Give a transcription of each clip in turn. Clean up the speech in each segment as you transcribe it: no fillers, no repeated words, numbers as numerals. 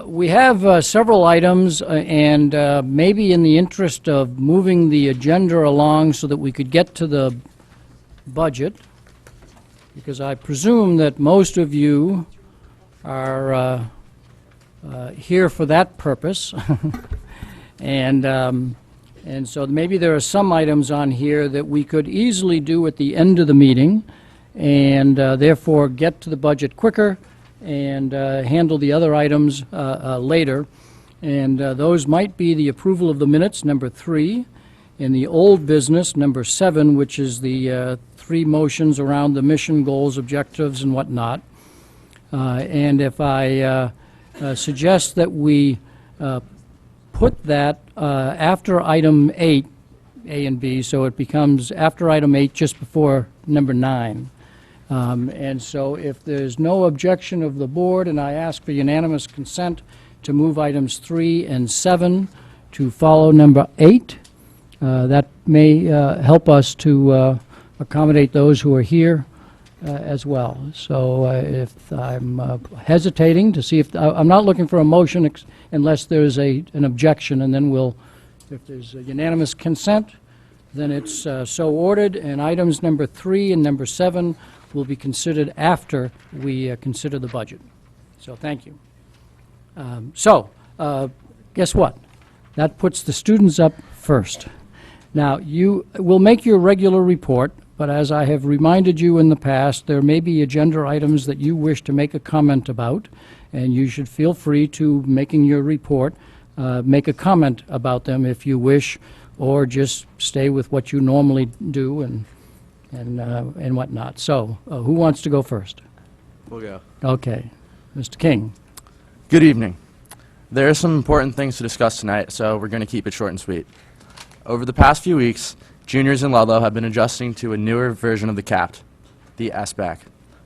We have several items, and maybe in the interest of moving the agenda along so that we could get to the budget, because I presume that most of you are here for that purpose. And so maybe there are some items on here that we could easily do at the end of the meeting, and therefore get to the budget quicker and handle the other items later. And those might be the approval of the minutes, number 3, and the old business, number 7, which is the 3 motions around the mission, goals, objectives, and whatnot. And if I suggest that we put that after item 8, A and B, so it becomes after item 8, just before number 9. And so if there's no objection of the board, and I ask for unanimous consent to move items 3 and 7 to follow number 8, that may help us to accommodate those who are here as well. So if I'm hesitating to see if, I'm not looking for a motion unless there's an objection, and then we'll, if there's a unanimous consent, then it's so ordered, and items number 3 and number 7 will be considered after we consider the budget. So thank you. Guess what? That puts the students up first. Now, you will make your regular report, but as I have reminded you in the past, there may be agenda items that you wish to make a comment about, and you should feel free to, making your report, make a comment about them if you wish, or just stay with what you normally do and whatnot. So, who wants to go first? We'll go. Okay. Mr. King. Good evening. There are some important things to discuss tonight, so we're going to keep it short and sweet. Over the past few weeks, juniors in Ludlow have been adjusting to a newer version of the CAPT, the SBAC,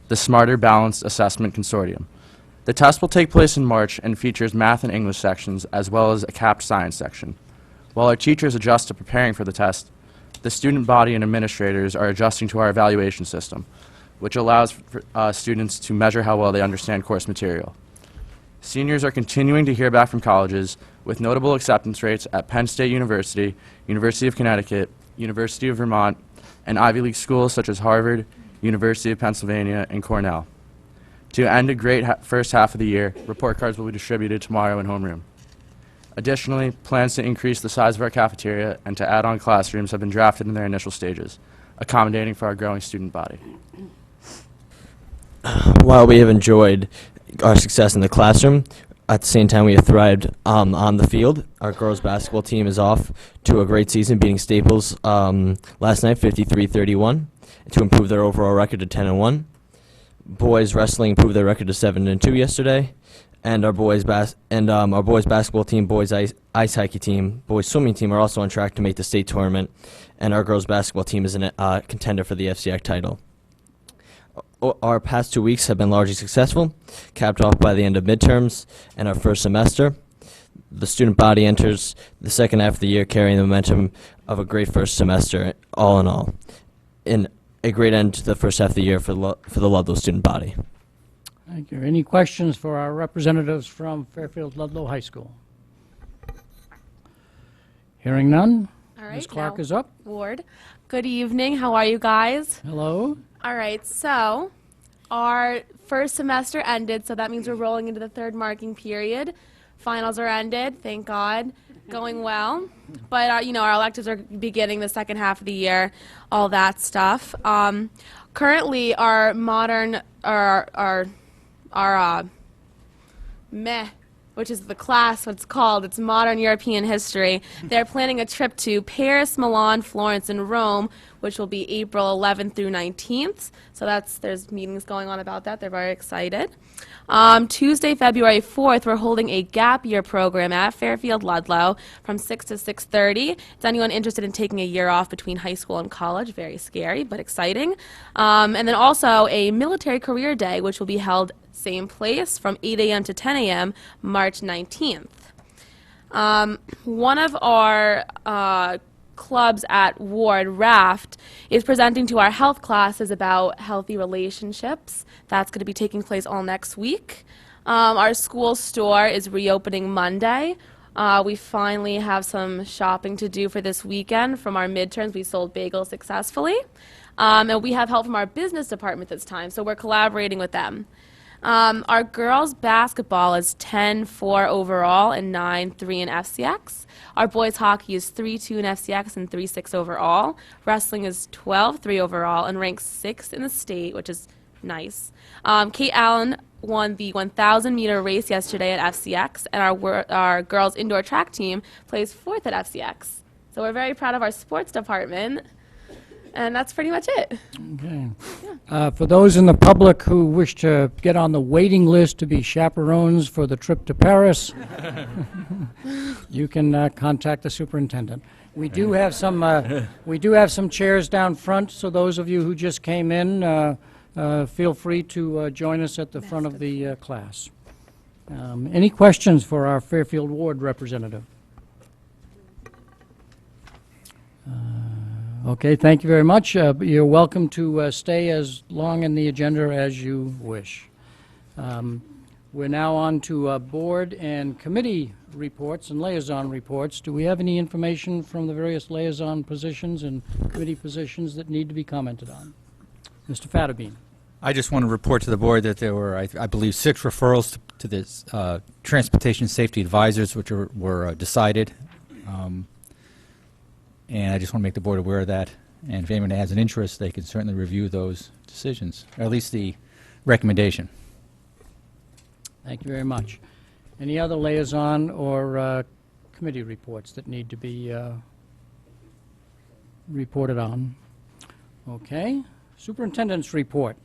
the Smarter Balanced Assessment Consortium. The test will take place in March and features math and English sections as well as a CAPT science section. While our teachers adjust to preparing for the test, the student body and administrators are adjusting to our evaluation system, which allows for, students to measure how well they understand course material. Seniors are continuing to hear back from colleges with notable acceptance rates at Penn State University, University of Connecticut, University of Vermont, and Ivy League schools such as Harvard, University of Pennsylvania, and Cornell. To end a great first half of the year, report cards will be distributed tomorrow in homeroom. Additionally, plans to increase the size of our cafeteria and to add on classrooms have been drafted in their initial stages, accommodating for our growing student body. While we have enjoyed our success in the classroom, at the same time we have thrived on the field. Our girls basketball team is off to a great season, beating Staples last night 53-31 to improve their overall record to 10-1. Boys wrestling improved their record to 7-2 yesterday, and our boys basketball team, boys ice hockey team, boys swimming team are also on track to make the state tournament, and our girls basketball team is a contender for the FCIAC title. Our past 2 weeks have been largely successful, capped off by the end of midterms and our first semester. The student body enters the second half of the year carrying the momentum of a great first semester, all in all. In a great end to the first half of the year for the Ludlow student body. Thank you. Any questions for our representatives from Fairfield Ludlow High School? Hearing none. All right, Ms. Clark now, is up. Ward. Good evening. How are you guys? Hello. All right, so our first semester ended, so that means we're rolling into the third marking period. Finals are ended, thank God, going well. But our electives are beginning the second half of the year, all that stuff. Currently, our modern, which is the class, what it's called, it's Modern European History. They're planning a trip to Paris, Milan, Florence, and Rome, which will be April 11th through 19th. So there's meetings going on about that. They're very excited. Tuesday, February 4th, we're holding a gap year program at Fairfield Ludlow from 6 to 6:30. Is anyone interested in taking a year off between high school and college? Very scary, but exciting. And then also a military career day, which will be held same place from 8 a.m. to 10 a.m. March 19th. One of our clubs at Ward, Raft, is presenting to our health classes about healthy relationships. That's going to be taking place all next week. Our school store is reopening Monday. We finally have some shopping to do for this weekend. From our midterms, we sold bagels successfully. And we have help from our business department this time, so we're collaborating with them. Our girls' basketball is 10-4 overall and 9-3 in FCX. Our boys' hockey is 3-2 in FCX and 3-6 overall. Wrestling is 12-3 overall and ranks 6th in the state, which is nice. Kate Allen won the 1,000-meter race yesterday at FCX, and our girls' indoor track team plays 4th at FCX. So we're very proud of our sports department. And that's pretty much it. Okay. For those in the public who wish to get on the waiting list to be chaperones for the trip to Paris, you can contact the superintendent. We do have some chairs down front, so those of you who just came in, feel free to join us at the front of the class. Any questions for our Fairfield Ward representative? Okay, thank you very much. You're welcome to stay as long in the agenda as you wish. We're now on to board and committee reports and liaison reports. Do we have any information from the various liaison positions and committee positions that need to be commented on? Mr. Fatterbean. I just want to report to the board that there were, I believe, 6 referrals to this transportation safety advisors, which were decided. And I just want to make the board aware of that. And if anyone has an interest, they can certainly review those decisions, or at least the recommendation. Thank you very much. Any other liaison or committee reports that need to be reported on? Okay. Superintendent's report.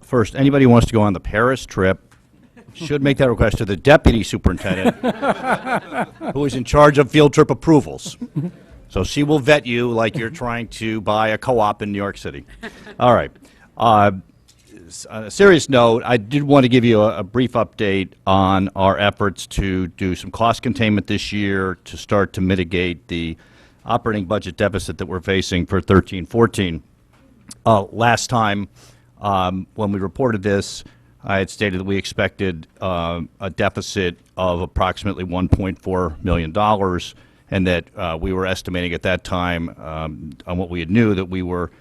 First, anybody who wants to go on the Paris trip should make that request to the deputy superintendent, who is in charge of field trip approvals. So she will vet you like you're trying to buy a co-op in New York City. All right. On a serious note, I did want to give you a brief update on our efforts to do some cost containment this year to start to mitigate the operating budget deficit that we're facing for 13-14. Last time, when we reported this, I had stated that we expected a deficit of approximately $1.4 million, and that we were estimating at that time, on what we had knew, that we were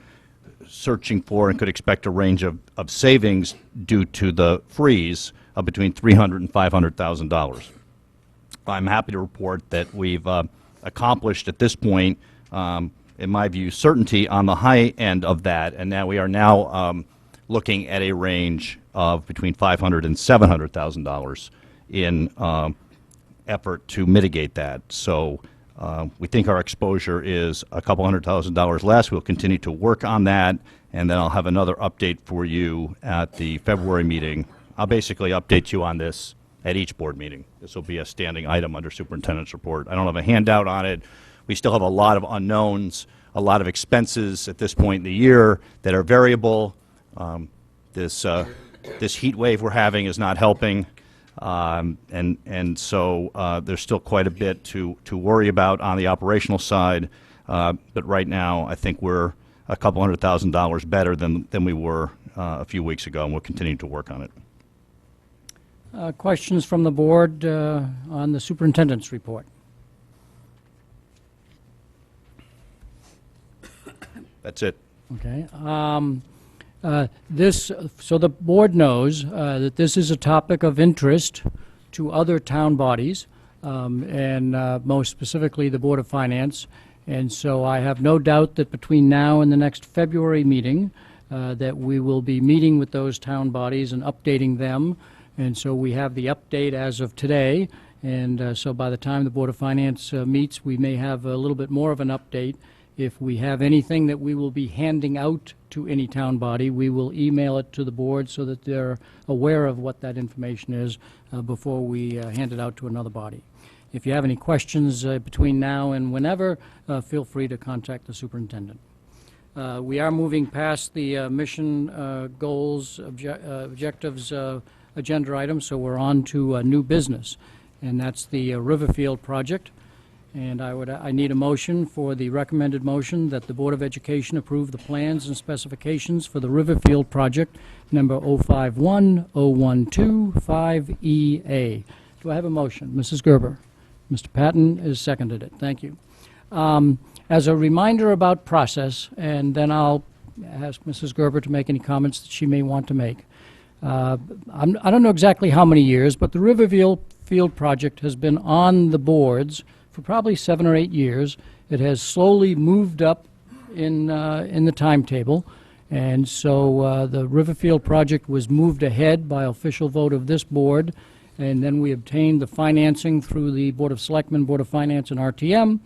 searching for and could expect a range of savings due to the freeze of between $300,000 and $500,000. I'm happy to report that we've accomplished at this point, in my view, certainty on the high end of that, and now we are now looking at a range of between $500,000 and $700,000 in effort to mitigate that. So we think our exposure is a couple $100,000 less. We'll continue to work on that, and then I'll have another update for you at the February meeting. I'll basically update you on this at each board meeting. This will be a standing item under superintendent's report. I don't have a handout on it. We still have a lot of unknowns, a lot of expenses at this point in the year that are variable. This heat wave we're having is not helping, and so there's still quite a bit to worry about on the operational side. But right now, I think we're a couple $100,000 better than we were a few weeks ago, and we'll continue to work on it. Questions from the board on the superintendent's report? That's it. Okay. So the board knows that this is a topic of interest to other town bodies, and most specifically the Board of Finance. And so I have no doubt that between now and the next February meeting, that we will be meeting with those town bodies and updating them. And so we have the update as of today. And so by the time the Board of Finance meets, we may have a little bit more of an update. If we have anything that we will be handing out to any town body, we will email it to the board so that they're aware of what that information is before we hand it out to another body. If you have any questions between now and whenever, feel free to contact the superintendent. We are moving past the mission goals, objectives agenda item, so we're on to new business, and that's the Riverfield project. And I need a motion for the recommended motion that the Board of Education approve the plans and specifications for the Riverfield project number 051012-5EA. Do I have a motion? Mrs. Gerber. Mr. Patton has seconded it. Thank you. As a reminder about process, and then I'll ask Mrs. Gerber to make any comments that she may want to make. I don't know exactly how many years, but the Riverfield project has been on the boards for probably 7 or 8 years. It has slowly moved up in the timetable, and so the Riverfield project was moved ahead by official vote of this board, and then we obtained the financing through the Board of Selectmen, Board of Finance, and RTM,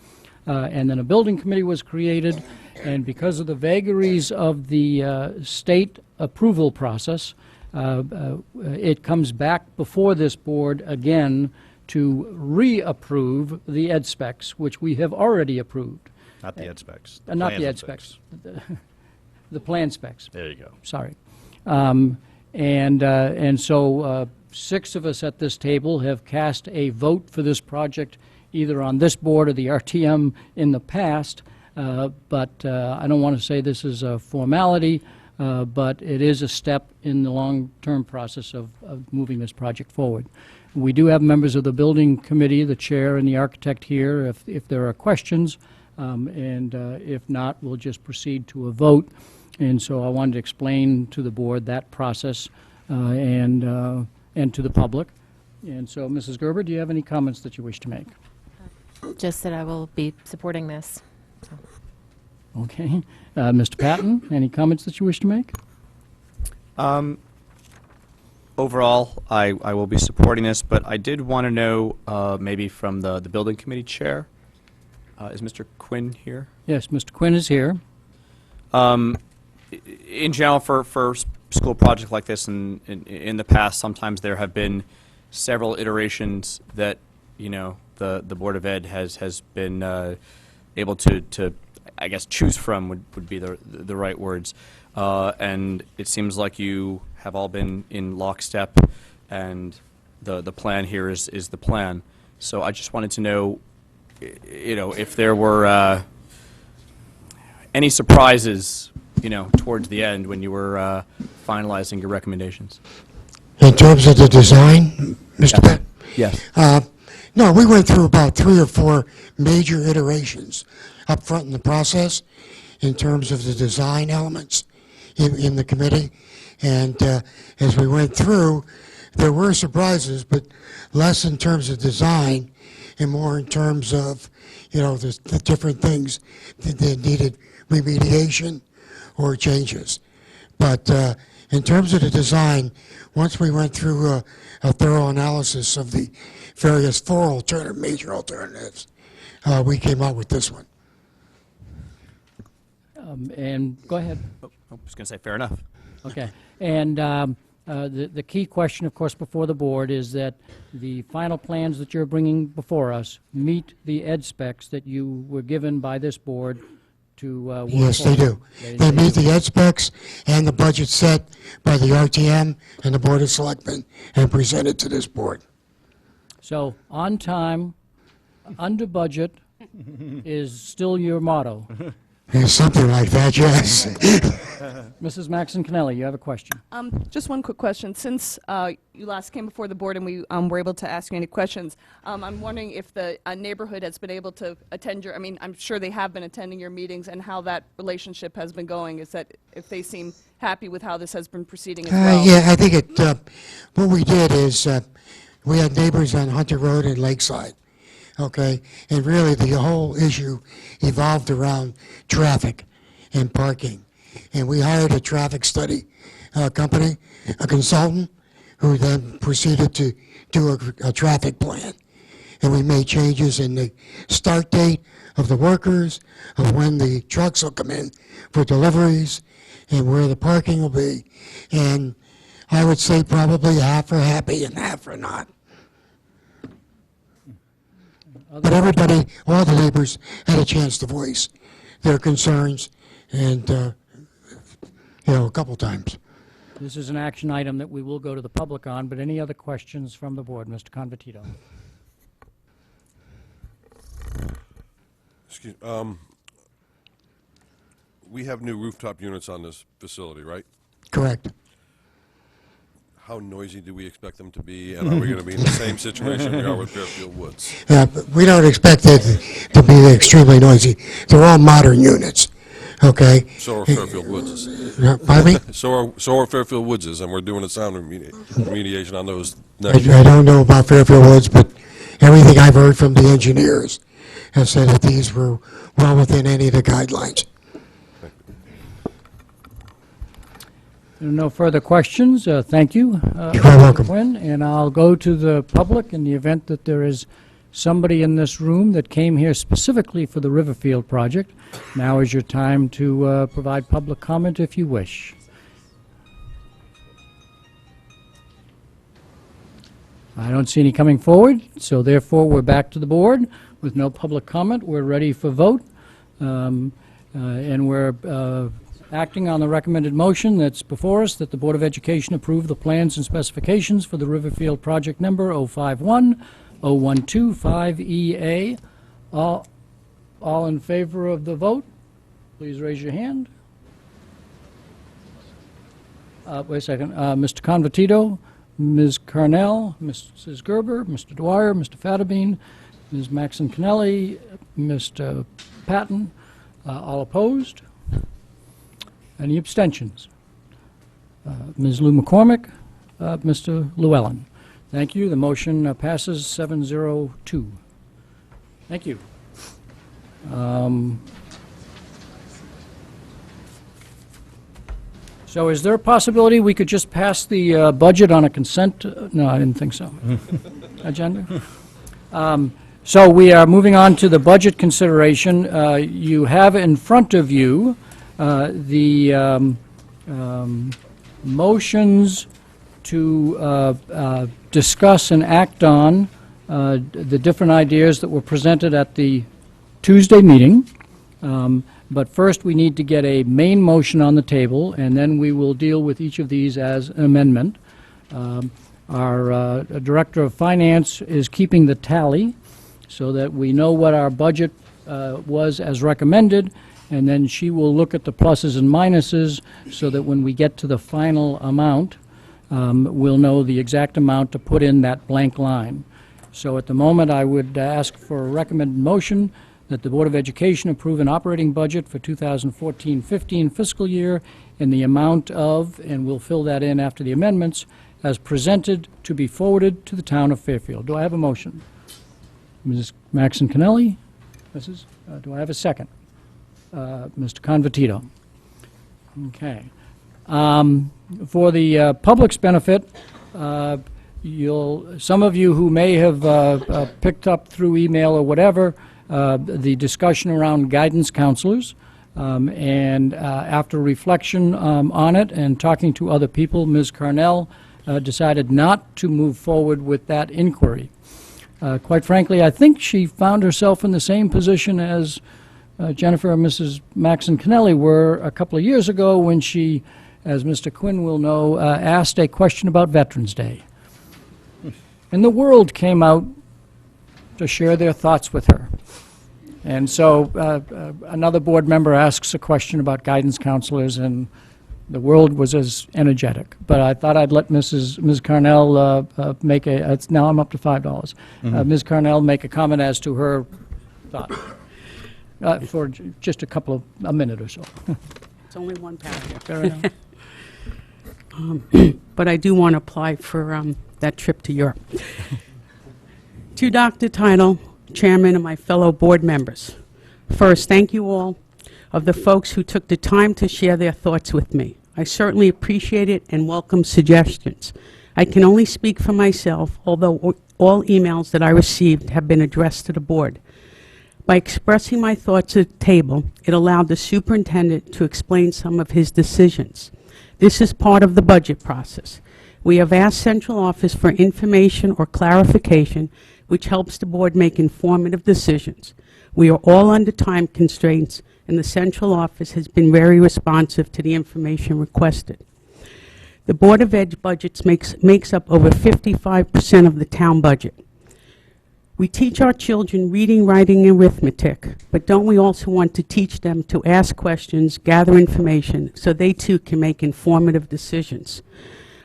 and then a building committee was created, and because of the vagaries of the state approval process, it comes back before this board again to reapprove the ed specs, which we have already approved. Not the ed specs. Not plans the ed and specs. The plan specs. There you go. Sorry. And so 6 of us at this table have cast a vote for this project, either on this board or the RTM in the past, but I don't want to say this is a formality, but it is a step in the long-term process of moving this project forward. We do have members of the building committee, the chair and the architect here, if there are questions, and if not, we'll just proceed to a vote. And so I wanted to explain to the board that process and to the public. And so, Mrs. Gerber, do you have any comments that you wish to make? Just that I will be supporting this. Okay. Mr. Patton, any comments that you wish to make? Overall, I will be supporting this, but I did want to know, maybe from the building committee chair, is Mr. Quinn here? Yes, Mr. Quinn is here. In general, for school projects like this, in the past, sometimes there have been several iterations that, you know, the Board of Ed has been able to I guess choose from would be the right words, and it seems like you have all been in lockstep, and the plan here is the plan. So I just wanted to know, you know, if there were any surprises, you know, towards the end when you were finalizing your recommendations. In terms of the design, Mr. Pat? Yes. No, we went through about 3 or 4 major iterations up front in the process in terms of the design elements in the committee. And as we went through, there were surprises, but less in terms of design and more in terms of, you know, the different things that needed remediation or changes. But in terms of the design, once we went through a thorough analysis of the various 4 major alternatives, we came up with this one. And go ahead. I was going to say fair enough. Okay. And the key question, of course, before the board is that the final plans that you're bringing before us meet the ed specs that you were given by this board to work Yes, they do. They meet the ed specs and the budget set by the RTM and the Board of Selectmen and presented to this board. So, on time, under budget is still your motto. Something like that, yes. Mrs. Maxon Kennelly, you have a question. Just one quick question. Since you last came before the board and we were able to ask you any questions, I'm wondering if the neighborhood has been able to attend your, I mean, I'm sure they have been attending your meetings, and how that relationship has been going. Is that if they seem happy with how this has been proceeding as well? Yeah, I think what we did is we had neighbors on Hunter Road and Lakeside. Okay, and really the whole issue evolved around traffic and parking. And we hired a traffic study company, a consultant, who then proceeded to do a traffic plan. And we made changes in the start date of the workers, of when the trucks will come in for deliveries, and where the parking will be. And I would say probably half are happy and half are not. But everybody, all the neighbors, had a chance to voice their concerns, and, you know, a couple times. This is an action item that we will go to the public on, but any other questions from the board? Mr. Convertito. Excuse, we have new rooftop units on this facility, right? Correct. How noisy do we expect them to be, and are we going to be in the same situation we are with Fairfield Woods? But we don't expect it to be extremely noisy. They're all modern units, okay? So are Fairfield Woods. Pardon me? So are Fairfield Woods, and we're doing a sound remediation on those I next year. don't know about Fairfield Woods, but everything I've heard from the engineers have said that these were well within any of the guidelines. There are no further questions. Thank you. You're very welcome. Quinn, and I'll go to the public in the event that there is somebody in this room that came here specifically for the Riverfield project. Now is your time to provide public comment if you wish. I don't see any coming forward, so therefore we're back to the board with no public comment. We're ready for vote, and we're acting on the recommended motion that's before us, that the Board of Education approve the plans and specifications for the Riverfield project number 051-0125EA. All in favor of the vote, please raise your hand. Wait a second. Mr. Convertito, Ms. Carnell, Mrs. Gerber, Mr. Dwyer, Mr. Fattabine, Ms. Maxon Kennelly, Mr. Patton, all opposed? Any abstentions? Ms. Lou McCormick, Mr. Llewellyn. Thank you. The motion passes 702. Thank you. So is there a possibility we could just pass the budget on a consent? No, I didn't think so. Agenda? So we are moving on to the budget consideration. You have in front of you the motions to discuss and act on the different ideas that were presented at the Tuesday meeting. But first, we need to get a main motion on the table, and then we will deal with each of these as an amendment. Our Director of Finance is keeping the tally so that we know what our budget was as recommended, and then she will look at the pluses and minuses so that when we get to the final amount, we'll know the exact amount to put in that blank line. So at the moment, I would ask for a recommended motion that the Board of Education approve an operating budget for 2014-15 fiscal year in the amount of, and we'll fill that in after the amendments, as presented to be forwarded to the town of Fairfield. Do I have a motion? Mrs. Maxon Kennelly? Mrs., do I have a second? Mr. Convertito. Okay. For the public's benefit, some of you who may have picked up through email or whatever the discussion around guidance counselors, and after reflection on it and talking to other people, Ms. Carnell decided not to move forward with that inquiry. Quite frankly, I think she found herself in the same position as Jennifer and Mrs. Maxon Kennelly were a couple of years ago when she, as Mr. Quinn will know, asked a question about Veterans Day. And the world came out to share their thoughts with her. And so another board member asks a question about guidance counselors, and the world was as energetic. But I thought I'd let Ms. Carnell make a, now I'm up to $5. Ms. Carnell make a comment as to her thought for just a minute or so. It's only one paragraph. Fair enough. But I do want to apply for that trip to Europe. To Dr. Title, Chairman, and my fellow board members. First, thank you all of the folks who took the time to share their thoughts with me. I certainly appreciate it and welcome suggestions. I can only speak for myself, although all emails that I received have been addressed to the board. By expressing my thoughts at the table, it allowed the superintendent to explain some of his decisions. This is part of the budget process. We have asked central office for information or clarification, which helps the board make informative decisions. We are all under time constraints, and the central office has been very responsive to the information requested. The Board of Ed budgets makes up over 55% of the town budget. We teach our children reading, writing, and arithmetic, but don't we also want to teach them to ask questions, gather information, so they too can make informative decisions?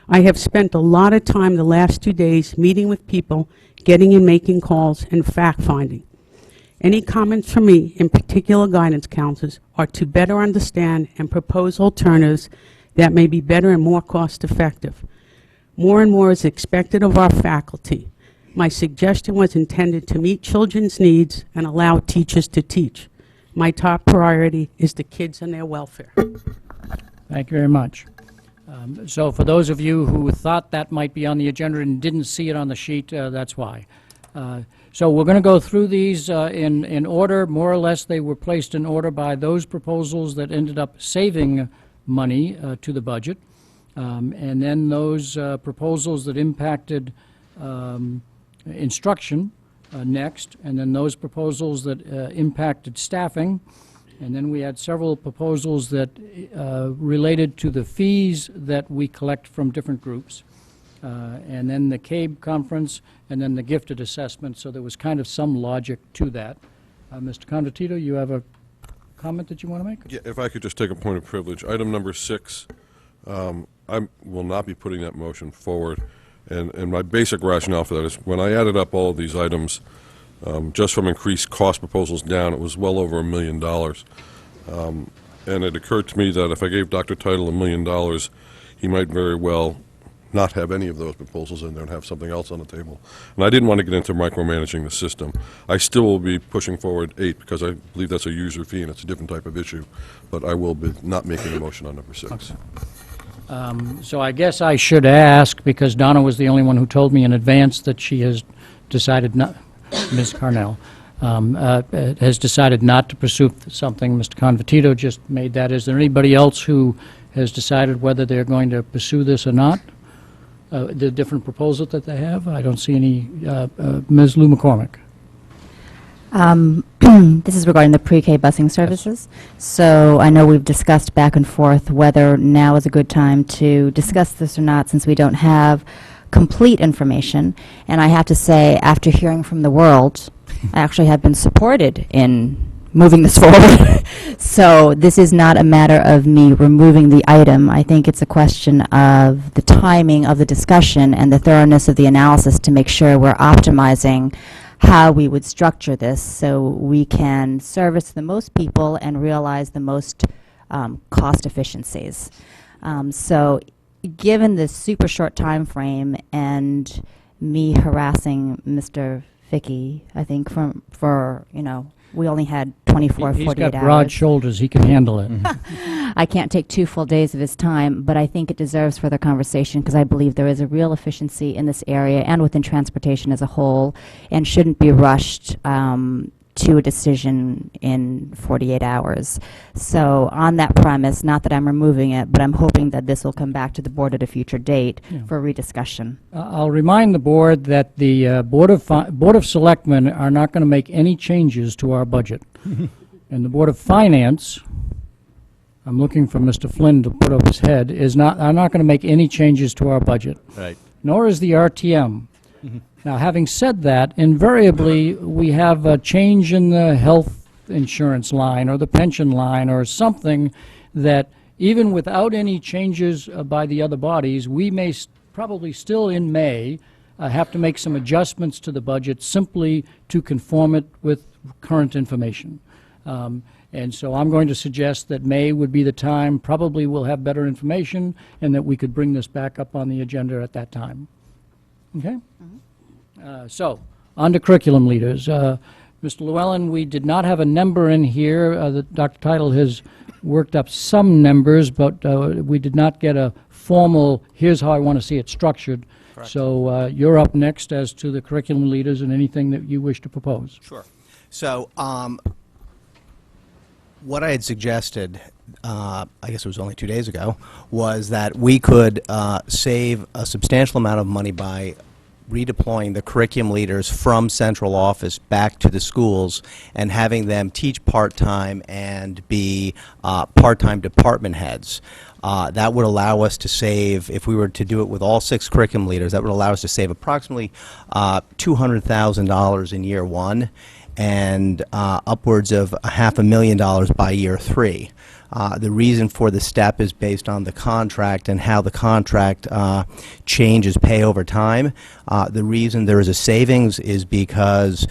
I have spent a lot of time the last 2 days meeting with people, getting and making calls, and fact-finding. Any comments from me, in particular guidance counselors, are to better understand and propose alternatives that may be better and more cost-effective. More and more is expected of our faculty. My suggestion was intended to meet children's needs and allow teachers to teach. My top priority is the kids and their welfare. Thank you very much. So for those of you who thought that might be on the agenda and didn't see it on the sheet, that's why. So we're going to go through these in order. More or less, they were placed in order by those proposals that ended up saving money to the budget, and then those proposals that impacted instruction next, and then those proposals that impacted staffing, and then we had several proposals that related to the fees that we collect from different groups, and then the CABE conference, and then the gifted assessment, so there was kind of some logic to that. Mr. Convertito, you have a comment that you want to make? Yeah, if I could just take a point of privilege. Item number 6, I will not be putting that motion forward. And my basic rationale for that is when I added up all of these items, just from increased cost proposals down, it was well over $1 million. And it occurred to me that if I gave Dr. Title $1 million, he might very well not have any of those proposals in there and have something else on the table. And I didn't want to get into micromanaging the system. I still will be pushing forward 8 because I believe that's a user fee and it's a different type of issue. But I will be not making a motion on number 6. Okay. So I guess I should ask, because Donna was the only one who told me in advance that she has decided not, Ms. Carnell, has decided not to pursue something. Mr. Convertito just made that. Is there anybody else who has decided whether they're going to pursue this or not? The different proposal that they have? I don't see any. Ms. Lou McCormick. This is regarding the pre-K busing services. So I know we've discussed back and forth whether now is a good time to discuss this or not, since we don't have complete information. And I have to say, after hearing from the world, I actually have been supported in moving this forward. So this is not a matter of me removing the item. I think it's a question of the timing of the discussion and the thoroughness of the analysis to make sure we're optimizing how we would structure this so we can service the most people and realize the most cost efficiencies. So given this super short time frame and me harassing Mr. Vicky, I think for you know, we only had 24, 48 hours. He's got broad shoulders. He can handle it. I can't take 2 full days of his time, but I think it deserves further conversation because I believe there is a real efficiency in this area and within transportation as a whole, and shouldn't be rushed to a decision in 48 hours. So on that premise, not that I'm removing it, but I'm hoping that this will come back to the board at a future date for rediscussion. I'll remind the board that the Board of Selectmen are not going to make any changes to our budget. And the Board of Finance, I'm looking for Mr. Flynn to put up his head, are not going to make any changes to our budget. Right. Nor is the RTM. Now, having said that, invariably, we have a change in the health insurance line or the pension line or something that, even without any changes by the other bodies, we may probably still in May have to make some adjustments to the budget simply to conform it with current information. And so I'm going to suggest that May would be the time. Probably we'll have better information and that we could bring this back up on the agenda at that time. Okay? So, on to curriculum leaders. Mr. Llewellyn, we did not have a number in here. Dr. Title has worked up some numbers, but we did not get a formal, here's how I want to see it structured. Correct. So you're up next as to the curriculum leaders and anything that you wish to propose. Sure. So what I had suggested, I guess it was only 2 days ago, was that we could save a substantial amount of money by redeploying the curriculum leaders from central office back to the schools and having them teach part-time and be part-time department heads. That would allow us to save, if we were to do it with all 6 curriculum leaders, that would allow us to save approximately $200,000 in year 1 and upwards of $500,000 by year 3. The reason for the step is based on the contract and how the contract changes pay over time. The reason there is a savings is because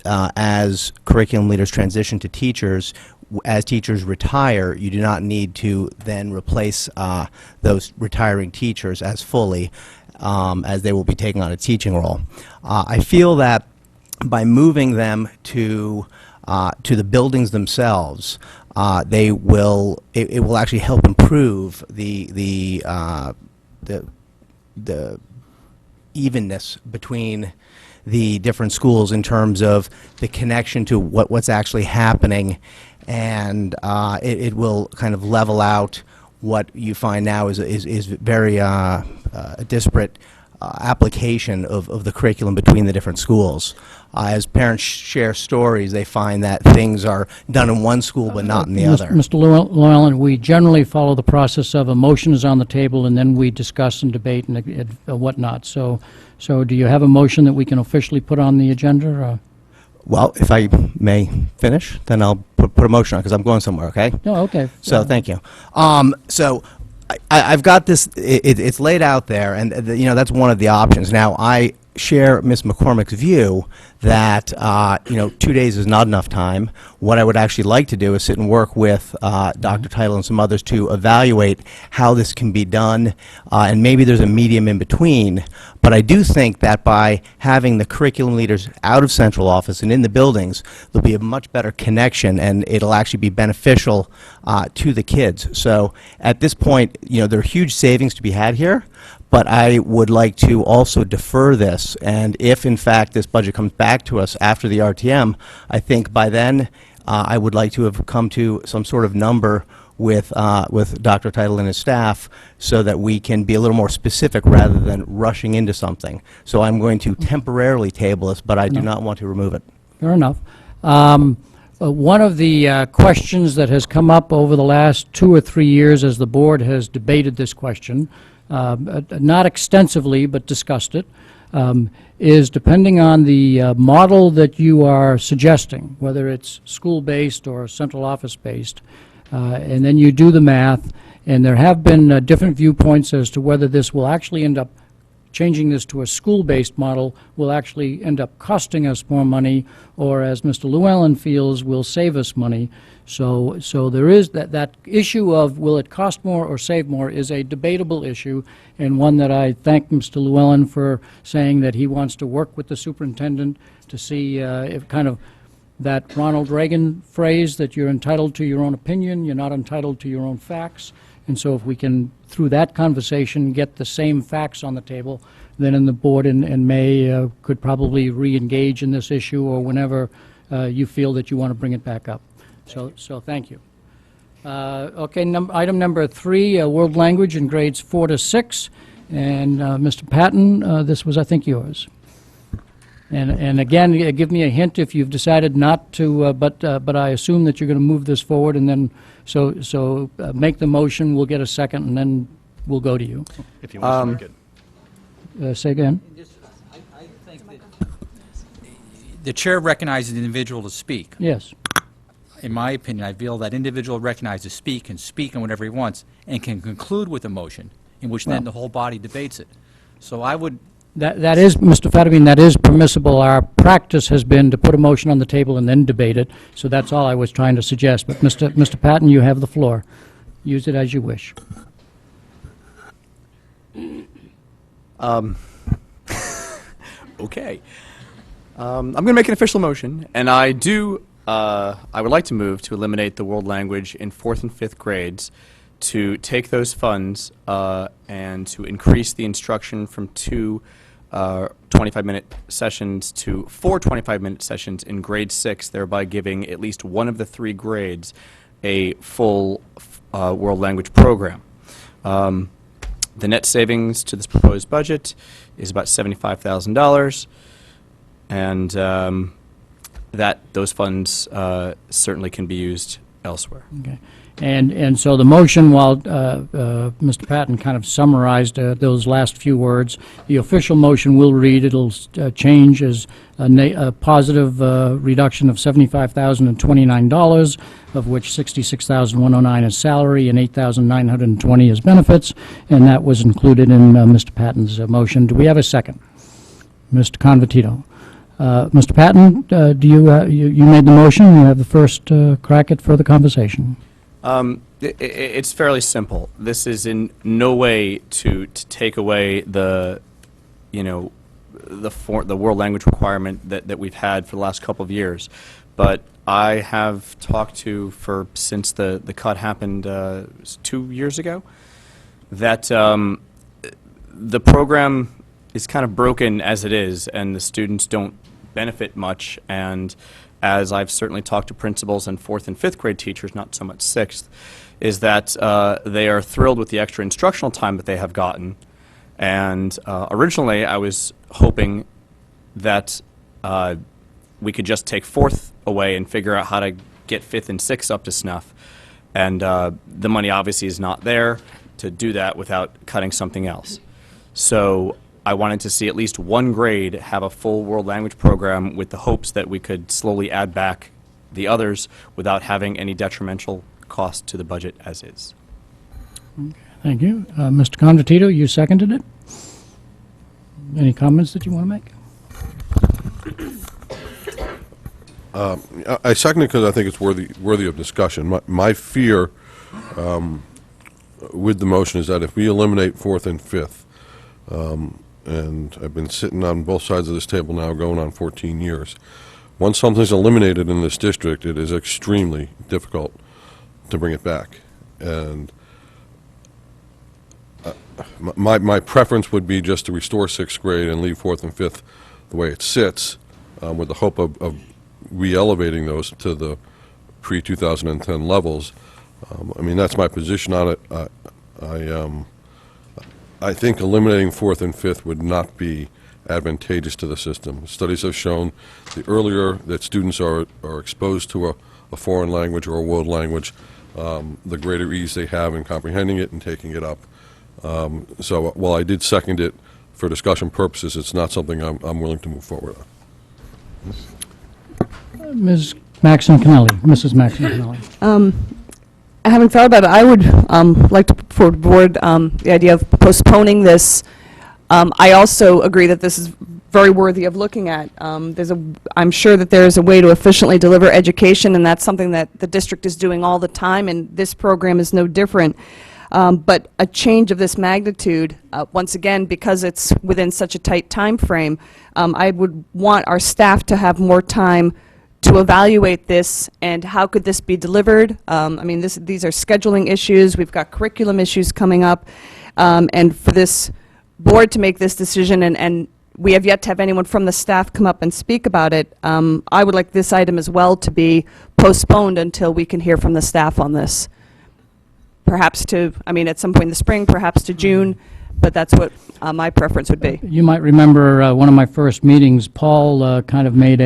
as curriculum leaders transition to teachers, as teachers retire, you do not need to then replace those retiring teachers as fully as they will be taking on a teaching role. I feel that by moving them to the buildings themselves, it will actually help improve the evenness between the different schools in terms of the connection to what's actually happening, and it will kind of level out what you find now is very a disparate application of the curriculum between the different schools. As parents share stories, they find that things are done in one school but not in the other. Mr. Llewellyn, we generally follow the process of a motion is on the table, and then we discuss and debate and whatnot. So do you have a motion that we can officially put on the agenda? Or? Well, if I may finish, then I'll put a motion on, because I'm going somewhere, okay? No, okay. So thank you. So I've got this, it's laid out there, and that's one of the options. Now, I share Ms. McCormick's view that 2 days is not enough time. What I would actually like to do is sit and work with Dr. Title and some others to evaluate how this can be done, and maybe there's a medium in between. But I do think that by having the curriculum leaders out of central office and in the buildings, there'll be a much better connection, and it'll actually be beneficial to the kids. So at this point, there are huge savings to be had here, but I would like to also defer this, and if in fact this budget comes back to us after the RTM, I think by then I would like to have come to some sort of number with Dr. Title and his staff so that we can be a little more specific rather than rushing into something. So I'm going to temporarily table this, but I do not want to remove it. Fair enough. One of the questions that has come up over the last 2 or 3 years as the board has debated this question, not extensively but discussed it, is depending on the model that you are suggesting, whether it's school-based or central office-based, and then you do the math, and there have been different viewpoints as to whether this will actually end up changing this to a school-based model will actually end up costing us more money, or as Mr. Llewellyn feels, will save us money. So there is that issue of will it cost more or save more is a debatable issue, and one that I thank Mr. Llewellyn for saying that he wants to work with the superintendent to see if kind of that Ronald Reagan phrase that you're entitled to your own opinion, you're not entitled to your own facts. And so if we can, through that conversation, get the same facts on the table, then in the board in May could probably re-engage in this issue or whenever you feel that you want to bring it back up. So thank you. Okay, item number 3, world language in grades 4 to 6. And Mr. Patton, this was, I think, yours. And again, give me a hint if you've decided not to, but I assume that you're going to move this forward, and then so make the motion. We'll get a second, and then we'll go to you. If you want to make it. Say again. I think that the chair recognizes the individual to speak. Yes. In my opinion, I feel that individual recognized to speak can speak on whatever he wants and can conclude with a motion, in which then the whole body debates it. So I would. That is, Mr. Fetterman, that is permissible. Our practice has been to put a motion on the table and then debate it. So that's all I was trying to suggest. But Mr. Patton, you have the floor. Use it as you wish. Okay. I'm going to make an official motion, and I would like to move to eliminate the world language in 4th and 5th grades, to take those funds and to increase the instruction from 2 25-minute sessions to 4 25-minute sessions in grade 6, thereby giving at least one of the 3 grades a full world language program. The net savings to this proposed budget is about $75,000, and those funds certainly can be used elsewhere. Okay. And so the motion, while Mr. Patton kind of summarized those last few words, the official motion will read, it'll change as a positive reduction of $75,029, of which $66,109 is salary and $8,920 is benefits, and that was included in Mr. Patton's motion. Do we have a second? Mr. Convertito. Mr. Patton, do you made the motion, you have the first crack at further conversation. It's fairly simple. This is in no way to take away the world language requirement that we've had for the last couple of years. But I have talked to, since the cut happened 2 years ago, that the program is kind of broken as it is, and the students don't benefit much. And as I've certainly talked to principals and 4th and 5th grade teachers, not so much 6th, is that they are thrilled with the extra instructional time that they have gotten. And originally I was hoping that we could just take 4th away and figure out how to get 5th and 6th up to snuff. And the money obviously is not there to do that without cutting something else. So I wanted to see at least one grade have a full world language program, with the hopes that we could slowly add back the others without having any detrimental cost to the budget as is. Okay, thank you. Mr. Convertito, you seconded it. Any comments that you want to make? I second it because I think it's worthy of discussion. My fear with the motion is that if we eliminate 4th and 5th, and I've been sitting on both sides of this table now going on 14 years, once something's eliminated in this district, it is extremely difficult to bring it back. And my preference would be just to restore 6th grade and leave 4th and 5th the way it sits, with the hope of re-elevating those to the pre-2010 levels. I mean, that's my position on it. I think eliminating 4th and 5th would not be advantageous to the system. Studies have shown the earlier that students are exposed to a foreign language or a world language, the greater ease they have in comprehending it and taking it up. So while I did second it for discussion purposes, it's not something I'm willing to move forward on. Ms. Maxon-Connelly, Mrs. Maxon-Connelly. I haven't thought about it. I would like to put forward the idea of postponing this. I also agree that this is very worthy of looking at. I'm sure that there is a way to efficiently deliver education, and that's something that the district is doing all the time, and this program is no different. But a change of this magnitude, once again, because it's within such a tight time frame, I would want our staff to have more time to evaluate this and how could this be delivered. I mean, these are scheduling issues. We've got curriculum issues coming up. And for this board to make this decision, and we have yet to have anyone from the staff come up and speak about it, I would like this item as well to be postponed until we can hear from the staff on this. Perhaps at some point in the spring, perhaps to June, but that's what my preference would be. You might remember one of my first meetings, Paul kind of made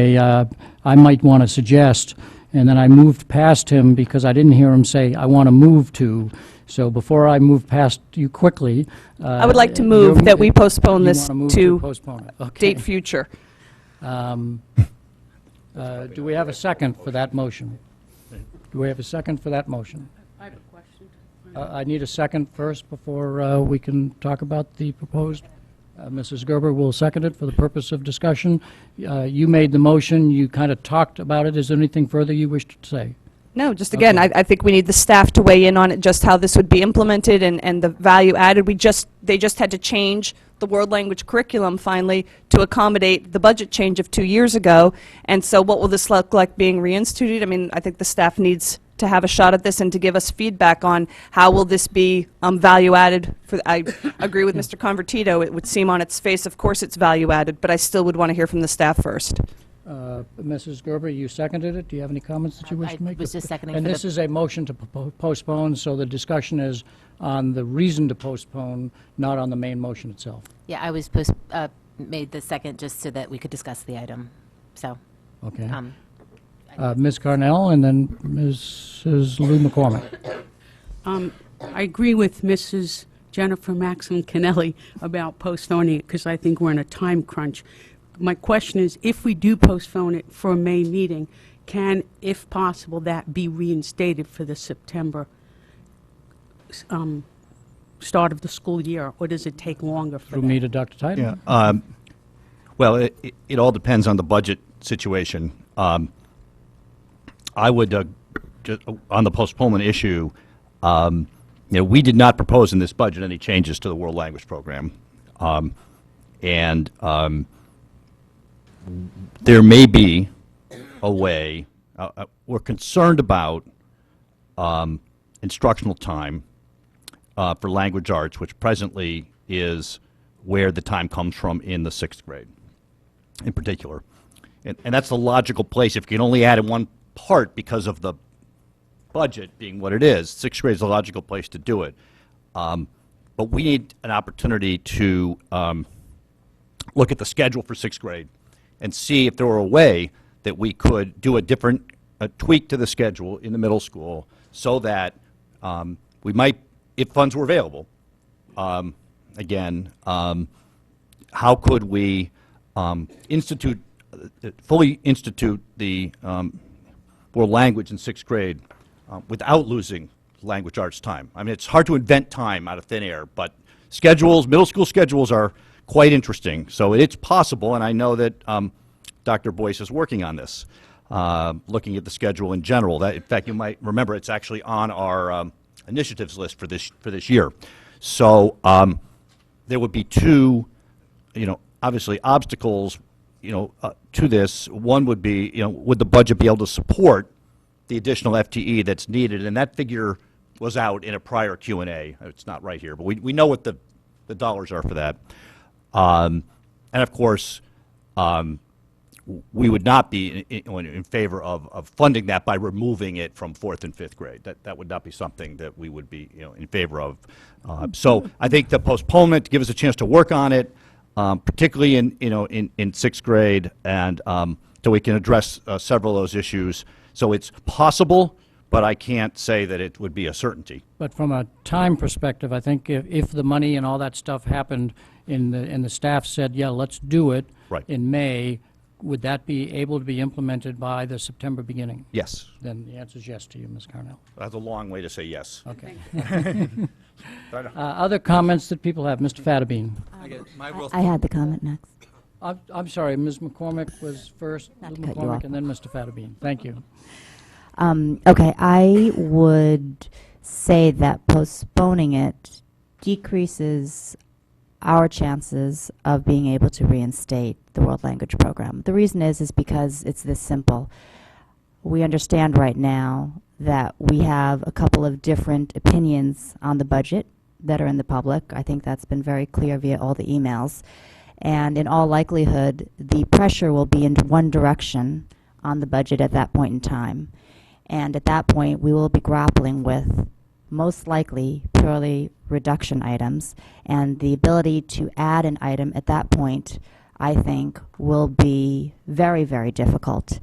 I might want to suggest, and then I moved past him because I didn't hear him say, I want to move to. So before I move past you quickly. I would like to move that we postpone you this wanna move to postpone it. Okay. date future. Do we have a second for that motion? Do we have a second for that motion? I have a question. I need a second first before we can talk about the proposed. Mrs. Gerber will second it for the purpose of discussion. You made the motion. You kind of talked about it. Is there anything further you wish to say? No, just again, I think we need the staff to weigh in on it, just how this would be implemented and the value added. They just had to change the world language curriculum finally to accommodate the budget change of 2 years ago. And so what will this look like being reinstituted? I mean, I think the staff needs to have a shot at this and to give us feedback on how will this be value added. I agree with Mr. Convertito. It would seem on its face, of course it's value added, but I still would want to hear from the staff first. Mrs. Gerber, you seconded it. Do you have any comments that you wish I to make? was just seconding And for this the- is a motion to postpone, so the discussion is on the reason to postpone, not on the main motion itself. Yeah, I was made the second just so that we could discuss the item. So, Okay. Ms. Carnell and then Mrs. Lou McCormick. I agree with Mrs. Jennifer Maxim Kennelly about postponing it because I think we're in a time crunch. My question is, if we do postpone it for a May meeting, can, if possible, that be reinstated for the September start of the school year, or does it take longer for Through that? me to Dr. Title. Yeah. Well, it all depends on the budget situation. I would, just on the postponement issue, we did not propose in this budget any changes to the world language program. And there may be a way, we're concerned about instructional time for language arts, which presently is where the time comes from in the 6th grade in particular. And that's the logical place. If you can only add in one part because of the budget being what it is, 6th grade is a logical place to do it. But we need an opportunity to look at the schedule for 6th grade and see if there were a way that we could do a different tweak to the schedule in the middle school so that we might, if funds were available, again, how could we fully institute the world language in 6th grade without losing language arts time? I mean, it's hard to invent time out of thin air, but schedules, middle school schedules are quite interesting. So it's possible, and I know that Dr. Boyce is working on this, looking at the schedule in general. That, in fact, you might remember it's actually on our initiatives list for this year. So there would be two, obviously obstacles, to this. One would be, would the budget be able to support the additional FTE that's needed? And that figure was out in a prior Q&A. It's not right here, but we know what the dollars are for that. And of course, we would not be in favor of funding that by removing it from 4th and 5th grade. That would not be something that we would be in favor of. So I think the postponement to give us a chance to work on it, particularly in 6th grade, and so we can address several of those issues. So it's possible, but I can't say that it would be a certainty. But from a time perspective, I think if the money and all that stuff happened and the staff said, yeah, let's do it Right. in May, would that be able to be implemented by the September beginning? Yes. Then the answer is yes to you, Ms. Carnell. That's a long way to say yes. Okay. Other comments that people have? Mr. Fattabine. I had the comment next. I'm sorry, Ms. McCormick was first, Not Lou to cut you McCormick, off. and then Mr. Fattabine. Thank you. Okay, I would say that postponing it decreases our chances of being able to reinstate the world language program. The reason is because it's this simple. We understand right now that we have a couple of different opinions on the budget that are in the public. I think that's been very clear via all the emails. And in all likelihood, the pressure will be in one direction on the budget at that point in time. And at that point, we will be grappling with most likely purely reduction items, and the ability to add an item at that point, I think, will be very, very difficult.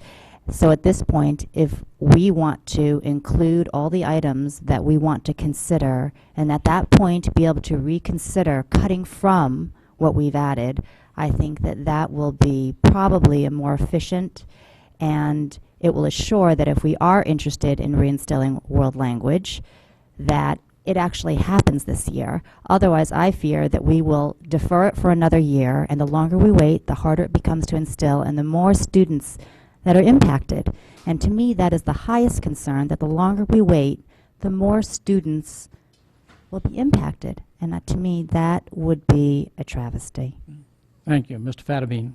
So at this point, if we want to include all the items that we want to consider, and at that point be able to reconsider cutting from what we've added, I think that that will be probably a more efficient, and it will assure that if we are interested in reinstilling world language, that it actually happens this year. Otherwise, I fear that we will defer it for another year, and the longer we wait, the harder it becomes to instill, and the more students that are impacted. And to me, that is the highest concern, that the longer we wait, the more students will be impacted. And to me, that would be a travesty. Thank you. Mr. Fattabine.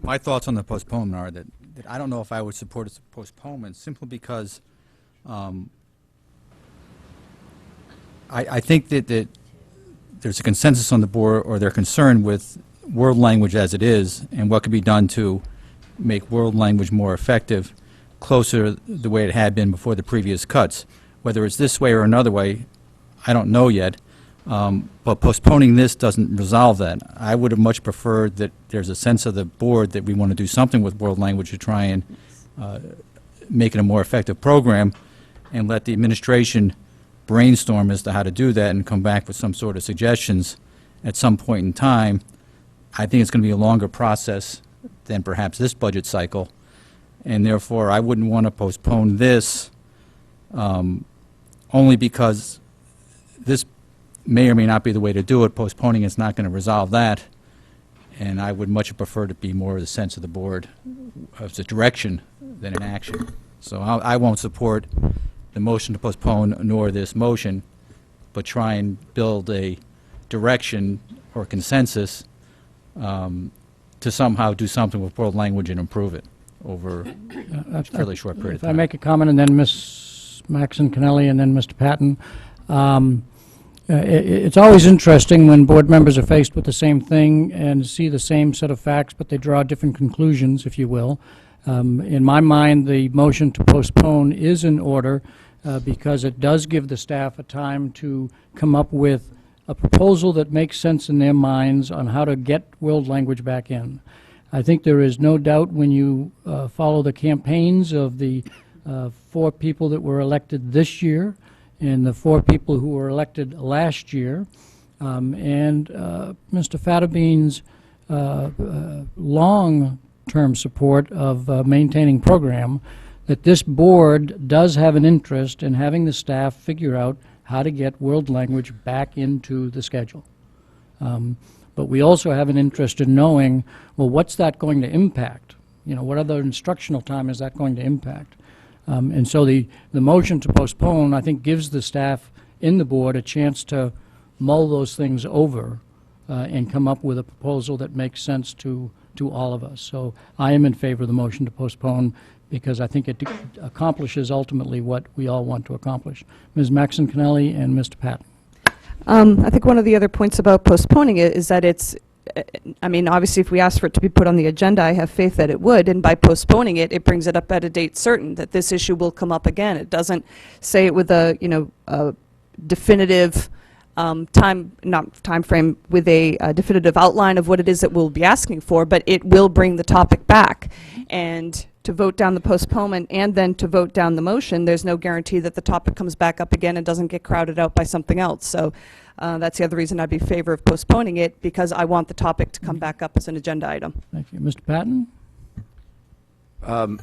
My thoughts on the postponement are that I don't know if I would support a postponement simply because I think that there's a consensus on the board, or they're concerned with world language as it is and what could be done to make world language more effective, closer the way it had been before the previous cuts. Whether it's this way or another way, I don't know yet, but postponing this doesn't resolve that. I would have much preferred that there's a sense of the board that we want to do something with world language to try and make it a more effective program, and let the administration brainstorm as to how to do that and come back with some sort of suggestions at some point in time. I think it's going to be a longer process than perhaps this budget cycle, and therefore I wouldn't want to postpone this only because this may or may not be the way to do it. Postponing is not going to resolve that, and I would much prefer to be more of the sense of the board as a direction than an action. So I won't support the motion to postpone nor this motion, but try and build a direction or consensus to somehow do something with world language and improve it over a fairly short period of If I time. make a comment, and then Ms. Maxon Kennelly, and then Mr. Patton. It's always interesting when board members are faced with the same thing and see the same set of facts, but they draw different conclusions, if you will. In my mind, the motion to postpone is in order because it does give the staff a time to come up with a proposal that makes sense in their minds on how to get world language back in. I think there is no doubt when you follow the campaigns of the 4 people that were elected this year and the 4 people who were elected last year, and Mr. Fatabean's long-term support of maintaining program, that this board does have an interest in having the staff figure out how to get world language back into the schedule. But we also have an interest in knowing, well, what's that going to impact? You know, what other instructional time is that going to impact? And so the motion to postpone, I think, gives the staff in the board a chance to mull those things over and come up with a proposal that makes sense to all of us. So I am in favor of the motion to postpone because I think it accomplishes ultimately what we all want to accomplish. Ms. Maxon Kennelly and Mr. Patton. I think one of the other points about postponing it is that it's, I mean, obviously, if we ask for it to be put on the agenda, I have faith that it would, and by postponing it, it brings it up at a date certain, that this issue will come up again. It doesn't say it with a, you know, a definitive time frame with a definitive outline of what it is that we'll be asking for, but it will bring the topic back. And to vote down the postponement and then to vote down the motion, there's no guarantee that the topic comes back up again and doesn't get crowded out by something else. So that's the other reason I'd be in favor of postponing it, because I want the topic to come back up as an agenda item. Thank you. Mr. Patton?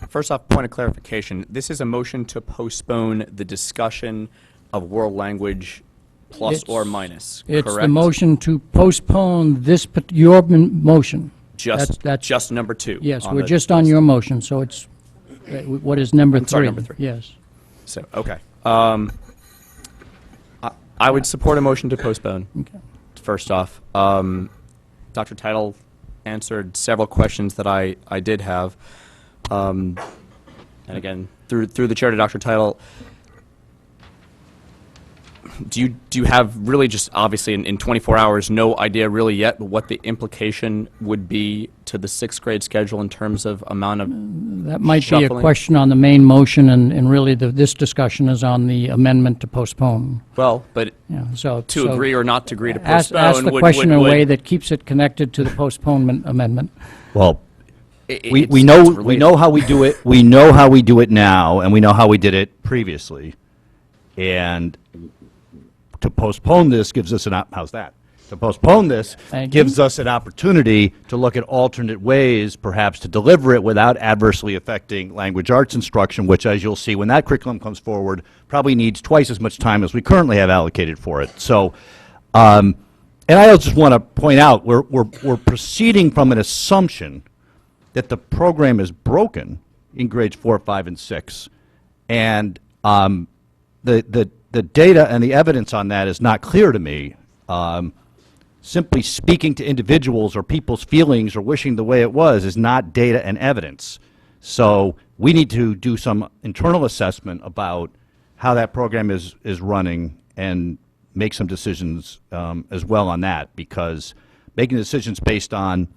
First off, point of clarification. This is a motion to postpone the discussion of world language plus or minus, correct? It's the motion to postpone this, your motion. That's just number 2. Yes, we're just on your motion, so it's, what is number 3? Sorry, number 3. Yes. So, okay. I would support a motion to postpone, first off. Dr. Title answered several questions that I did have. And again, through the chair to Dr. Title, do you have really just obviously in 24 hours no idea really yet what the implication would be to the 6th grade schedule in terms of amount of That might be a shuffling? question on the main motion, and really this discussion is on the amendment to postpone. Well, but Yeah, so to agree or not to agree to ask postpone the question in a way that keeps it connected to the postponement amendment. Well, we it's know related. how we do it. We know how we do it now, and we know how we did it previously. And to postpone this gives us how's that? To postpone this Thank gives you. us an opportunity to look at alternate ways, perhaps, to deliver it without adversely affecting language arts instruction, which, as you'll see when that curriculum comes forward, probably needs twice as much time as we currently have allocated for it. So, and I just want to point out, we're proceeding from an assumption that the program is broken in grades 4, 5, and 6, and the data and the evidence on that is not clear to me. Simply speaking to individuals or people's feelings or wishing the way it was is not data and evidence. So we need to do some internal assessment about how that program is running and make some decisions as well on that, because making decisions based on,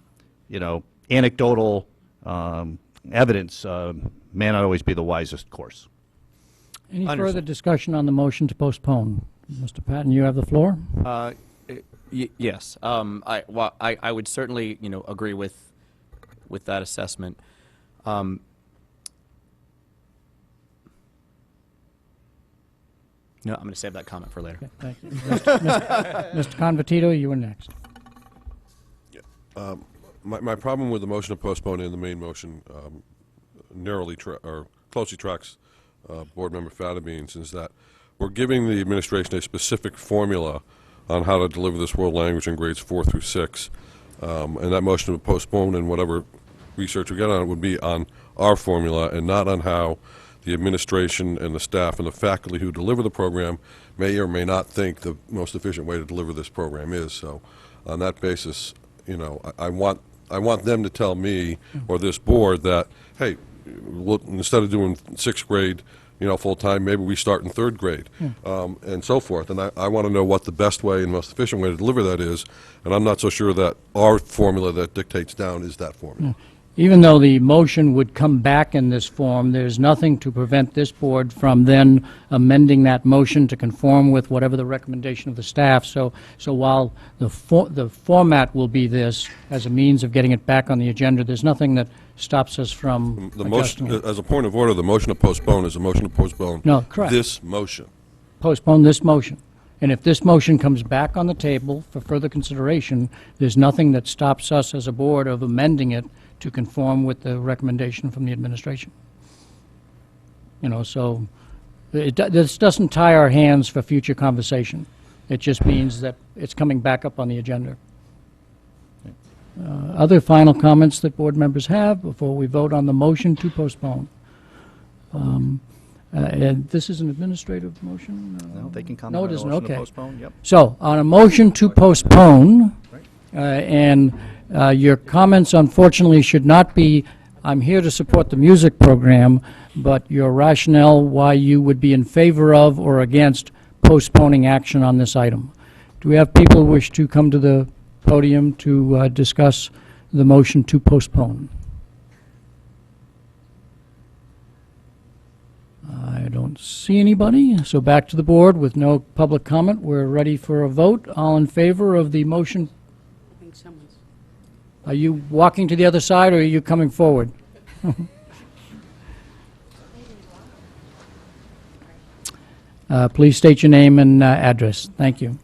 anecdotal evidence may not always be the wisest course. Any Understood. further discussion on the motion to postpone? Mr. Patton, you have the floor. Yes. I would certainly, agree with that assessment. No, I'm going to save that comment for later. Okay, thank you. Mr. Convertito, you were next. My problem with the motion to postpone and the main motion closely tracks Board Member Fadabean's is that we're giving the administration a specific formula on how to deliver this world language in grades 4 through 6. And that motion to postpone and whatever research we get on it would be on our formula and not on how the administration and the staff and the faculty who deliver the program may or may not think the most efficient way to deliver this program is. So on that basis, I want them to tell me or this board that, hey, instead of doing 6th grade, full-time, maybe we start in 3rd grade, and so forth. And I want to know what the best way and most efficient way to deliver that is, and I'm not so sure that our formula that dictates down is that formula. Even though the motion would come back in this form, there's nothing to prevent this board from then amending that motion to conform with whatever the recommendation of the staff. So while the format will be this as a means of getting it back on the agenda, there's nothing that stops us from The adjusting motion, it. as a point of order, the motion to postpone is a motion to postpone No, correct. this motion. Postpone this motion. And if this motion comes back on the table for further consideration, there's nothing that stops us as a board of amending it to conform with the recommendation from the administration. So this doesn't tie our hands for future conversation. It just means that it's coming back up on the agenda. Other final comments that board members have before we vote on the motion to postpone? And this is an administrative motion? No, they can comment No, on it a isn't, motion to okay. postpone, yep. So, on a motion to postpone, your comments unfortunately should not be, I'm here to support the music program, but your rationale why you would be in favor of or against postponing action on this item. Do we have people who wish to come to the podium to discuss the motion to postpone? I don't see anybody, so back to the board with no public comment. We're ready for a vote. All in favor of the motion? I think someone's... Are you walking to the other side, or are you coming forward? Please state your name and address. Thank you.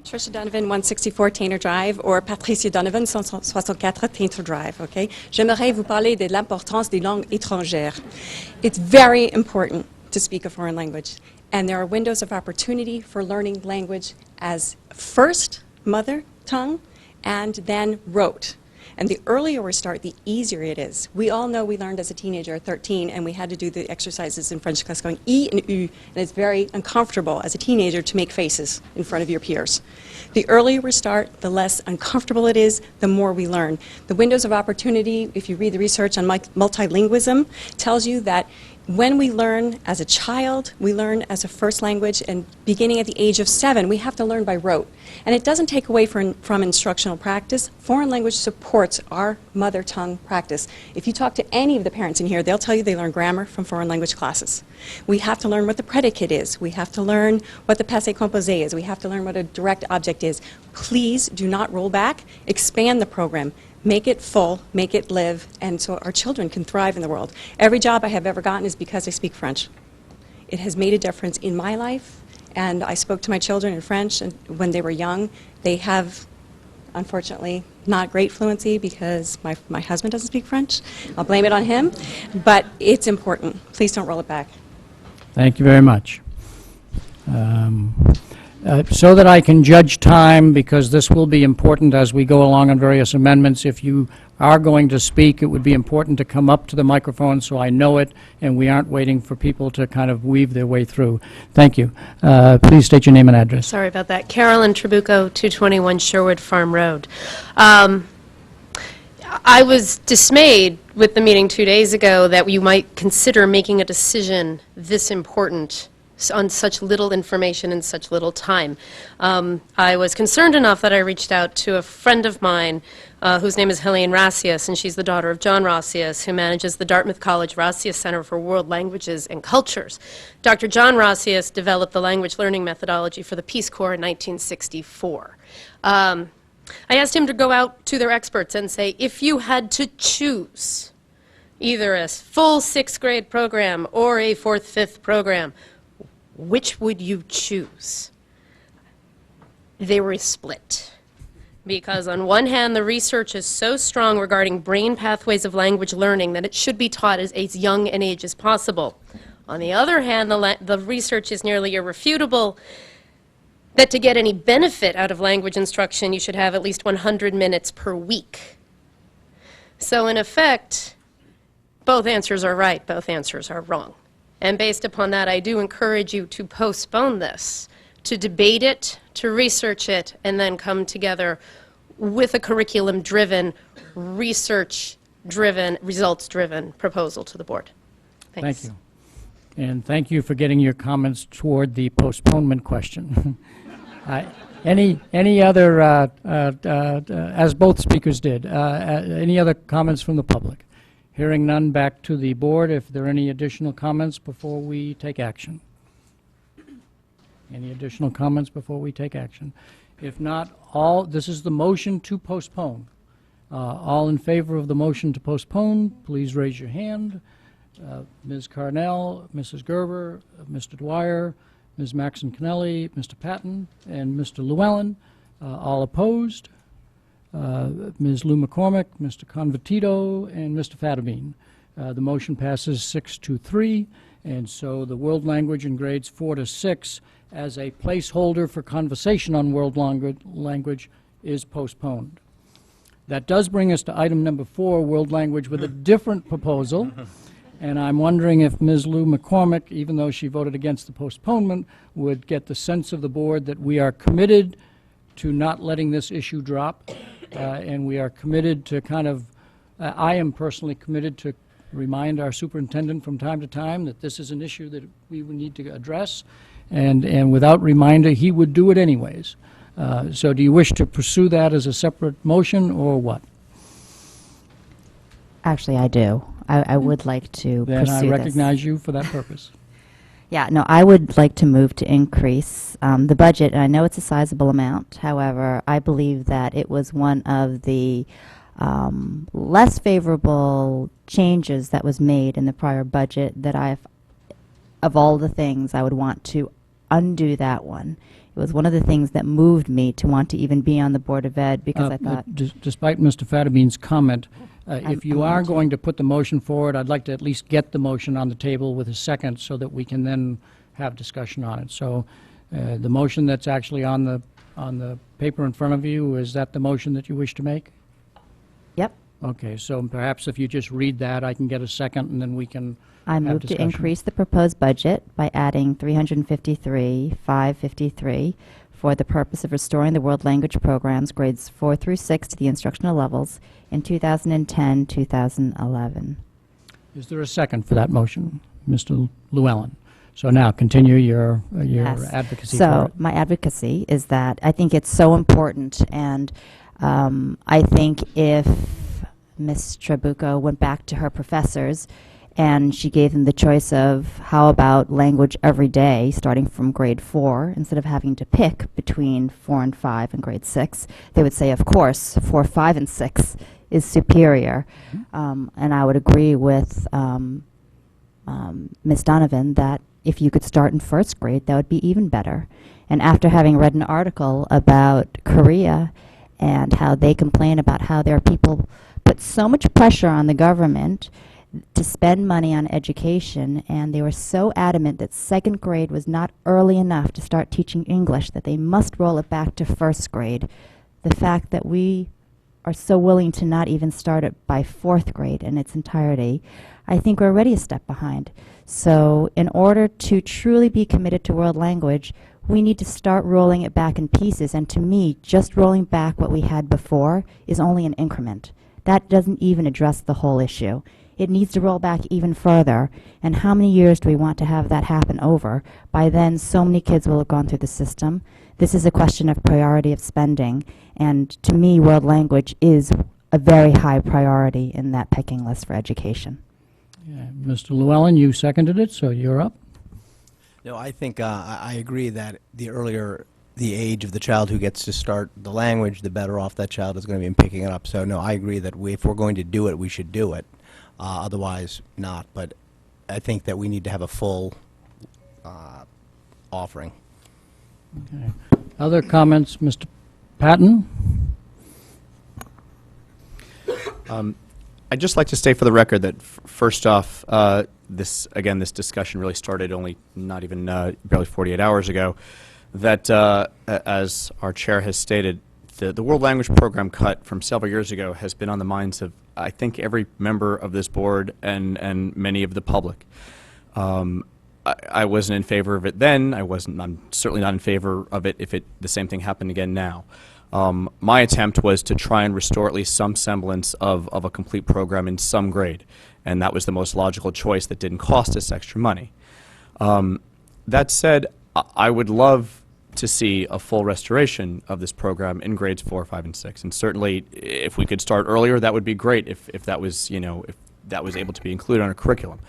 Tricia Donovan, 164 Tainter Drive, or Patricia Donovan, 164 Tainter Drive, okay? J'aimerais vous parler de l'importance des langues étrangères. It's very important to speak a foreign language, and there are windows of opportunity for learning language as first mother tongue and then rote. And the earlier we start, the easier it is. We all know we learned as a teenager at 13, and we had to do the exercises in French class going E and U, and it's very uncomfortable as a teenager to make faces in front of your peers. The earlier we start, the less uncomfortable it is, the more we learn. The windows of opportunity, if you read the research on multilingualism, tells you that when we learn as a child, we learn as a first language, and beginning at the age of 7, we have to learn by rote. And it doesn't take away from instructional practice. Foreign language supports our mother tongue practice. If you talk to any of the parents in here, they'll tell you they learn grammar from foreign language classes. We have to learn what the predicate is. We have to learn what the passé composé is. We have to learn what a direct object is. Please do not roll back. Expand the program. Make it full, make it live, and so our children can thrive in the world. Every job I have ever gotten is because I speak French. It has made a difference in my life, and I spoke to my children in French and when they were young. They have, unfortunately, not great fluency because my husband doesn't speak French. I'll blame it on him, but it's important. Please don't roll it back. Thank you very much. So that I can judge time, because this will be important as we go along on various amendments, if you are going to speak, it would be important to come up to the microphone so I know it, and we aren't waiting for people to kind of weave their way through. Thank you. Please state your name and address. Sorry about that. Carolyn Trabucco, 221 Sherwood Farm Road. I was dismayed with the meeting 2 days ago that you might consider making a decision this important on such little information and such little time. I was concerned enough that I reached out to a friend of mine whose name is Helene Rassius, and she's the daughter of John Rassius, who manages the Dartmouth College Rassius Center for World Languages and Cultures. Dr. John Rassius developed the language learning methodology for the Peace Corps in 1964. I asked him to go out to their experts and say, if you had to choose either a full 6th grade program or a 4th, 5th program, which would you choose? They were split. Because on one hand, the research is so strong regarding brain pathways of language learning that it should be taught as young an age as possible. On the other hand, the research is nearly irrefutable that to get any benefit out of language instruction, you should have at least 100 minutes per week. So in effect, both answers are right, both answers are wrong. And based upon that, I do encourage you to postpone this, to debate it, to research it, and then come together with a curriculum-driven, research-driven, results-driven proposal to the board. Thanks. Thank you. And thank you for getting your comments toward the postponement question. Any other, as both speakers did, any other comments from the public? Hearing none, back to the board. If there are any additional comments before we take action. Any additional comments before we take action? If not, this is the motion to postpone. All in favor of the motion to postpone, please raise your hand. Ms. Carnell, Mrs. Gerber, Mr. Dwyer, Ms. Maxon Kennelly, Mr. Patton, and Mr. Llewellyn. All opposed? Ms. Lou McCormick, Mr. Convertito, and Mr. Fatabeen. The motion passes 6-3, and so the world language in grades 4 to 6 as a placeholder for conversation on world language is postponed. That does bring us to item number 4, world language, with a different proposal. And I'm wondering if Ms. Lou McCormick, even though she voted against the postponement, would get the sense of the board that we are committed to not letting this issue drop. And we are committed to I am personally committed to remind our superintendent from time to time that this is an issue that we would need to address. And without reminder, he would do it anyways. So do you wish to pursue that as a separate motion or what? Actually, I do. I would like to Then pursue I this. recognize you for that purpose. Yeah, no, I would like to move to increase the budget, and I know it's a sizable amount. However, I believe that it was one of the less favorable changes that was made in the prior budget that of all the things, I would want to undo that one. It was one of the things that moved me to want to even be on the Board of Ed, because I thought... Despite Mr. Fatabeen's comment, if you are going to put the motion forward, I'd like to at least get the motion on the table with a second so that we can then have discussion on it. So the motion that's actually on the paper in front of you, is that the motion that you wish to make? Yep. Okay, so perhaps if you just read that, I can get a second, and then we can I have move to discussion. increase the proposed budget by adding $353,553 for the purpose of restoring the world language programs, grades 4 through 6, to the instructional levels in 2010-2011. Is there a second for that motion, Mr. Llewellyn? So now continue your Yes. advocacy for So it. my advocacy is that I think it's so important, and I think if Ms. Trabucco went back to her professors and she gave them the choice of how about language every day starting from grade 4, instead of having to pick between 4 and 5 and grade 6, they would say, of course, 4, 5, and 6 is superior. And I would agree with Ms. Donovan that if you could start in 1st grade, that would be even better. And after having read an article about Korea and how they complain about how their people put so much pressure on the government to spend money on education, and they were so adamant that 2nd grade was not early enough to start teaching English, that they must roll it back to 1st grade. The fact that we are so willing to not even start it by 4th grade in its entirety, I think we're already a step behind. So in order to truly be committed to world language, we need to start rolling it back in pieces. And to me, just rolling back what we had before is only an increment. That doesn't even address the whole issue. it needs to roll back even further. And how many years do we want to have that happen over? By then, so many kids will have gone through the system. This is a question of priority of spending. And to me, world language is a very high priority in that pecking list for education. Yeah, Mr. Llewellyn, you seconded it, so you're up. No, I think I agree that the earlier the age of the child who gets to start the language, the better off that child is going to be in picking it up. So, no, I agree that if we're going to do it, we should do it. Otherwise, not. But I think that we need to have a full offering. Okay. Other comments, Mr. Patton? I'd just like to state for the record that first off, this discussion really started only not even barely 48 hours ago. That, as our chair has stated, the World Language Program cut from several years ago has been on the minds of, I think, every member of this board and many of the public. I wasn't in favor of it then. I'm certainly not in favor of it if the same thing happened again now. My attempt was to try and restore at least some semblance of a complete program in some grade, and that was the most logical choice that didn't cost us extra money. That said, I would love to see a full restoration of this program in grades 4, 5, and 6, and certainly if we could start earlier, that would be great. If that was, if that was able to be included on a curriculum.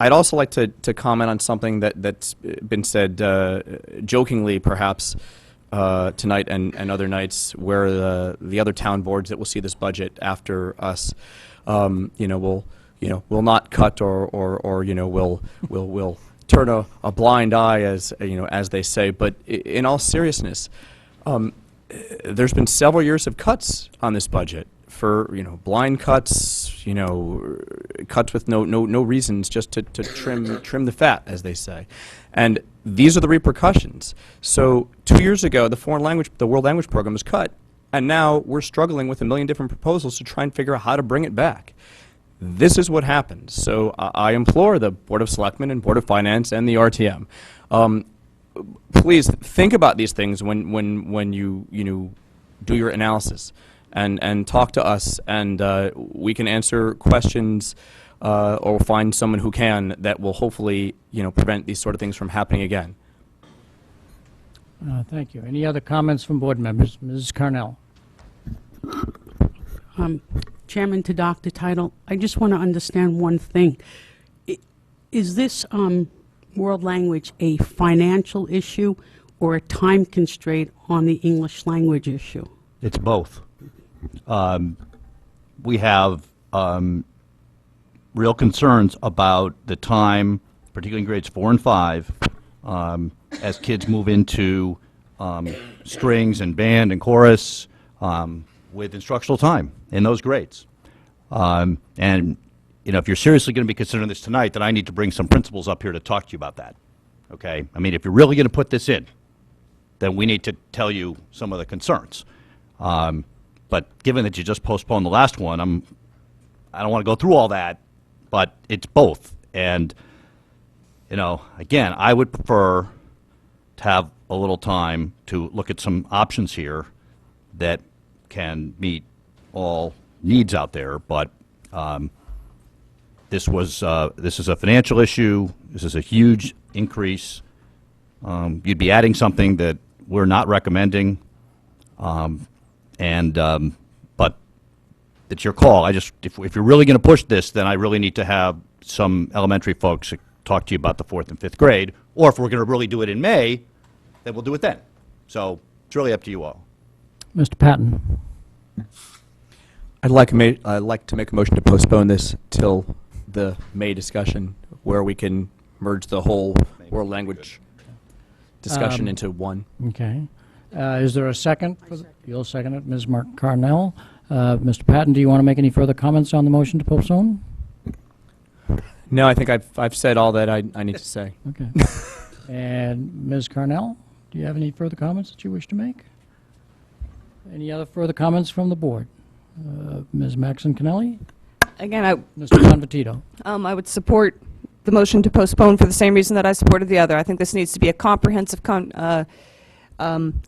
I'd also like to comment on something that's been said jokingly, perhaps, tonight and other nights, where the other town boards that will see this budget after us, will not cut or will turn a blind eye, as they say. But in all seriousness, there's been several years of cuts on this budget for blind cuts, cuts with no reasons, just to trim the fat, as they say. And these are the repercussions. So 2 years ago, the World Language Program was cut, and now we're struggling with a million different proposals to try and figure out how to bring it back. This is what happened. So I implore the Board of Selectmen and Board of Finance and the RTM, please think about these things when you do your analysis, and talk to us, and we can answer questions or find someone who can, that will hopefully prevent these sort of things from happening again. Thank you. Any other comments from board members? Mrs. Carnell. Chairman to Dr. Title, I just want to understand one thing. Is this world language a financial issue or a time constraint on the English language issue? It's both. We have real concerns about the time, particularly in grades 4 and 5, as kids move into strings and band and chorus, with instructional time in those grades. And if you're seriously going to be considering this tonight, then I need to bring some principals up here to talk to you about that. Okay? I mean, if you're really going to put this in, then we need to tell you some of the concerns. But given that you just postponed the last one, I don't want to go through all that, but it's both. And, again, I would prefer to have a little time to look at some options here that can meet all needs out there. But this is a financial issue. This is a huge increase. You'd be adding something that we're not recommending. But it's your call. If you're really going to push this, then I really need to have some elementary folks talk to you about the 4th and 5th grade. Or if we're going to really do it in May, then we'll do it then. So it's really up to you all. Mr. Patton. I'd like to make a motion to postpone this till the May discussion, where we can merge the whole world language discussion into one. Okay. Is there a second? You'll second it, Ms. Mark Carnell. Mr. Patton, do you want to make any further comments on the motion to postpone? No, I think I've said all that I need to say. Okay. And Ms. Carnell, do you have any further comments that you wish to make? Any other further comments from the board? Ms. Maxon Kennelly? Again, Mr. Convertito? I would support the motion to postpone for the same reason that I supported the other. I think this needs to be a comprehensive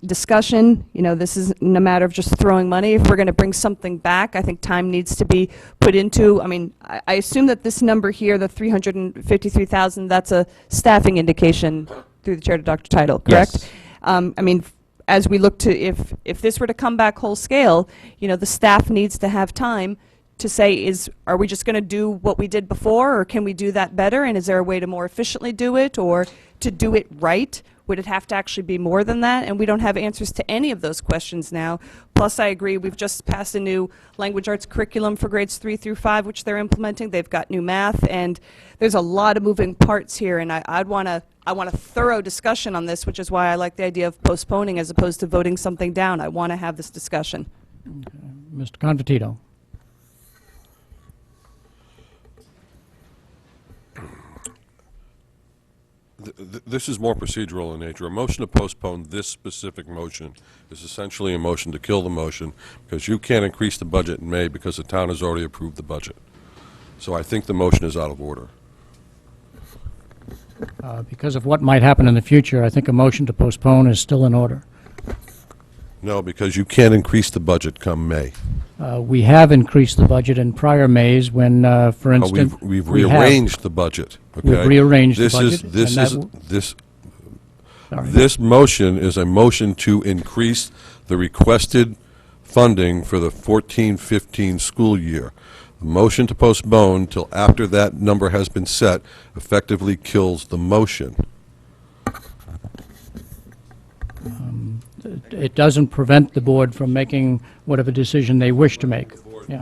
discussion. You know, this isn't a matter of just throwing money. If we're going to bring something back, I think time needs to be put into, I mean, I assume that this number here, the 353,000, that's a staffing indication through the chair to Dr. Title, correct? Yes. I mean, as we look to, if this were to come back whole scale, you know, the staff needs to have time to say, are we just going to do what we did before, or can we do that better, and is there a way to more efficiently do it, or to do it right? Would it have to actually be more than that? And we don't have answers to any of those questions now. Plus, I agree, we've just passed a new language arts curriculum for grades 3 through 5, which they're implementing. They've got new math, and there's a lot of moving parts here, and I want a thorough discussion on this, which is why I like the idea of postponing as opposed to voting something down. I want to have this discussion. Mr. Convertito. This is more procedural in nature. A motion to postpone this specific motion is essentially a motion to kill the motion because you can't increase the budget in May because the town has already approved the budget. So I think the motion is out of order. Because of what might happen in the future, I think a motion to postpone is still in order. No, because you can't increase the budget come May. We have increased the budget in prior Mays when, for instance, We've we have- rearranged the budget. Okay? We've rearranged the This budget, Is, and this Sorry. This motion is a motion to increase the requested funding for the 14-15 school year. The motion to postpone till after that number has been set effectively kills the motion. It doesn't prevent the board from making whatever decision they wish to make. Yeah.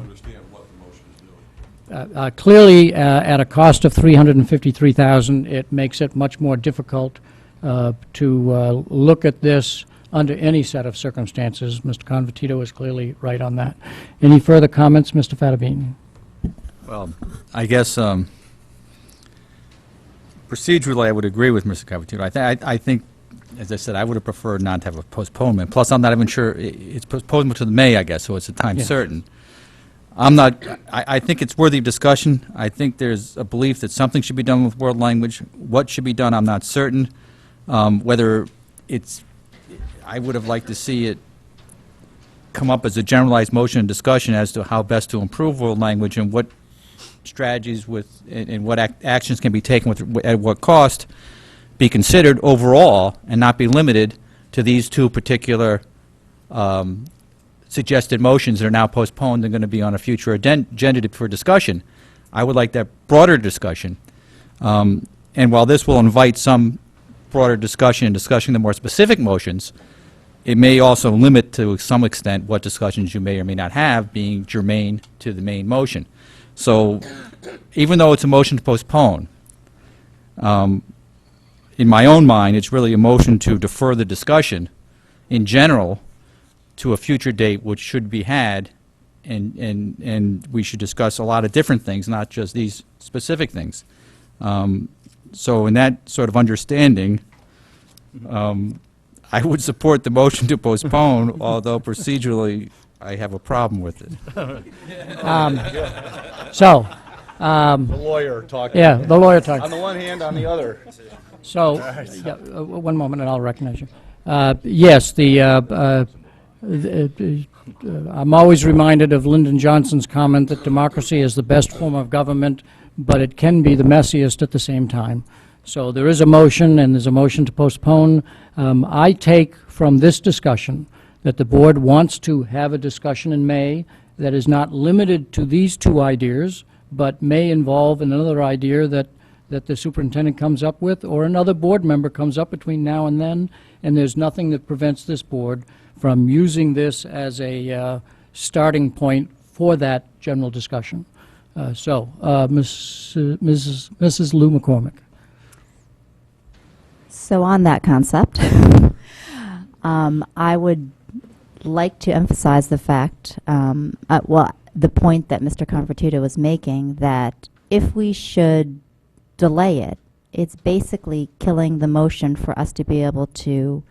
Clearly, at a cost of $353,000, it makes it much more difficult to look at this under any set of circumstances. Mr. Convertito is clearly right on that. Any further comments, Mr. Fattabini? Well, I guess procedurally, I would agree with Mr. Convertito. I think, as I said, I would have preferred not to have a postponement. Plus, I'm not even sure, it's postponement to the May, I guess, so it's a time Yeah. certain. I think it's worthy of discussion. I think there's a belief that something should be done with world language. What should be done, I'm not certain. Whether it's, I would have liked to see it come up as a generalized motion and discussion as to how best to improve world language and what strategies and what actions can be taken at what cost be considered overall and not be limited to these two particular suggested motions that are now postponed and going to be on a future agenda for discussion. I would like that broader discussion. And while this will invite some broader discussion and discussing the more specific motions, it may also limit to some extent what discussions you may or may not have being germane to the main motion. So even though it's a motion to postpone, in my own mind, it's really a motion to defer the discussion in general to a future date which should be had, and we should discuss a lot of different things, not just these specific things. So in that sort of understanding, I would support the motion to postpone, although procedurally I have a problem with it. The lawyer talking. Yeah, the lawyer talking. On the one hand, on the other. So, yeah, one moment, and I'll recognize you. Yes, I'm always reminded of Lyndon Johnson's comment that democracy is the best form of government, but it can be the messiest at the same time. So there is a motion, and there's a motion to postpone. I take from this discussion that the board wants to have a discussion in May that is not limited to these two ideas, but may involve another idea that the superintendent comes up with, or another board member comes up between now and then, and there's nothing that prevents this board from using this as a starting point for that general discussion. Mrs. Lou McCormick. So on that concept, I would like to emphasize the fact, the point that Mr. Convertito was making, that if we should delay it, it's basically killing the motion for us to be able to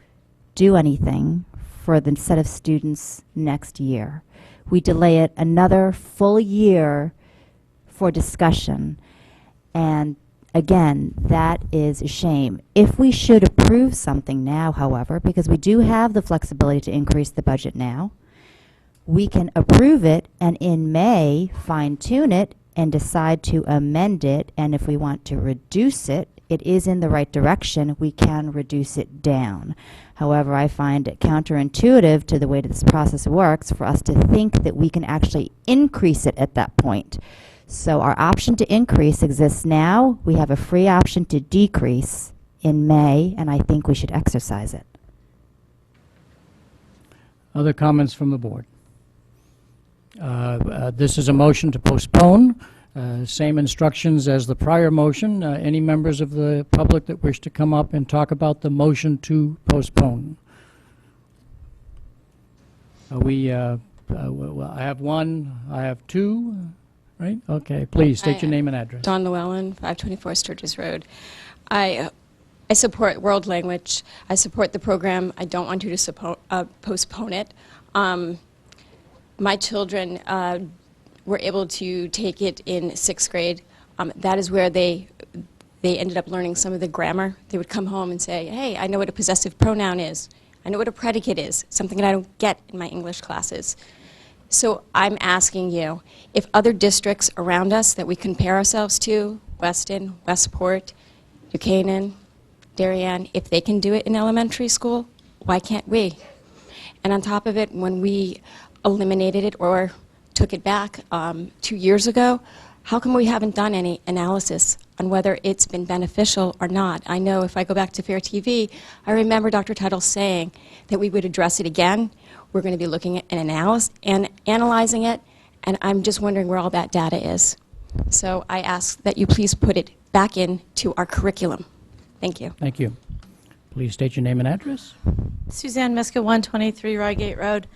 do anything for the set of students next year. We delay it another full year for discussion, and again, that is a shame. If we should approve something now, however, because we do have the flexibility to increase the budget now, we can approve it and in May fine-tune it and decide to amend it. And if we want to reduce it, it is in the right direction, we can reduce it down. However, I find it counterintuitive to the way this process works for us to think that we can actually increase it at that point. So our option to increase exists now. We have a free option to decrease in May, and I think we should exercise it. Other comments from the board? This is a motion to postpone. Same instructions as the prior motion. Any members of the public that wish to come up and talk about the motion to postpone? Well, I have one, I have two, right? Okay, please state your name and address. Dawn Llewellyn, 524 Sturgis Road. I support world language. I support the program. I don't want you to postpone it. My children were able to take it in 6th grade. That is where they ended up learning some of the grammar. They would come home and say, hey, I know what a possessive pronoun is. I know what a predicate is, something that I don't get in my English classes. So I'm asking you, if other districts around us that we compare ourselves to, Weston, Westport, Buchanan, Darien, if they can do it in elementary school, why can't we? And on top of it, when we eliminated it or took it back 2 years ago, how come we haven't done any analysis on whether it's been beneficial or not? I know if I go back to Fair TV, I remember Dr. Tuttle saying that we would address it again. We're going to be looking at and analyzing it, and I'm just wondering where all that data is. So I ask that you please put it back into our curriculum. Thank you. Thank you. Please state your name and address. Suzanne Miska, 123 Rygate Road.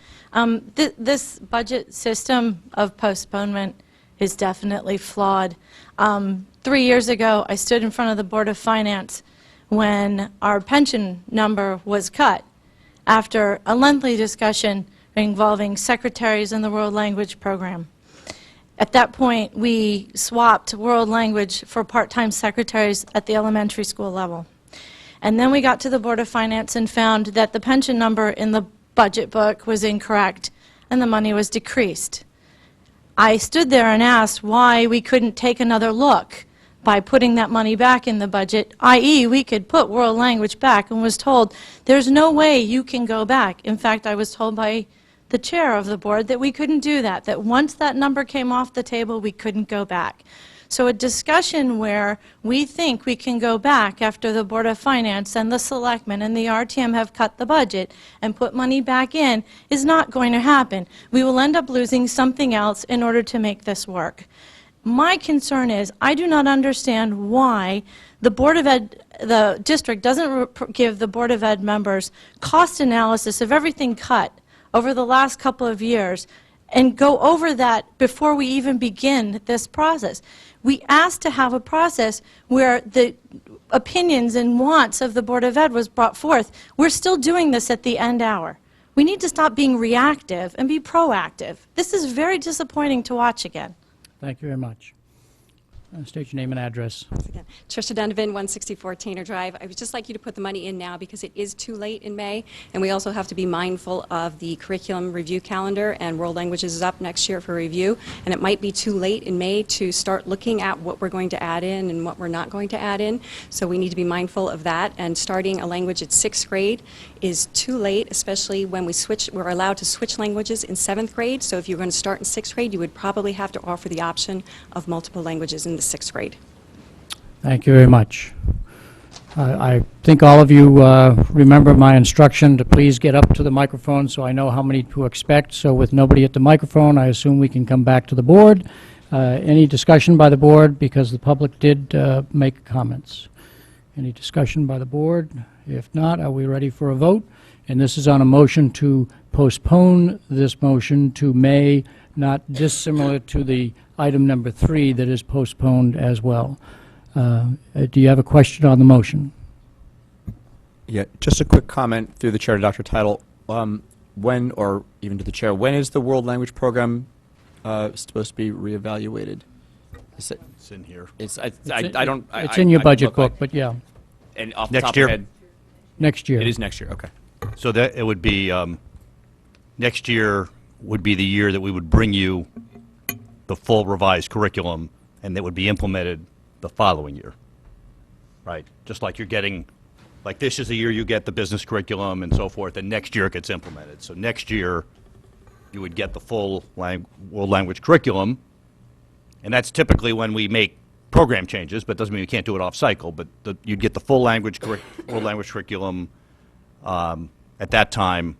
This budget system of postponement is definitely flawed. 3 years ago, I stood in front of the Board of Finance when our pension number was cut after a lengthy discussion involving secretaries in the World Language Program. At that point, we swapped World Language for part-time secretaries at the elementary school level. And then we got to the Board of Finance and found that the pension number in the budget book was incorrect and the money was decreased. I stood there and asked why we couldn't take another look by putting that money back in the budget, i.e. we could put world language back, and was told there's no way you can go back. In fact, I was told by the chair of the board that we couldn't do that, that once that number came off the table, we couldn't go back. So a discussion where we think we can go back after the Board of Finance and the Selectmen and the RTM have cut the budget and put money back in is not going to happen. We will end up losing something else in order to make this work. My concern is I do not understand why the Board of Ed, the district doesn't give the Board of Ed members cost analysis of everything cut over the last couple of years and go over that before we even begin this process. We asked to have a process where the opinions and wants of the Board of Ed was brought forth. We're still doing this at the end hour. We need to stop being reactive and be proactive. This is very disappointing to watch again. Thank you very much. State your name and address. Once again, Tricia Donovan, 164 Tainer Drive. I would just like you to put the money in now because it is too late in May, and we also have to be mindful of the curriculum review calendar, and World Languages is up next year for review, and it might be too late in May to start looking at what we're going to add in and what we're not going to add in, so we need to be mindful of that, and starting a language at 6th grade is too late, especially when we're allowed to switch languages in 7th grade, so if you're going to start in 6th grade, you would probably have to offer the option of multiple languages in the 6th grade. Thank you very much. I think all of you remember my instruction to please get up to the microphone so I know how many to expect. So with nobody at the microphone, I assume we can come back to the board. Any discussion by the board, because the public did make comments? Any discussion by the board? If not, are we ready for a vote? And this is on a motion to postpone this motion to May, not dissimilar to the item number 3 that is postponed as well. Do you have a question on the motion? Yeah, just a quick comment through the chair to Dr. Title. When, or even to the chair, when is the World Language Program supposed to be reevaluated? It's in here. I don't. It's in your budget book, but yeah, And off the Next top year? of my head, next year. it is next year. Okay. So that it would be, next year would be the year that we would bring you the full revised curriculum, and that would be implemented the following year. Right? Just like you're getting, like this is the year you get the business curriculum and so forth, and next year it gets implemented. So next year, you would get the full world language curriculum, and that's typically when we make program changes, but doesn't mean we can't do it off cycle, but you'd get the full world language curriculum at that time,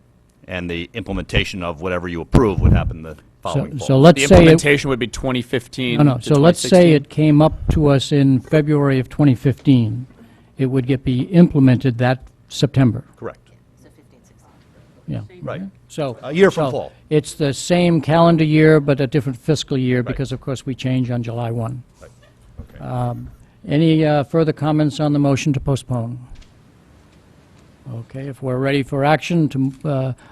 and the implementation of whatever you approve would happen the following fall. So let's The say implementation would be 2015. No, no, to so let's say 2016. it came up to us in February of 2015. It would be implemented that September. Correct. Yeah. Right. So. A year from so fall. It's the same calendar year, but a different fiscal year, because of course we change on July 1. Right. Okay. Any further comments on the motion to postpone? Okay, if we're ready for action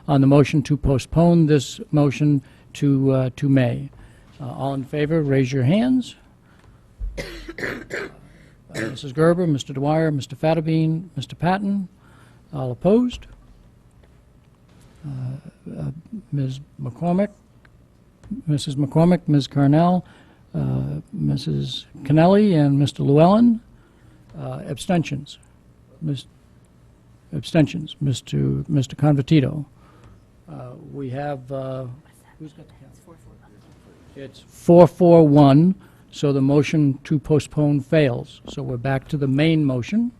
on the motion to postpone this motion to May. All in favor, raise your hands. Mrs. Gerber, Mr. Dwyer, Mr. Fattabine, Mr. Patton. All opposed? Ms. McCormick, Mrs. McCormick, Ms. Carnell, Mrs. Kennelly, and Mr. Llewellyn. Abstentions. Abstentions. Mr. Convertito. We have, who's got the count? It's 4-4-1, so the motion to postpone fails. So we're back to the main motion,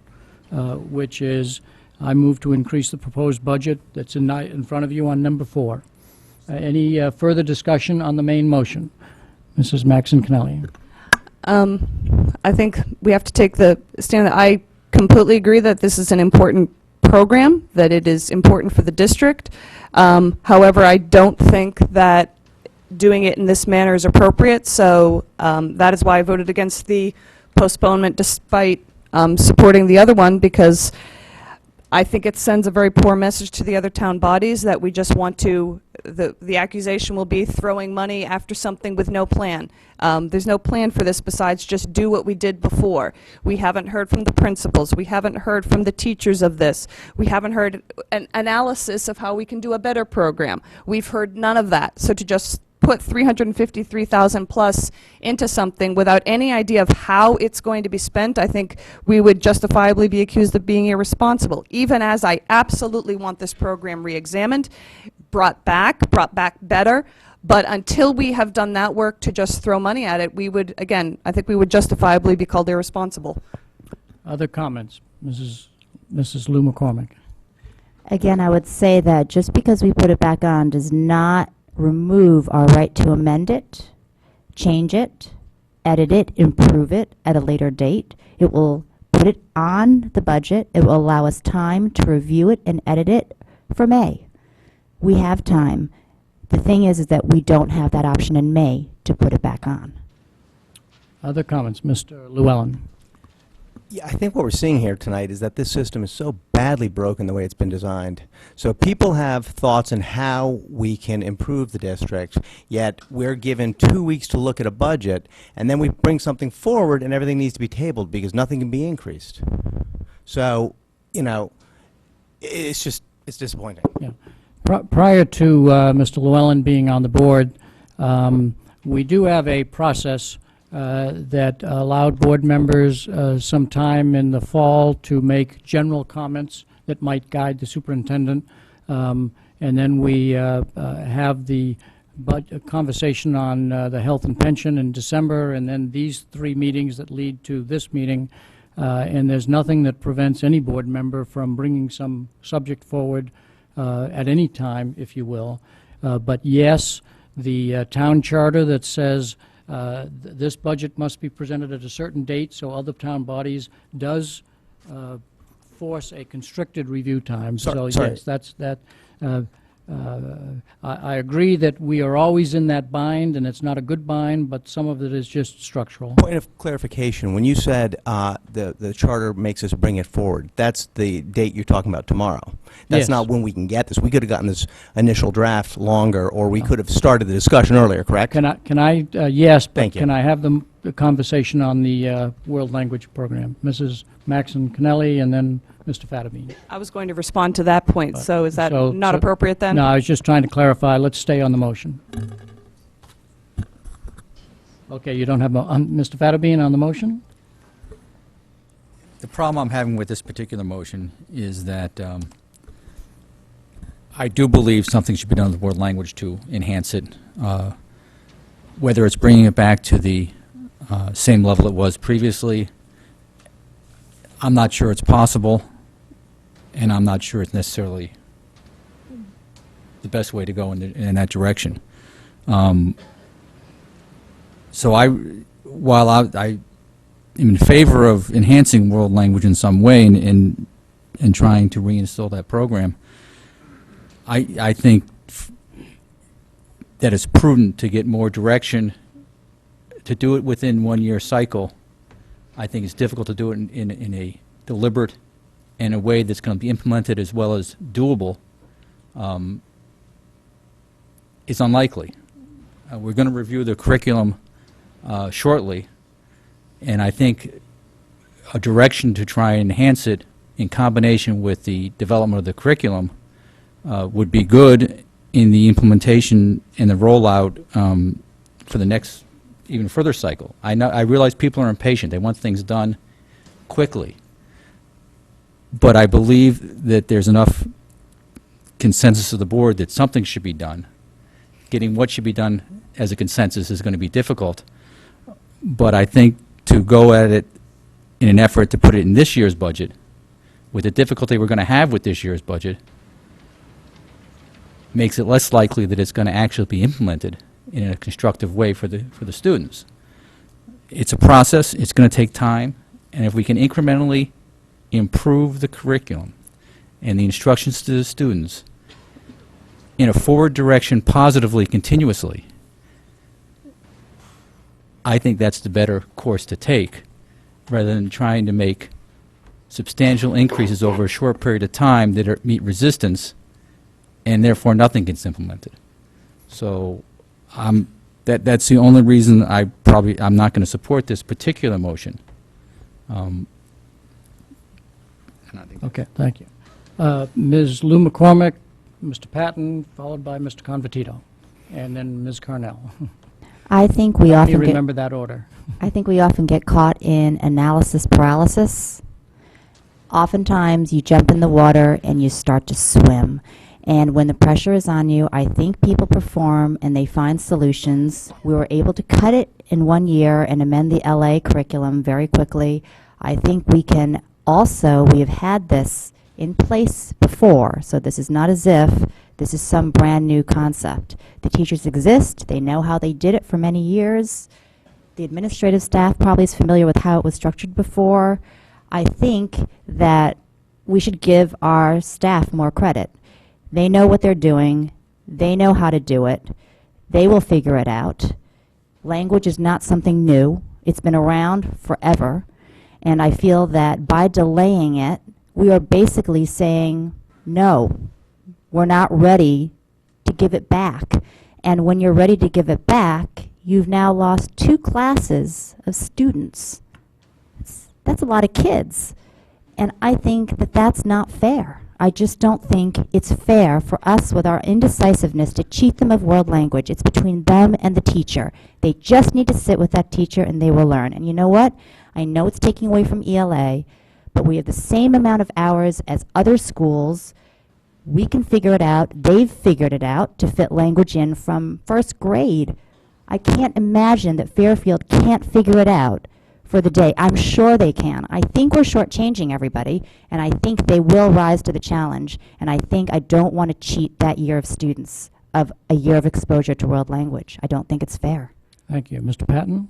which is I move to increase the proposed budget that's in front of you on number 4. Any further discussion on the main motion? Mrs. Maxon Kennelly. I think we have to take the stand that I completely agree that this is an important program, that it is important for the district. However, I don't think that doing it in this manner is appropriate, so that is why I voted against the postponement despite supporting the other one, because I think it sends a very poor message to the other town bodies that we just want to, the accusation will be throwing money after something with no plan. There's no plan for this besides just do what we did before. We haven't heard from the principals. We haven't heard from the teachers of this. We haven't heard an analysis of how we can do a better program. We've heard none of that. So to just put $353,000 plus into something without any idea of how it's going to be spent, I think we would justifiably be accused of being irresponsible, even as I absolutely want this program re-examined, brought back better. But until we have done that work to just throw money at it, we would, again, I think we would justifiably be called irresponsible. Other comments? Mrs. Lou McCormick. Again, I would say that just because we put it back on does not remove our right to amend it, change it, edit it, improve it at a later date. It will put it on the budget. It will allow us time to review it and edit it for May. We have time. The thing is that we don't have that option in May to put it back on. Other comments? Mr. Llewellyn. Yeah, I think what we're seeing here tonight is that this system is so badly broken the way it's been designed. So people have thoughts on how we can improve the district, yet we're given 2 weeks to look at a budget, and then we bring something forward and everything needs to be tabled because nothing can be increased. So, you know, it's disappointing. Yeah. Prior to Mr. Llewellyn being on the board, we do have a process that allowed board members some time in the fall to make general comments that might guide the superintendent. And then we have the conversation on the health and pension in December, and then these 3 meetings that lead to this meeting. And there's nothing that prevents any board member from bringing some subject forward at any time, if you will. But yes, the town charter that says this budget must be presented at a certain date, so other town bodies does force a constricted review time. So yes, that's that. I agree that we are always in that bind, and it's not a good bind, but some of it is just structural. Point of clarification, when you said the charter makes us bring it forward, that's the date you're talking about tomorrow. That's Yes. not when we can get this. We could have gotten this initial draft longer, or we could have started the discussion earlier, correct? Can I yes, but Thank you. can I have the the conversation on the world language program. Mrs. Maxon Cannelli and then Mr. Fattabine. I was going to respond to that point, so is that not appropriate then? No, I was just trying to clarify. Let's stay on the motion. Okay, you don't have Mr. Fattabine on the motion? The problem I'm having with this particular motion is that I do believe something should be done with world language to enhance it, whether it's bringing it back to the same level it was previously. I'm not sure it's possible, and I'm not sure it's necessarily the best way to go in that direction. So while I am in favor of enhancing world language in some way and trying to reinstall that program, I think that it's prudent to get more direction, to do it within 1 year cycle. I think it's difficult to do it in a deliberate and a way that's going to be implemented as well as doable. It's unlikely. We're going to review the curriculum shortly, and I think a direction to try and enhance it in combination with the development of the curriculum would be good in the implementation and the rollout for the next even further cycle. I realize people are impatient. They want things done quickly. But I believe that there's enough consensus of the board that something should be done. Getting what should be done as a consensus is going to be difficult. But I think to go at it in an effort to put it in this year's budget, with the difficulty we're going to have with this year's budget, makes it less likely that it's going to actually be implemented in a constructive way for the students. It's a process. It's going to take time. And if we can incrementally improve the curriculum and the instructions to the students in a forward direction positively, continuously, I think that's the better course to take, rather than trying to make substantial increases over a short period of time that meet resistance, and therefore nothing gets implemented. So that's the only reason I'm not going to support this particular motion. Okay, thank you. Ms. Lou McCormick, Mr. Patton, followed by Mr. Convertito, and then Ms. Carnell. I think we Help me often remember that order. I think we often get caught in analysis paralysis. Oftentimes, you jump in the water and you start to swim. And when the pressure is on you, I think people perform and they find solutions. We were able to cut it in 1 year and amend the LA curriculum very quickly. I think we can also, we have had this in place before, so this is not as if this is some brand new concept. The teachers exist. They know how they did it for many years. The administrative staff probably is familiar with how it was structured before. I think that we should give our staff more credit. They know what they're doing. They know how to do it. They will figure it out. Language is not something new. It's been around forever. And I feel that by delaying it, we are basically saying, no, we're not ready to give it back. And when you're ready to give it back, you've now lost 2 classes of students. That's a lot of kids. And I think that that's not fair. I just don't think it's fair for us with our indecisiveness to cheat them of world language. It's between them and the teacher. They just need to sit with that teacher and they will learn. And you know what? I know it's taking away from ELA, but we have the same amount of hours as other schools. We can figure it out. They've figured it out to fit language in from first grade. I can't imagine that Fairfield can't figure it out for the day. I'm sure they can. I think we're shortchanging everybody, and I think they will rise to the challenge. And I think I don't want to cheat that year of students of a year of exposure to world language. I don't think it's fair. Thank you. Mr. Patton?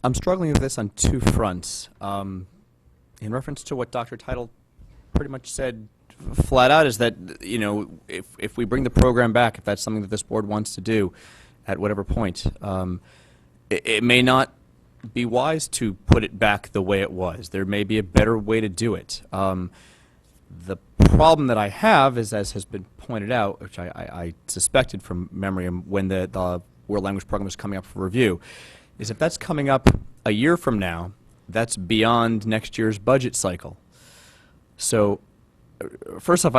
I'm struggling with this on 2 fronts. In reference to what Dr. Title pretty much said flat out is that, you know, if we bring the program back, if that's something that this board wants to do at whatever point, it may not be wise to put it back the way it was. There may be a better way to do it. The problem that I have is, as has been pointed out, which I suspected from memory, when the world language program is coming up for review, is if that's coming up a year from now, that's beyond next year's budget cycle. So, first off,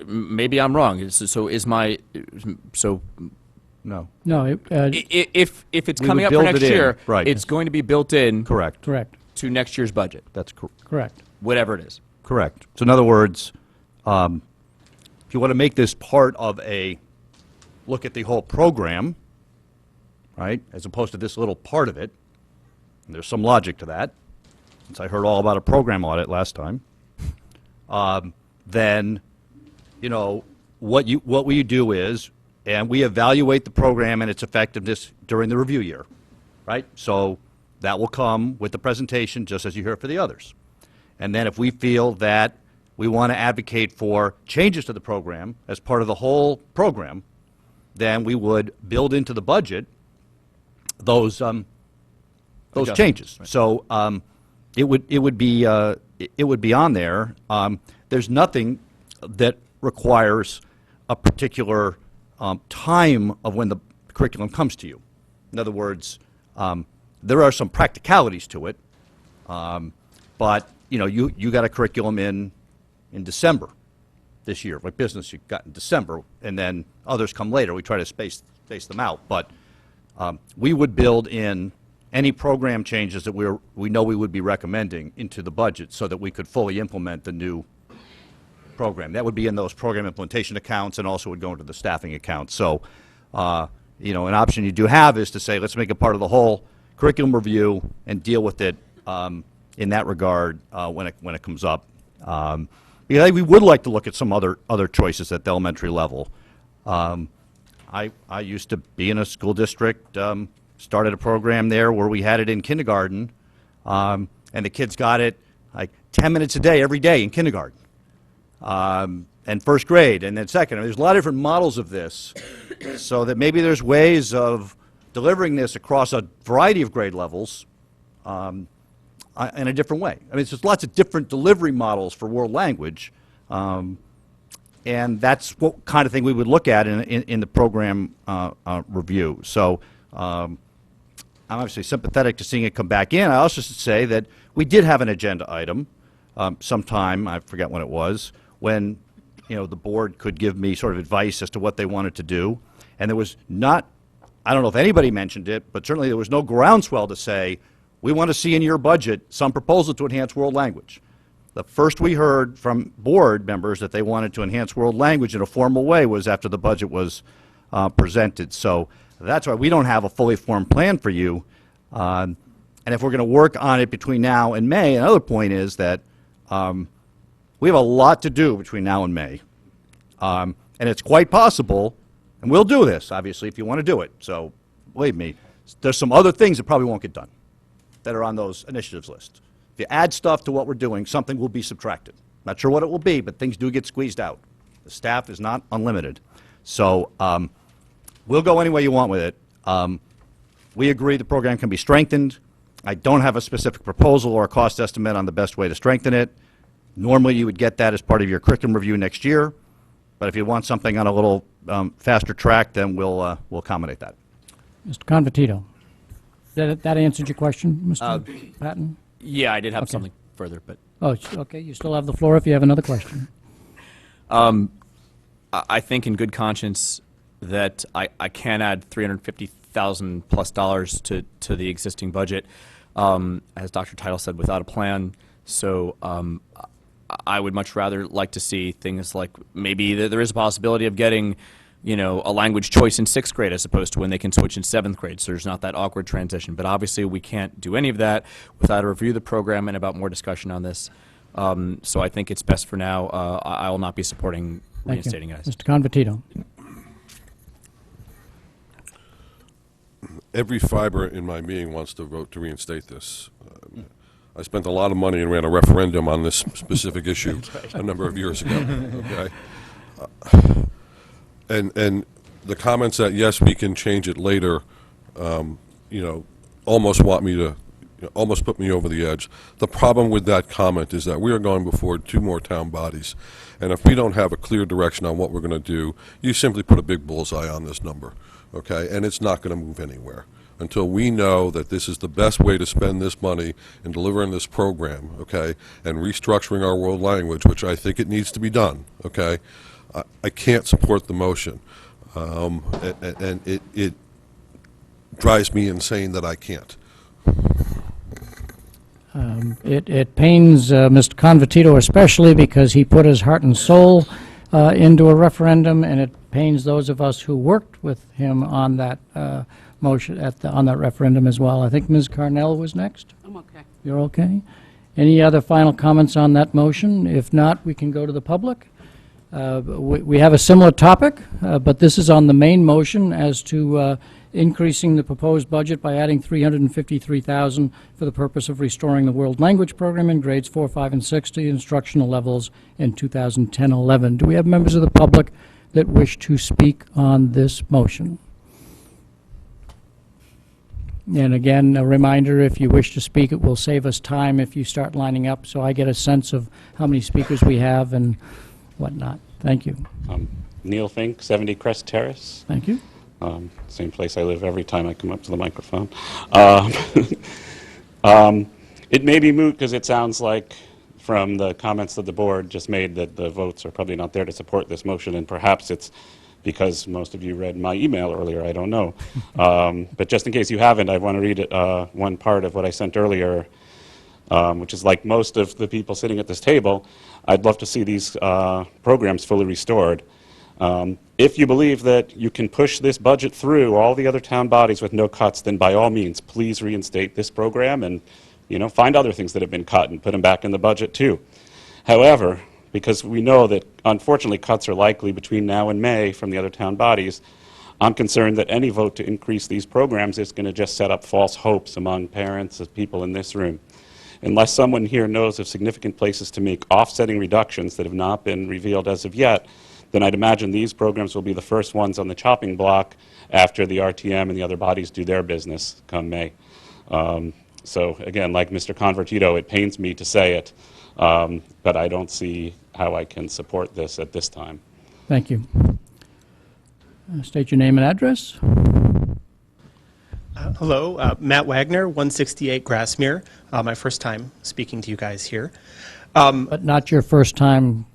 maybe I'm wrong. So No. No, if it's We coming would up for build next it in, year, right. it's going to be built in Correct. correct, to next year's budget, That's correct. whatever it is. correct. So in other words, if you want to make this part of a look at the whole program, right, as opposed to this little part of it, and there's some logic to that, since I heard all about a program audit last time, then, you know, what we do is, and we evaluate the program and its effectiveness during the review year, right? So that will come with the presentation, just as you hear for the others. And then if we feel that we want to advocate for changes to the program as part of the whole program, then we would build into the budget those Adjustments, changes. right. So it would be on there. There's nothing that requires a particular time of when the curriculum comes to you. In other words, there are some practicalities to it, but you know, you got a curriculum in December this year, like business you got in December, and then others come later. We try to space them out, but we would build in any program changes that we know we would be recommending into the budget so that we could fully implement the new program. That would be in those program implementation accounts and also would go into the staffing accounts. So, you know, an option you do have is to say, let's make it part of the whole curriculum review and deal with it in that regard when it comes up. Because we would like to look at some other choices at the elementary level. I used to be in a school district, started a program there where we had it in kindergarten, and the kids got it like 10 minutes a day, every day in kindergarten, and first grade, and then second. There's a lot of different models of this, so that maybe there's ways of delivering this across a variety of grade levels in a different way. I mean, there's lots of different delivery models for world language, and that's what kind of thing we would look at in the program review. So I'm obviously sympathetic to seeing it come back in. I also should say that we did have an agenda item sometime, I forget when it was, when, you know, the board could give me sort of advice as to what they wanted to do. And there was not, I don't know if anybody mentioned it, but certainly there was no groundswell to say, we want to see in your budget some proposal to enhance world language. The first we heard from board members that they wanted to enhance world language in a formal way was after the budget was presented. So that's why we don't have a fully formed plan for you. And if we're going to work on it between now and May, another point is that we have a lot to do between now and May. And it's quite possible, and we'll do this, obviously, if you want to do it. So believe me, there's some other things that probably won't get done that are on those initiatives list. If you add stuff to what we're doing, something will be subtracted. Not sure what it will be, but things do get squeezed out. The staff is not unlimited. So we'll go any way you want with it. We agree the program can be strengthened. I don't have a specific proposal or a cost estimate on the best way to strengthen it. Normally, you would get that as part of your curriculum review next year. But if you want something on a little faster track, then we'll accommodate that. Mr. Convertito, that answered your question, Mr. Patton? Yeah, I did have Okay. something further, but Oh, okay, you still have the floor if you have another question. I think in good conscience that I can add $350,000 plus to the existing budget, as Dr. Title said, without a plan. So I would much rather like to see things like maybe there is a possibility of getting, you know, a language choice in 6th grade as opposed to when they can switch in 7th grade, so there's not that awkward transition. But obviously we can't do any of that without a review of the program and about more discussion on this. So I think it's best for now. I will not be supporting Thank you. reinstating guys. Mr. Convertito. Every fiber in my being wants to vote to reinstate this. I spent a lot of money and ran a referendum on this specific issue a number of years ago. Okay, and the comments that yes, we can change it later, you know, almost want me to, almost put me over the edge. The problem with that comment is that we are going before 2 more town bodies, and if we don't have a clear direction on what we're going to do, you simply put a big bullseye on this number. okay? And it's not going to move anywhere until we know that this is the best way to spend this money in delivering this program, okay, and restructuring our world language, which I think it needs to be done, okay. I can't support the motion, and it drives me insane that I can't. It pains Mr. Convertito especially because he put his heart and soul into a referendum, and it pains those of us who worked with him on that motion, on that referendum as well. I think Ms. Carnell was next. I'm okay. You're okay? Any other final comments on that motion? If not, we can go to the public. We have a similar topic, but this is on the main motion as to increasing the proposed budget by adding $353,000 for the purpose of restoring the world language program in grades 4, 5, and 6 to the instructional levels in 2010-11. Do we have members of the public that wish to speak on this motion? And again, a reminder, if you wish to speak, it will save us time if you start lining up, so I get a sense of how many speakers we have and whatnot. Thank you. Neil Fink, 70 Crest Terrace. Thank you. Same place I live every time I come up to the microphone. It may be moot because it sounds like from the comments that the board just made that the votes are probably not there to support this motion, and perhaps it's because most of you read my email earlier, I don't know. But just in case you haven't, I want to read one part of what I sent earlier, which is like most of the people sitting at this table, I'd love to see these programs fully restored. If you believe that you can push this budget through all the other town bodies with no cuts, then by all means, please reinstate this program and, you know, find other things that have been cut and put them back in the budget too. However, because we know that unfortunately cuts are likely between now and May from the other town bodies, I'm concerned that any vote to increase these programs is going to just set up false hopes among parents of people in this room. Unless someone here knows of significant places to make offsetting reductions that have not been revealed as of yet, then I'd imagine these programs will be the first ones on the chopping block after the RTM and the other bodies do their business come May. So again, like Mr. Convertito, it pains me to say it, but I don't see how I can support this at this time. Thank you. State your name and address. Hello, Matt Wagner, 168 Grassmere. My first time speaking to you guys here. But not your first time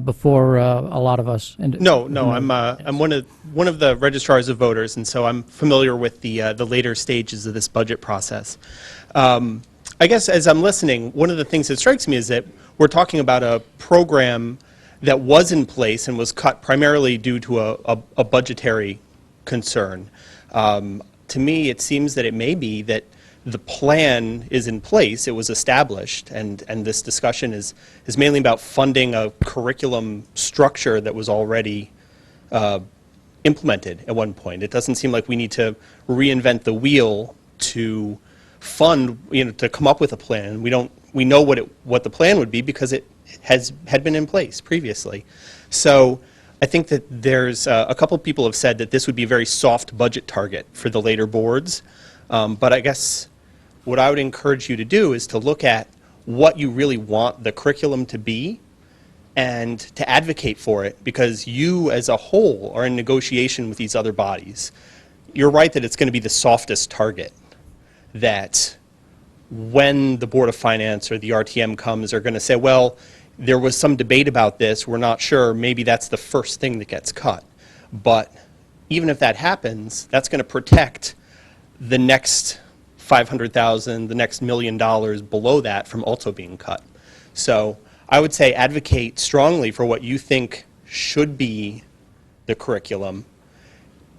before a lot of us. No, I'm one of the registrars of voters, and so I'm familiar with the later stages of this budget process. I guess as I'm listening, one of the things that strikes me is that we're talking about a program that was in place and was cut primarily due to a budgetary concern. To me, it seems that it may be that the plan is in place, it was established, and this discussion is mainly about funding a curriculum structure that was already implemented at one point. It doesn't seem like we need to reinvent the wheel to fund, to come up with a plan. We know what the plan would be because it had been in place previously. So I think that there's a couple of people have said that this would be a very soft budget target for the later boards, but I guess what I would encourage you to do is to look at what you really want the curriculum to be and to advocate for it, because you as a whole are in negotiation with these other bodies. You're right that it's going to be the softest target, that when the Board of Finance or the RTM comes, they're going to say, well, there was some debate about this, we're not sure, maybe that's the first thing that gets cut. But even if that happens, that's going to protect the next $500,000, the next $1 million below that from also being cut. So I would say advocate strongly for what you think should be the curriculum.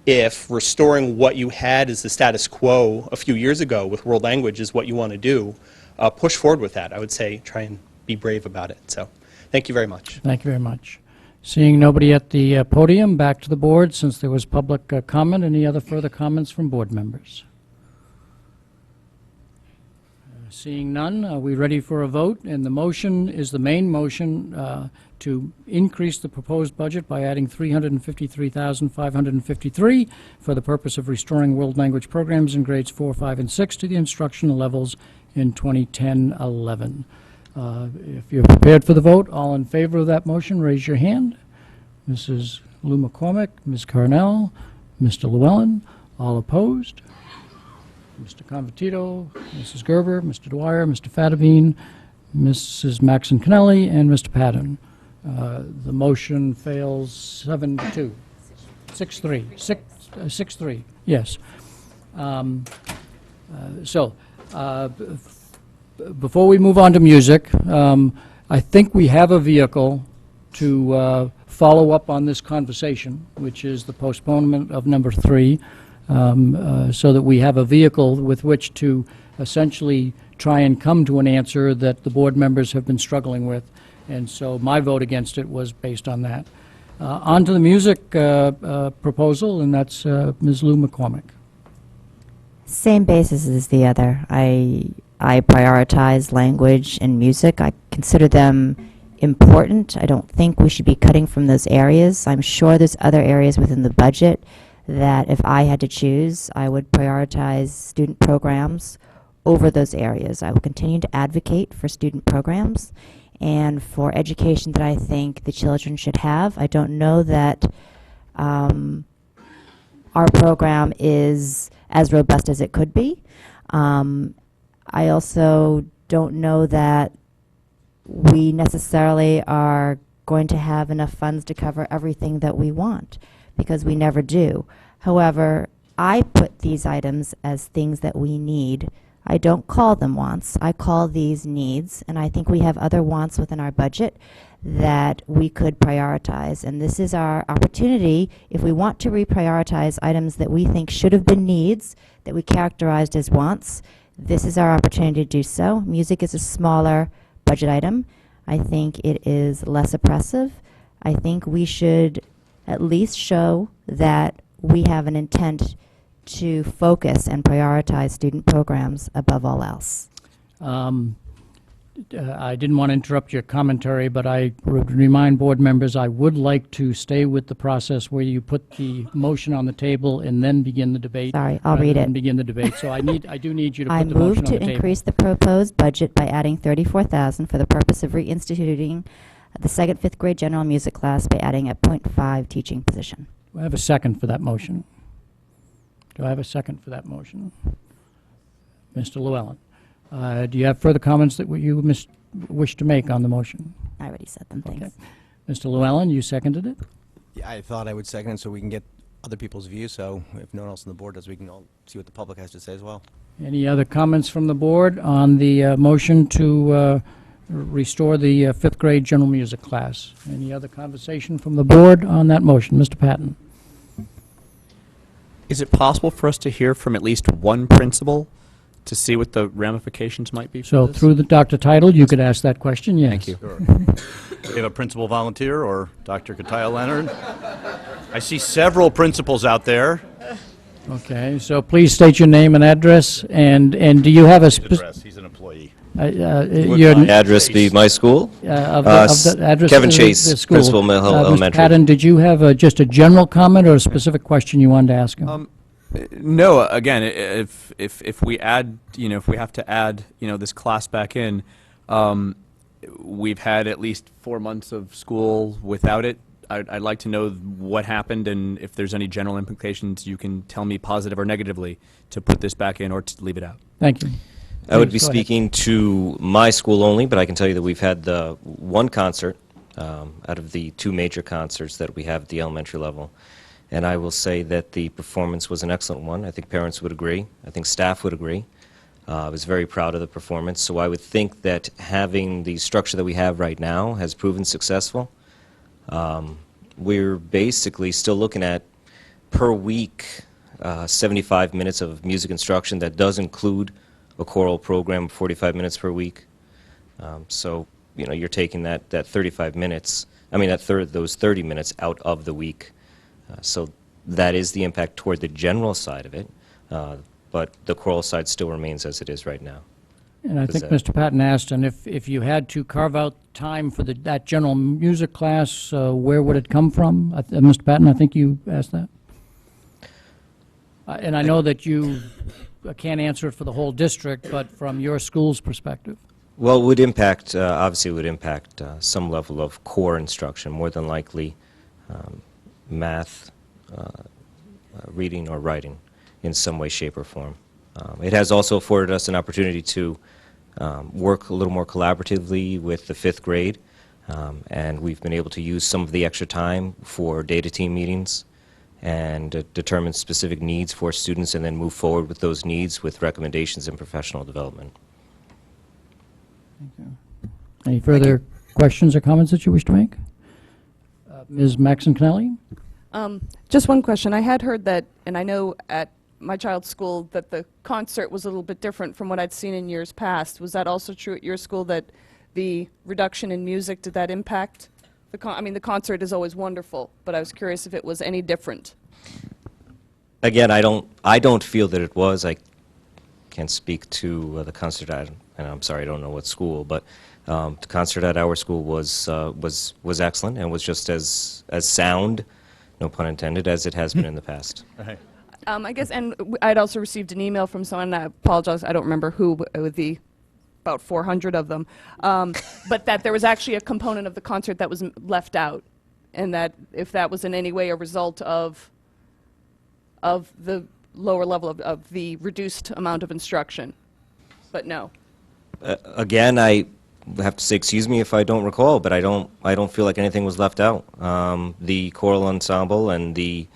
If restoring what you had as the status quo a few years ago with world language is what you want to do, push forward with that. I would say try and be brave about it. So thank you very much. Thank you very much. Seeing nobody at the podium, back to the board since there was public comment. Any other further comments from board members? Seeing none, are we ready for a vote? And the motion is the main motion to increase the proposed budget by adding $353,553 for the purpose of restoring world language programs in grades 4, 5, and 6 to the instructional levels in 2010-11. If you're prepared for the vote, all in favor of that motion, raise your hand. Mrs. Lou McCormick, Ms. Carnell, Mr. Llewellyn. All opposed? Mr. Convertito, Mrs. Gerber, Mr. Dwyer, Mr. Fattabine, Mrs. Maxon Cannelli, and Mr. Patton. The motion fails 7-2. 6-3. 6-3, yes. Before we move on to music, I think we have a vehicle to follow up on this conversation, which is the postponement of number 3, so that we have a vehicle with which to essentially try and come to an answer that the board members have been struggling with. And so my vote against it was based on that. On to the music proposal, and that's Ms. Lou McCormick. Same basis as the other. I prioritize language and music. I consider them important. I don't think we should be cutting from those areas. I'm sure there's other areas within the budget that if I had to choose, I would prioritize student programs over those areas. I will continue to advocate for student programs and for education that I think the children should have. I don't know that our program is as robust as it could be. I also don't know that we necessarily are going to have enough funds to cover everything that we want, because we never do. However, I put these items as things that we need. I don't call them wants. I call these needs, and I think we have other wants within our budget that we could prioritize. And this is our opportunity, if we want to reprioritize items that we think should have been needs, that we characterized as wants, this is our opportunity to do so. Music is a smaller budget item. I think it is less oppressive. I think we should at least show that we have an intent to focus and prioritize student programs above all else. I didn't want to interrupt your commentary, but I would remind board members I would like to stay with the process where you put the motion on the table and then begin the debate. Sorry, I'll read it. Begin the debate. So I do need you to I put the motion move on the to table. increase the proposed budget by adding $34,000 for the purpose of reinstituting the second, fifth grade general music class by adding a .5 teaching position. Do I have a second for that motion? Do I have a second for that motion? Mr. Llewellyn. Do you have further comments that you wish to make on the motion? I already said them, thanks. Okay. Mr. Llewellyn, you seconded it? Yeah, I thought I would second it so we can get other people's views, so if no one else on the board does, we can all see what the public has to say as well. Any other comments from the board on the motion to restore the fifth grade general music class? Any other conversation from the board on that motion? Mr. Patton. Is it possible for us to hear from at least one principal to see what the ramifications might be for So this? through the Dr. Title, you could ask that question, yes. Thank you. Sure. We have a principal volunteer, or Dr. Kataya Leonard? I see several principals out there. Okay, so please state your name and address, and do you have a Address, he's an employee. your My address be my school? of the address Kevin of Chase, the school. Principal Mill Hill Mr. Elementary. Patton, did you have just a general comment or a specific question you wanted to ask him? No, again, if we add, if we have to add, this class back in, we've had at least 4 months of school without it. I'd like to know what happened, and if there's any general implications, you can tell me positive or negatively to put this back in or to leave it out. Thank you. I would be Please, go ahead. speaking to my school only, but I can tell you that we've had the one concert out of the 2 major concerts that we have at the elementary level. And I will say that the performance was an excellent one. I think parents would agree. I think staff would agree. I was very proud of the performance. So I would think that having the structure that we have right now has proven successful. We're basically still looking at, per week, 75 minutes of music instruction. That does include a choral program, 45 minutes per week. So, you're taking that 35 minutes, those 30 minutes out of the week. So that is the impact toward the general side of it, but the choral side still remains as it is right now. And I think Mr. Patton asked, and if you had to carve out time for that general music class, where would it come from? Mr. Patton, I think you asked that. And I know that you can't answer it for the whole district, but from your school's perspective. Well, it would impact, obviously it would impact some level of core instruction, more than likely math, reading or writing in some way, shape, or form. It has also afforded us an opportunity to work a little more collaboratively with the 5th grade, and we've been able to use some of the extra time for data team meetings and determine specific needs for students and then move forward with those needs with recommendations and professional development. Any further questions or comments that you wish to make? Ms. Maxon-Connelly? Just one question. I had heard that, and I know at my child's school, that the concert was a little bit different from what I'd seen in years past. Was that also true at your school, that the reduction in music, did that impact the I mean, the concert is always wonderful, but I was curious if it was any different. Again, I don't feel that it was. I can't speak to the concert and I'm sorry, I don't know what school, but the concert at our school was excellent and was just as sound, no pun intended, as it has been in the past. Right. I guess, and I'd also received an email from someone, and I apologize, I don't remember who, with the about 400 of them, but that there was actually a component of the concert that was left out, and that if that was in any way a result of the lower level of the reduced amount of instruction, but no. Again, I have to say, excuse me if I don't recall, but I don't feel like anything was left out. The choral ensemble and the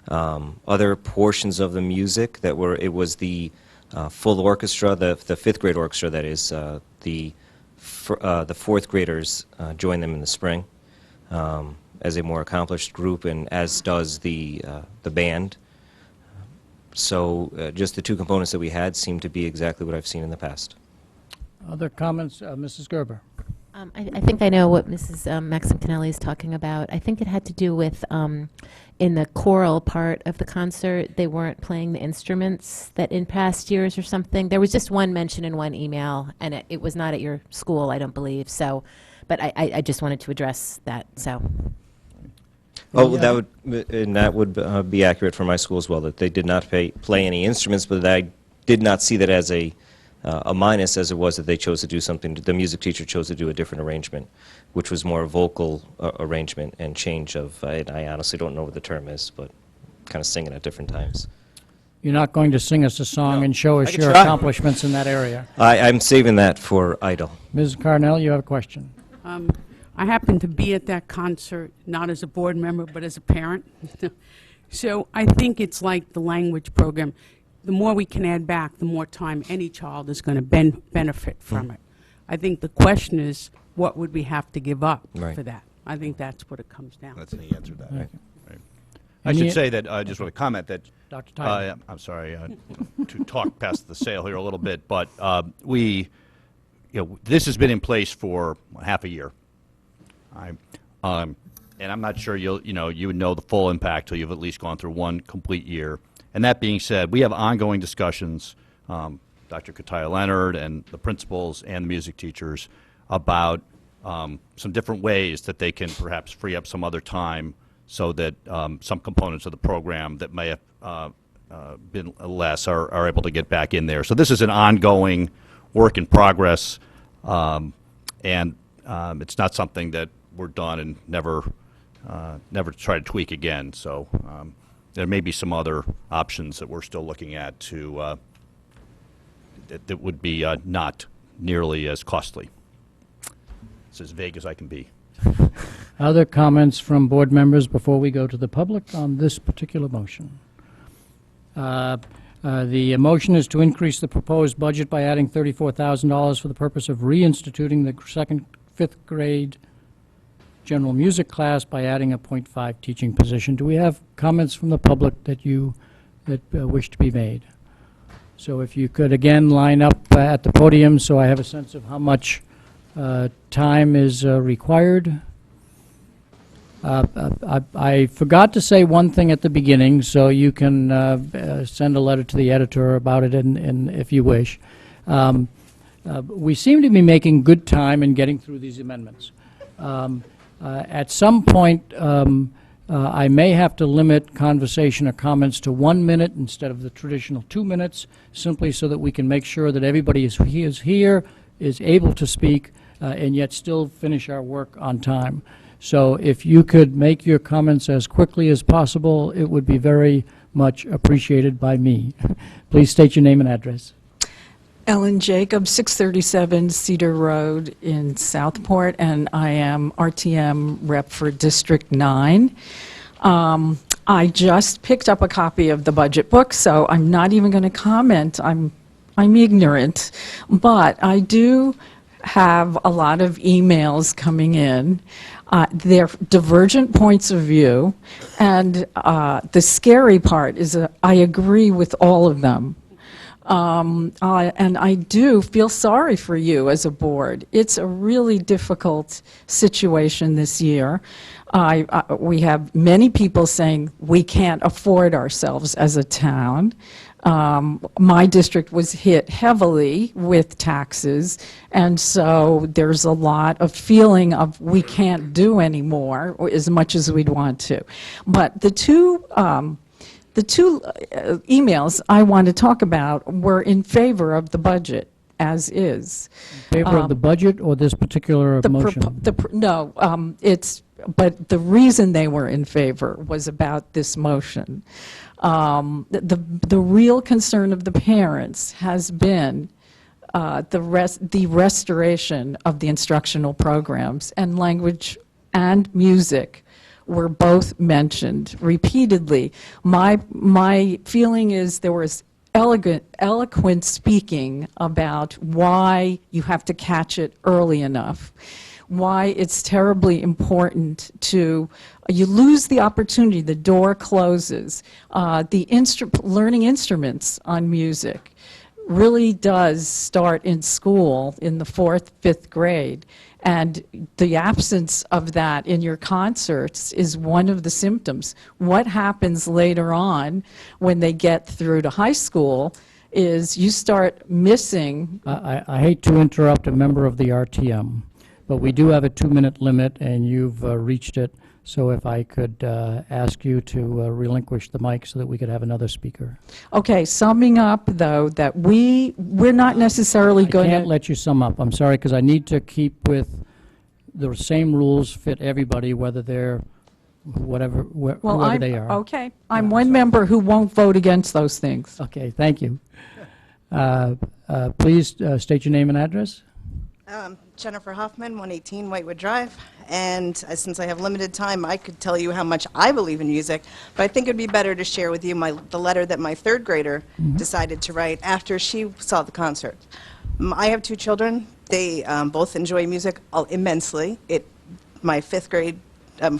other portions of the music that were, it was the full orchestra, the 5th grade orchestra, that is, the 4th graders join them in the spring as a more accomplished group, and as does the band. So just the two components that we had seem to be exactly what I've seen in the past. Other comments? Mrs. Gerber? I think I know what Mrs. Maxon-Connelly is talking about. I think it had to do with, in the choral part of the concert, they weren't playing the instruments that in past years or something. There was just one mention in one email, and it was not at your school, I don't believe. So, but I just wanted to address that, so. Oh, that would be accurate for my school as well, that they did not play any instruments, but I did not see that as a minus, as it was that they chose to do something. The music teacher chose to do a different arrangement, which was more a vocal arrangement and change of, I honestly don't know what the term is, but kind of singing at different times. You're not going to sing us a song and show us can your try. accomplishments in that area? I'm saving that for Idol. Ms. Carnell, you have a question? I happened to be at that concert, not as a board member, but as a parent. So I think it's like the language program. The more we can add back, the more time any child is going to benefit from it. I think the question is, what would we have to give up for that? I think that's what it comes down. That's the answer to that. Right. I should say that I just want to comment that Dr. Tyler. I'm sorry to talk past the sale here a little bit, but this has been in place for half a year. And I'm not sure you would know the full impact till you've at least gone through one complete year. And that being said, we have ongoing discussions, Dr. Kataya Leonard and the principals and the music teachers, about some different ways that they can perhaps free up some other time so that some components of the program that may have been less are able to get back in there. So this is an ongoing work in progress, and it's not something that we're done and never try to tweak again. So there may be some other options that we're still looking at to that would be not nearly as costly. It's as vague as I can be. Other comments from board members before we go to the public on this particular motion? The motion is to increase the proposed budget by adding $34,000 for the purpose of reinstituting the 5th grade general music class by adding a .5 teaching position. Do we have comments from the public that wish to be made? So if you could again line up at the podium so I have a sense of how much time is required. I forgot to say one thing at the beginning, so you can send a letter to the editor about it if you wish. We seem to be making good time in getting through these amendments. At some point, I may have to limit conversation or comments to 1 minute instead of the traditional 2 minutes, simply so that we can make sure that everybody is here, is able to speak, and yet still finish our work on time. So if you could make your comments as quickly as possible, it would be very much appreciated by me. Please state your name and address. Ellen Jacobs, 637 Cedar Road in Southport, and I am RTM rep for District 9. I just picked up a copy of the budget book, so I'm not even going to comment. I'm ignorant, but I do have a lot of emails coming in. They're divergent points of view, and the scary part is I agree with all of them. And I do feel sorry for you as a board. It's a really difficult situation this year. We have many people saying we can't afford ourselves as a town. My district was hit heavily with taxes, and so there's a lot of feeling of we can't do anymore as much as we'd want to. But the two emails I want to talk about were in favor of the budget as is. In favor of the budget or this particular motion? No, but the reason they were in favor was about this motion. The real concern of the parents has been the restoration of the instructional programs, and language and music were both mentioned repeatedly. My feeling is there was eloquent speaking about why you have to catch it early enough, why it's terribly important you lose the opportunity, the door closes. Learning instruments on music really does start in school in the 4th, 5th grade. And the absence of that in your concerts is one of the symptoms. What happens later on when they get through to high school is you start missing. I hate to interrupt a member of the RTM, but we do have a 2-minute limit, and you've reached it. So if I could ask you to relinquish the mic so that we could have another speaker. Okay, summing up, though, that we're not necessarily going to... I can't let you sum up. I'm sorry, because I need to keep with the same rules fit everybody, whether they're whoever they are. Okay, I'm one member who won't vote against those things. Okay, thank you. Please state your name and address. Jennifer Hoffman, 118 Whitewood Drive, and since I have limited time, I could tell you how much I believe in music, but I think it'd be better to share with you the letter that my 3rd grader decided to write after she saw the concert. I have 2 children. They both enjoy music immensely. My 5th grade,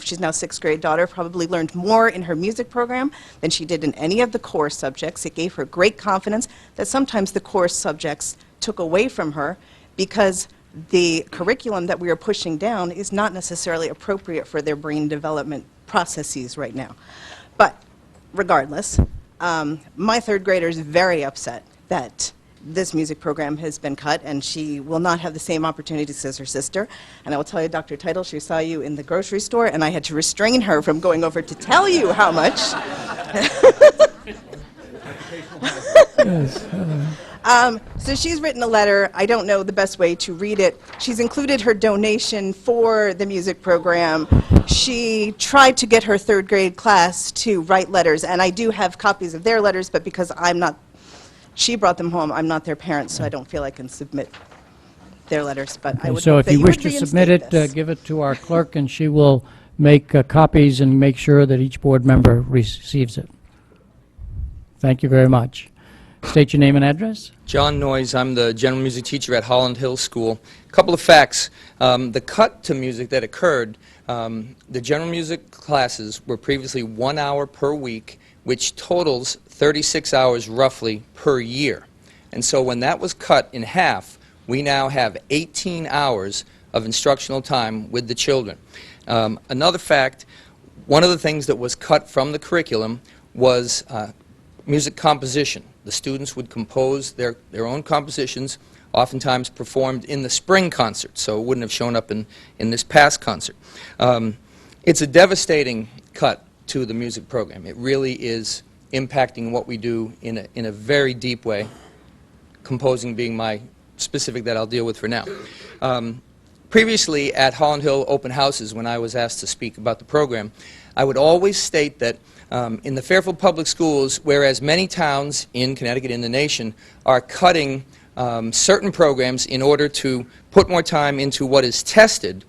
she's now 6th grade daughter, probably learned more in her music program than she did in any of the core subjects. It gave her great confidence that sometimes the core subjects took away from her because the curriculum that we are pushing down is not necessarily appropriate for their brain development processes right now. But regardless, my 3rd grader is very upset that this music program has been cut, and she will not have the same opportunities as her sister. And I will tell you, Dr. Title, she saw you in the grocery store, and I had to restrain her from going over to tell you how much. Yes. So she's written a letter. I don't know the best way to read it. She's included her donation for the music program. She tried to get her 3rd grade class to write letters, and I do have copies of their letters, but because she brought them home, I'm not their parent, so I don't feel I can submit their letters, but I would So hope if that you wish would to submit reinstate it, this. give it to our clerk, and she will make copies and make sure that each board member receives it. Thank you very much. State your name and address. John Noyes, I'm the general music teacher at Holland Hill School. A couple of facts. The cut to music that occurred, the general music classes were previously 1 hour per week, which totals 36 hours roughly per year. And so when that was cut in half, we now have 18 hours of instructional time with the children. Another fact, one of the things that was cut from the curriculum was music composition. The students would compose their own compositions, oftentimes performed in the spring concert, so it wouldn't have shown up in this past concert. It's a devastating cut to the music program. It really is impacting what we do in a very deep way, composing being my specific that I'll deal with for now. Previously, at Holland Hill open houses, when I was asked to speak about the program, I would always state that in the Fairfield Public Schools, whereas many towns in Connecticut, in the nation, are cutting certain programs in order to put more time into what is tested,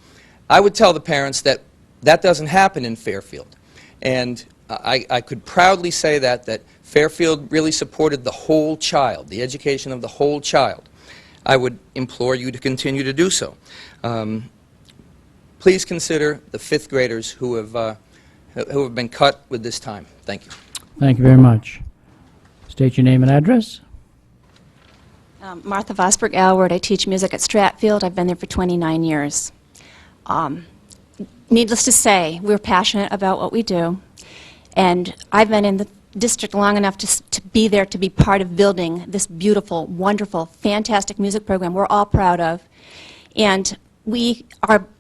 I would tell the parents that that doesn't happen in Fairfield. And I could proudly say that Fairfield really supported the whole child, the education of the whole child. I would implore you to continue to do so. Please consider the fifth graders who have been cut with this time. Thank you. Thank you very much. State your name and address. Martha Vosberg Alward. I teach music at Stratfield. I've been there for 29 years. Needless to say, we're passionate about what we do, and I've been in the district long enough to be there, to be part of building this beautiful, wonderful, fantastic music program we're all proud of. And we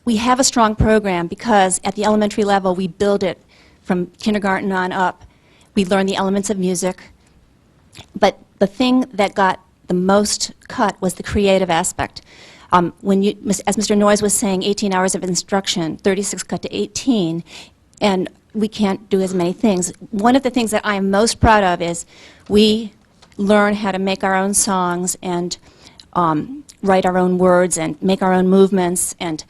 have a strong program because at the elementary level we build it from kindergarten on up. We learn the elements of music. But the thing that got the most cut was the creative aspect. When you, as Mr. Noyes was saying, 18 hours of instruction, 36 cut to 18, and we can't do as many things. One of the things that I am most proud of is we learn how to make our own songs and write our own words and make our own movements, and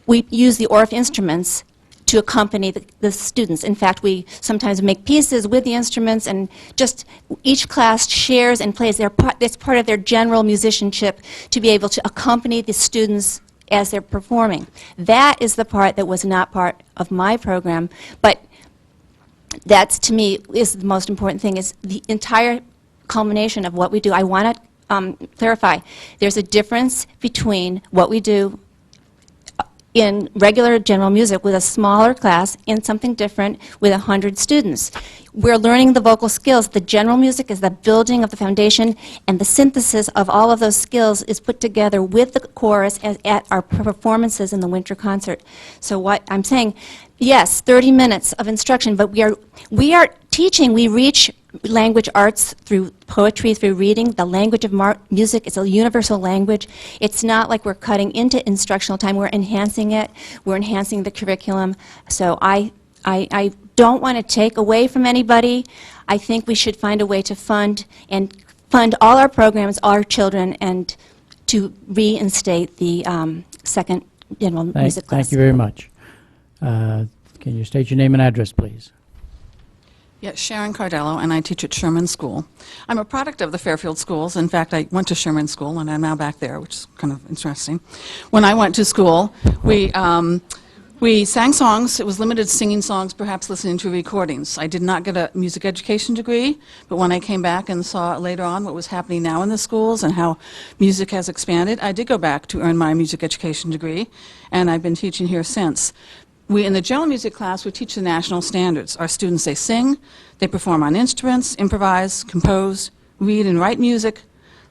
we use the Orff instruments to accompany the students. In fact, we sometimes make pieces with the instruments, and just each class shares and plays their part. It's part of their general musicianship to be able to accompany the students as they're performing. That is the part that was not part of my program, but that's, to me, is the most important thing, is the entire culmination of what we do. I want to clarify, there's a difference between what we do in regular general music with a smaller class and something different with 100 students. We're learning the vocal skills. The general music is the building of the foundation, and the synthesis of all of those skills is put together with the chorus at our performances in the winter concert. So what I'm saying, yes, 30 minutes of instruction, but we are teaching. We reach language arts through poetry, through reading. The language of music is a universal language. It's not like we're cutting into instructional time. We're enhancing it. We're enhancing the curriculum. So I don't want to take away from anybody. I think we should find a way to fund all our programs, all our children, and to reinstate the second general music class. Thank you very much. Can you state your name and address, please? Yes, Sharon Cardello, and I teach at Sherman School. I'm a product of the Fairfield schools. In fact, I went to Sherman School, and I'm now back there, which is kind of interesting. When I went to school, we sang songs. It was limited singing songs, perhaps listening to recordings. I did not get a music education degree, but when I came back and saw later on what was happening now in the schools and how music has expanded, I did go back to earn my music education degree, and I've been teaching here since. In the general music class, we teach the national standards. Our students, they sing, they perform on instruments, improvise, compose, read and write music,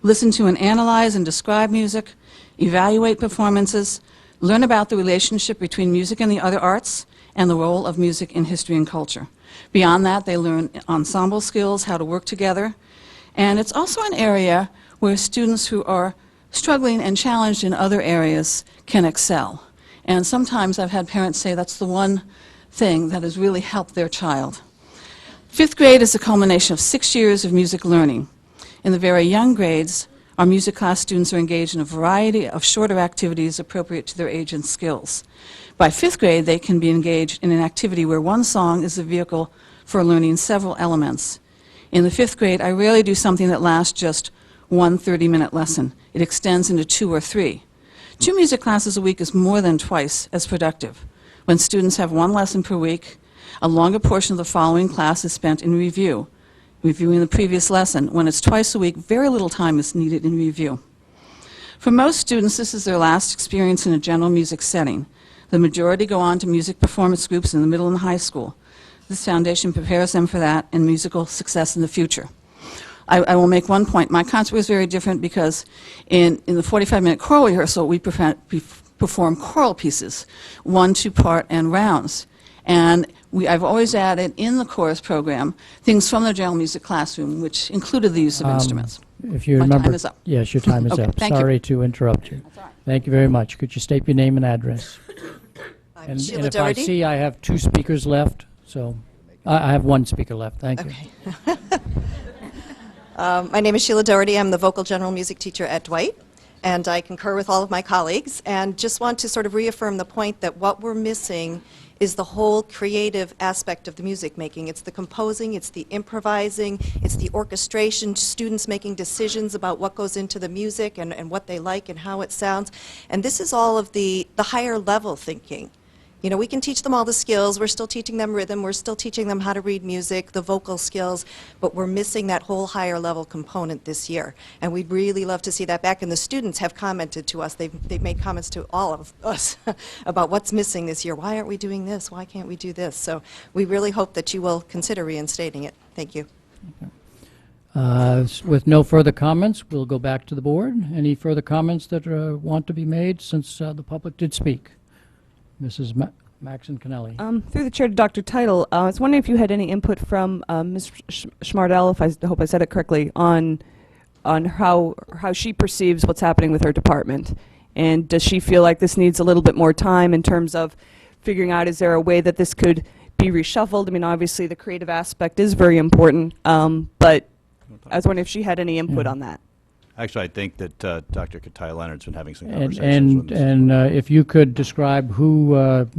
listen to and analyze and describe music, evaluate performances, learn about the relationship between music and the other arts, and the role of music in history and culture. Beyond that, they learn ensemble skills, how to work together, and it's also an area where students who are struggling and challenged in other areas can excel. And sometimes I've had parents say that's the one thing that has really helped their child. Fifth grade is a culmination of 6 years of music learning. In the very young grades, our music class students are engaged in a variety of shorter activities appropriate to their age and skills. By fifth grade, they can be engaged in an activity where one song is the vehicle for learning several elements. In the fifth grade, I rarely do something that lasts just one 30-minute lesson. It extends into 2 or 3. 2 music classes a week is more than twice as productive. When students have 1 lesson per week, a longer portion of the following class is spent in reviewing the previous lesson. When it's twice a week, very little time is needed in review. For most students, this is their last experience in a general music setting. The majority go on to music performance groups in the middle and high school. This foundation prepares them for that and musical success in the future. I will make one point. My concert was very different because in the 45-minute choral rehearsal, we perform choral pieces, 1, 2-part, and rounds. And I've always added in the chorus program things from the general music classroom, which included the use of instruments. If you My remember. time is up. Yes, your time is Okay, up. thank you. Sorry to interrupt you. Thank you very much. Could you state your name and address? And Sheila if I Doherty. see I have 2 speakers left, so I have 1 speaker left. Thank you. My name is Sheila Doherty. I'm the vocal general music teacher at Dwight, and I concur with all of my colleagues, and just want to sort of reaffirm the point that what we're missing is the whole creative aspect of the music making. It's the composing, it's the improvising, it's the orchestration, students making decisions about what goes into the music and what they like and how it sounds. And this is all of the higher level thinking. You know, we can teach them all the skills. We're still teaching them rhythm. We're still teaching them how to read music, the vocal skills, but we're missing that whole higher level component this year. And we'd really love to see that back. And the students have commented to us. They've made comments to all of us about what's missing this year. Why aren't we doing this? Why can't we do this? So we really hope that you will consider reinstating it. Thank you. With no further comments, we'll go back to the board. Any further comments that want to be made since the public did speak? Mrs. Maxon Kennelly. Through the chair to Dr. Title, I was wondering if you had any input from Ms. Schmardell, if I hope I said it correctly, on how she perceives what's happening with her department. And does she feel like this needs a little bit more time in terms of figuring out, is there a way that this could be reshuffled? I mean, obviously the creative aspect is very important, but I was wondering if she had any input on that. Actually, I think that Dr. Katai Leonard's been having some conversations with And if you could describe who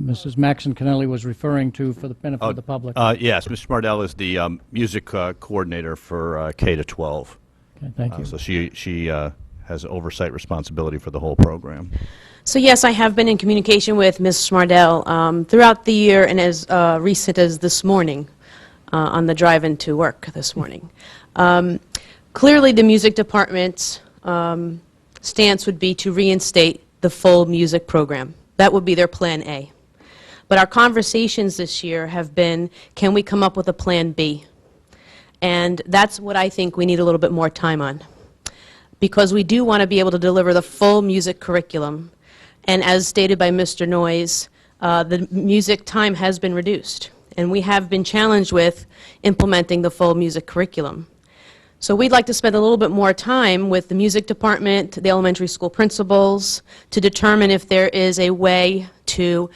Mrs. Maxon Kennelly was referring to for the benefit of the public. Yes, Ms. Smardell is the music coordinator for K-12. Okay, thank you. So she has oversight responsibility for the whole program. So yes, I have been in communication with Ms. Smardell throughout the year and as recent as this morning on the drive into work this morning. Clearly, the music department's stance would be to reinstate the full music program. That would be their plan A. But our conversations this year have been, can we come up with a plan B? And that's what I think we need a little bit more time on. Because we do want to be able to deliver the full music curriculum. And as stated by Mr. Noyes, the music time has been reduced. And we have been challenged with implementing the full music curriculum. So we'd like to spend a little bit more time with the music department, the elementary school principals, to determine if there is a way to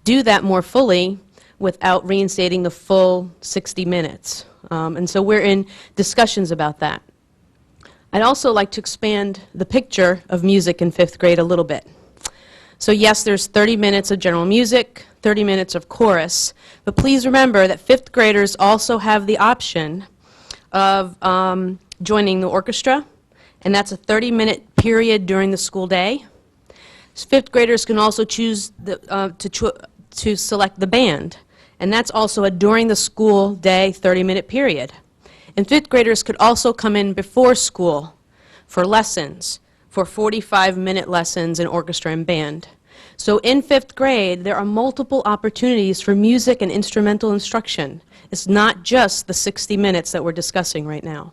do that more fully without reinstating the full 60 minutes. And so we're in discussions about that. I'd also like to expand the picture of music in 5th grade a little bit. So yes, there's 30 minutes of general music, 30 minutes of chorus, but please remember that 5th graders also have the option of joining the orchestra, and that's a 30-minute period during the school day. 5th graders can also choose to select the band, and that's also a during the school day 30-minute period. And 5th graders could also come in before school for lessons, for 45-minute lessons in orchestra and band. So in 5th grade, there are multiple opportunities for music and instrumental instruction. It's not just the 60 minutes that we're discussing right now.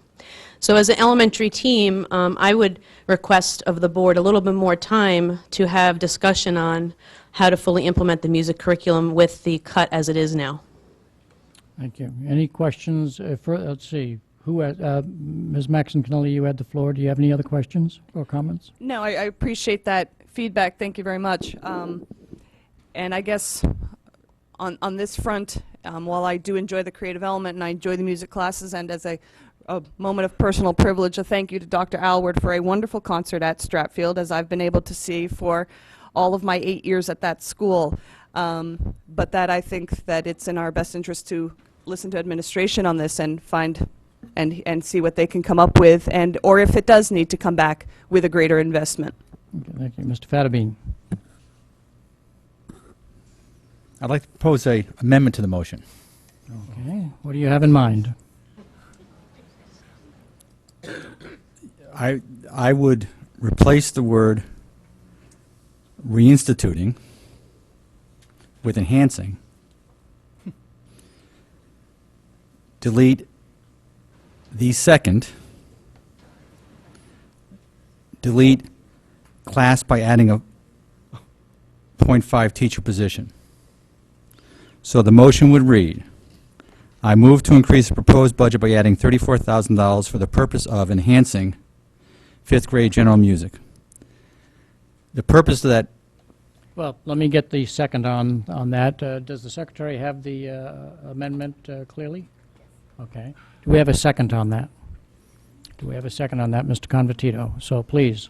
So as an elementary team, I would request of the board a little bit more time to have discussion on how to fully implement the music curriculum with the cut as it is now. Thank you. Any questions? Let's see. Who had, Ms. Maxon Kennelly, you had the floor. Do you have any other questions or comments? No, I appreciate that feedback. Thank you very much. And I guess on this front, while I do enjoy the creative element and I enjoy the music classes, and as a moment of personal privilege, a thank you to Dr. Alward for a wonderful concert at Stratfield, as I've been able to see for all of my 8 years at that school. But that I think that it's in our best interest to listen to administration on this and find and see what they can come up with, and or if it does need to come back with a greater investment. Okay, thank you. Mr. Fattabine. I'd like to propose an amendment to the motion. Okay. What do you have in mind? I would replace the word reinstituting with enhancing. Delete the second. Delete class by adding a 0.5 teacher position. So the motion would read, I move to increase the proposed budget by adding $34,000 for the purpose of enhancing fifth grade general music. The purpose of that, Well, let me get the second on that. Does the secretary have the amendment clearly? Okay. Do we have a second on that? Do we have a second on that, Mr. Convertito? So please,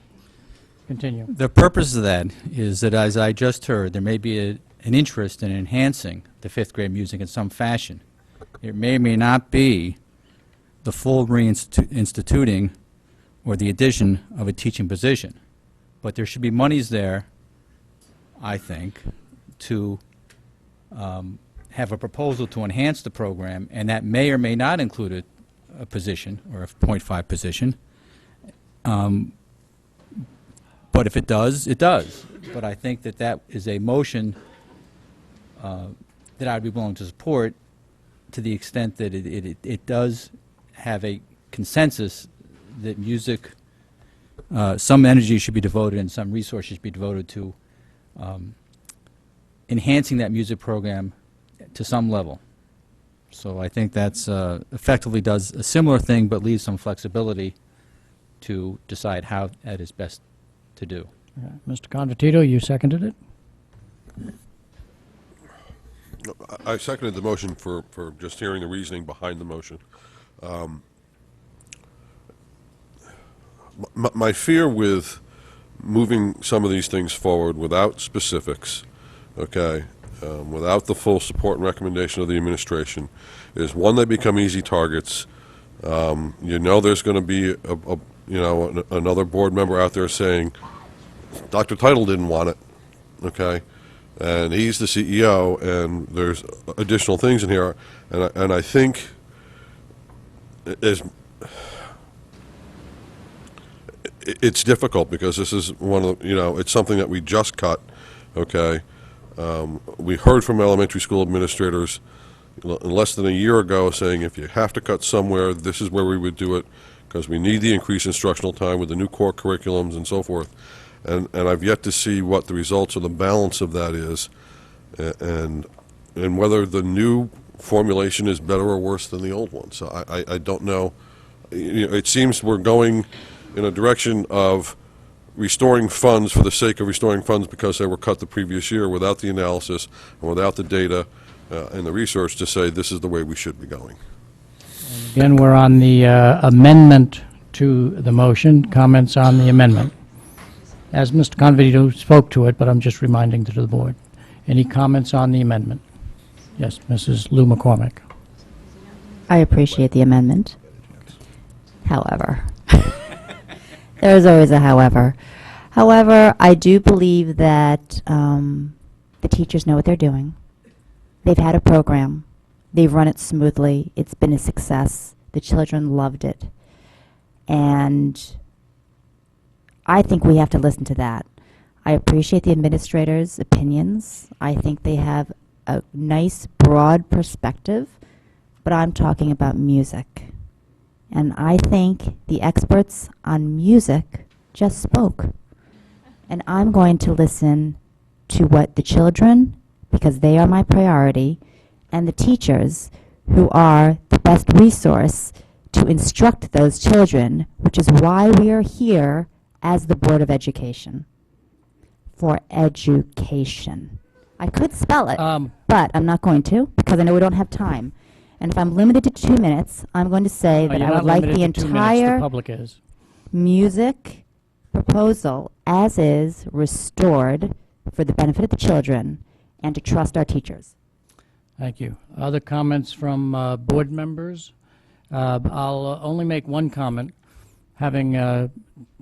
continue. the purpose of that is that, as I just heard, there may be an interest in enhancing the fifth grade music in some fashion. It may or may not be the full reinstituting or the addition of a teaching position. But there should be monies there, I think, to have a proposal to enhance the program, and that may or may not include a position or a .5 position. But if it does, it does. But I think that that is a motion that I'd be willing to support to the extent that it does have a consensus that music, some energy should be devoted and some resources should be devoted to enhancing that music program to some level. So I think that's effectively does a similar thing but leaves some flexibility to decide how that is best to do. Mr. Convertito, you seconded it? I seconded the motion for just hearing the reasoning behind the motion. My fear with moving some of these things forward without specifics, okay, without the full support and recommendation of the administration, is one, they become easy targets. You know, there's going to be another board member out there saying, Dr. Title didn't want it, okay, and he's the CEO, and there's additional things in here, and I think it's difficult because this is one of the, it's something that we just cut, okay. We heard from elementary school administrators less than a year ago saying if you have to cut somewhere, this is where we would do it because we need the increased instructional time with the new core curriculums and so forth. And I've yet to see what the results or the balance of that is, and whether the new formulation is better or worse than the old one. So I don't know. It seems we're going in a direction of restoring funds for the sake of restoring funds because they were cut the previous year without the analysis and without the data and the research to say this is the way we should be going. Again, we're on the amendment to the motion. Comments on the amendment? As Mr. Convertito spoke to it, but I'm just reminding to the board. Any comments on the amendment? Yes, Mrs. Lou McCormick. I appreciate the amendment. However, there is always a however. However, I do believe that the teachers know what they're doing. They've had a program. They've run it smoothly. It's been a success. The children loved it. And I think we have to listen to that. I appreciate the administrators' opinions. I think they have a nice, broad perspective, but I'm talking about music. And I think the experts on music just spoke. And I'm going to listen to what the children, because they are my priority, and the teachers, who are the best resource to instruct those children, which is why we are here as the Board of Education. For education. I could spell it, but I'm not going to, because I know we don't have time. And if I'm limited to 2 minutes, I'm going to say that I would like the entire music proposal as is restored for the benefit of the children and to trust our teachers. Thank you. Other comments from board members? I'll only make one comment. Having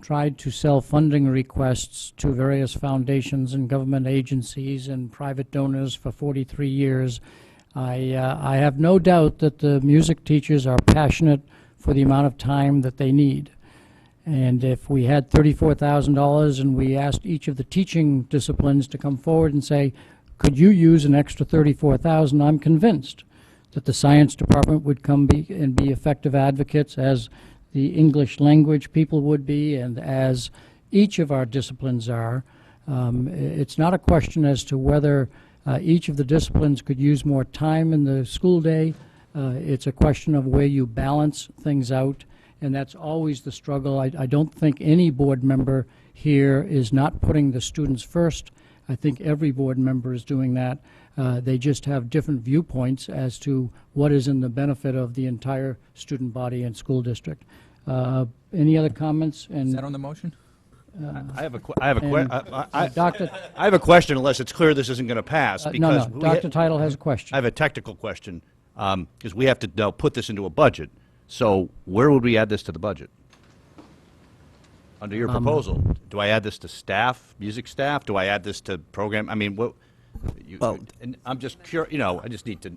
tried to sell funding requests to various foundations and government agencies and private donors for 43 years, I have no doubt that the music teachers are passionate for the amount of time that they need. And if we had $34,000 and we asked each of the teaching disciplines to come forward and say, could you use an extra $34,000, I'm convinced that the science department would come be effective advocates, as the English language people would be, and as each of our disciplines are. It's not a question as to whether each of the disciplines could use more time in the school day. It's a question of where you balance things out, and that's always the struggle. I don't think any board member here is not putting the students first. I think every board member is doing that. They just have different viewpoints as to what is in the benefit of the entire student body and school district. Any other comments? And Is that on the motion? I have a Dr. I have a question, unless it's clear this isn't going to pass. No, because no, Dr. Title has a question. I have a technical question, because we have to now put this into a budget. So where would we add this to the budget? Under your proposal, do I add this to staff, music staff? Do I add this to program? I mean, what? Well, and I'm just curious. I just need to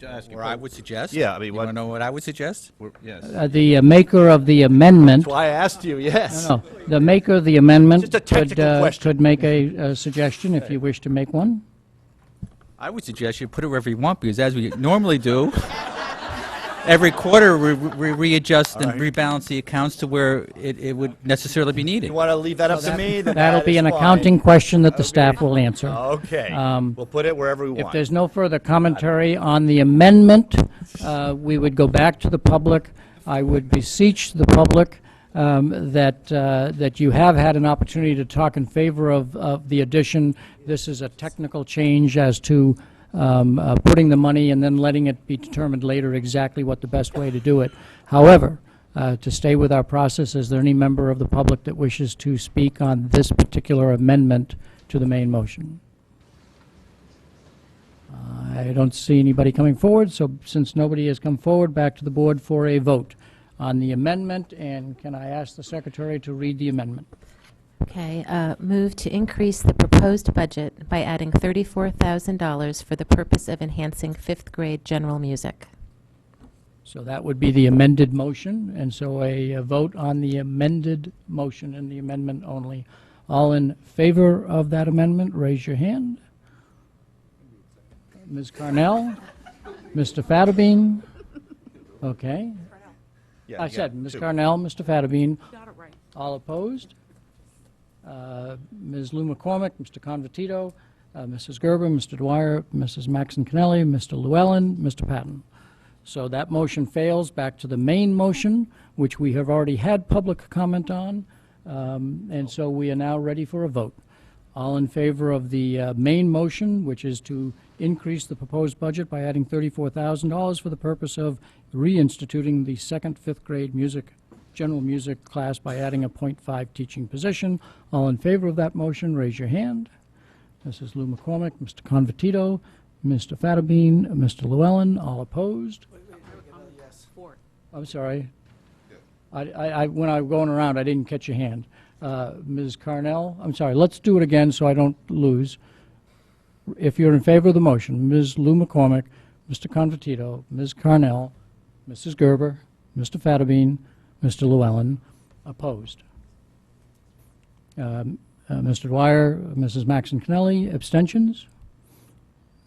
ask you. Or I would suggest? Yeah, I mean, you what? want to know what I would suggest? Yes. The maker of the amendment. That's why I asked you. Yes. No, the maker of the amendment Just a technical question. could make a suggestion if you wish to make one. I would suggest you put it wherever you want, because as we normally do, every quarter we readjust and rebalance the accounts to where it would necessarily be needed. You want to leave that up to me? Then That'll that be is an fine. accounting question that the staff will answer. Okay. We'll put it wherever we If want. there's no further commentary on the amendment, we would go back to the public. I would beseech the public that you have had an opportunity to talk in favor of the addition. This is a technical change as to putting the money and then letting it be determined later exactly what the best way to do it. However, to stay with our process, is there any member of the public that wishes to speak on this particular amendment to the main motion? I don't see anybody coming forward, so since nobody has come forward, back to the board for a vote on the amendment. And can I ask the secretary to read the amendment? Okay, move to increase the proposed budget by adding $34,000 for the purpose of enhancing fifth grade general music. So that would be the amended motion, and so a vote on the amended motion and the amendment only. All in favor of that amendment, raise your hand. Ms. Carnell? Mr. Fattabine? Okay. Yeah, I you said got Ms. two. Carnell, Mr. Fattabine. Got it right. All opposed? Ms. Lou McCormick, Mr. Convertito, Mrs. Gerber, Mr. Dwyer, Mrs. Maxon Kennelly, Mr. Llewellyn, Mr. Patton. So that motion fails. Back to the main motion, which we have already had public comment on, and so we are now ready for a vote. All in favor of the main motion, which is to increase the proposed budget by adding $34,000 for the purpose of reinstituting the second fifth grade general music class by adding a .5 teaching position. All in favor of that motion, raise your hand. Mrs. Lou McCormick, Mr. Convertito, Mr. Fattabine, Mr. Llewellyn, all opposed? I'm sorry. When I was going around, I didn't catch your hand. Ms. Carnell, I'm sorry, let's do it again so I don't lose. If you're in favor of the motion, Ms. Lou McCormick, Mr. Convertito, Ms. Carnell, Mrs. Gerber, Mr. Fattabine, Mr. Llewellyn, opposed. Mr. Dwyer, Mrs. Maxon Kennelly, abstentions.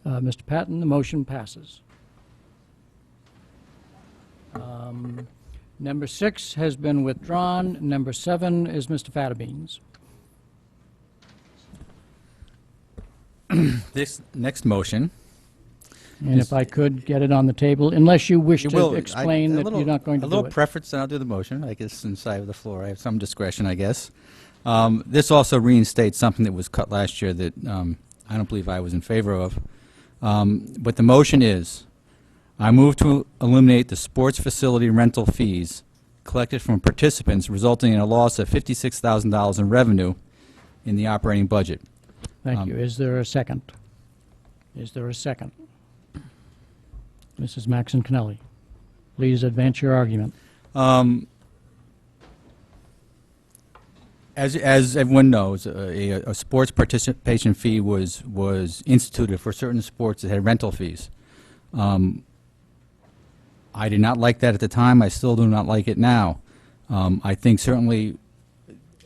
Mr. Patton, the motion passes. Number 6 has been withdrawn. Number 7 is Mr. Fattabine's. This next motion. And if I could get it on the table, unless you wish You to will. explain that you're not going to A do little it. preference, then I'll do the motion. I guess since I have the floor, I have some discretion, I guess. This also reinstates something that was cut last year that I don't believe I was in favor of. But the motion is, I move to eliminate the sports facility rental fees collected from participants, resulting in a loss of $56,000 in revenue in the operating budget. Thank you. Is there a second? Is there a second? Mrs. Maxon Kennelly, please advance your argument. As everyone knows, a sports participation fee was instituted for certain sports that had rental fees. I did not like that at the time. I still do not like it now. I think certainly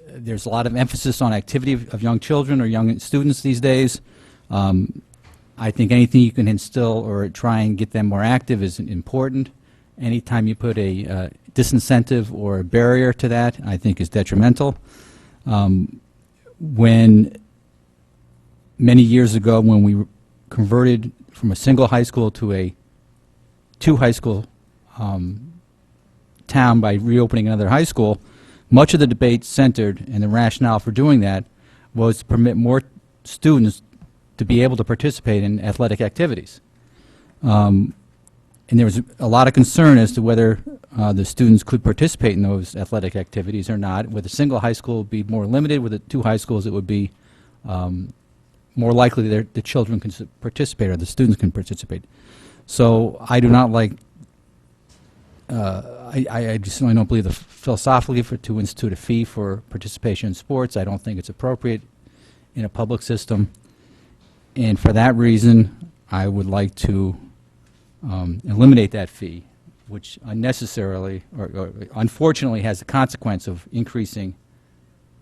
there's a lot of emphasis on activity of young children or young students these days. I think anything you can instill or try and get them more active is important. Anytime you put a disincentive or a barrier to that, I think is detrimental. When many years ago, when we converted from a single high school to a two high school town by reopening another high school, much of the debate centered, and the rationale for doing that was to permit more students to be able to participate in athletic activities. And there was a lot of concern as to whether the students could participate in those athletic activities or not. With a single high school, it would be more limited. With the two high schools, it would be more likely that the children can participate or the students can participate. So I do not like, I just don't believe that philosophically to institute a fee for participation in sports. I don't think it's appropriate in a public system. And for that reason, I would like to eliminate that fee, which unnecessarily or unfortunately has the consequence of increasing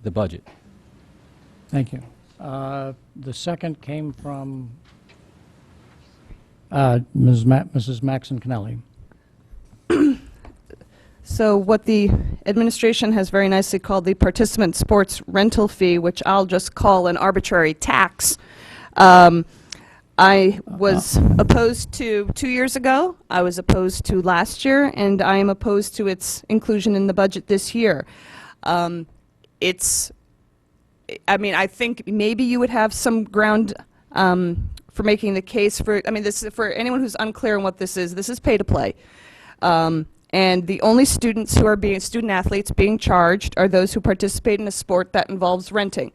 the budget. Thank you. The second came from Mrs. Maxon Kennelly. So what the administration has very nicely called the participant sports rental fee, which I'll just call an arbitrary tax. I was opposed to 2 years ago, I was opposed to last year, and I am opposed to its inclusion in the budget this year. I mean, I think maybe you would have some ground for making the case for, I mean, this is for anyone who's unclear on what this is pay to play. And the only students who are student athletes being charged are those who participate in a sport that involves renting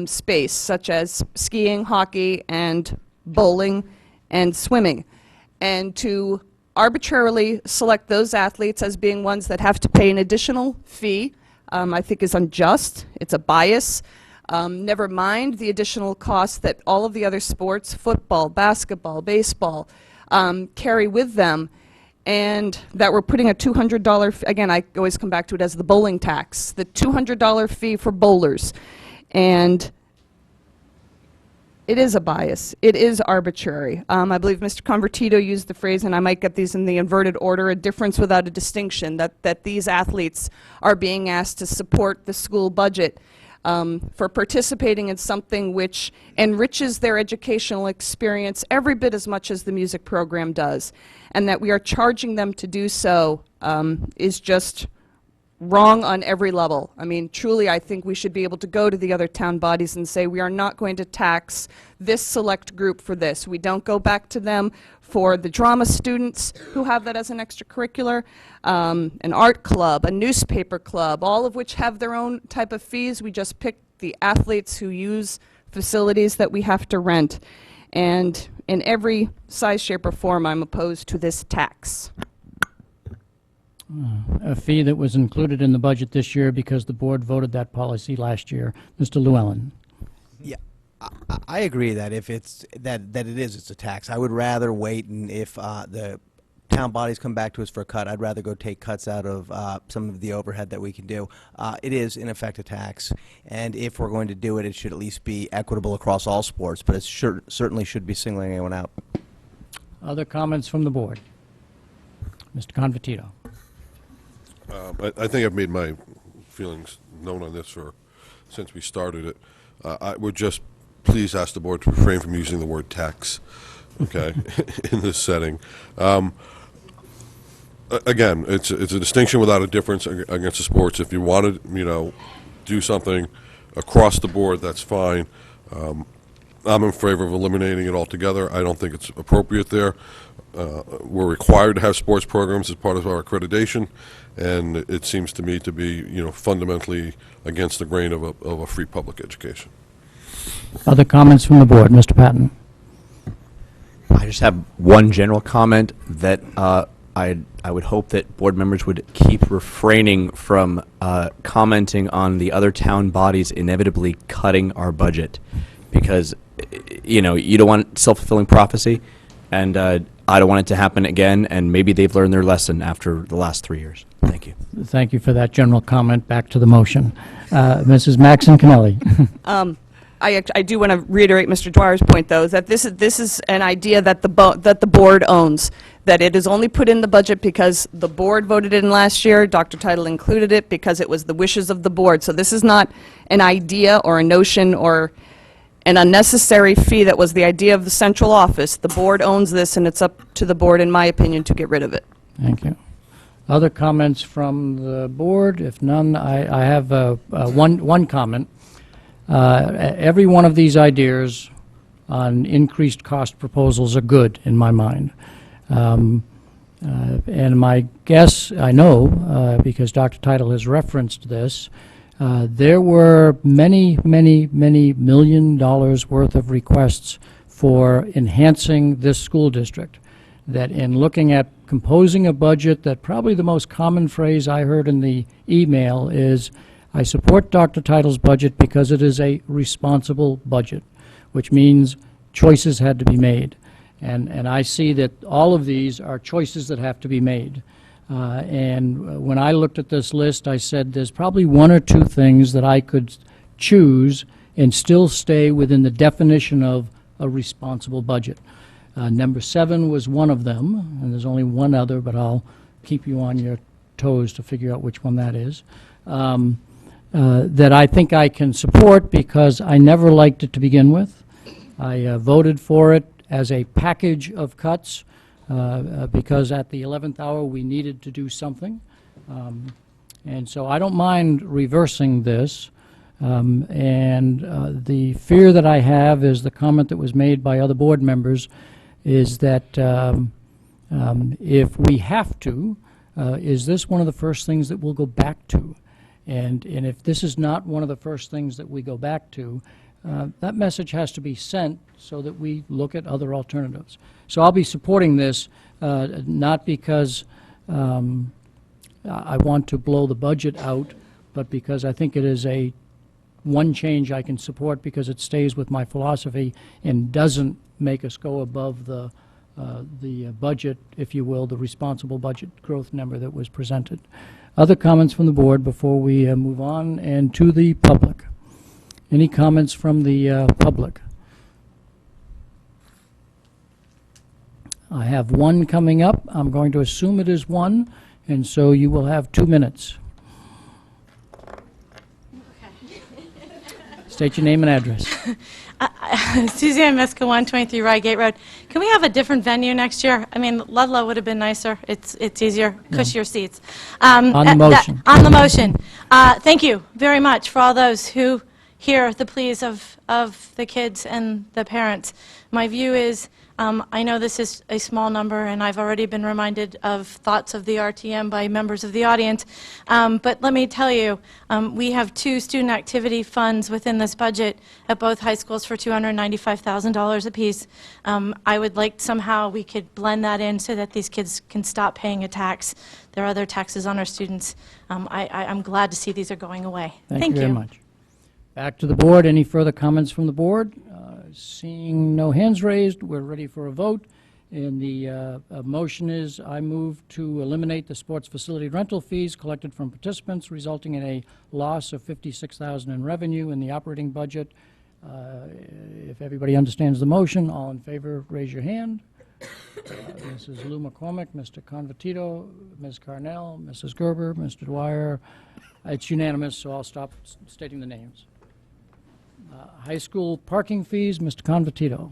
space, such as skiing, hockey, and bowling and swimming. And to arbitrarily select those athletes as being ones that have to pay an additional fee, I think is unjust. It's a bias. Never mind the additional costs that all of the other sports, football, basketball, baseball, carry with them, and that we're putting a $200, again, I always come back to it as the bowling tax, the $200 fee for bowlers. And it is a bias. It is arbitrary. I believe Mr. Convertito used the phrase, and I might get these in the inverted order, a difference without a distinction, that these athletes are being asked to support the school budget for participating in something which enriches their educational experience every bit as much as the music program does. And that we are charging them to do so is just wrong on every level. I mean, truly, I think we should be able to go to the other town bodies and say, we are not going to tax this select group for this. We don't go back to them for the drama students who have that as an extracurricular, an art club, a newspaper club, all of which have their own type of fees. We just pick the athletes who use facilities that we have to rent. And in every size, shape, or form, I'm opposed to this tax. A fee that was included in the budget this year because the board voted that policy last year. Mr. Llewellyn. Yeah, I agree that if it's it's a tax. I would rather wait, and if the town bodies come back to us for a cut, I'd rather go take cuts out of some of the overhead that we can do. It is in effect a tax, and if we're going to do it, it should at least be equitable across all sports. But it certainly should be singling anyone out. Other comments from the board? Mr. Convertito. I think I've made my feelings known on this since we started it. I would just please ask the board to refrain from using the word tax, okay, in this setting. Again, it's a distinction without a difference against the sports. If you want to, do something across the board, that's fine. I'm in favor of eliminating it altogether. I don't think it's appropriate there. We're required to have sports programs as part of our accreditation, and it seems to me to be, fundamentally against the grain of a free public education. Other comments from the board? Mr. Patton. I just have one general comment that I would hope that board members would keep refraining from commenting on the other town bodies inevitably cutting our budget, because you don't want self-fulfilling prophecy, and I don't want it to happen again, and maybe they've learned their lesson after the last 3 years. Thank you. Thank you for that general comment. Back to the motion. Mrs. Maxon Kennelly. I do want to reiterate Mr. Dwyer's point, though, that this is an idea that the board owns, that it is only put in the budget because the board voted it in last year. Dr. Title included it because it was the wishes of the board. So this is not an idea or a notion or an unnecessary fee that was the idea of the central office. The board owns this, and it's up to the board, in my opinion, to get rid of it. Thank you. Other comments from the board? If none, I have one comment. Every one of these ideas on increased cost proposals are good in my mind. And my guess, I know, because Dr. Title has referenced this, there were many, many, many $1 million worth of requests for enhancing this school district. That in looking at composing a budget, that probably the most common phrase I heard in the email is, I support Dr. Title's budget because it is a responsible budget, which means choices had to be made. And I see that all of these are choices that have to be made. And when I looked at this list, I said there's probably one or two things that I could choose and still stay within the definition of a responsible budget. Number 7 was one of them, and there's only one other, but I'll keep you on your toes to figure out which one that is, that I think I can support because I never liked it to begin with. I voted for it as a package of cuts because at the 11th hour we needed to do something. And so I don't mind reversing this. The fear that I have is the comment that was made by other board members is that if we have to, is this one of the first things that we'll go back to? And if this is not one of the first things that we go back to, that message has to be sent so that we look at other alternatives. So I'll be supporting this, not because I want to blow the budget out, but because I think it is one change I can support because it stays with my philosophy and doesn't make us go above the budget, if you will, the responsible budget growth number that was presented. Other comments from the board before we move on and to the public? Any comments from the public? I have one coming up. I'm going to assume it is one, and so you will have 2 minutes. State your name and address. Suzanne Miska, 123 Rygate Road. Can we have a different venue next year? I mean, Ludlow would have been nicer. It's easier, cushier seats. On the motion. On the motion. Thank you very much for all those who hear the pleas of the kids and the parents. My view is, I know this is a small number, and I've already been reminded of thoughts of the RTM by members of the audience, but let me tell you, we have 2 student activity funds within this budget at both high schools for $295,000 apiece. I would like somehow we could blend that in so that these kids can stop paying a tax. There are other taxes on our students. I'm glad to see these are going away. Thank you very much. Back to the board. Any further comments from the board? Seeing no hands raised, we're ready for a vote. And the motion is, I move to eliminate the sports facility rental fees collected from participants, resulting in a loss of $56,000 in revenue in the operating budget. If everybody understands the motion, all in favor, raise your hand. Mrs. Lou McCormick, Mr. Convertito, Ms. Carnell, Mrs. Gerber, Mr. Dwyer. It's unanimous, so I'll stop stating the names. High school parking fees, Mr. Convertito.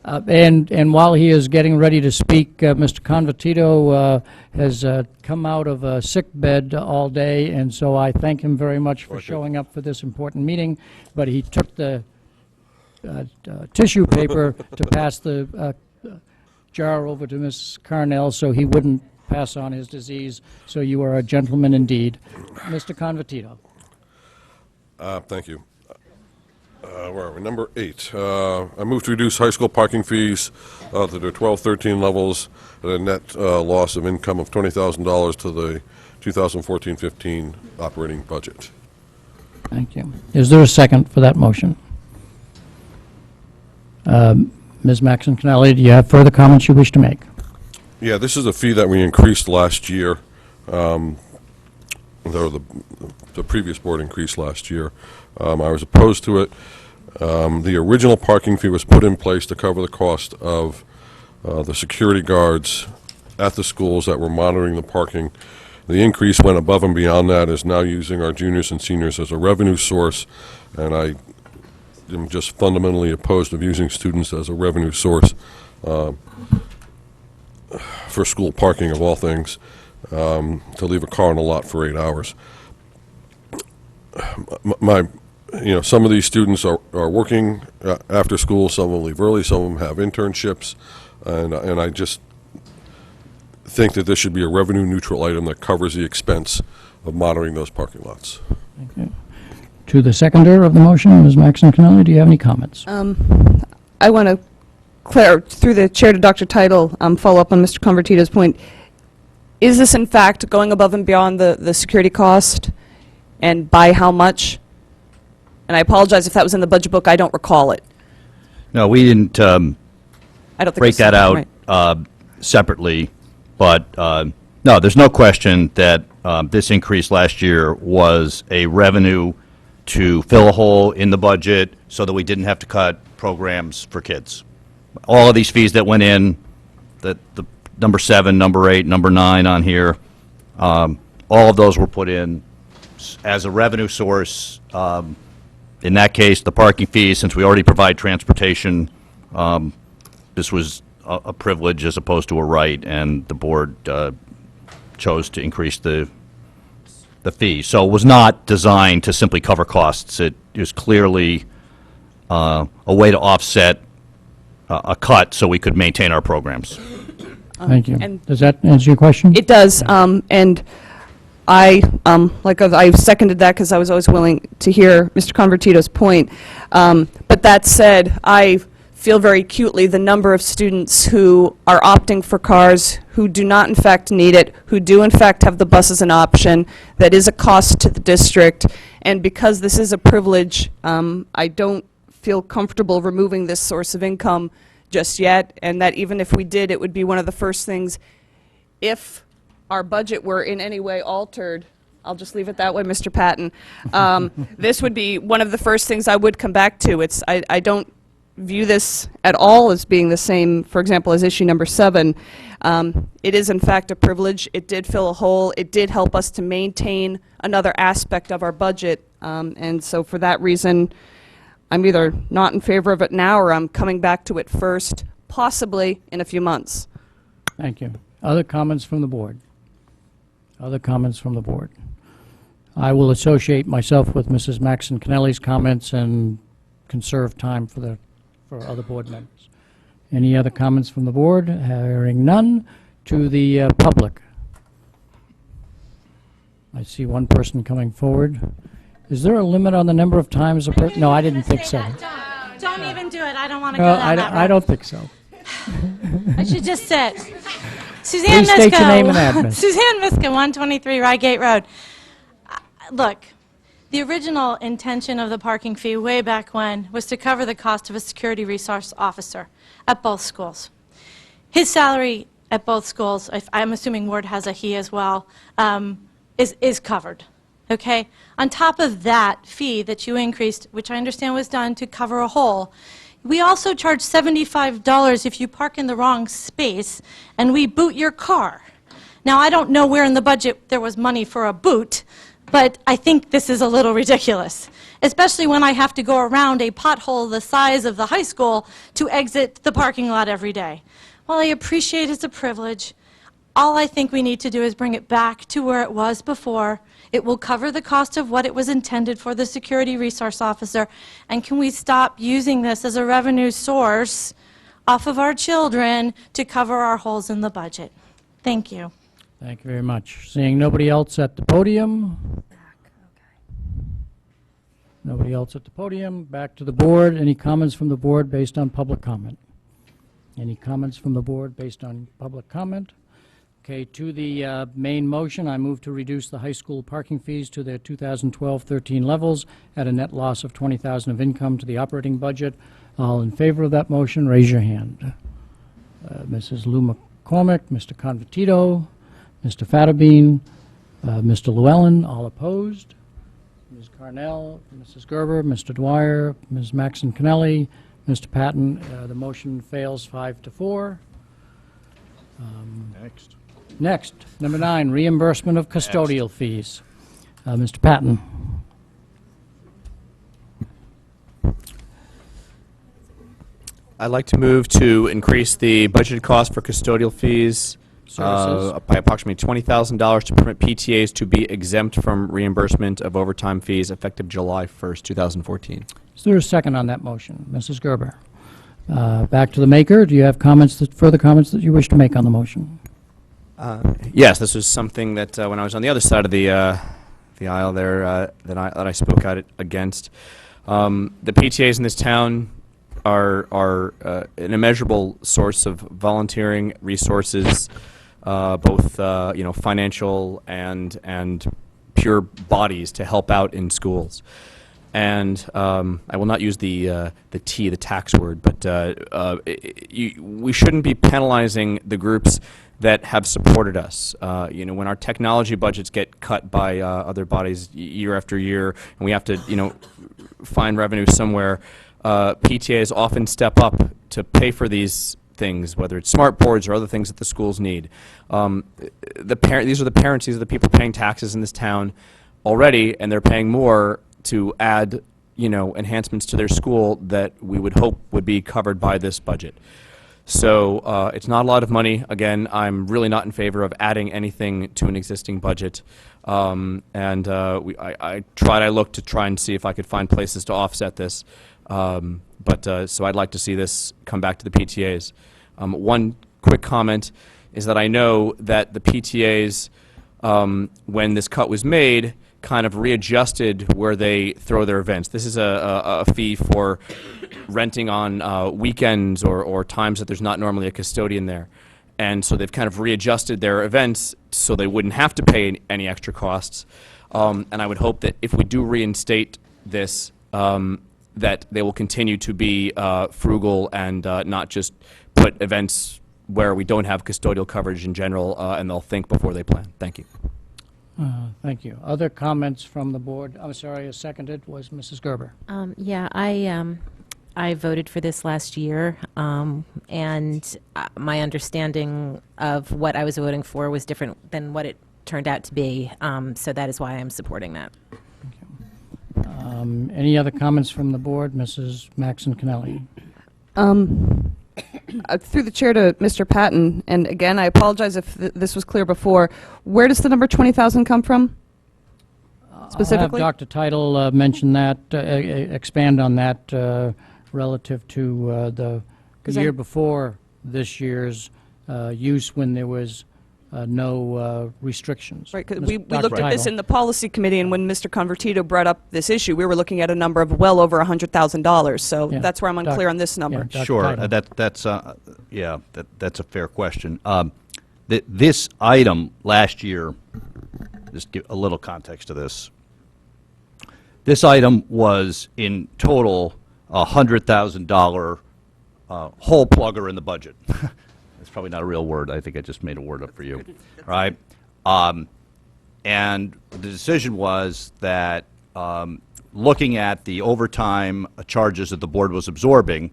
And while he is getting ready to speak, Mr. Convertito has come out of a sick bed all day, and so I thank him very much for showing up for this important meeting, but he took the tissue paper to pass the jar over to Ms. Carnell so he wouldn't pass on his disease, so you are a gentleman indeed. Mr. Convertito. Thank you. Where are we? Number 8. I move to reduce high school parking fees to their 12-13 levels at a net loss of income of $20,000 to the 2014-15 operating budget. Thank you. Is there a second for that motion? Ms. Maxon-Cannelli, do you have further comments you wish to make? Yeah, this is a fee that we increased last year. The previous board increased last year. I was opposed to it. The original parking fee was put in place to cover the cost of the security guards at the schools that were monitoring the parking. The increase went above and beyond that, is now using our juniors and seniors as a revenue source, and I am just fundamentally opposed of using students as a revenue source for school parking, of all things, to leave a car on a lot for 8 hours. Some of these students are working after school, some will leave early, some of them have internships, and I just think that this should be a revenue neutral item that covers the expense of monitoring those parking lots. Thank you. To the seconder of the motion, Ms. Maxon Cannelli, do you have any comments? I want to through the chair to Dr. Title, follow up on Mr. Convertito's point. Is this in fact going above and beyond the security cost, and by how much? And I apologize if that was in the budget book, I don't recall it. No, we didn't I don't think break that out separately, but no, there's no question that this increase last year was a revenue to fill a hole in the budget so that we didn't have to cut programs for kids. All of these fees that went in, the number 7, number 8, number 9 on here, all of those were put in as a revenue source. In that case, the parking fees, since we already provide transportation, this was a privilege as opposed to a right, and the board chose to increase the fee. So it was not designed to simply cover costs. It is clearly a way to offset a cut so we could maintain our programs. Thank you. And Does that answer your question? it does, and I seconded that because I was always willing to hear Mr. Convertito's point. But that said, I feel very acutely the number of students who are opting for cars, who do not in fact need it, who do in fact have the bus as an option, that is a cost to the district. And because this is a privilege, I don't feel comfortable removing this source of income just yet, and that even if we did, it would be one of the first things. If our budget were in any way altered, I'll just leave it that way, Mr. Patton, this would be one of the first things I would come back to. I don't view this at all as being the same, for example, as issue number 7. It is in fact a privilege. It did fill a hole. It did help us to maintain another aspect of our budget, and so for that reason, I'm either not in favor of it now or I'm coming back to it first, possibly in a few months. Thank you. Other comments from the board? Other comments from the board? I will associate myself with Mrs. Maxon Cannelli's comments and conserve time for other board members. Any other comments from the board? Hearing none. To the public. I see one person coming forward. Is there a limit on the number of times a person? No, I didn't think so. Don't even do it. I don't want to go down that road. I don't think so. I should just sit. Suzanne Please state your name and address. Suzanne Miska, 123 Rygate Road. Look, the original intention of the parking fee way back when was to cover the cost of a security resource officer at both schools. His salary at both schools, I'm assuming Ward has a he as well, is covered. Okay? On top of that fee that you increased, which I understand was done to cover a hole, we also charge $75 if you park in the wrong space and we boot your car. Now, I don't know where in the budget there was money for a boot, but I think this is a little ridiculous, especially when I have to go around a pothole the size of the high school to exit the parking lot every day. While I appreciate it's a privilege, all I think we need to do is bring it back to where it was before. It will cover the cost of what it was intended for, the security resource officer. And can we stop using this as a revenue source off of our children to cover our holes in the budget? Thank you. Thank you very much. Seeing nobody else at the podium. Nobody else at the podium. Back to the board. Any comments from the board based on public comment? Any comments from the board based on public comment? Okay, to the main motion, I move to reduce the high school parking fees to their 2012-13 levels at a net loss of $20,000 of income to the operating budget. All in favor of that motion, raise your hand. Mrs. Lou McCormick, Mr. Convertito, Mr. Fatterbean, Mr. Llewellyn, all opposed. Ms. Carnell, Mrs. Gerber, Mr. Dwyer, Ms. Maxon Cannelli, Mr. Patton. The motion fails 5-4. Next. Next, number 9, reimbursement of custodial fees. Mr. Patton. I'd like to move to increase the budgeted cost for custodial fees Services. by approximately $20,000 to permit PTAs to be exempt from reimbursement of overtime fees effective July 1st, 2014. Is there a second on that motion? Mrs. Gerber. Back to the maker. Do you have comments, further comments that you wish to make on the motion? Yes, this was something that when I was on the other side of the aisle there that I spoke out against. The PTAs in this town are an immeasurable source of volunteering resources, both financial and pure bodies to help out in schools. And I will not use the tax word, but we shouldn't be penalizing the groups that have supported us. When our technology budgets get cut by other bodies year after year, and we have to, find revenue somewhere, PTAs often step up to pay for these things, whether it's smart boards or other things that the schools need. These are the parents, these are the people paying taxes in this town already, and they're paying more to add, enhancements to their school that we would hope would be covered by this budget. So it's not a lot of money. Again, I'm really not in favor of adding anything to an existing budget. I looked to try and see if I could find places to offset this. So I'd like to see this come back to the PTAs. One quick comment is that I know that the PTAs, when this cut was made, kind of readjusted where they throw their events. This is a fee for renting on weekends or times that there's not normally a custodian there. And so they've kind of readjusted their events so they wouldn't have to pay any extra costs. And I would hope that if we do reinstate this, that they will continue to be frugal and not just put events where we don't have custodial coverage in general, and they'll think before they plan. Thank you. Thank you. Other comments from the board? I'm sorry, seconded was Mrs. Gerber. Yeah, I voted for this last year, and my understanding of what I was voting for was different than what it turned out to be, so that is why I'm supporting that. Any other comments from the board? Mrs. Maxon Kennelly. Through the chair to Mr. Patton, and again, I apologize if this was clear before. Where does the number 20,000 come from? Specifically? I'll have Dr. Title mention that, expand on that relative to the year before this year's use when there was no restrictions. Right, because we looked at this in the policy committee, and when Mr. Convertito brought up this issue, we were looking at a number of well over $100,000. So Yeah. that's where I'm unclear on this number. Dr. Sure, Title. that's a fair question. This item last year, just give a little context to this. This item was in total a $100,000 hole plugger in the budget. It's probably not a real word. I think I just made a word up for you, right? And the decision was that looking at the overtime charges that the board was absorbing,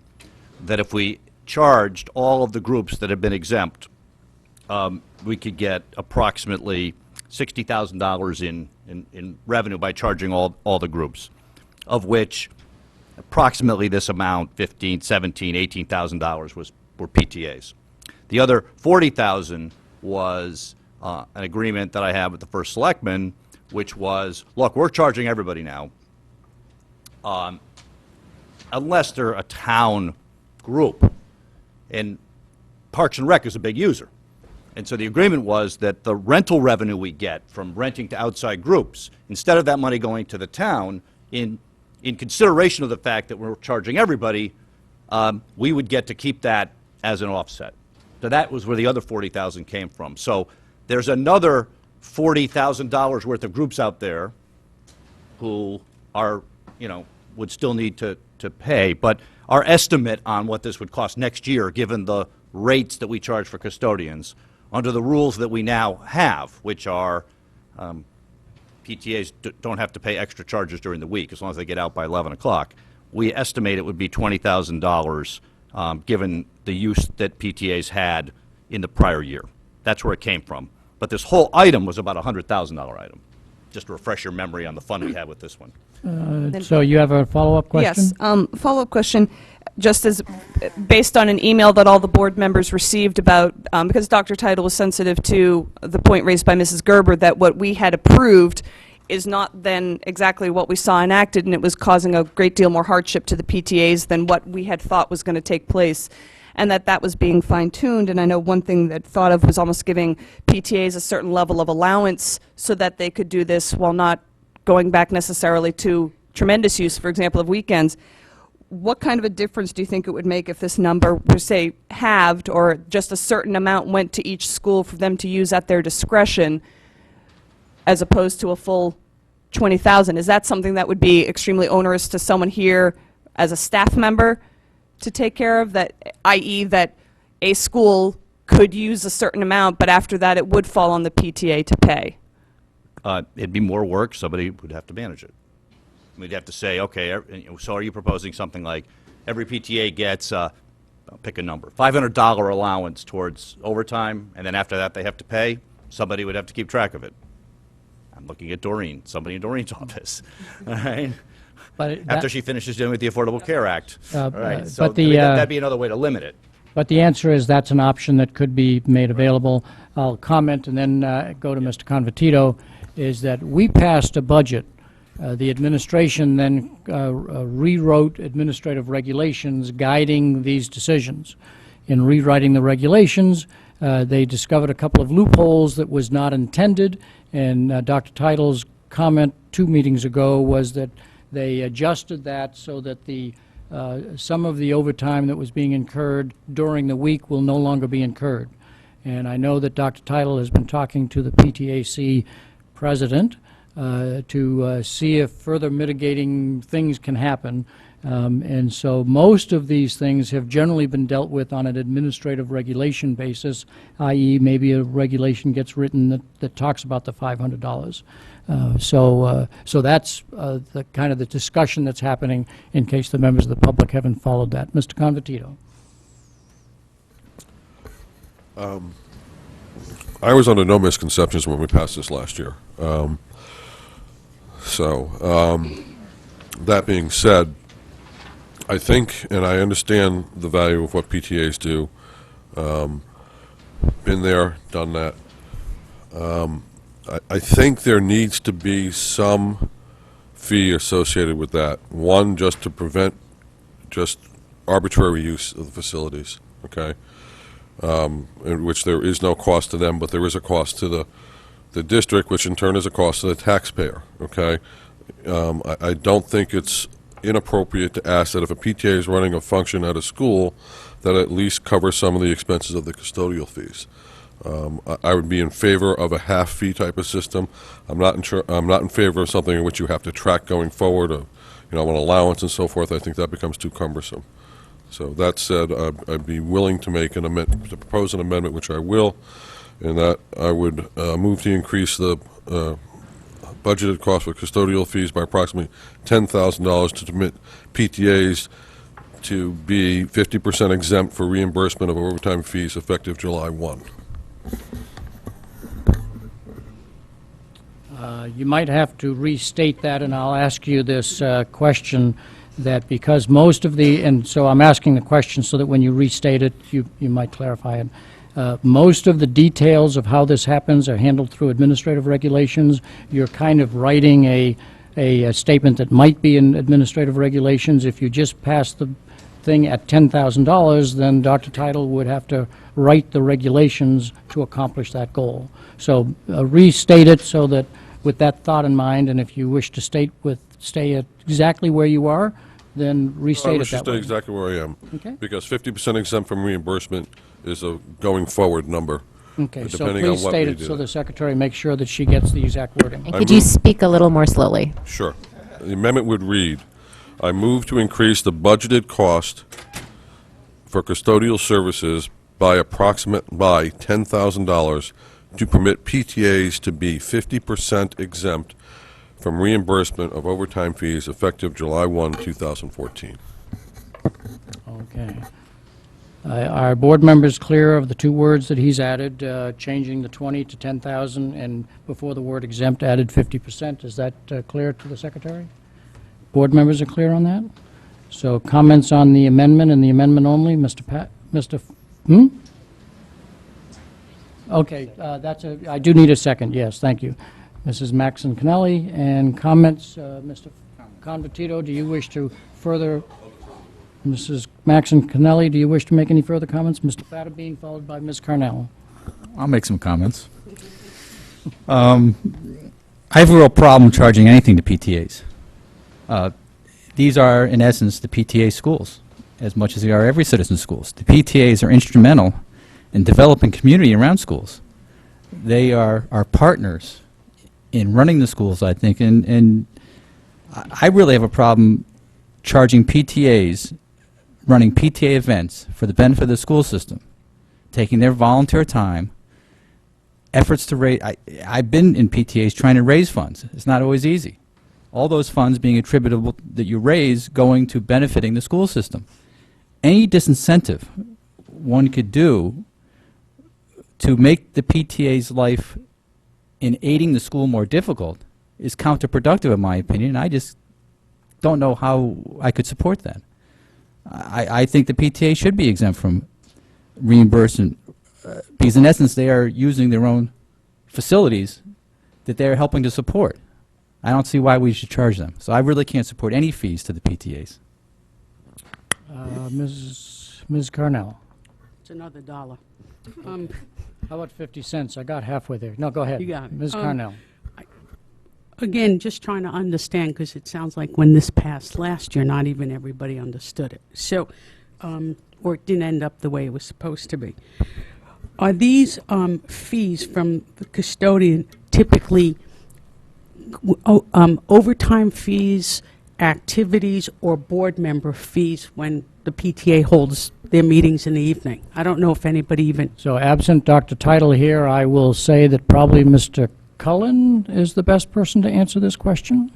that if we charged all of the groups that had been exempt, we could get approximately $60,000 in revenue by charging all the groups, of which approximately this amount, $15,000, $17,000, $18,000 were PTAs. The other $40,000 was an agreement that I had with the first selectman, which was, look, we're charging everybody now, unless they're a town group. And Parks and Rec is a big user. And so the agreement was that the rental revenue we get from renting to outside groups, instead of that money going to the town, in consideration of the fact that we're charging everybody, we would get to keep that as an offset. So that was where the other $40,000 came from. So there's another $40,000 worth of groups out there who are, would still need to pay. But our estimate on what this would cost next year, given the rates that we charge for custodians, under the rules that we now have, which are PTAs don't have to pay extra charges during the week as long as they get out by 11 o'clock, we estimate it would be $20,000 given the use that PTAs had in the prior year. That's where it came from. But this whole item was about a $100,000 item. Just to refresh your memory on the fun we had with this one. So you have a follow-up question? Yes, follow-up question, just as, based on an email that all the board members received about, because Dr. Title was sensitive to the point raised by Mrs. Gerber, that what we had approved is not then exactly what we saw enacted, and it was causing a great deal more hardship to the PTAs than what we had thought was going to take place, and that was being fine-tuned. And I know one thing that thought of was almost giving PTAs a certain level of allowance so that they could do this while not going back necessarily to tremendous use, for example, of weekends. What kind of a difference do you think it would make if this number were, say, halved, or just a certain amount went to each school for them to use at their discretion, as opposed to a full 20,000? Is that something that would be extremely onerous to someone here as a staff member to take care of, that, i.e. that a school could use a certain amount, but after that it would fall on the PTA to pay? It'd be more work. Somebody would have to manage it. We'd have to say, okay, so are you proposing something like every PTA gets, pick a number, $500 allowance towards overtime, and then after that they have to pay? Somebody would have to keep track of it. I'm looking at Doreen, somebody in Doreen's office. All right? But After she finishes dealing with the Affordable Care Act. All right, so but the, that'd be another way to limit it. But the answer is that's an option that could be made available. I'll comment and then go to Mr. Convertito, is that we passed a budget. The administration then rewrote administrative regulations guiding these decisions. In rewriting the regulations, they discovered a couple of loopholes that was not intended, and Dr. Title's comment 2 meetings ago was that they adjusted that so that the some of the overtime that was being incurred during the week will no longer be incurred. And I know that Dr. Title has been talking to the PTAC president to see if further mitigating things can happen. And so most of these things have generally been dealt with on an administrative regulation basis, i.e. maybe a regulation gets written that talks about the $500. So that's the kind of the discussion that's happening in case the members of the public haven't followed that. Mr. Convertito. I was under no misconceptions when we passed this last year. That being said, I think, and I understand the value of what PTAs do. Been there, done that. I think there needs to be some fee associated with that. One, just to prevent just arbitrary use of the facilities, okay? In which there is no cost to them, but there is a cost to the district, which in turn is a cost to the taxpayer, okay? I don't think it's inappropriate to ask that if a PTA is running a function at a school, that at least cover some of the expenses of the custodial fees. I would be in favor of a half fee type of system. I'm not in favor of something in which you have to track going forward, an allowance and so forth. I think that becomes too cumbersome. So that said, I'd be willing to make to propose an amendment, which I will, and that I would move to increase the budgeted cost for custodial fees by approximately $10,000 to permit PTAs to be 50% exempt for reimbursement of overtime fees effective July 1. You might have to restate that, and I'll ask you this question, that because most of the, and so I'm asking the question so that when you restate it, you might clarify it. Most of the details of how this happens are handled through administrative regulations. You're kind of writing a statement that might be in administrative regulations. If you just pass the thing at $10,000, then Dr. Title would have to write the regulations to accomplish that goal. So restate it so that with that thought in mind, and if you wish to stay at exactly where you are, then restate it that way. I wish to stay exactly where I am. Okay. Because 50% exempt from reimbursement is a going forward number. Okay, so depending on please what state we it do. so the secretary makes sure that she gets the exact wording. And could you speak a little more slowly? Sure. The amendment would read, I move to increase the budgeted cost for custodial services by $10,000 to permit PTAs to be 50% exempt from reimbursement of overtime fees effective July 1, 2014. Okay. Are board members clear of the two words that he's added, changing the 20 to 10,000, and before the word exempt added 50%? Is that clear to the secretary? Board members are clear on that? So comments on the amendment and the amendment only, Okay, I do need a second, yes, thank you. Mrs. Maxon Kennelly, and comments, Mr. Convertito, do you wish to further, Mrs. Maxon Kennelly, do you wish to make any further comments? Mr. Fattabine, followed by Ms. Carnell. I'll make some comments. I have a real problem charging anything to PTAs. These are, in essence, the PTA schools, as much as they are every citizen's schools. The PTAs are instrumental in developing community around schools. They are our partners in running the schools, I think, and I really have a problem charging PTAs, running PTA events for the benefit of the school system, taking their volunteer time, efforts to raise. I've been in PTAs trying to raise funds. It's not always easy. All those funds being attributable that you raise going to benefiting the school system. Any disincentive one could do to make the PTA's life in aiding the school more difficult is counterproductive, in my opinion. I just don't know how I could support that. I think the PTA should be exempt from reimbursement because, in essence, they are using their own facilities that they're helping to support. I don't see why we should charge them. So I really can't support any fees to the PTAs. Ms. Carnell. It's another $1. How about 50 cents? I got halfway there. No, go ahead. You got it. Ms. Carnell. Again, just trying to understand, because it sounds like when this passed last year, not even everybody understood it. So, or it didn't end up the way it was supposed to be. Are these fees from the custodian typically overtime fees, activities, or board member fees when the PTA holds their meetings in the evening? I don't know if anybody even... So absent Dr. Title here, I will say that probably Mr. Cullen is the best person to answer this question.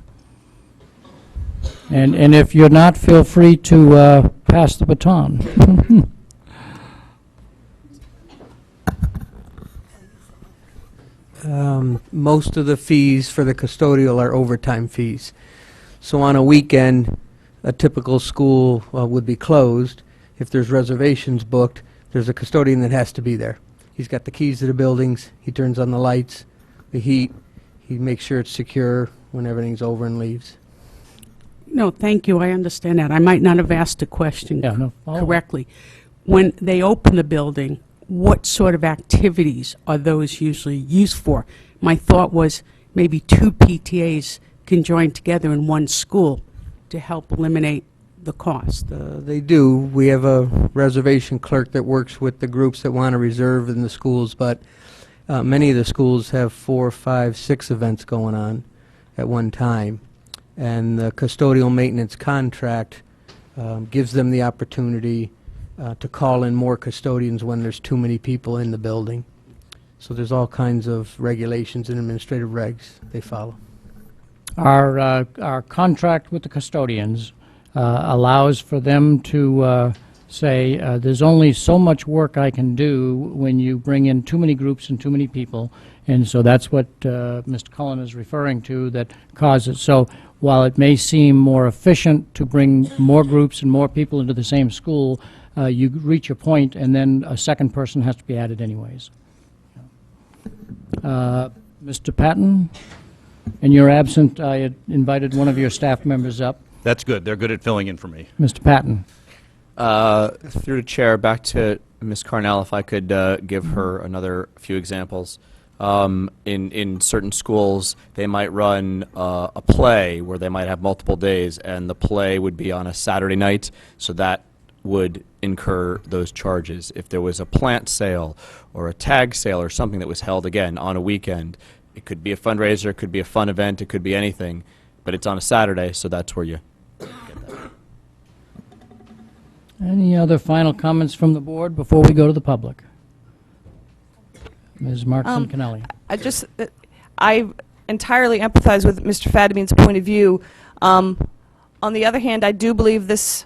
And if you're not, feel free to pass the baton. Most of the fees for the custodial are overtime fees. So on a weekend, a typical school would be closed. If there's reservations booked, there's a custodian that has to be there. He's got the keys to the buildings, he turns on the lights, the heat, he makes sure it's secure when everything's over and leaves. No, thank you, I understand that. I might not have asked the question correctly. When they open the building, what sort of activities are those usually used for? My thought was maybe two PTAs can join together in one school to help eliminate the cost. They do. We have a reservation clerk that works with the groups that want to reserve in the schools, but many of the schools have 4, 5, 6 events going on at one time, and the custodial maintenance contract gives them the opportunity to call in more custodians when there's too many people in the building. So there's all kinds of regulations and administrative regs they follow. Our contract with the custodians allows for them to say, there's only so much work I can do when you bring in too many groups and too many people, and so that's what Mr. Cullen is referring to that causes. So while it may seem more efficient to bring more groups and more people into the same school, you reach a point and then a second person has to be added anyways. Mr. Patton, in your absence, I had invited one of your staff members up. That's good. They're good at filling in for me. Mr. Patton. Through the chair, back to Ms. Carnell, if I could give her another few examples. In certain schools, they might run a play where they might have multiple days, and the play would be on a Saturday night, so that would incur those charges. If there was a plant sale or a tag sale or something that was held, again, on a weekend, it could be a fundraiser, it could be a fun event, it could be anything, but it's on a Saturday, so that's where you get that. Any other final comments from the board before we go to the public? Ms. Markson Kennelly. I entirely empathize with Mr. Fadibine's point of view. On the other hand, I do believe this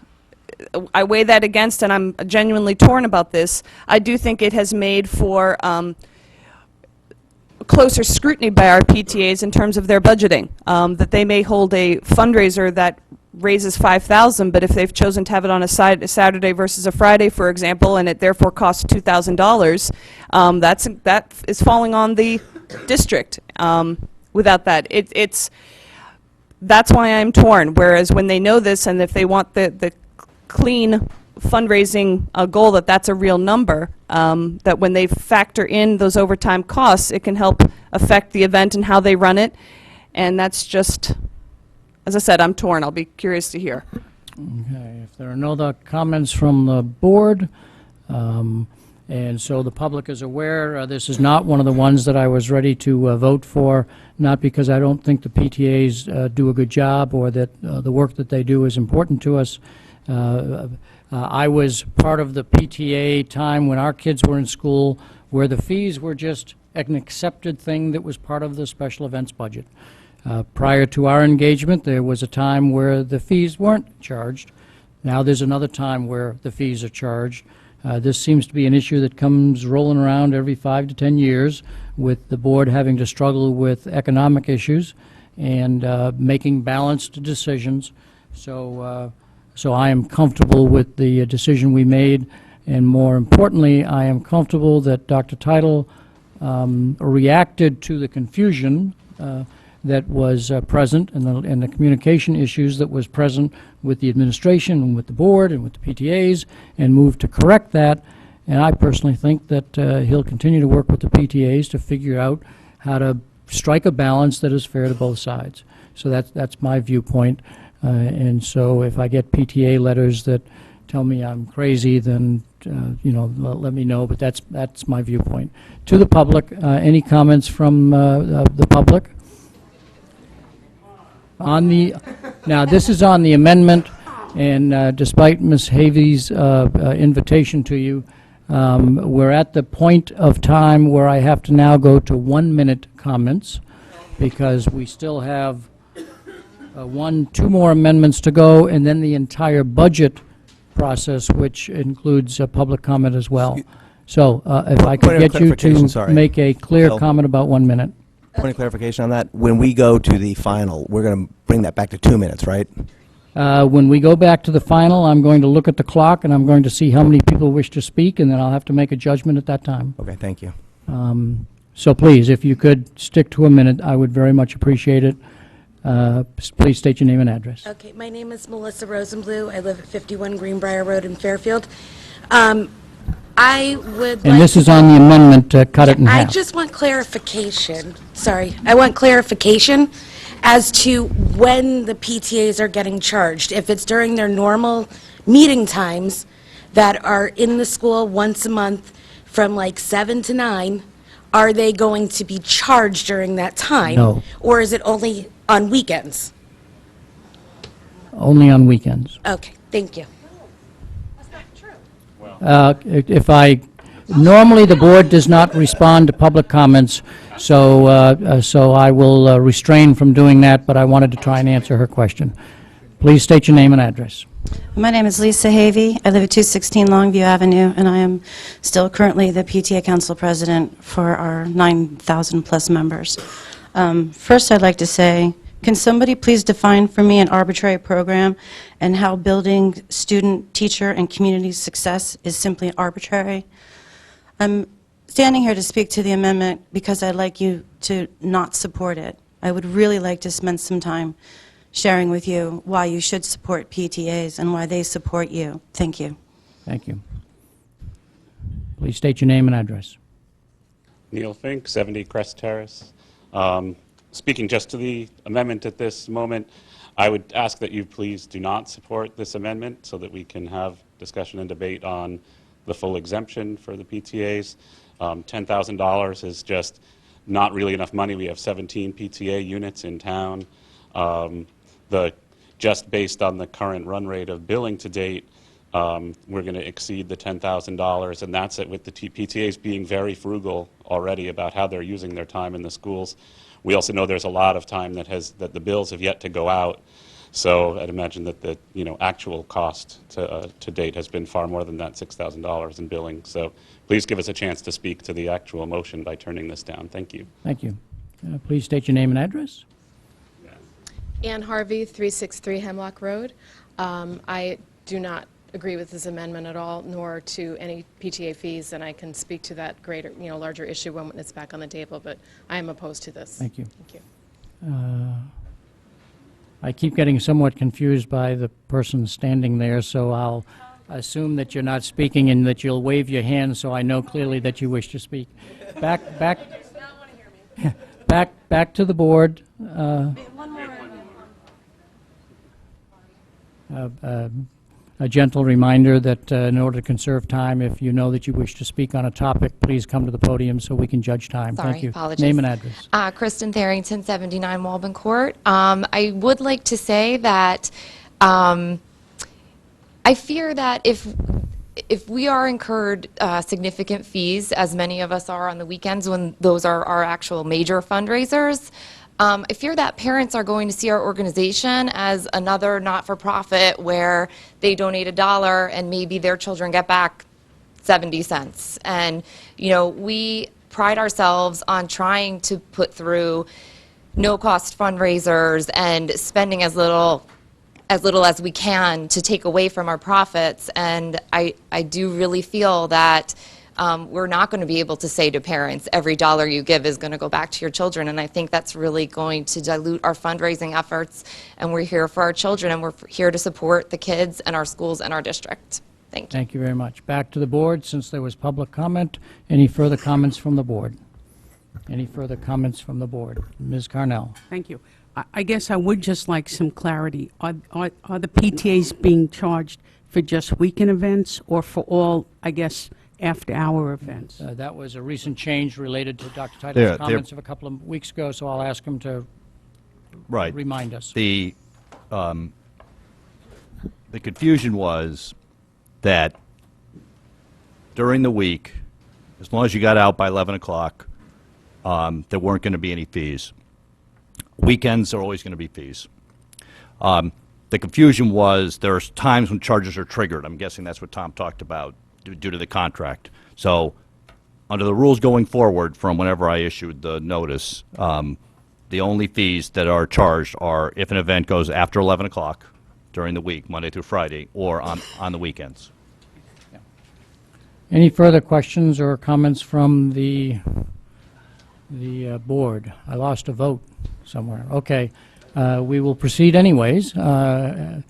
I weigh that against, and I'm genuinely torn about this. I do think it has made for closer scrutiny by our PTAs in terms of their budgeting, that they may hold a fundraiser that raises $5,000, but if they've chosen to have it on a Saturday versus a Friday, for example, and it therefore costs $2,000, that is falling on the district. Without that, that's why I'm torn. Whereas when they know this, and if they want the clean fundraising goal, that's a real number, that when they factor in those overtime costs, it can help affect the event and how they run it. And that's just, as I said, I'm torn. I'll be curious to hear. Okay, if there are no other comments from the board, and so the public is aware, this is not one of the ones that I was ready to vote for, not because I don't think the PTAs do a good job or that the work that they do is important to us. I was part of the PTA time when our kids were in school where the fees were just an accepted thing that was part of the special events budget. Prior to our engagement, there was a time where the fees weren't charged. Now there's another time where the fees are charged. This seems to be an issue that comes rolling around every 5 to 10 years, with the board having to struggle with economic issues and making balanced decisions. So I am comfortable with the decision we made, and more importantly, I am comfortable that Dr. Title reacted to the confusion that was present and the communication issues that was present with the administration and with the board and with the PTAs, and moved to correct that. And I personally think that he'll continue to work with the PTAs to figure out how to strike a balance that is fair to both sides. So that's my viewpoint. And so if I get PTA letters that tell me I'm crazy, then let me know. But that's my viewpoint. To the public, any comments from the public? Now, this is on the amendment, and despite Ms. Havey's invitation to you, we're at the point of time where I have to now go to 1-minute comments, because we still have 2 more amendments to go, and then the entire budget process, which includes public comment as well. So if I could get you to make a clear comment about 1 minute. Point of clarification on that. When we go to the final, we're going to bring that back to 2 minutes, right? When we go back to the final, I'm going to look at the clock, and I'm going to see how many people wish to speak, and then I'll have to make a judgment at that time. Okay, thank you. So please, if you could stick to 1 minute, I would very much appreciate it. Please state your name and address. Okay, my name is Melissa Rosenblue. I live at 51 Greenbrier Road in Fairfield. I would And this is on the amendment to cut it in I half. just want clarification. Sorry. I want clarification as to when the PTAs are getting charged. If it's during their normal meeting times that are in the school once a month from like 7 to 9, are they going to be charged during that time? No. Or is it only on weekends? Only on weekends. Okay, thank you. Normally the board does not respond to public comments, so I will refrain from doing that, but I wanted to try and answer her question. Please state your name and address. My name is Lisa Havey. I live at 216 Longview Avenue, and I am still currently the PTA Council President for our 9,000-plus members. First, I'd like to say, can somebody please define for me an arbitrary program and how building student, teacher, and community success is simply arbitrary? I'm standing here to speak to the amendment because I'd like you to not support it. I would really like to spend some time sharing with you why you should support PTAs and why they support you. Thank you. Thank you. Please state your name and address. Neil Fink, 70 Crest Terrace. Speaking just to the amendment at this moment, I would ask that you please do not support this amendment so that we can have discussion and debate on the full exemption for the PTAs. $10,000 is just not really enough money. We have 17 PTA units in town. Just based on the current run rate of billing to date, we're going to exceed the $10,000, and that's it with the PTAs being very frugal already about how they're using their time in the schools. We also know there's a lot of time that the bills have yet to go out. So I'd imagine that the actual cost to date has been far more than that $6,000 in billing. So please give us a chance to speak to the actual motion by turning this down. Thank you. Thank you. Please state your name and address. Ann Harvey, 363 Hemlock Road. I do not agree with this amendment at all, nor to any PTA fees, and I can speak to that greater, larger issue when it's back on the table, but I am opposed to this. Thank you. Thank you. I keep getting somewhat confused by the person standing there, so I'll assume that you're not speaking and that you'll wave your hand so I know clearly that you wish to speak. Back to the board. A gentle reminder that in order to conserve time, if you know that you wish to speak on a topic, please come to the podium so we can judge time. Sorry, Thank you. apologies. Name and address. Kristen Tharrington, 79 Walben Court. I would like to say that I fear that if we are incurred significant fees, as many of us are on the weekends when those are our actual major fundraisers, I fear that parents are going to see our organization as another not-for-profit where they donate $1 and maybe their children get back 70 cents. And, we pride ourselves on trying to put through no-cost fundraisers and spending as little as we can to take away from our profits. And I do really feel that we're not going to be able to say to parents, every dollar you give is going to go back to your children. And I think that's really going to dilute our fundraising efforts. And we're here for our children, and we're here to support the kids and our schools and our district. Thank you. Thank you very much. Back to the board, since there was public comment. Any further comments from the board? Any further comments from the board? Ms. Carnell. Thank you. I guess I would just like some clarity. Are the PTAs being charged for just weekend events or for all, I guess, after-hour events? That was a recent change related to Dr. Title's comments of a couple of weeks ago, so I'll ask him to remind us. The confusion was that during the week, as long as you got out by 11 o'clock, there weren't going to be any fees. Weekends are always going to be fees. The confusion was there's times when charges are triggered. I'm guessing that's what Tom talked about due to the contract. So under the rules going forward from whenever I issued the notice, the only fees that are charged are if an event goes after 11 o'clock during the week, Monday through Friday, or on the weekends. Any further questions or comments from the board? I lost a vote somewhere. Okay. We will proceed anyways. The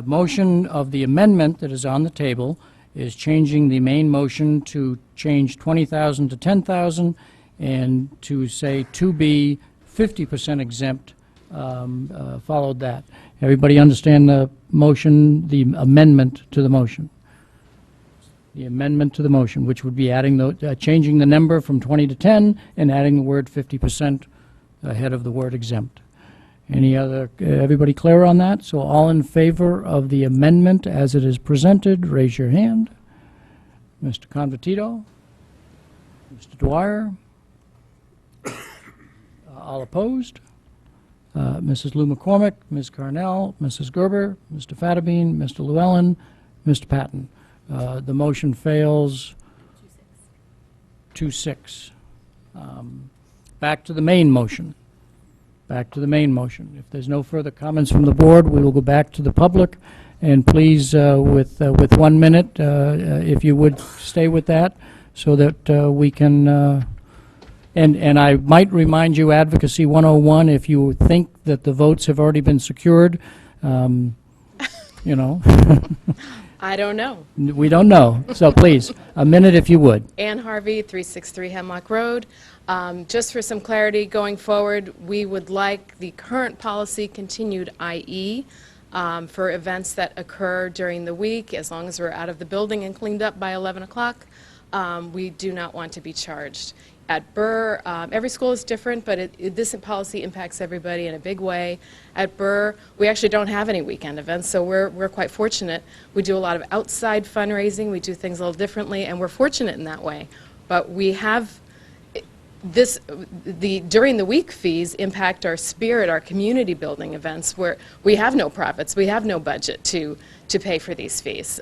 motion of the amendment that is on the table is changing the main motion to change 20,000 to 10,000 and to say to be 50% exempt followed that. Everybody understand the motion, the amendment to the motion? The amendment to the motion, which would be adding changing the number from 20 to 10 and adding the word 50% ahead of the word exempt. Any other, everybody clear on that? So all in favor of the amendment as it is presented, raise your hand. Mr. Convertito? Mr. Dwyer? All opposed? Mrs. Lou McCormick, Ms. Carnell, Mrs. Gerber, Mr. Fattabine, Mr. Llewellyn, Mr. Patton. The motion fails 2-6. Back to the main motion. Back to the main motion. If there's no further comments from the board, we will go back to the public. And please, with 1 minute, if you would stay with that, so that we can. And I might remind you, Advocacy 101, if you think that the votes have already been secured, you know. I don't know. We don't know. So please, a minute if you would. Ann Harvey, 363 Hemlock Road. Just for some clarity going forward, we would like the current policy continued, i.e., for events that occur during the week, as long as we're out of the building and cleaned up by 11 o'clock, we do not want to be charged. At Burr, every school is different, but this policy impacts everybody in a big way. At Burr, we actually don't have any weekend events, so we're quite fortunate. We do a lot of outside fundraising. We do things a little differently, and we're fortunate in that way. But we have, during the week fees impact our spirit, our community building events, where we have no profits, we have no budget to pay for these fees.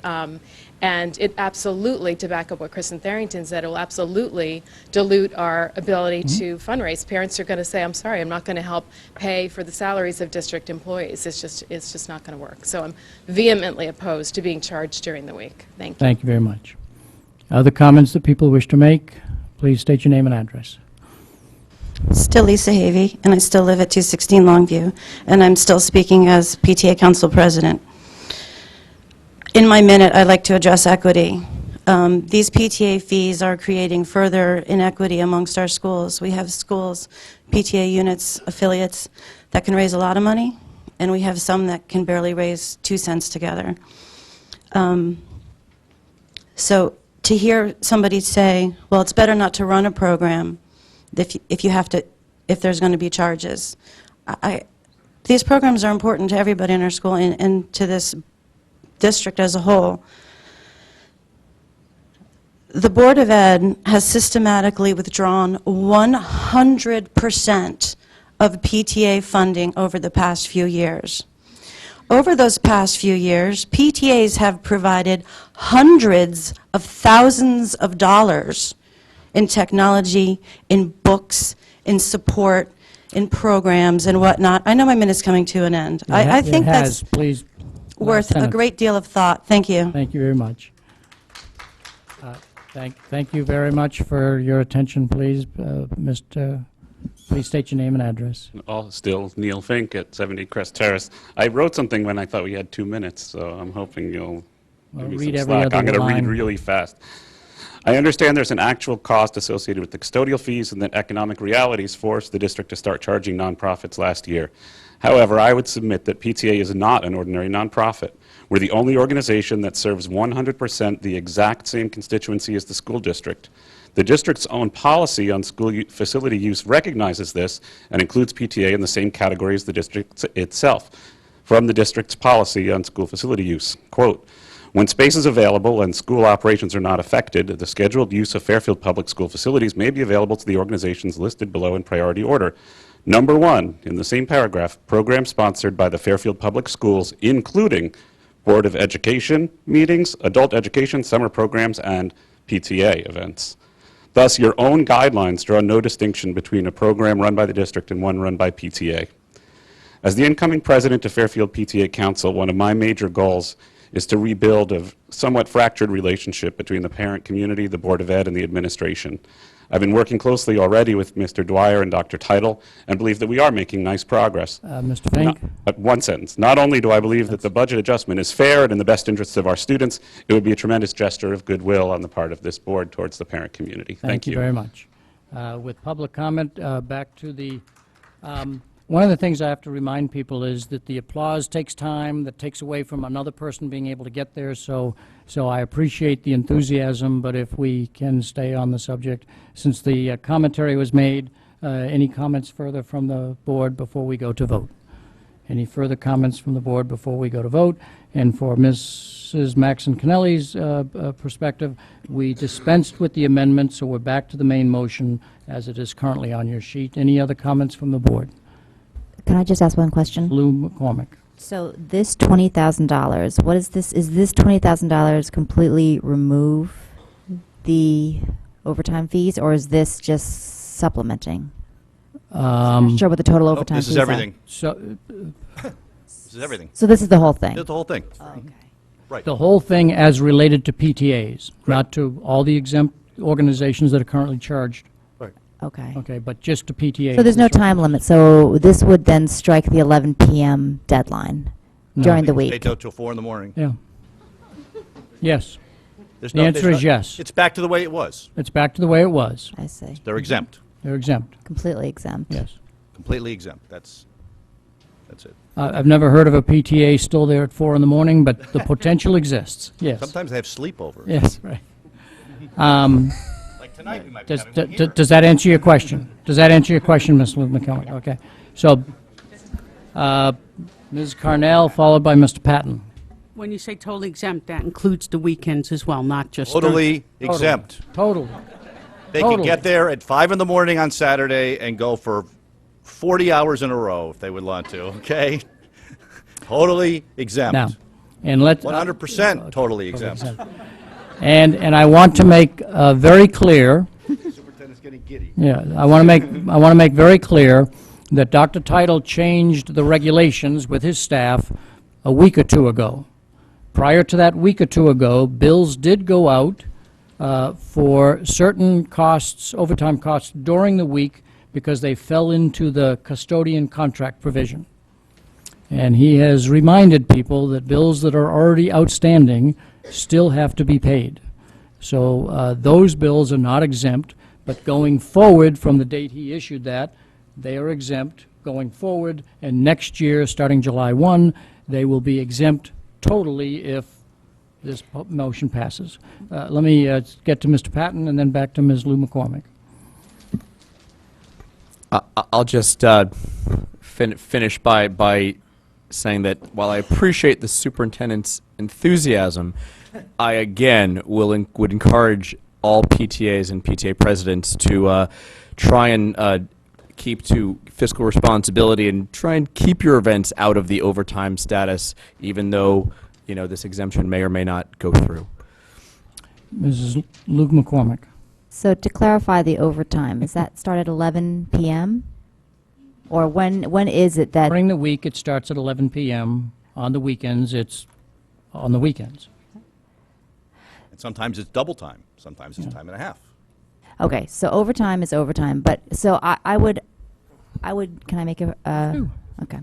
And it absolutely, to back up what Kristen Tharrington said, it will absolutely dilute our ability to fundraise. Parents are going to say, I'm sorry, I'm not going to help pay for the salaries of district employees. It's just not going to work. So I'm vehemently opposed to being charged during the week. Thank you. Thank you very much. Other comments that people wish to make? Please state your name and address. Still Lisa Havey, and I still live at 216 Longview, and I'm still speaking as PTA Council President. In my minute, I'd like to address equity. These PTA fees are creating further inequity amongst our schools. We have schools, PTA units, affiliates, that can raise a lot of money, and we have some that can barely raise 2 cents together. So to hear somebody say, well, it's better not to run a program if there's going to be charges. These programs are important to everybody in our school and to this district as a whole. The Board of Ed has systematically withdrawn 100% of PTA funding over the past few years. Over those past few years, PTAs have provided hundreds of thousands of dollars in technology, in books, in support, in programs and whatnot. I know my minute's coming to an end. I think that's Please, worth a great deal of thought. Thank you. Thank you very much. Thank you very much for your attention, please. Please state your name and address. Still Neil Fink at 70 Crest Terrace. I wrote something when I thought we had 2 minutes, so I'm hoping you'll give me read some every slack. other I'm going to read line. really fast. I understand there's an actual cost associated with the custodial fees and that economic realities forced the district to start charging nonprofits last year. However, I would submit that PTA is not an ordinary nonprofit. We're the only organization that serves 100% the exact same constituency as the school district. The district's own policy on school facility use recognizes this and includes PTA in the same category as the district itself. From the district's policy on school facility use, quote, when space is available and school operations are not affected, the scheduled use of Fairfield Public School facilities may be available to the organizations listed below in priority order. Number 1, in the same paragraph, programs sponsored by the Fairfield Public Schools, including Board of Education meetings, adult education, summer programs, and PTA events. Thus, your own guidelines draw no distinction between a program run by the district and one run by PTA. As the incoming president of Fairfield PTA Council, one of my major goals is to rebuild a somewhat fractured relationship between the parent community, the Board of Ed, and the administration. I've been working closely already with Mr. Dwyer and Dr. Title and believe that we are making nice progress. Mr. Fink? One sentence. Not only do I believe that the budget adjustment is fair and in the best interests of our students, it would be a tremendous gesture of goodwill on the part of this board towards the parent community. Thank you. Thank you very much. With public comment, back to the, one of the things I have to remind people is that the applause takes time, that takes away from another person being able to get there, so I appreciate the enthusiasm, but if we can stay on the subject. Since the commentary was made, any comments further from the board before we go to vote? Any further comments from the board before we go to vote? And for Mrs. Maxon Kennelly's perspective, we dispensed with the amendment, so we're back to the main motion as it is currently on your sheet. Any other comments from the board? Can I just ask one question? Lou McCormick. So this $20,000, what is this? Is this $20,000 completely remove the overtime fees, or is this just supplementing? I'm not sure what the total overtime This fees is everything. So, This is everything. So this is the whole thing? It's the whole thing. Okay. Right. the whole thing as related to PTAs, not to all the exempt organizations that are currently charged. Right. Okay. Okay, but just to PTAs. So there's no time limit, so this would then strike the 11 p.m. deadline No. during the Stay week? till 4 in the morning. Yeah. Yes. There's The answer there's is yes. It's back to the way it was. It's back to the way it was. I see. They're exempt. They're exempt. Completely exempt. Yes. Completely exempt. That's it. I've never heard of a PTA still there at 4 in the morning, but the potential exists. Yes. Sometimes they have sleepover. Yes, right. Like tonight, we might be Does, having one here. does that answer your question? Does that answer your question, Ms. McKellar? Okay. So, Ms. Carnell, followed by Mr. Patton. When you say totally exempt, that includes the weekends as well, not just... Totally exempt. Totally. They can Totally. get there at 5 in the morning on Saturday and go for 40 hours in a row if they would want to, okay? Totally exempt. Now, and let 100% totally exempt. And I want to make very clear. Superintendent's getting giddy. Yeah, I want to make very clear that Dr. Title changed the regulations with his staff a week or two ago. Prior to that week or two ago, bills did go out for certain costs, overtime costs during the week because they fell into the custodian contract provision. And he has reminded people that bills that are already outstanding still have to be paid. So those bills are not exempt, but going forward from the date he issued that, they are exempt going forward, and next year, starting July 1, they will be exempt totally if this motion passes. Let me get to Mr. Patton and then back to Ms. Lou McCormick. I'll just finish by saying that while I appreciate the superintendent's enthusiasm, I again would encourage all PTAs and PTA presidents to try and keep to fiscal responsibility and try and keep your events out of the overtime status, even though, you know, this exemption may or may not go through. Mrs. Lou McCormick. So to clarify the overtime, is that start at 11 p.m.? Or when is it that? During the week, it starts at 11 p.m. On the weekends, it's on the weekends. And sometimes it's double time. Sometimes it's time and a half. Okay, so overtime is overtime, but, so I would, can I make a, okay.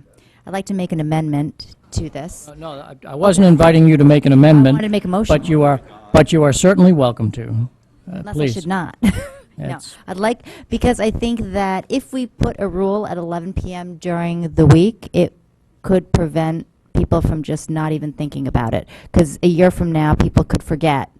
I'd like to make an amendment to this. No, I wasn't inviting you to make an amendment. I wanted to make a motion. But you are certainly welcome to. Unless Please. I should not. No, That's- I'd like, because I think that if we put a rule at 11 p.m. during the week, it could prevent people from just not even thinking about it. Because a year from now, people could forget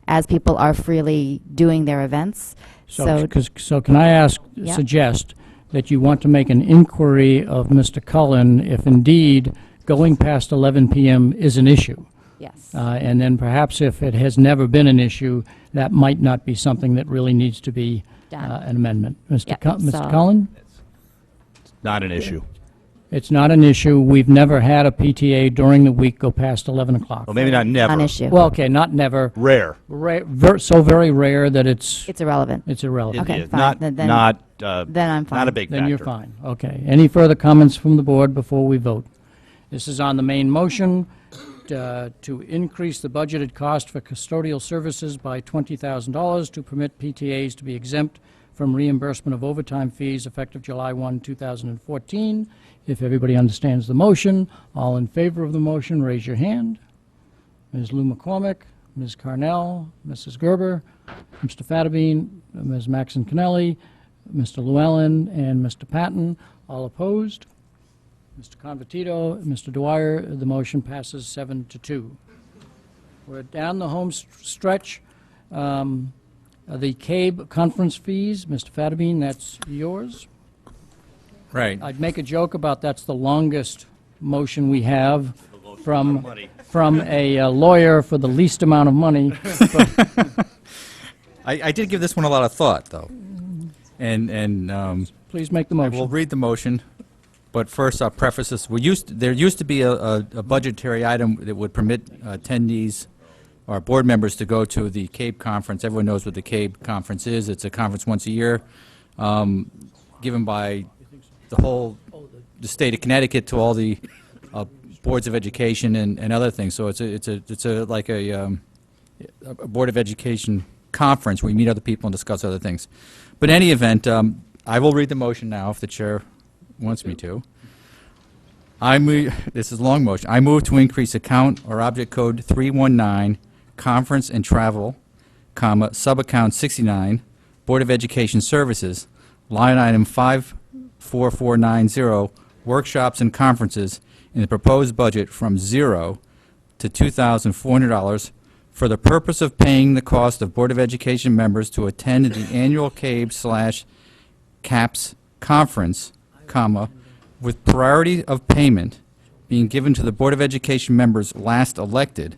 as people are freely doing their events. So can I Yeah. suggest that you want to make an inquiry of Mr. Cullen if indeed going past 11 p.m. is an issue? Yes. And then perhaps if it has never been an issue, that might not be something that really needs to be Done. an amendment. Mr. Yep, Mr. so- Cullen? Not an issue. It's not an issue. We've never had a PTA during the week go past 11 o'clock. Well, maybe not never. Non-issue. Well, okay, not never. Rare. So very rare that it's irrelevant. It's irrelevant. Okay, It is. fine. Not, Then not, I'm fine. not a big factor. Then you're fine. Okay. Any further comments from the board before we vote? This is on the main motion to increase the budgeted cost for custodial services by $20,000 to permit PTAs to be exempt from reimbursement of overtime fees effective July 1, 2014. If everybody understands the motion, all in favor of the motion, raise your hand. Ms. Lou McCormick, Ms. Carnell, Mrs. Gerber, Mr. Fattabine, Ms. Maxon Kennelly, Mr. Llewellyn, and Mr. Patton, all opposed. Mr. Convertito, Mr. Dwyer, the motion passes 7-2. We're down the home stretch. The CABE conference fees, Mr. Fattabine, that's yours. Right. I'd make a joke about that's the longest motion we have from a lawyer for the least amount of money. I did give this one a lot of thought, though. And Please make the I motion. will read the motion, but first I'll preface this. There used to be a budgetary item that would permit attendees or board members to go to the CABE conference. Everyone knows what the CABE conference is. It's a conference once a year given by the state of Connecticut to all the boards of education and other things. So it's like a board of education conference where we meet other people and discuss other things. But in any event, I will read the motion now if the chair wants me to. This is a long motion. I move to increase account or object code 319, conference and travel, comma, subaccount 69, Board of Education Services, line item 54490, workshops and conferences in the proposed budget from $0 to $2,400 for the purpose of paying the cost of Board of Education members to attend the annual CABE/CAPS conference, comma, with priority of payment being given to the Board of Education members last elected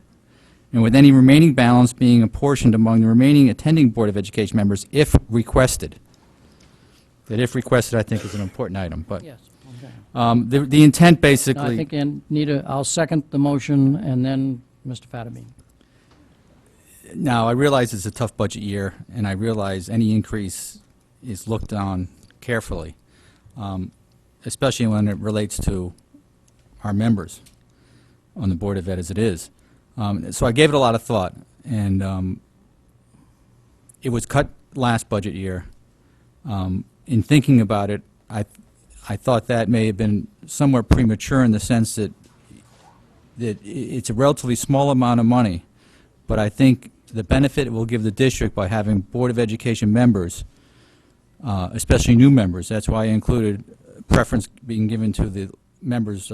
and with any remaining balance being apportioned among the remaining attending Board of Education members if requested. That if requested, I think, is an important item, but Yes, okay. the intent No, basically... I think, Anita, I'll second the motion, and then Mr. Fattabine. Now, I realize it's a tough budget year, and I realize any increase is looked on carefully, especially when it relates to our members on the Board of Ed as it is. So I gave it a lot of thought, and it was cut last budget year. In thinking about it, I thought that may have been somewhat premature in the sense that it's a relatively small amount of money, but I think the benefit it will give the district by having Board of Education members, especially new members, that's why I included preference being given to the members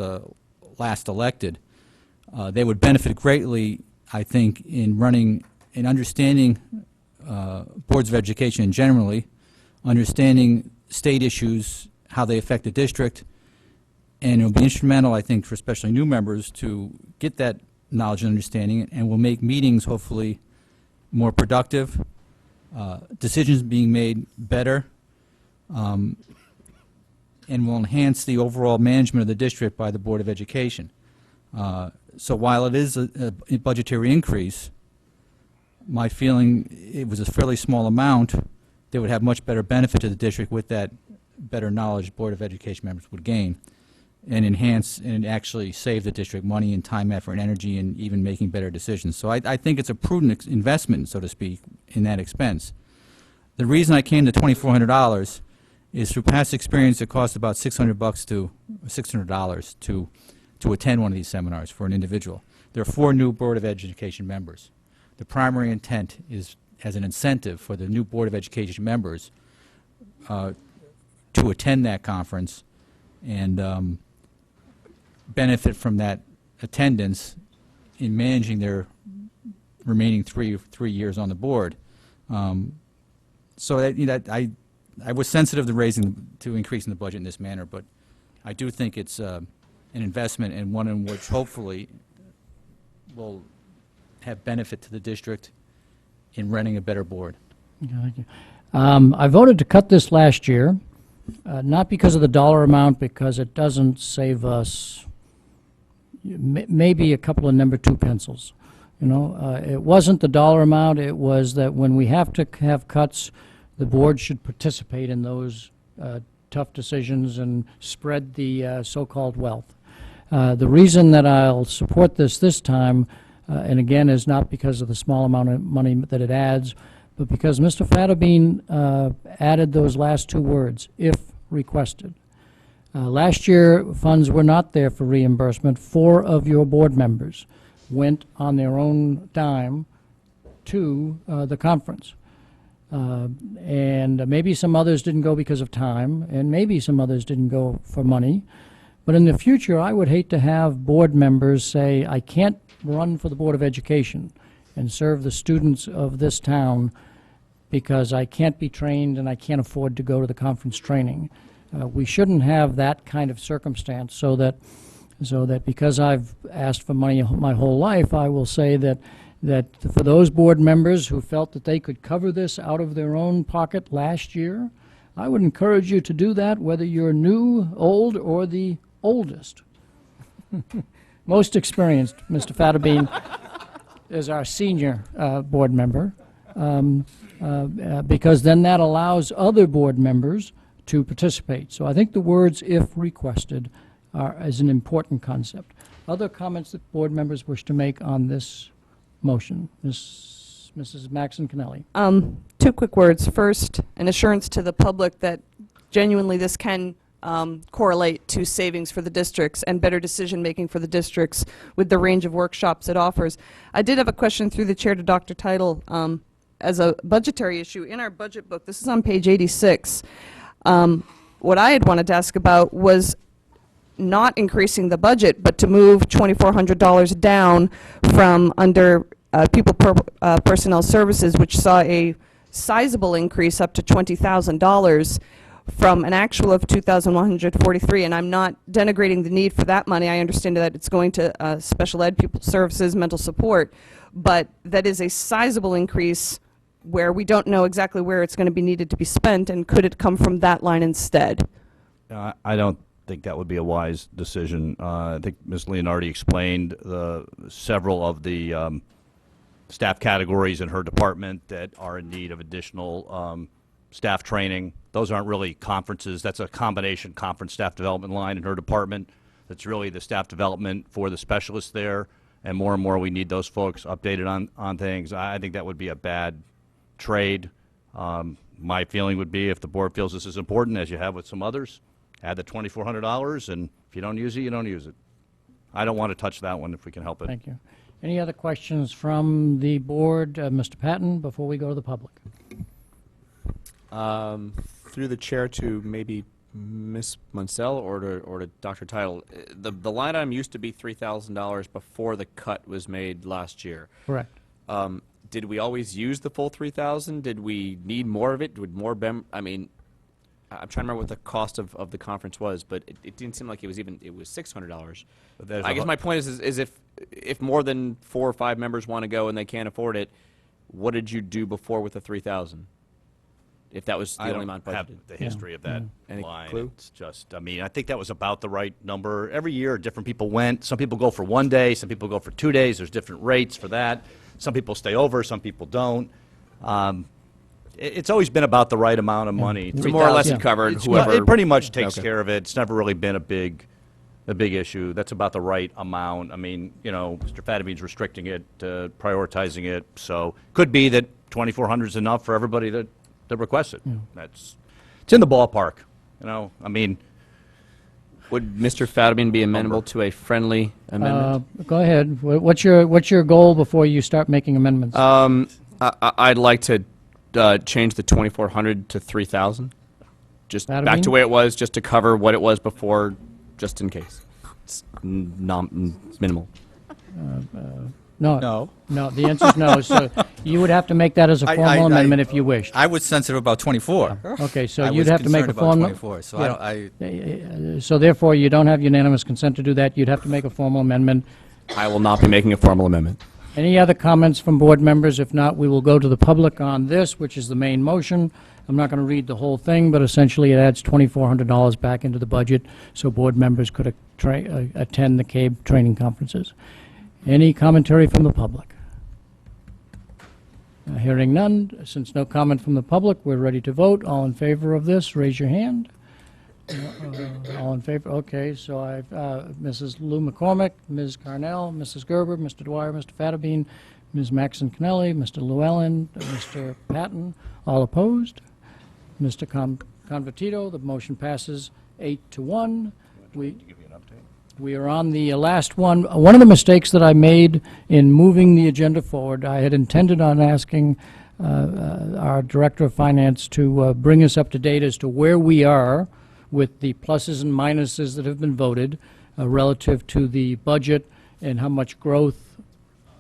last elected. They would benefit greatly, I think, in running and understanding boards of education generally, understanding state issues, how they affect the district, and it will be instrumental, I think, for especially new members to get that knowledge and understanding, and will make meetings hopefully more productive, decisions being made better, and will enhance the overall management of the district by the Board of Education. So while it is a budgetary increase, my feeling it was a fairly small amount that would have much better benefit to the district with that better knowledge Board of Education members would gain, and enhance and actually save the district money and time, effort, and energy, and even making better decisions. So I think it's a prudent investment, so to speak, in that expense. The reason I came to $2,400 is through past experience it costs about $600 to attend one of these seminars for an individual. There are 4 new Board of Education members. The primary intent is as an incentive for the new Board of Education members to attend that conference and benefit from that attendance in managing their remaining three years on the board. So that, you know, I was sensitive to increasing the budget in this manner, but I do think it's an investment, and one in which hopefully will have benefit to the district in running a better board. Okay, thank you. I voted to cut this last year, not because of the dollar amount, because it doesn't save us maybe a couple of number 2 pencils. You know, it wasn't the dollar amount, it was that when we have to have cuts, the board should participate in those tough decisions and spread the so-called wealth. The reason that I'll support this time, and again, is not because of the small amount of money that it adds, but because Mr. Fattabine added those last 2 words, if requested. Last year, funds were not there for reimbursement. 4 of your board members went on their own dime to the conference. And maybe some others didn't go because of time, and maybe some others didn't go for money. But in the future, I would hate to have board members say, I can't run for the Board of Education and serve the students of this town because I can't be trained and I can't afford to go to the conference training. We shouldn't have that kind of circumstance, so that because I've asked for money my whole life, I will say that for those board members who felt that they could cover this out of their own pocket last year, I would encourage you to do that, whether you're new, old, or the oldest. Most experienced, Mr. Fattabine, is our senior board member, because then that allows other board members to participate. So I think the words "if requested" is an important concept. Other comments that board members wish to make on this motion? Mrs. Maxon Kennelly. 2 quick words. First, an assurance to the public that genuinely this can correlate to savings for the districts and better decision-making for the districts with the range of workshops it offers. I did have a question through the chair to Dr. Title as a budgetary issue. In our budget book, this is on page 86, what I had wanted to ask about was not increasing the budget, but to move $2,400 down from under personnel services, which saw a sizable increase up to $20,000 from an actual of $2,143. And I'm not denigrating the need for that money. I understand that it's going to special ed, pupil services, mental support. but that is a sizable increase where we don't know exactly where it's going to be needed to be spent, and could it come from that line instead? I don't think that would be a wise decision. I think Ms. Leonardi explained several of the staff categories in her department that are in need of additional staff training. Those aren't really conferences. That's a combination conference staff development line in her department. That's really the staff development for the specialists there. And more we need those folks updated on things. I think that would be a bad trade. My feeling would be, if the board feels this is important, as you have with some others, add the $2,400, and if you don't use it, you don't use it. I don't want to touch that one if we can help it. Thank you. Any other questions from the board? Mr. Patton, before we go to the public. Through the chair to maybe Ms. Munsell or to Dr. Title, the line item used to be $3,000 before the cut was made last year. Correct. Did we always use the full 3,000? Did we need more of it? Would more I mean, I'm trying to remember what the cost of the conference was, but it didn't seem like it was $600. I guess my point is if more than 4 or 5 members want to go and they can't afford it, what did you do before with the 3,000? If that was the only amount budgeted. I don't have the history of that Any line. clue? It's just, I mean, I think that was about the right number. Every year, different people went. Some people go for 1 day. Some people go for 2 days. There's different rates for that. Some people stay over. Some people don't. It's always been about the right amount of money. So more or less it covered whoever. It pretty much takes Okay. care of it. It's never really been a big issue. That's about the right amount. I mean, you know, Mr. Fadabine's restricting it, prioritizing it. So could be that 2,400 is enough for everybody that requests it. It's in the ballpark. You know, I mean. Would Mr. Fadabine be amenable to a friendly amendment? Go ahead. What's your goal before you start making amendments? I'd like to change the 2,400 to 3,000. Just back to Fadabine? the way it was, just to cover what it was before, just in case. It's minimal. No. No, the answer is no. So you would have to make that as a formal amendment if you wished. I was sensitive about 24. Okay, so I you'd was have to make a concerned about formal. 24, so So therefore, you don't have unanimous consent to do that. You'd have to make a formal amendment. I will not be making a formal amendment. Any other comments from board members? If not, we will go to the public on this, which is the main motion. I'm not going to read the whole thing, but essentially it adds $2,400 back into the budget so board members could attend the CABE training conferences. Any commentary from the public? Hearing none, since no comment from the public, we're ready to vote. All in favor of this, raise your hand. All in favor? Okay, so I've Mrs. Lou McCormick, Ms. Carnell, Mrs. Gerber, Mr. Dwyer, Mr. Fadabine, Ms. Maxon Kennelly, Mr. Llewellyn, Mr. Patton, all opposed. Mr. Convertito, the motion passes 8-1. We are on the last one. One of the mistakes that I made in moving the agenda forward, I had intended on asking our Director of Finance to bring us up to date as to where we are with the pluses and minuses that have been voted relative to the budget and how much growth,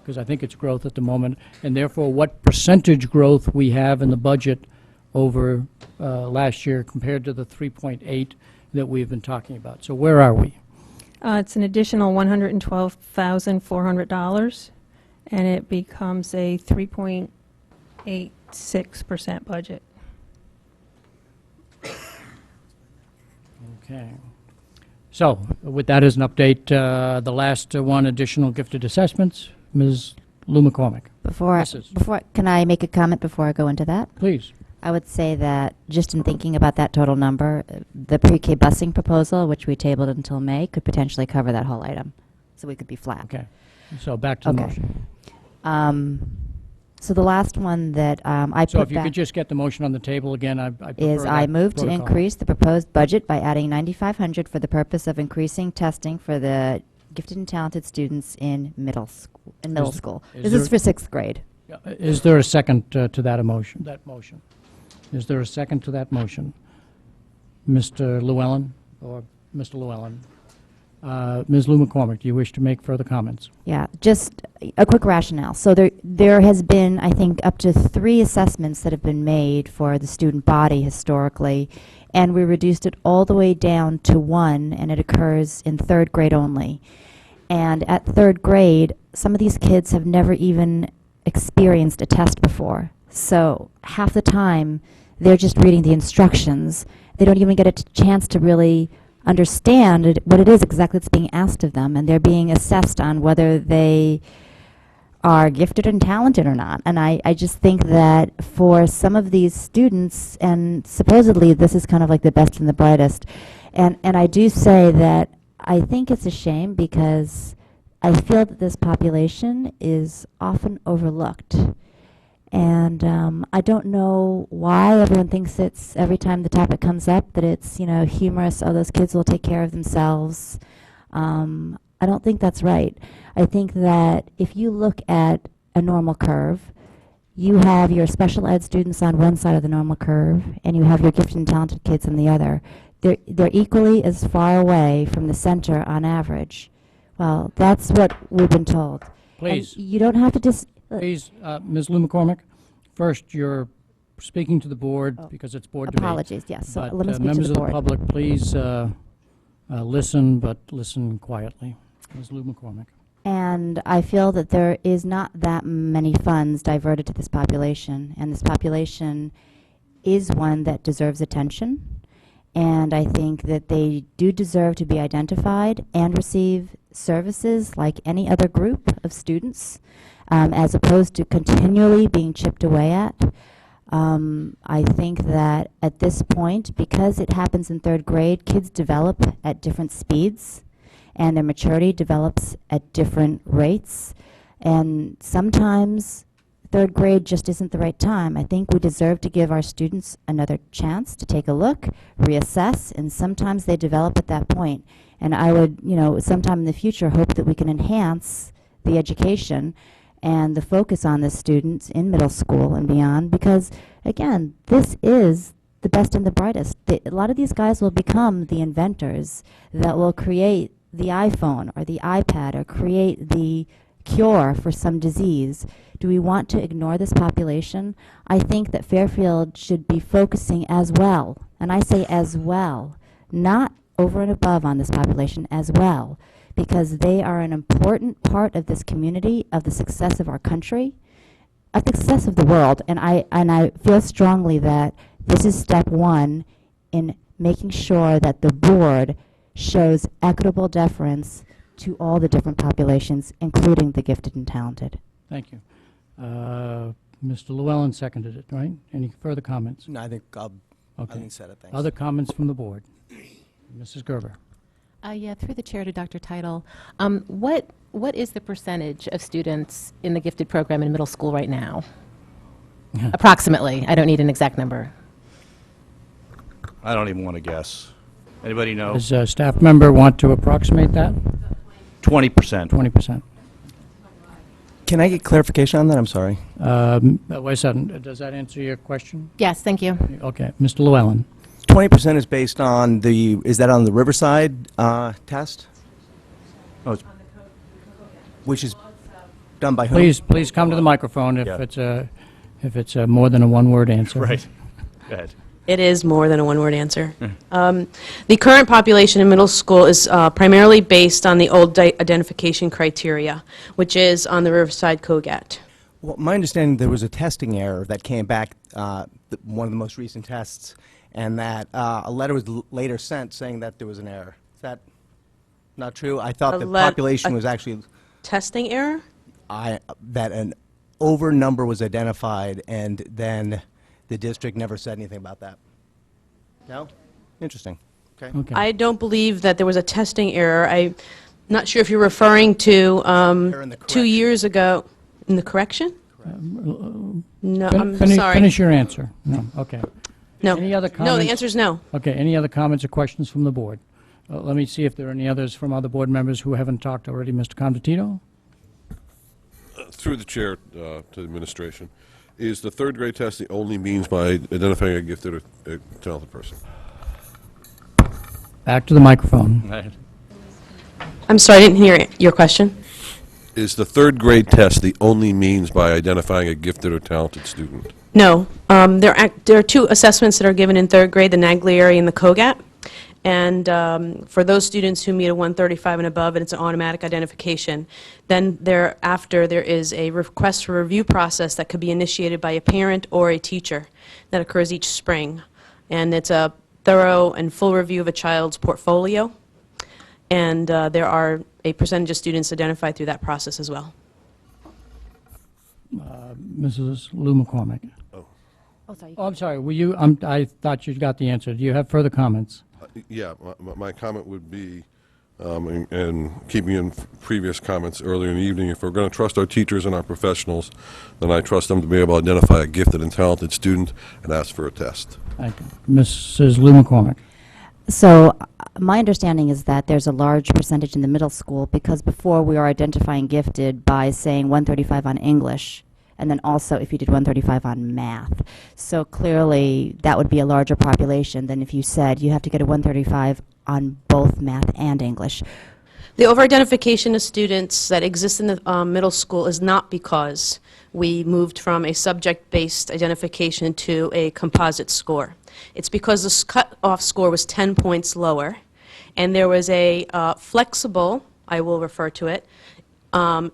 because I think it's growth at the moment, and therefore what percentage growth we have in the budget over last year compared to the 3.8 that we've been talking about. So where are we? It's an additional $112,400, and it becomes a 3.86% budget. Okay. So with that as an update, the last one, additional gifted assessments, Ms. Lou McCormick. Can I make a comment before I go into that? Please. I would say that just in thinking about that total number, the pre-K busing proposal, which we tabled until May, could potentially cover that whole item. So we could be flat. Okay. So back to the motion. So the last one that I So put if you back could just get the motion on the table again, I prefer is I that move to protocol. increase the proposed budget by adding $9,500 for the purpose of increasing testing for the gifted and talented students in middle school. This is for 6th grade. Is there a second to that motion? Is there a second to that motion? Mr. Llewellyn or Mr. Llewellyn? Ms. Lou McCormick, do you wish to make further comments? Yeah, just a quick rationale. So there has been, I think, up to 3 assessments that have been made for the student body historically, and we reduced it all the way down to 1, and it occurs in 3rd grade only. And at third grade, some of these kids have never even experienced a test before. So half the time, they're just reading the instructions. They don't even get a chance to really understand what it is exactly that's being asked of them, and they're being assessed on whether they are gifted and talented or not. And I just think that for some of these students, and supposedly this is kind of like the best and the brightest, and I do say that I think it's a shame because I feel that this population is often overlooked. And I don't know why everyone thinks it's, every time the topic comes up, that it's, you know, humorous, oh, those kids will take care of themselves. I don't think that's right. I think that if you look at a normal curve, you have your special ed students on one side of the normal curve, and you have your gifted and talented kids on the other. They're equally as far away from the center on average. Well, that's what we've been told. Please. And you don't have to Please, Ms. Lou McCormick, first, you're speaking to the board because it's board debate. Apologies, yes. So But let me speak to members the of the board. public, please listen, but listen quietly. Ms. Lou McCormick. And I feel that there is not that many funds diverted to this population, and this population is one that deserves attention. And I think that they do deserve to be identified and receive services like any other group of students, as opposed to continually being chipped away at. I think that at this point, because it happens in third grade, kids develop at different speeds, and their maturity develops at different rates. And sometimes third grade just isn't the right time. I think we deserve to give our students another chance to take a look, reassess, and sometimes they develop at that point. And I would, you know, sometime in the future hope that we can enhance the education and the focus on the students in middle school and beyond, because again, this is the best and the brightest. A lot of these guys will become the inventors that will create the iPhone or the iPad or create the cure for some disease. Do we want to ignore this population? I think that Fairfield should be focusing as well, and I say as well, not over and above on this population, as well, because they are an important part of this community, of the success of our country, of the success of the world. And I feel strongly that this is step one in making sure that the board shows equitable deference to all the different populations, including the gifted and talented. Thank you. Mr. Llewellyn seconded it, right? Any further comments? No, I think I Okay. think said it. Thanks. Other comments from the board? Mrs. Gerber. Yeah, through the chair to Dr. Title. What is the percentage of students in the gifted program in middle school right now? Approximately. I don't need an exact number. I don't even want to guess. Anybody know? Does a staff member want to approximate that? 20%. 20%. Can I get clarification on that? I'm sorry. Wait a second. Does that answer your question? Yes, thank you. Okay. Mr. Llewellyn. 20% is based on the, is that on the Riverside test? Oh, it's, which is done by whom? Please come to the microphone if Yeah. it's more than a one-word answer. Right. Go ahead. It is more than a one-word answer. The current population in middle school is primarily based on the old identification criteria, which is on the Riverside COGAT. Well, my understanding, there was a testing error that came back, one of the most recent tests, and that a letter was later sent saying that there was an error. Is that not true? I thought the population was actually... Testing error? That an over number was identified, and then the district never said anything about that. No? Interesting. Okay. I don't believe that there was a testing error. I'm not sure if you're referring to 2 years ago. In the correction? No, I'm sorry. Finish your answer. No, okay. No. Any other comments? No, the answer is no. Okay, any other comments or questions from the board? Let me see if there are any others from other board members who haven't talked already. Mr. Convertito? Through the chair to the administration, is the third grade test the only means by identifying a gifted or a talented person? Back to the microphone. I'm sorry, I didn't hear your question. Is the third grade test the only means by identifying a gifted or talented student? No. There are two assessments that are given in third grade, the Naglieri and the COGAT. And for those students who meet a 135 and above, and it's an automatic identification, then thereafter there is a request for review process that could be initiated by a parent or a teacher that occurs each spring. And it's a thorough and full review of a child's portfolio. And there are a percentage of students identified through that process as well. Mrs. Lou McCormick. Oh, sorry. Oh, I'm sorry. Were you? I thought you got the answer. Do you have further comments? Yeah, my comment would be, and keeping in previous comments earlier in the evening, if we're going to trust our teachers and our professionals, then I trust them to be able to identify a gifted and talented student and ask for a test. Thank you. Mrs. Lou McCormick. So my understanding is that there's a large percentage in the middle school, because before we are identifying gifted by saying 135 on English, and then also if you did 135 on math. So clearly that would be a larger population than if you said you have to get a 135 on both math and English. The over-identification of students that exist in the middle school is not because we moved from a subject-based identification to a composite score. It's because the cut-off score was 10 points lower, and there was a flexible, I will refer to it,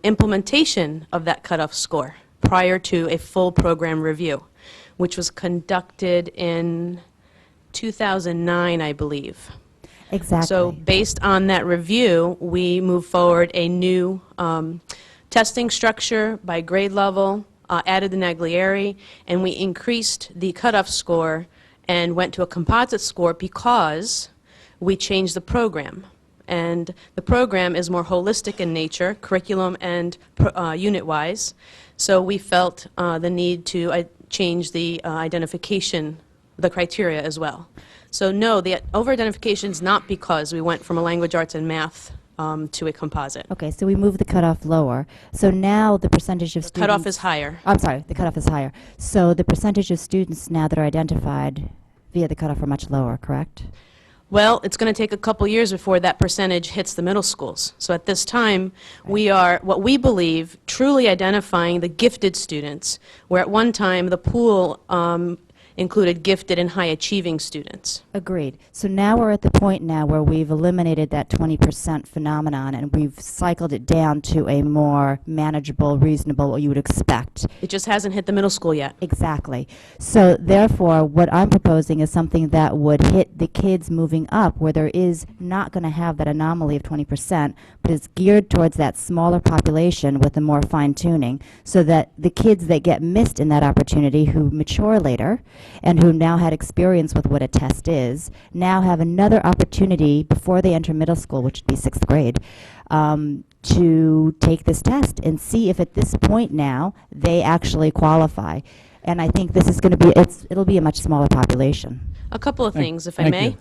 implementation of that cut-off score prior to a full program review, which was conducted in 2009, I believe. Exactly. So based on that review, we moved forward a new testing structure by grade level, added the Naglieri, and we increased the cutoff score and went to a composite score because we changed the program. And the program is more holistic in nature, curriculum and unit-wise. So we felt the need to change the identification, the criteria as well. So no, the over-identification is not because we went from a language arts and math to a composite. Okay, so we moved the cutoff lower. So now the percentage of students... Cutoff is higher. I'm sorry, the cutoff is higher. So the percentage of students now that are identified via the cutoff are much lower, correct? Well, it's going to take a couple years before that percentage hits the middle schools. So at this time, we are, what we believe, truly identifying the gifted students, where at one time the pool included gifted and high-achieving students. Agreed. So now we're at the point now where we've eliminated that 20% phenomenon and we've cycled it down to a more manageable, reasonable, what you would expect. It just hasn't hit the middle school yet. Exactly. So therefore, what I'm proposing is something that would hit the kids moving up, where there is not going to have that anomaly of 20%, but is geared towards that smaller population with a more fine-tuning, so that the kids that get missed in that opportunity who mature later and who now had experience with what a test is, now have another opportunity before they enter middle school, which would be 6th grade, to take this test and see if at this point now they actually qualify. And I think this is going to be, it'll be a much smaller population. A couple of things, if I Thank may. you.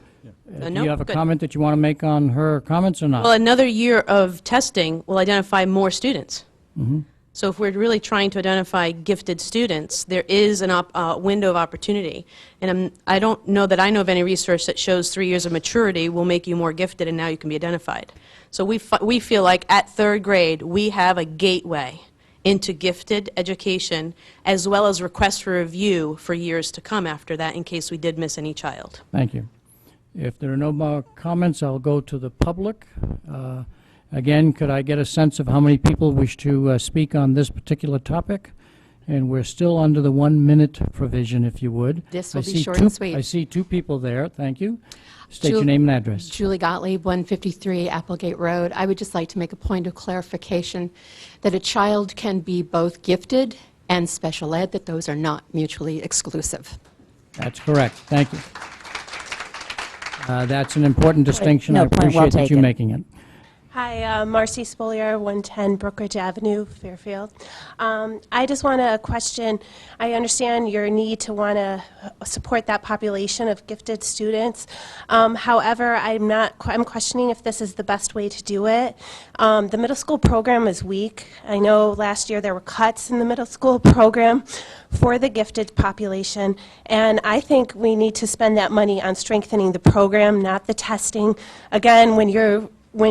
Do No, you have a good. comment that you want to make on her comments or not? Well, another year of testing will identify more students. Mhm. So if we're really trying to identify gifted students, there is a window of opportunity. And I don't know that I know of any research that shows 3 years of maturity will make you more gifted and now you can be identified. So we feel like at 3rd grade we have a gateway into gifted education as well as requests for review for years to come after that in case we did miss any child. Thank you. If there are no more comments, I'll go to the public. Again, could I get a sense of how many people wish to speak on this particular topic? And we're still under the 1-minute provision, if you would. This will I be see short two- and sweet. I see 2 people there. Thank you. State Ju- your name and address. Julie Gottlieb, 153 Applegate Road. I would just like to make a point of clarification that a child can be both gifted and special ed, that those are not mutually exclusive. That's correct. Thank you. That's an important distinction. no, I point well appreciate that you taken. making it. Hi, Marcy Spolier, 110 Brookridge Avenue, Fairfield. I just want to question, I understand your need to want to support that population of gifted students. However, I'm questioning if this is the best way to do it. The middle school program is weak. I know last year there were cuts in the middle school program for the gifted population, and I think we need to spend that money on strengthening the program, not the testing. Again, when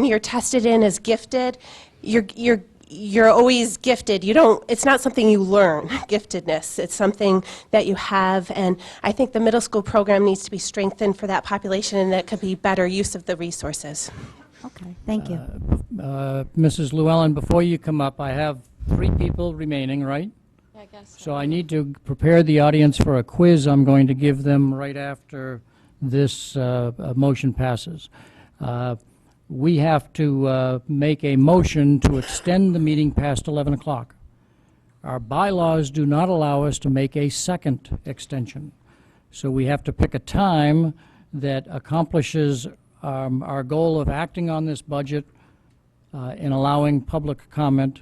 you're tested in as gifted, you're you're always gifted. You don't, it's not something you learn, giftedness. It's something that you have, and I think the middle school program needs to be strengthened for that population, and that could be better use of the resources. Okay, thank you. Mrs. Llewellyn, before you come up, I have 3 people remaining, right? I guess So I need to prepare the audience for a quiz I'm going to give them right after this motion passes. We have to make a motion to extend the meeting past 11 o'clock. Our bylaws do not allow us to make a second extension. So we have to pick a time that accomplishes our goal of acting on this budget and allowing public comment.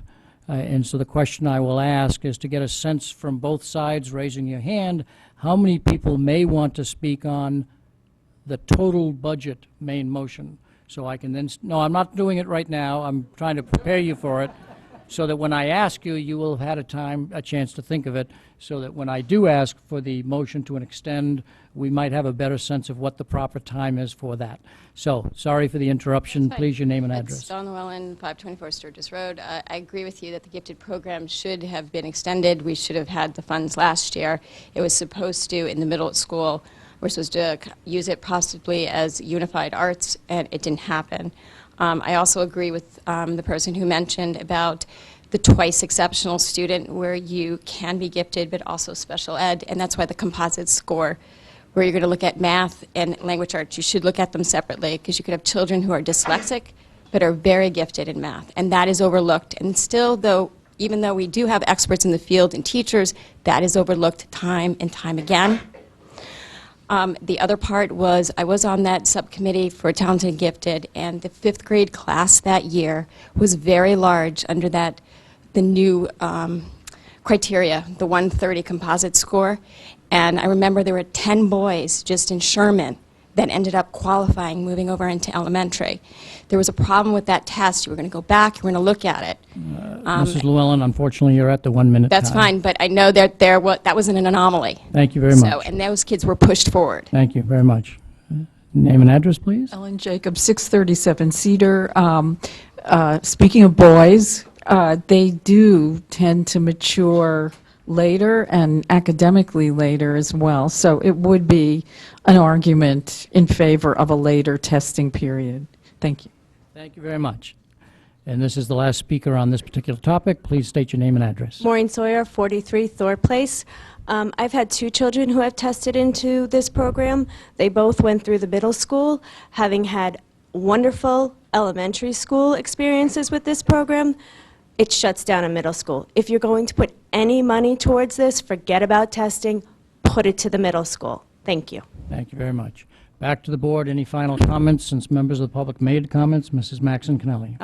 And so the question I will ask is to get a sense from both sides, raising your hand, how many people may want to speak on the total budget main motion. So I can then, no, I'm not doing it right now. I'm trying to prepare you for it so that when I ask you, you will have had a chance to think of it, so that when I do ask for the motion to extend, we might have a better sense of what the proper time is for that. So, sorry for the interruption. Please, your name and address. Dawn Llewellyn, 524 Sturgis Road. I agree with you that the gifted program should have been extended. We should have had the funds last year. It was supposed to, in the middle school, we're supposed to use it possibly as unified arts, and it didn't happen. I also agree with the person who mentioned about the twice exceptional student, where you can be gifted but also special ed, and that's why the composite score, where you're going to look at math and language arts, you should look at them separately, because you could have children who are dyslexic but are very gifted in math, and that is overlooked. And still, though, even though we do have experts in the field and teachers, that is overlooked time and time again. The other part was, I was on that subcommittee for Talented and Gifted, and the 5th grade class that year was very large under the new criteria, the 130 composite score. And I remember there were 10 boys just in Sherman that ended up qualifying, moving over into elementary. There was a problem with that test. You were going to go back, you were going to look at it. Mrs. Llewellyn, unfortunately, you're at the 1 minute That's time. fine, but I know that that wasn't an anomaly. Thank you very much. And those kids were pushed forward. Thank you very much. Name and address, please. Ellen Jacobs, 637 Cedar. Speaking of boys, they do tend to mature later and academically later as well. So it would be an argument in favor of a later testing period. Thank you. Thank you very much. And this is the last speaker on this particular topic. Please state your name and address. Maureen Sawyer, 43 Thorpe Place. I've had 2 children who have tested into this program. They both went through the middle school, having had wonderful elementary school experiences with this program. It shuts down a middle school. If you're going to put any money towards this, forget about testing, put it to the middle school. Thank you. Thank you very much. Back to the board. Any final comments since members of the public made comments? Mrs. Maxon Kennelly.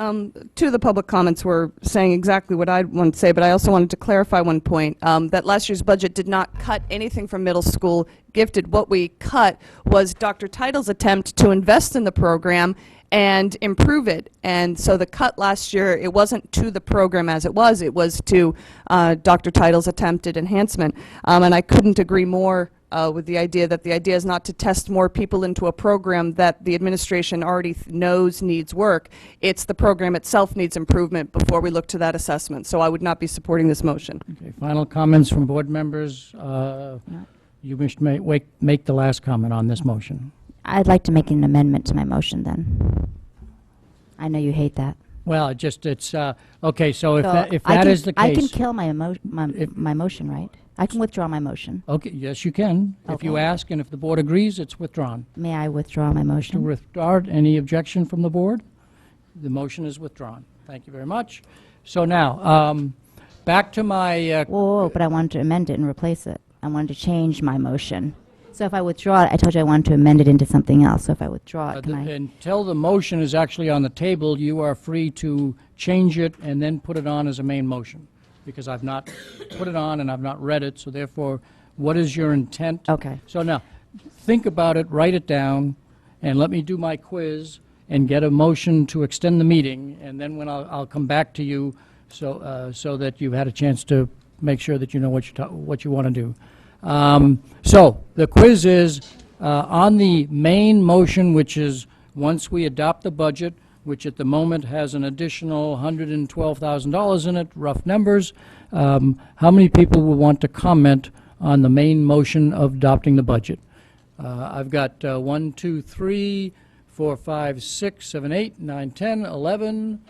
2 of the public comments were saying exactly what I wanted to say, but I also wanted to clarify one point, that last year's budget did not cut anything from middle school gifted. What we cut was Dr. Title's attempt to invest in the program and improve it. And so the cut last year, it wasn't to the program as it was to Dr. Title's attempted enhancement. And I couldn't agree more with the idea is not to test more people into a program that the administration already knows needs work. It's the program itself needs improvement before we look to that assessment. So I would not be supporting this motion. Okay, final comments from board members. You wish to make the last comment on this motion. I'd like to make an amendment to my motion then. I know you hate that. Well, it's, okay, so if So that is the case. I can kill my motion, right? I can withdraw my motion. Okay, yes, you can. If you ask and if the board agrees, it's withdrawn. May I withdraw my motion? To withdraw, any objection from the board? The motion is withdrawn. Thank you very much. So now, back to my... Whoa, but I wanted to amend it and replace it. I wanted to change my motion. So if I withdraw it, I told you I wanted to amend it into something else. So if I withdraw it, can I? Until the motion is actually on the table, you are free to change it and then put it on as a main motion, because I've not put it on and I've not read it, so therefore, what is your intent? Okay. So now, think about it, write it down, and let me do my quiz and get a motion to extend the meeting, and then when I'll come back to you so that you've had a chance to make sure that you know what you want to do. So the quiz is on the main motion, which is once we adopt the budget, which at the moment has an additional $112,000 in it, rough numbers. How many people will want to comment on the main motion of adopting the budget? I've got 1, 2, 3, 4, 5, 6, 7, 8, 9, 10, 11.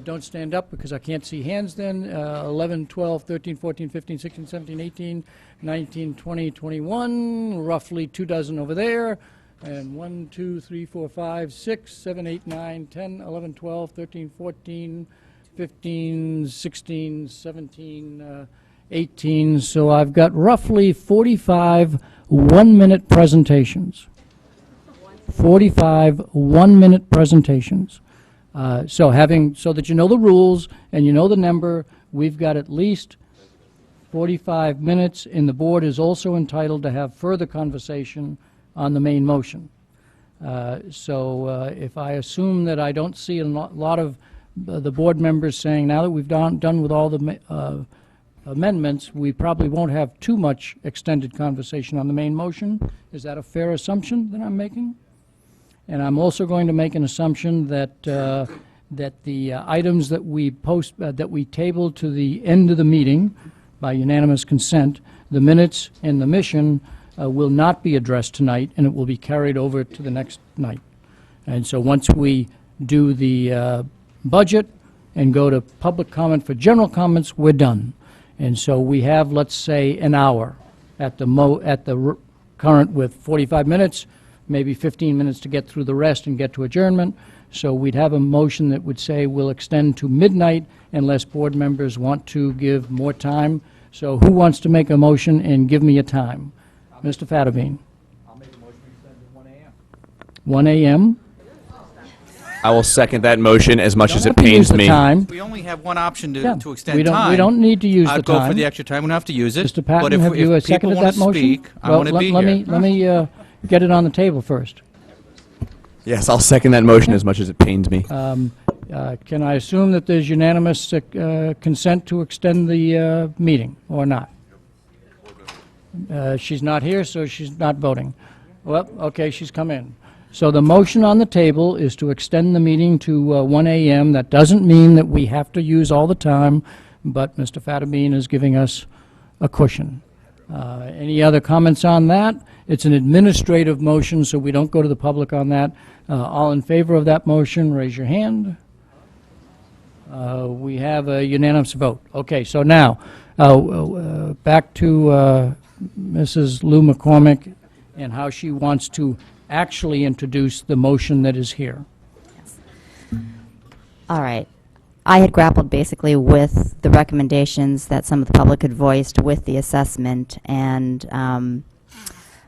Don't stand up because I can't see hands then. 11, 12, 13, 14, 15, 16, 17, 18, 19, 20, 21. Roughly 2 dozen over there. And 1, 2, 3, 4, 5, 6, 7, 8, 9, 10, 11, 12, 13, 14, 15, 16, 17, 18. So I've got roughly 45 one-minute presentations. 45 one-minute presentations. So that you know the rules and you know the number, we've got at least 45 minutes, and the board is also entitled to have further conversation on the main motion. If I assume that I don't see a lot of the board members saying, now that we've done with all the amendments, we probably won't have too much extended conversation on the main motion. Is that a fair assumption that I'm making? And I'm also going to make an assumption that that the items that we table to the end of the meeting by unanimous consent, the minutes and the mission, will not be addressed tonight, and it will be carried over to the next night. And so once we do the budget and go to public comment for general comments, we're done. And so we have, let's say, an hour at the current with 45 minutes, maybe 15 minutes to get through the rest and get to adjournment. So we'd have a motion that would say we'll extend to midnight unless board members want to give more time. So who wants to make a motion and give me a time? Mr. Fatterbean. I'll make a motion to extend to 1 a.m. 1 a.m. I will second that motion as much as it Don't have to use pains the me. time. We only have one option Yeah, to extend we time. don't need to use the I'd go for time. the extra time. We don't have to use it. Mr. Patton, but if have you people seconded want that to motion? speak, I Well, want to be let here. me get it on the table first. Yes, I'll second that motion as much as it pains me. Can I assume that there's unanimous consent to extend the meeting, or not? She's not here, so she's not voting. Well, okay, she's come in. So the motion on the table is to extend the meeting to 1 a.m. That doesn't mean that we have to use all the time, but Mr. Fatterbean is giving us a cushion. Any other comments on that? It's an administrative motion, so we don't go to the public on that. All in favor of that motion, raise your hand. We have a unanimous vote. Okay, so now, back to Mrs. Lou McCormick and how she wants to actually introduce the motion that is here. All right. I had grappled basically with the recommendations that some of the public had voiced with the assessment, and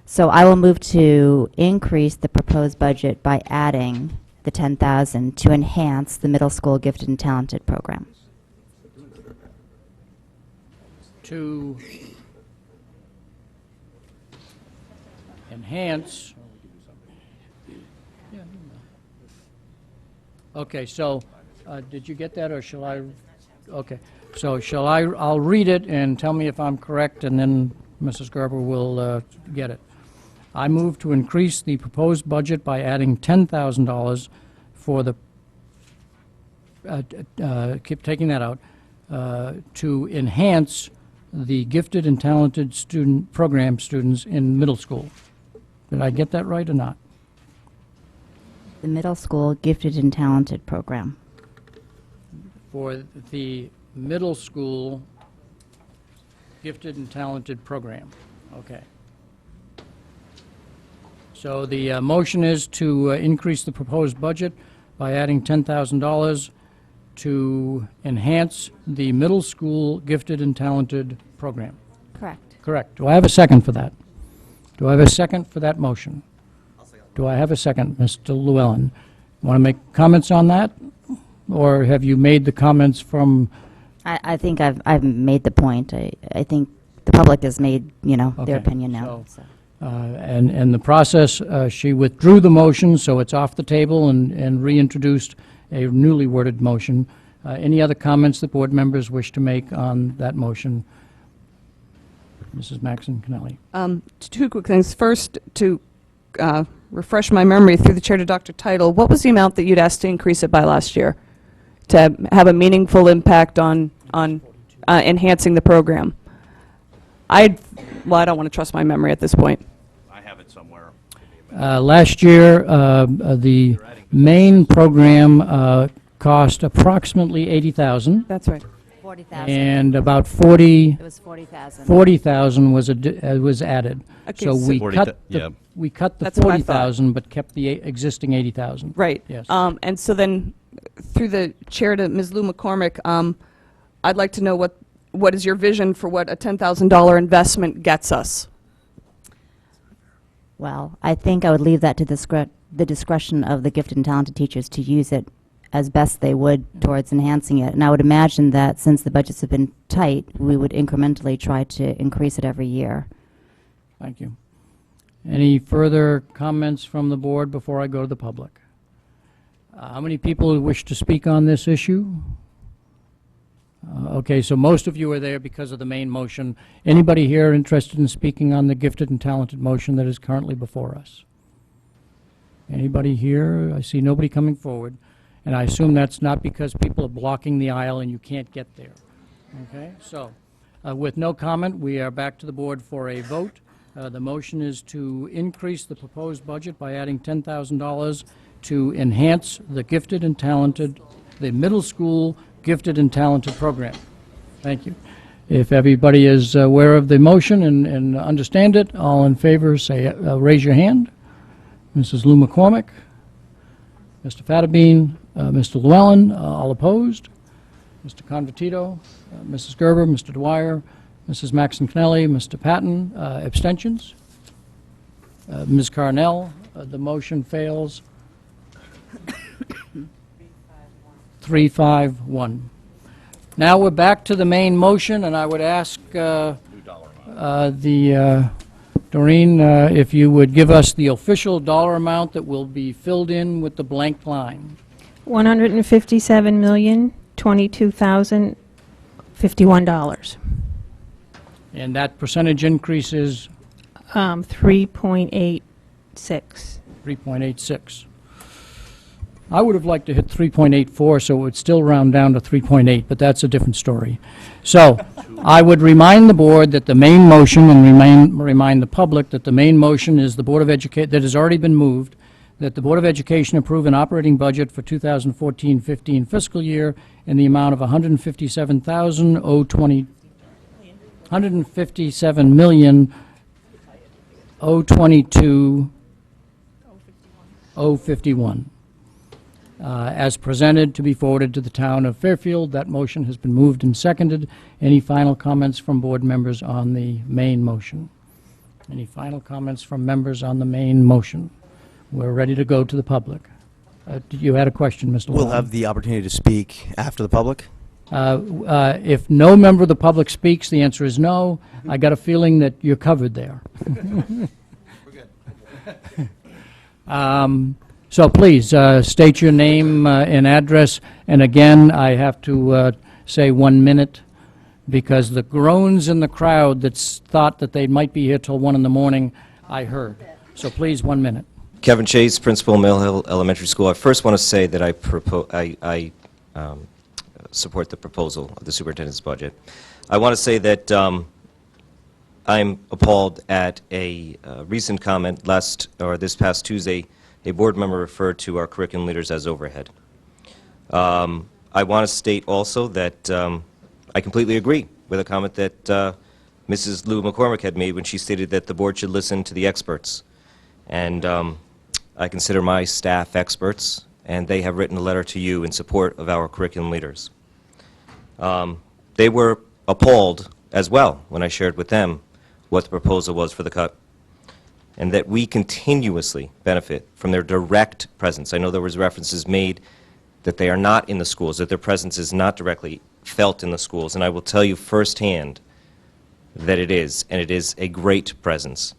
so I will move to increase the proposed budget by adding the $10,000 to enhance the middle school gifted and talented program. To enhance. Okay, so did you get that, or shall I? Okay, so I'll read it and tell me if I'm correct, and then Mrs. Gerber will get it. I move to increase the proposed budget by adding $10,000 for the, keep taking that out, to enhance the gifted and talented student program students in middle school. Did I get that right or not? The middle school gifted and talented program. For the middle school gifted and talented program. Okay. So the motion is to increase the proposed budget by adding $10,000 to enhance the middle school gifted and talented program. Correct. Correct. Do I have a second for that? Do I have a second for that motion? Do I have a second, Mr. Llewellyn? Want to make comments on that? Or have you made the comments from? I think I've made the point. I think the public has made, their Okay, opinion now. So. And the process, she withdrew the motion, so it's off the table and reintroduced a newly worded motion. Any other comments that board members wish to make on that motion? Mrs. Maxon Kennelly. 2 quick things. First, to refresh my memory through the chair to Dr. Title, what was the amount that you'd asked to increase it by last year to have a meaningful impact on enhancing the program? Well, I don't want to trust my memory at this point. I have it somewhere. Last year, the main program cost approximately $80,000. That's right. 40,000. And about 40. It was 40,000. 40,000 was added. Okay, So so- we 40 cut yeah. we cut the That's what I thought. 40,000, but kept the existing 80,000. Right. Yes. And so then, through the chair to Ms. Lou McCormick, I'd like to know what is your vision for what a $10,000 investment gets us? Well, I think I would leave that to the discretion of the gifted and talented teachers to use it as best they would towards enhancing it. And I would imagine that since the budgets have been tight, we would incrementally try to increase it every year. Thank you. Any further comments from the board before I go to the public? How many people wish to speak on this issue? Okay, so most of you are there because of the main motion. Anybody here interested in speaking on the gifted and talented motion that is currently before us? Anybody here? I see nobody coming forward. And I assume that's not because people are blocking the aisle and you can't get there. Okay, so with no comment, we are back to the board for a vote. The motion is to increase the proposed budget by adding $10,000 to enhance the gifted and talented, the middle school gifted and talented program. Thank you. If everybody is aware of the motion and understand it, all in favor say, raise your hand. Mrs. Lou McCormick, Mr. Fattabine, Mr. Llewellyn, all opposed. Mr. Convertito, Mrs. Gerber, Mr. Dwyer, Mrs. Maxon Kennelly, Mr. Patton, abstentions. Ms. Carnell, the motion fails. 3-5-1. Now we're back to the main motion, and I would ask Doreen, if you would give us the official dollar amount that will be filled in with the blank line. $157,022,051. And that percentage increase is 3.86. 3.86. I would have liked to hit 3.84, so it would still round down to 3.8, but that's a different story. So I would remind the board that the main motion, and remind the public that the main motion is the Board of Education, that has already been moved, that the Board of Education approve an operating budget for 2014-15 fiscal year in the amount of $157,022,051. As presented to be forwarded to the town of Fairfield. That motion has been moved and seconded. Any final comments from board members on the main motion? Any final comments from members on the main motion? We're ready to go to the public. You had a question, Mr. We'll Llewellyn. have the opportunity to speak after the public. If no member of the public speaks, the answer is no. I got a feeling that you're covered there. So please, state your name and address, and again, I have to say 1 minute, because the groans in the crowd that's thought that they might be here till 1 in the morning, I heard. So please, 1 minute. Kevin Chase, Principal, Mill Hill Elementary School. I first want to say that I support the proposal of the superintendent's budget. I want to say that I'm appalled at a recent comment this past Tuesday. A board member referred to our curriculum leaders as overhead. I want to state also that I completely agree with a comment that Mrs. Lou McCormick had made when she stated that the board should listen to the experts. And I consider my staff experts, and they have written a letter to you in support of our curriculum leaders. They were appalled as well when I shared with them what the proposal was for the cut, and that we continuously benefit from their direct presence. I know there was references made that they are not in the schools, that their presence is not directly felt in the schools, and I will tell you firsthand that it is, and it is a great presence.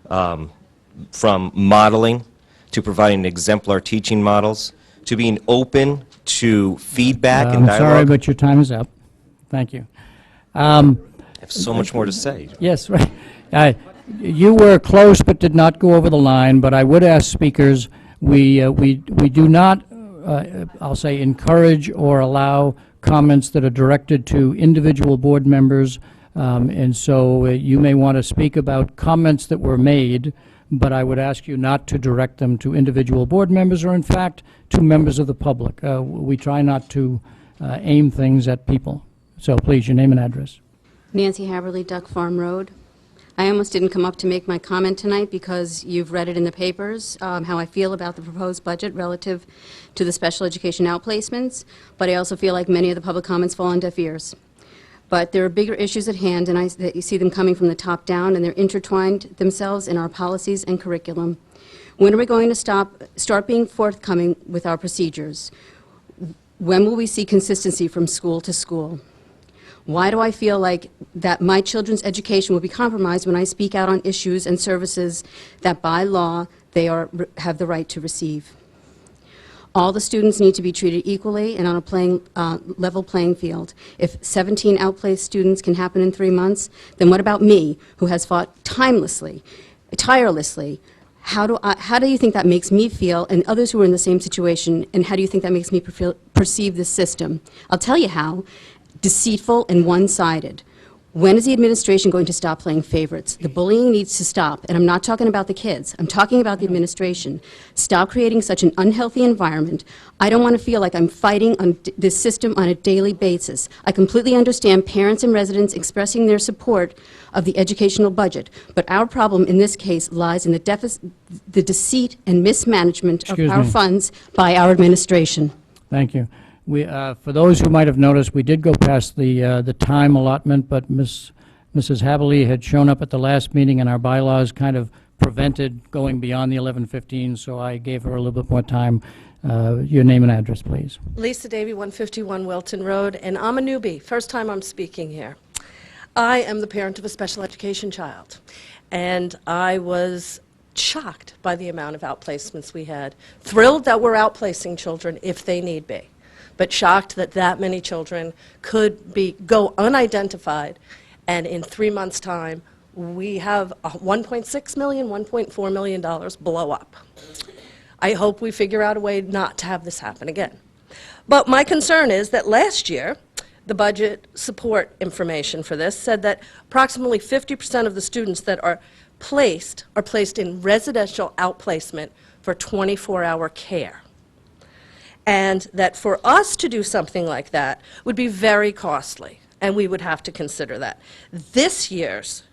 From modeling to providing exemplar teaching models to being open to feedback and I'm dialogue. sorry, but your time is up. Thank you. I have so much more to say. Yes, right. You were close but did not go over the line, but I would ask speakers, we do not, I'll say, encourage or allow comments that are directed to individual board members, and so you may want to speak about comments that were made, but I would ask you not to direct them to individual board members or, in fact, to members of the public. We try not to aim things at people. So please, your name and address. Nancy Haberly, Duck Farm Road. I almost didn't come up to make my comment tonight because you've read it in the papers, how I feel about the proposed budget relative to the special education outplacements, but I also feel like many of the public comments fall on deaf ears. But there are bigger issues at hand, and that you see them coming from the top down, and they're intertwined themselves in our policies and curriculum. When are we going to start being forthcoming with our procedures? When will we see consistency from school to school? Why do I feel like that my children's education will be compromised when I speak out on issues and services that by law they have the right to receive? All the students need to be treated equally and on a level playing field. If 17 outplaced students can happen in 3 months, then what about me, who has fought tirelessly? How do you think that makes me feel, and others who are in the same situation, and how do you think that makes me perceive this system? I'll tell you how. Deceitful and one-sided. When is the administration going to stop playing favorites? The bullying needs to stop, and I'm not talking about the kids. I'm talking about the administration. Stop creating such an unhealthy environment. I don't want to feel like I'm fighting on this system on a daily basis. I completely understand parents and residents expressing their support of the educational budget, but our problem in this case lies in the deceit and mismanagement of our funds by our administration. Thank you. For those who might have noticed, we did go past the time allotment, but Mrs. Haberly had shown up at the last meeting, and our bylaws kind of prevented going beyond the 11:15, so I gave her a little bit more time. Your name and address, please. Lisa Davy, 151 Wilton Road, and I'm a newbie. First time I'm speaking here. I am the parent of a special education child, and I was shocked by the amount of outplacements we had. Thrilled that we're outplacing children if they need be, but shocked that that many children could go unidentified, and in 3 months' time, we have $1.6 million, $1.4 million blow up. I hope we figure out a way not to have this happen again. But my concern is that last year, the budget support information for this said that approximately 50% of the students that are placed in residential outplacement for 24-hour care. And that for us to do something like that would be very costly, and we would have to consider that. This year's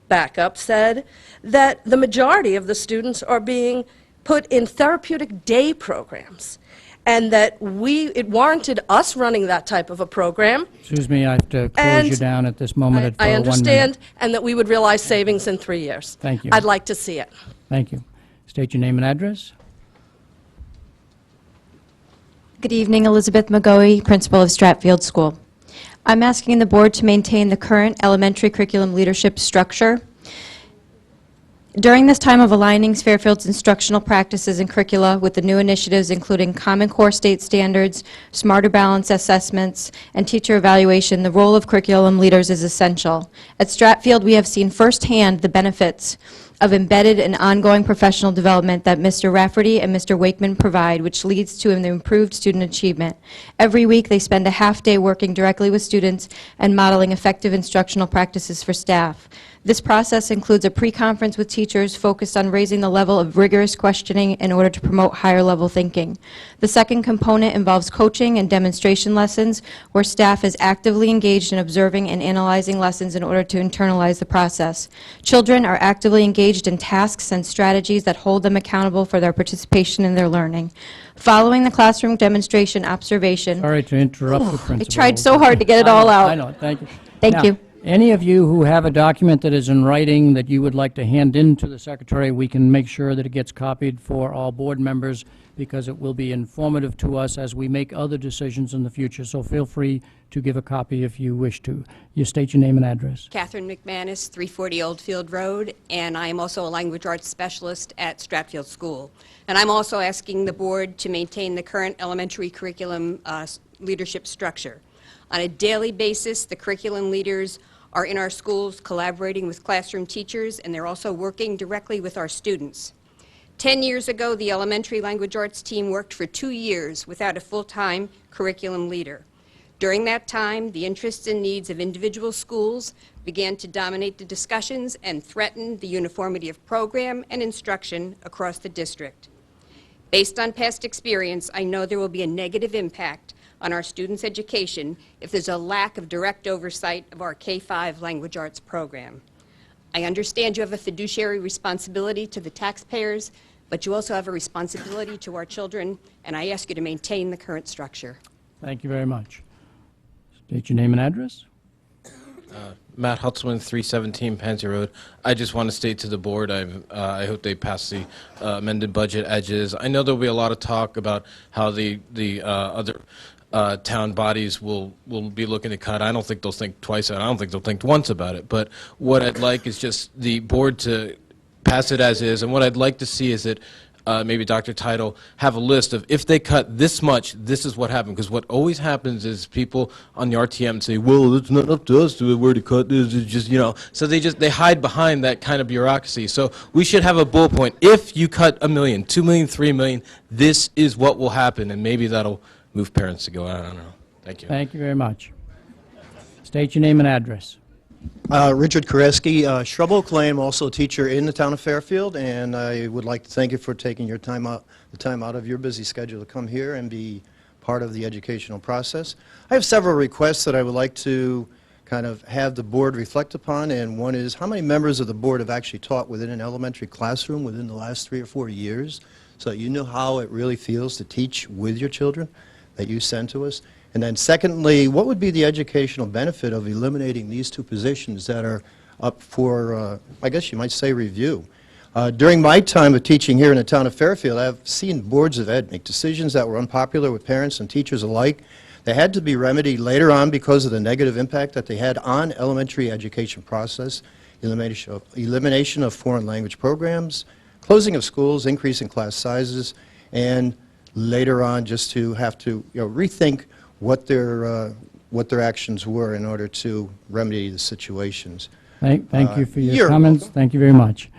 backup said that the majority of the students are being put in therapeutic day programs, and that it warranted us running that type of a program. Excuse me, I have to close you down at this moment. I understand, and that we would realize savings in 3 years. Thank you. I'd like to see it. Thank you. State your name and address. Good evening, Elizabeth McGoey, principal of Stratfield School. I'm asking the board to maintain the current elementary curriculum leadership structure. During this time of aligning Fairfield's instructional practices and curricula with the new initiatives including Common Core state standards, Smarter Balance assessments, and teacher evaluation, the role of curriculum leaders is essential. At Stratfield, we have seen firsthand the benefits of embedded and ongoing professional development that Mr. Rafferty and Mr. Wakeman provide, which leads to an improved student achievement. Every week, they spend a half day working directly with students and modeling effective instructional practices for staff. This process includes a pre-conference with teachers focused on raising the level of rigorous questioning in order to promote higher level thinking. The second component involves coaching and demonstration lessons, where staff is actively engaged in observing and analyzing lessons in order to internalize the process. Children are actively engaged in tasks and strategies that hold them accountable for their participation in their learning. Following the classroom demonstration observation... Sorry to interrupt the principal. I tried so hard to get it all out. I know, thank you. Thank you. Any of you who have a document that is in writing that you would like to hand in to the secretary, we can make sure that it gets copied for all board members, because it will be informative to us as we make other decisions in the future. So feel free to give a copy if you wish to. You state your name and address. Catherine McManus, 340 Oldfield Road, and I am also a language arts specialist at Stratfield School. And I'm also asking the board to maintain the current elementary curriculum leadership structure. On a daily basis, the curriculum leaders are in our schools collaborating with classroom teachers, and they're also working directly with our students. 10 years ago, the elementary language arts team worked for 2 years without a full-time curriculum leader. During that time, the interests and needs of individual schools began to dominate the discussions and threaten the uniformity of program and instruction across the district. Based on past experience, I know there will be a negative impact on our students' education if there's a lack of direct oversight of our K-5 language arts program. I understand you have a fiduciary responsibility to the taxpayers, but you also have a responsibility to our children, and I ask you to maintain the current structure. Thank you very much. State your name and address. Matt Hutzman, 317 Pansy Road. I just want to state to the board, I hope they pass the amended budget as is. I know there'll be a lot of talk about how the other town bodies will be looking to cut. I don't think they'll think twice, and I don't think they'll think once about it. But what I'd like is just the board to pass it as is, and what I'd like to see is that maybe Dr. Title have a list of if they cut this much, this is what happened. Because what always happens is people on the RTM say, well, it's not up to us to where to cut this. It's just, so they hide behind that kind of bureaucracy. So we should have a bullet point. If you cut $1 million, $2 million, $3 million, this is what will happen, and maybe that'll move parents to go, I don't know. Thank you. Thank you very much. State your name and address. Richard Koreski, Shrub Oak Lane, also a teacher in the town of Fairfield, and I would like to thank you for taking your time out, the time out of your busy schedule to come here and be part of the educational process. I have several requests that I would like to kind of have the board reflect upon, and one is how many members of the board have actually taught within an elementary classroom within the last 3 or 4 years, so that you know how it really feels to teach with your children that you send to us. And then secondly, what would be the educational benefit of eliminating these 2 positions that are up for, I guess you might say, review? During my time of teaching here in the town of Fairfield, I've seen boards of ed make decisions that were unpopular with parents and teachers alike. They had to be remedied later on because of the negative impact that they had on elementary education process, elimination of foreign language programs, closing of schools, increase in class sizes, and later on just to have to rethink what their actions were in order to remedy the situations. Thank you for your comments. Thank you very much.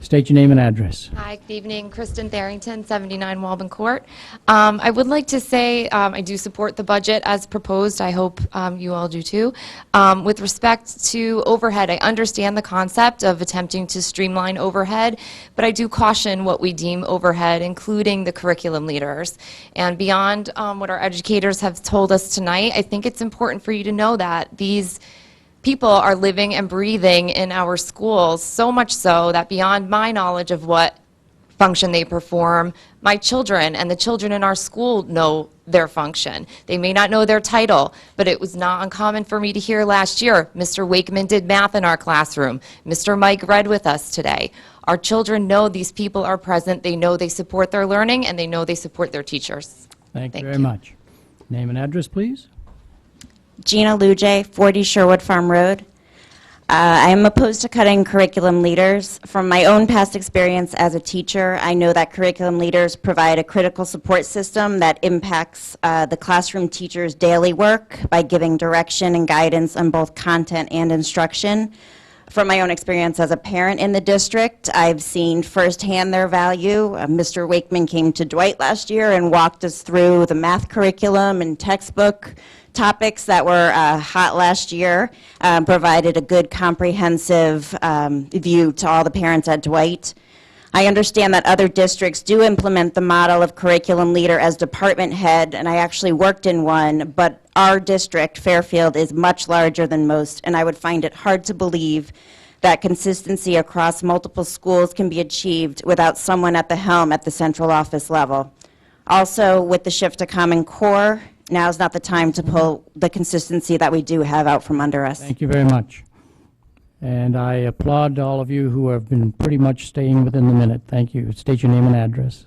State your name and address. Hi, good evening. Kristen Tharrington, 79 Walben Court. I would like to say I do support the budget as proposed. I hope you all do too. With respect to overhead, I understand the concept of attempting to streamline overhead, but I do caution what we deem overhead, including the curriculum leaders. And beyond what our educators have told us tonight, I think it's important for you to know that these people are living and breathing in our schools, so much so that beyond my knowledge of what function they perform, my children and the children in our school know their function. They may not know their title, but it was not uncommon for me to hear last year, Mr. Wakeman did math in our classroom, Mr. Mike read with us today. Our children know these people are present, they know they support their learning, and they know they support their teachers. Thank you very much. Name and address, please. Gina Lujay, 40 Sherwood Farm Road. I am opposed to cutting curriculum leaders. From my own past experience as a teacher, I know that curriculum leaders provide a critical support system that impacts the classroom teacher's daily work by giving direction and guidance on both content and instruction. From my own experience as a parent in the district, I've seen firsthand their value. Mr. Wakeman came to Dwight last year and walked us through the math curriculum and textbook topics that were hot last year, provided a good comprehensive view to all the parents at Dwight. I understand that other districts do implement the model of curriculum leader as department head, and I actually worked in one, but our district, Fairfield, is much larger than most, and I would find it hard to believe that consistency across multiple schools can be achieved without someone at the helm at the central office level. Also, with the shift to Common Core, now is not the time to pull the consistency that we do have out from under us. Thank you very much. And I applaud all of you who have been pretty much staying within the minute. Thank you. State your name and address.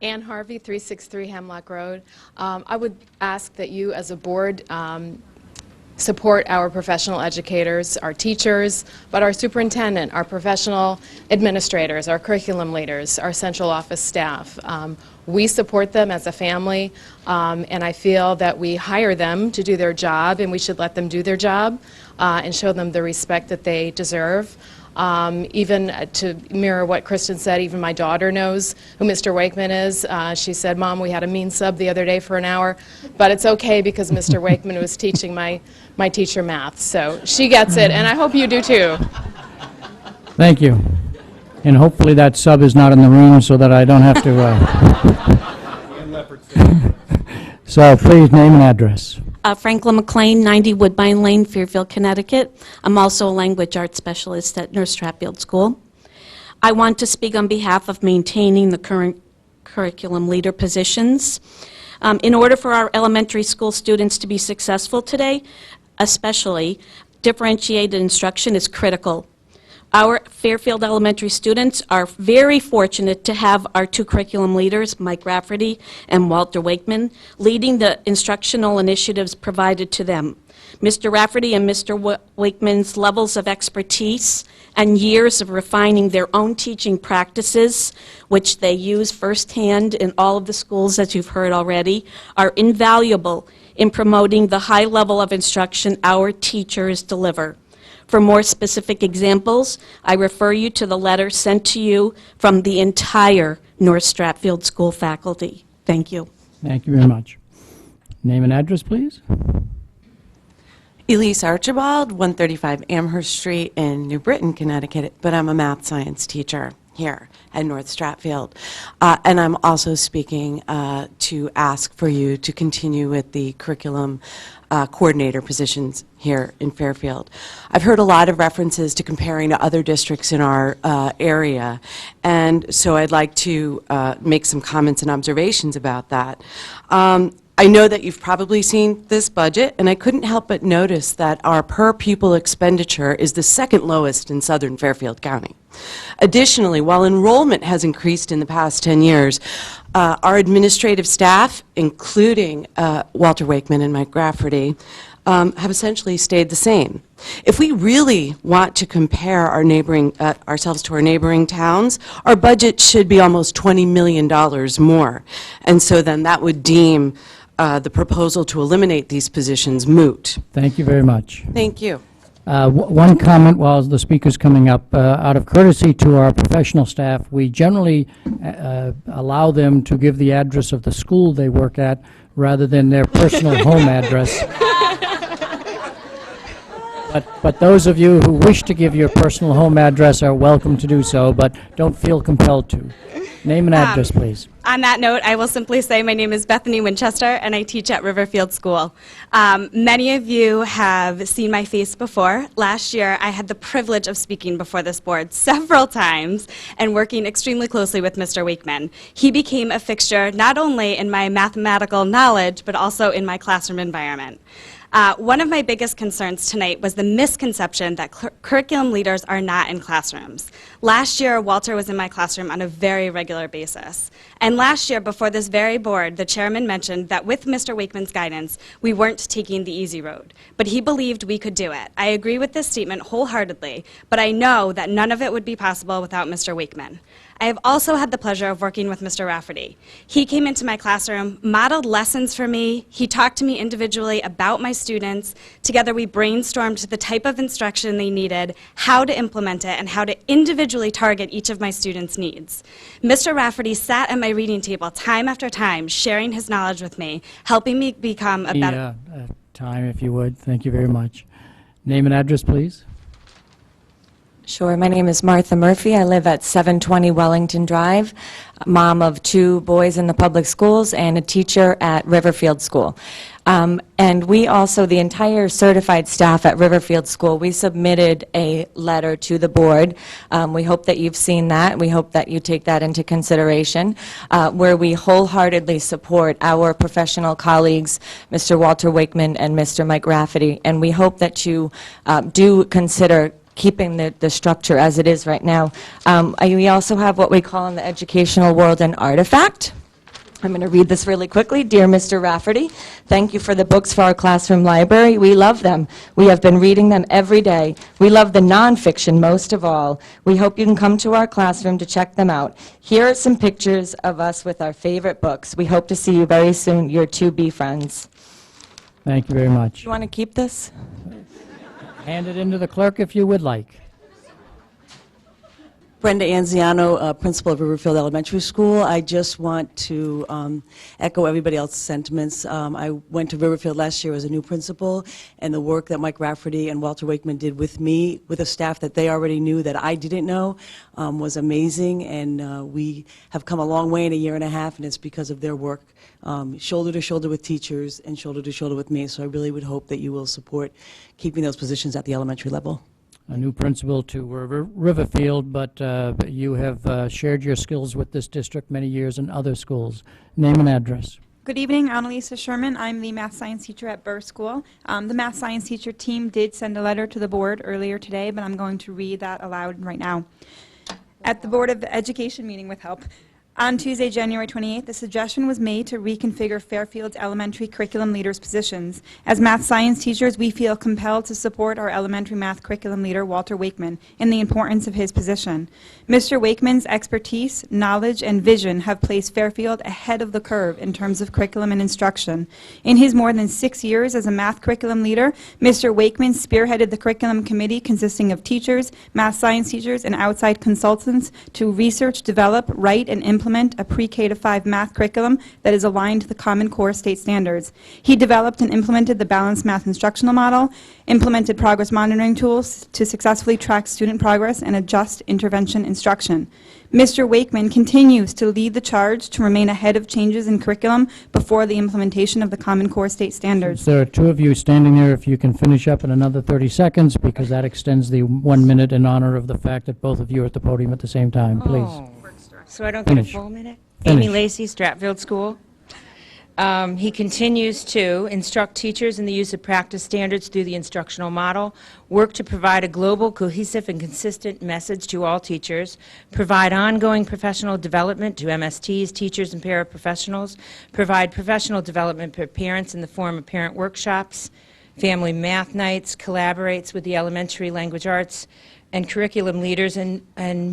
Ann Harvey, 363 Hemlock Road. I would ask that you, as a board, support our professional educators, our teachers, but our superintendent, our professional administrators, our curriculum leaders, our central office staff. We support them as a family, and I feel that we hire them to do their job, and we should let them do their job and show them the respect that they deserve. Even to mirror what Kristen said, even my daughter knows who Mr. Wakeman is. She said, "Mom, we had a mean sub the other day for an hour, but it's okay because Mr. Wakeman was teaching my teacher math." So she gets it, and I hope you do too. Thank you. And hopefully that sub is not in the room so that I don't have to... So please, name and address. Franklin McLean, 90 Woodbine Lane, Fairfield, Connecticut. I'm also a language arts specialist at Nurse Stratfield School. I want to speak on behalf of maintaining the current curriculum leader positions. In order for our elementary school students to be successful today, especially, differentiated instruction is critical. Our Fairfield Elementary students are very fortunate to have our two curriculum leaders, Mike Rafferty and Walter Wakeman, leading the instructional initiatives provided to them. Mr. Rafferty and Mr. Wakeman's levels of expertise and years of refining their own teaching practices, which they use firsthand in all of the schools, as you've heard already, are invaluable in promoting the high level of instruction our teachers deliver. For more specific examples, I refer you to the letter sent to you from the entire North Stratfield School faculty. Thank you. Thank you very much. Name and address, please. Elise Archibald, 135 Amherst Street in New Britain, Connecticut, but I'm a math science teacher here at North Stratfield. And I'm also speaking to ask for you to continue with the curriculum coordinator positions here in Fairfield. I've heard a lot of references to comparing to other districts in our area, and so I'd like to make some comments and observations about that. I know that you've probably seen this budget, and I couldn't help but notice that our per pupil expenditure is the second lowest in southern Fairfield County. Additionally, while enrollment has increased in the past 10 years, our administrative staff, including Walter Wakeman and Mike Rafferty, have essentially stayed the same. If we really want to compare our neighboring, ourselves to our neighboring towns, our budget should be almost $20 million more. And so then that would deem the proposal to eliminate these positions moot. Thank you very much. Thank you. One comment while the speaker's coming up. Out of courtesy to our professional staff, we generally allow them to give the address of the school they work at rather than their personal home address. But those of you who wish to give your personal home address are welcome to do so, but don't feel compelled to. Name and address, please. On that note, I will simply say my name is Bethany Winchester, and I teach at Riverfield School. Many of you have seen my face before. Last year, I had the privilege of speaking before this board several times and working extremely closely with Mr. Wakeman. He became a fixture not only in my mathematical knowledge, but also in my classroom environment. One of my biggest concerns tonight was the misconception that curriculum leaders are not in classrooms. Last year, Walter was in my classroom on a very regular basis. And last year, before this very board, the chairman mentioned that with Mr. Wakeman's guidance, we weren't taking the easy road. But he believed we could do it. I agree with this statement wholeheartedly, but I know that none of it would be possible without Mr. Wakeman. I have also had the pleasure of working with Mr. Rafferty. He came into my classroom, modeled lessons for me. He talked to me individually about my students. Together we brainstormed the type of instruction they needed, how to implement it, and how to individually target each of my students' needs. Mr. Rafferty sat at my reading table time after time, sharing his knowledge with me, helping me become a better... Time, if you would. Thank you very much. Name and address, please. Sure. My name is Martha Murphy. I live at 720 Wellington Drive, mom of 2 boys in the public schools and a teacher at Riverfield School. And we also, the entire certified staff at Riverfield School, we submitted a letter to the board. We hope that you've seen that. We hope that you take that into consideration, where we wholeheartedly support our professional colleagues, Mr. Walter Wakeman and Mr. Mike Rafferty, and we hope that you do consider keeping the structure as it is right now. We also have what we call in the educational world an artifact. I'm going to read this really quickly. Dear Mr. Rafferty, thank you for the books for our classroom library. We love them. We have been reading them every day. We love the nonfiction most of all. We hope you can come to our classroom to check them out. Here are some pictures of us with our favorite books. We hope to see you very soon. Your 2B friends. Thank you very much. You want to keep this? Hand it in to the clerk if you would like. Brenda Anziano, principal of Riverfield Elementary School. I just want to echo everybody else's sentiments. I went to Riverfield last year as a new principal, and the work that Mike Rafferty and Walter Wakeman did with me, with a staff that they already knew that I didn't know, was amazing, and we have come a long way in a year and a half, and it's because of their work, shoulder to shoulder with teachers and shoulder to shoulder with me. So I really would hope that you will support keeping those positions at the elementary level. A new principal to Riverfield, but you have shared your skills with this district many years in other schools. Name and address. Good evening, Annalisa Sherman. I'm the math science teacher at Burr School. The math science teacher team did send a letter to the board earlier today, but I'm going to read that aloud right now. At the Board of Education meeting with help, on Tuesday, January 28th, the suggestion was made to reconfigure Fairfield's elementary curriculum leaders' positions. As math science teachers, we feel compelled to support our elementary math curriculum leader, Walter Wakeman, in the importance of his position. Mr. Wakeman's expertise, knowledge, and vision have placed Fairfield ahead of the curve in terms of curriculum and instruction. In his more than 6 years as a math curriculum leader, Mr. Wakeman spearheaded the curriculum committee consisting of teachers, math science teachers, and outside consultants to research, develop, write, and implement a pre-K to 5 math curriculum that is aligned to the Common Core state standards. He developed and implemented the balanced math instructional model, implemented progress monitoring tools to successfully track student progress and adjust intervention instruction. Mr. Wakeman continues to lead the charge to remain ahead of changes in curriculum before the implementation of the Common Core state standards. There are two of you standing there. If you can finish up in another 30 seconds, because that extends the 1 minute in honor of the fact that both of you are at the podium at the same time, please. So I don't Finish. get a full minute? Finish. Amy Lacey, Stratfield School. He continues to instruct teachers in the use of practice standards through the instructional model, work to provide a global, cohesive, and consistent message to all teachers, provide ongoing professional development to MSTs, teachers, and paraprofessionals, provide professional development for parents in the form of parent workshops, family math nights, collaborates with the elementary language arts and curriculum leaders, and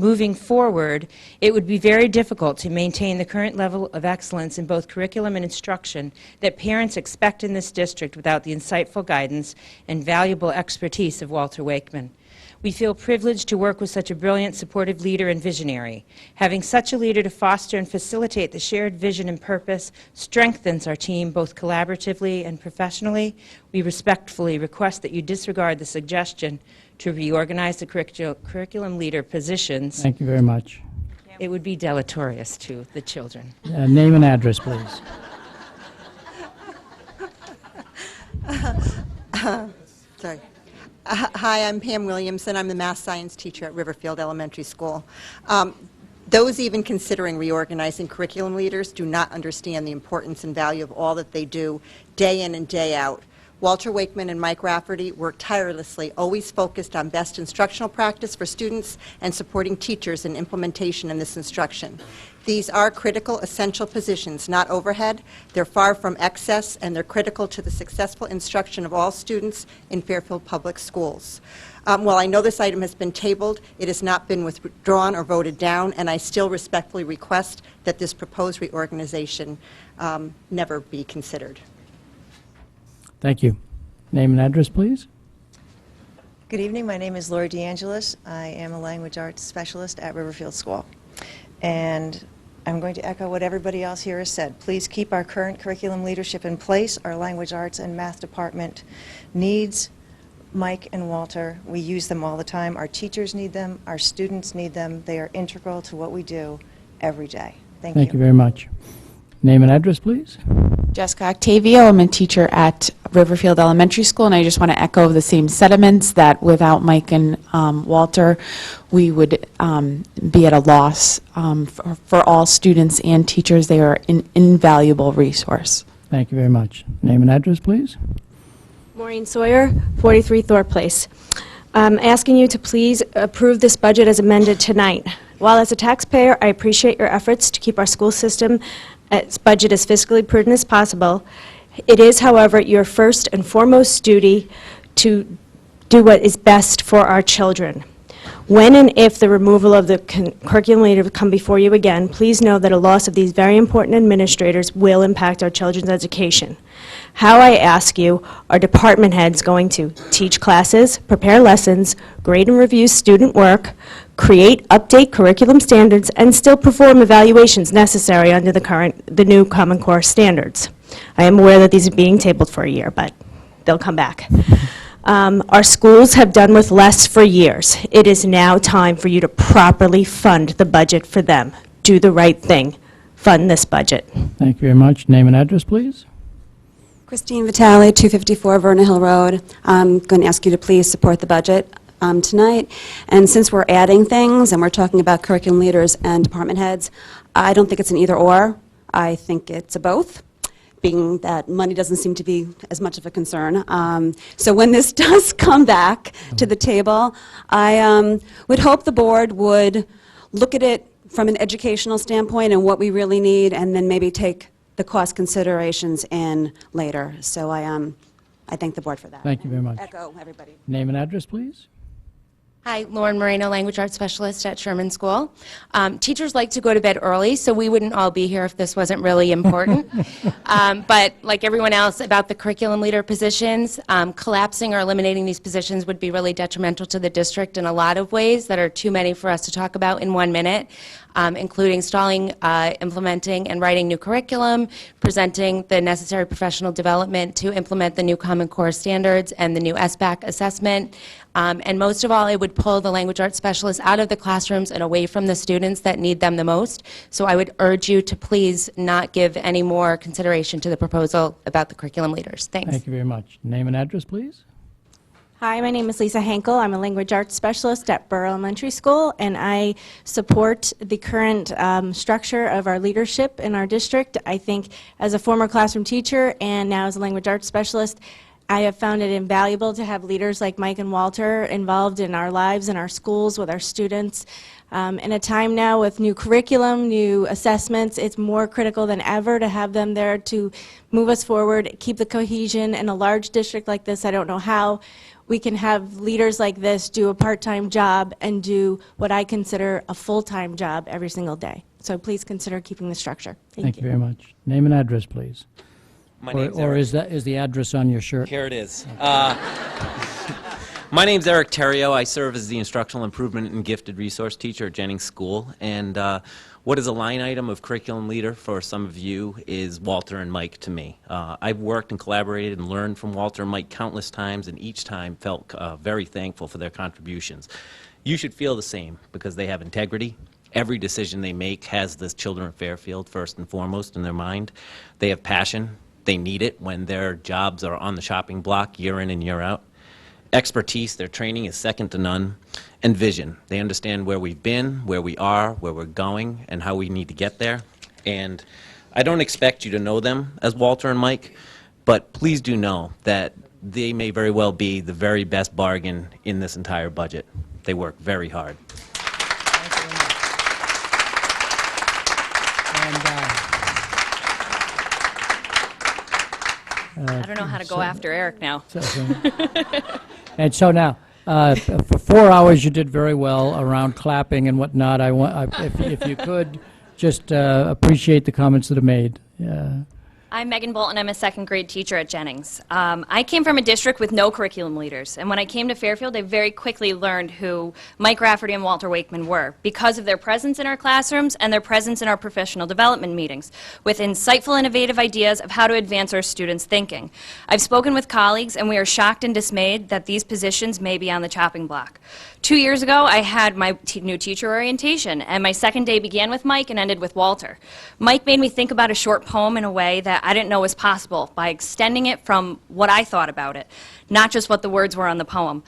moving forward, it would be very difficult to maintain the current level of excellence in both curriculum and instruction that parents expect in this district without the insightful guidance and valuable expertise of Walter Wakeman. We feel privileged to work with such a brilliant, supportive leader and visionary. Having such a leader to foster and facilitate the shared vision and purpose strengthens our team both collaboratively and professionally. We respectfully request that you disregard the suggestion to reorganize the curriculum leader positions. Thank you very much. It would be deleterious to the children. Name and address, please. Sorry. Hi, I'm Pam Williamson. I'm the math science teacher at Riverfield Elementary School. Those even considering reorganizing curriculum leaders do not understand the importance and value of all that they do day in and day out. Walter Wakeman and Mike Rafferty work tirelessly, always focused on best instructional practice for students and supporting teachers in implementation in this instruction. These are critical, essential positions, not overhead. They're far from excess, and they're critical to the successful instruction of all students in Fairfield Public Schools. While I know this item has been tabled, it has not been withdrawn or voted down, and I still respectfully request that this proposed reorganization never be considered. Thank you. Name and address, please. Good evening. My name is Lori DeAngelis. I am a language arts specialist at Riverfield School. And I'm going to echo what everybody else here has said. Please keep our current curriculum leadership in place. Our language arts and math department needs Mike and Walter. We use them all the time. Our teachers need them. Our students need them. They are integral to what we do every day. Thank you. Thank you very much. Name and address, please. Jessica Octavio. I'm a teacher at Riverfield Elementary School, and I just want to echo the same sentiments that without Mike and Walter, we would be at a loss for all students and teachers. They are an invaluable resource. Thank you very much. Name and address, please. Maureen Sawyer, 43 Thorpe Place. I'm asking you to please approve this budget as amended tonight. While as a taxpayer, I appreciate your efforts to keep our school system budget as fiscally prudent as possible. It is, however, your first and foremost duty to do what is best for our children. When and if the removal of the curriculum leader come before you again, please know that a loss of these very important administrators will impact our children's education. How, I ask you, are department heads going to teach classes, prepare lessons, grade and review student work, update curriculum standards, and still perform evaluations necessary under the new Common Core standards? I am aware that these are being tabled for a year, but they'll come back. Our schools have done with less for years. It is now time for you to properly fund the budget for them. Do the right thing. Fund this budget. Thank you very much. Name and address, please. Christine Vitale, 254 Vernon Hill Road. I'm going to ask you to please support the budget tonight. And since we're adding things and we're talking about curriculum leaders and department heads, I don't think it's an either or. I think it's a both, being that money doesn't seem to be as much of a concern. So when this does come back to the table, I would hope the board would look at it from an educational standpoint and what we really need, and then maybe take the cost considerations in later. So I thank the board for that. Thank you very much. Echo everybody. Name and address, please. Hi, Lauren Moreno, Language Arts Specialist at Sherman School. Teachers like to go to bed early, so we wouldn't all be here if this wasn't really important. But like everyone else, about the curriculum leader positions, collapsing or eliminating these positions would be really detrimental to the district in a lot of ways that are too many for us to talk about in 1 minute, including stalling, implementing, and writing new curriculum, presenting the necessary professional development to implement the new Common Core standards and the new SBAC assessment. And most of all, it would pull the language arts specialists out of the classrooms and away from the students that need them the most. So I would urge you to please not give any more consideration to the proposal about the curriculum leaders. Thanks. Thank you very much. Name and address, please. Hi, my name is Lisa Henkel. I'm a language arts specialist at Burr Elementary School, and I support the current structure of our leadership in our district. I think as a former classroom teacher and now as a language arts specialist, I have found it invaluable to have leaders like Mike and Walter involved in our lives, in our schools, with our students. In a time now with new curriculum, new assessments, it's more critical than ever to have them there to move us forward, keep the cohesion. In a large district like this, I don't know how we can have leaders like this do a part-time job and do what I consider a full-time job every single day. So please consider keeping the structure. Thank you very much. Name and address, please. My name's or Eric. is the address on your shirt? Here it is. My name's Eric Terrio. I serve as the Instructional Improvement and Gifted Resource Teacher at Jennings School. And what is a line item of curriculum leader for some of you is Walter and Mike to me. I've worked and collaborated and learned from Walter and Mike countless times, and each time felt very thankful for their contributions. You should feel the same because they have integrity. Every decision they make has the children of Fairfield first and foremost in their mind. They have passion. They need it when their jobs are on the shopping block year in and year out. Expertise, their training is second to none. And vision. They understand where we've been, where we are, where we're going, and how we need to get there. And I don't expect you to know them as Walter and Mike, but please do know that they may very well be the very best bargain in this entire budget. They work very hard. I don't know how to go after Eric now. And so now, for 4 hours you did very well around clapping and whatnot. If you could just appreciate the comments that are made. I'm Megan Bolton. I'm a second grade teacher at Jennings. I came from a district with no curriculum leaders, and when I came to Fairfield, I very quickly learned who Mike Rafferty and Walter Wakeman were because of their presence in our classrooms and their presence in our professional development meetings with insightful, innovative ideas of how to advance our students' thinking. I've spoken with colleagues, and we are shocked and dismayed that these positions may be on the chopping block. 2 years ago, I had my new teacher orientation, and my second day began with Mike and ended with Walter. Mike made me think about a short poem in a way that I didn't know was possible by extending it from what I thought about it, not just what the words were on the poem.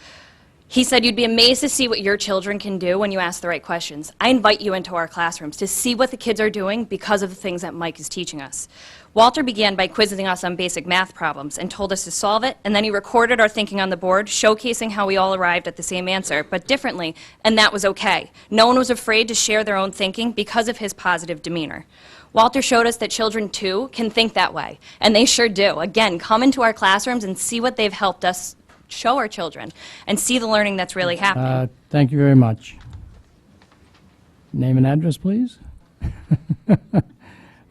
He said, "You'd be amazed to see what your children can do when you ask the right questions. I invite you into our classrooms to see what the kids are doing because of the things that Mike is teaching us." Walter began by quizzing us on basic math problems and told us to solve it, and then he recorded our thinking on the board, showcasing how we all arrived at the same answer, but differently, and that was okay. No one was afraid to share their own thinking because of his positive demeanor. Walter showed us that children, too, can think that way, and they sure do. Again, come into our classrooms and see what they've helped us show our children and see the learning that's really happening. Thank you very much. Name and address, please.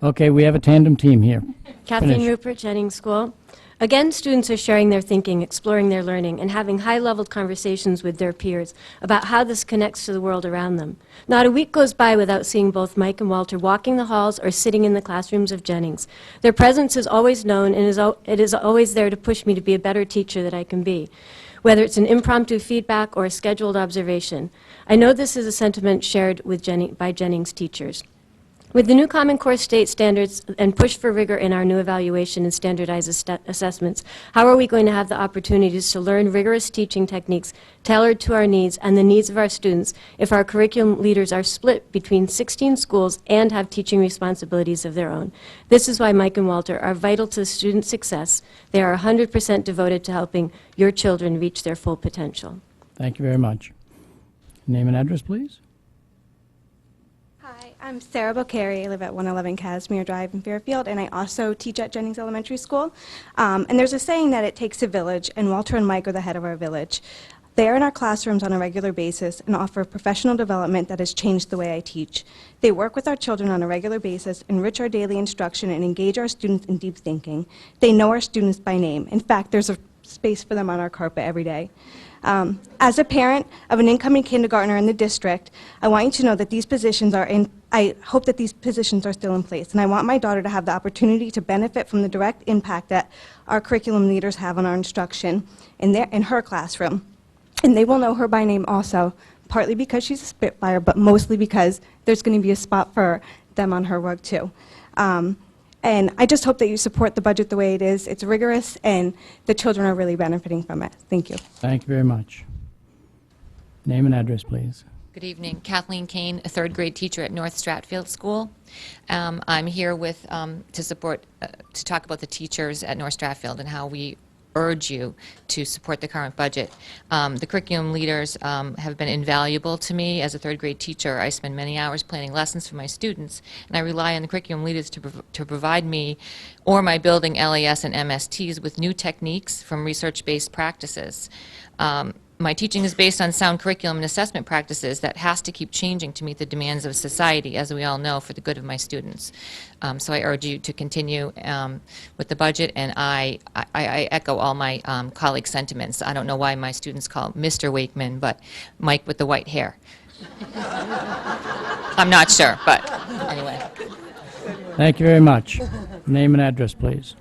Okay, we have a tandem team here. Kathleen Finish. Rupert, Jennings School. Again, students are sharing their thinking, exploring their learning, and having high-level conversations with their peers about how this connects to the world around them. Not a week goes by without seeing both Mike and Walter walking the halls or sitting in the classrooms of Jennings. Their presence is always known, and it is always there to push me to be a better teacher that I can be, whether it's an impromptu feedback or a scheduled observation. I know this is a sentiment shared with by Jennings teachers. With the new Common Core state standards and push for rigor in our new evaluation and standardized assessments, how are we going to have the opportunities to learn rigorous teaching techniques tailored to our needs and the needs of our students if our curriculum leaders are split between 16 schools and have teaching responsibilities of their own? This is why Mike and Walter are vital to student success. They are 100% devoted to helping your children reach their full potential. Thank you very much. Name and address, please. Hi, I'm Sarah Bocari. I live at 111 Casimir Drive in Fairfield, and I also teach at Jennings Elementary School. And there's a saying that it takes a village, and Walter and Mike are the head of our village. They are in our classrooms on a regular basis and offer professional development that has changed the way I teach. They work with our children on a regular basis, enrich our daily instruction, and engage our students in deep thinking. They know our students by name. In fact, there's a space for them on our carpet every day. As a parent of an incoming kindergartner in the district, I want you to know that these positions are I hope that these positions are still in place, and I want my daughter to have the opportunity to benefit from the direct impact that our curriculum leaders have on our instruction in her classroom. And they will know her by name also, partly because she's a Spitfire, but mostly because there's going to be a spot for them on her rug too. And I just hope that you support the budget the way it is. It's rigorous, and the children are really benefiting from it. Thank you. Thank you very much. Name and address, please. Good evening. Kathleen Kane, a third grade teacher at North Stratfield School. I'm here with to talk about the teachers at North Stratfield and how we urge you to support the current budget. The curriculum leaders have been invaluable to me as a third grade teacher. I spend many hours planning lessons for my students, and I rely on the curriculum leaders to provide me or my building LAS and MSTs with new techniques from research-based practices. My teaching is based on sound curriculum and assessment practices that has to keep changing to meet the demands of society, as we all know, for the good of my students. So I urge you to continue with the budget, and I echo all my colleagues' sentiments. I don't know why my students call Mr. Wakeman, but Mike with the white hair. I'm not sure, but anyway. Thank you very much. Name and address, please.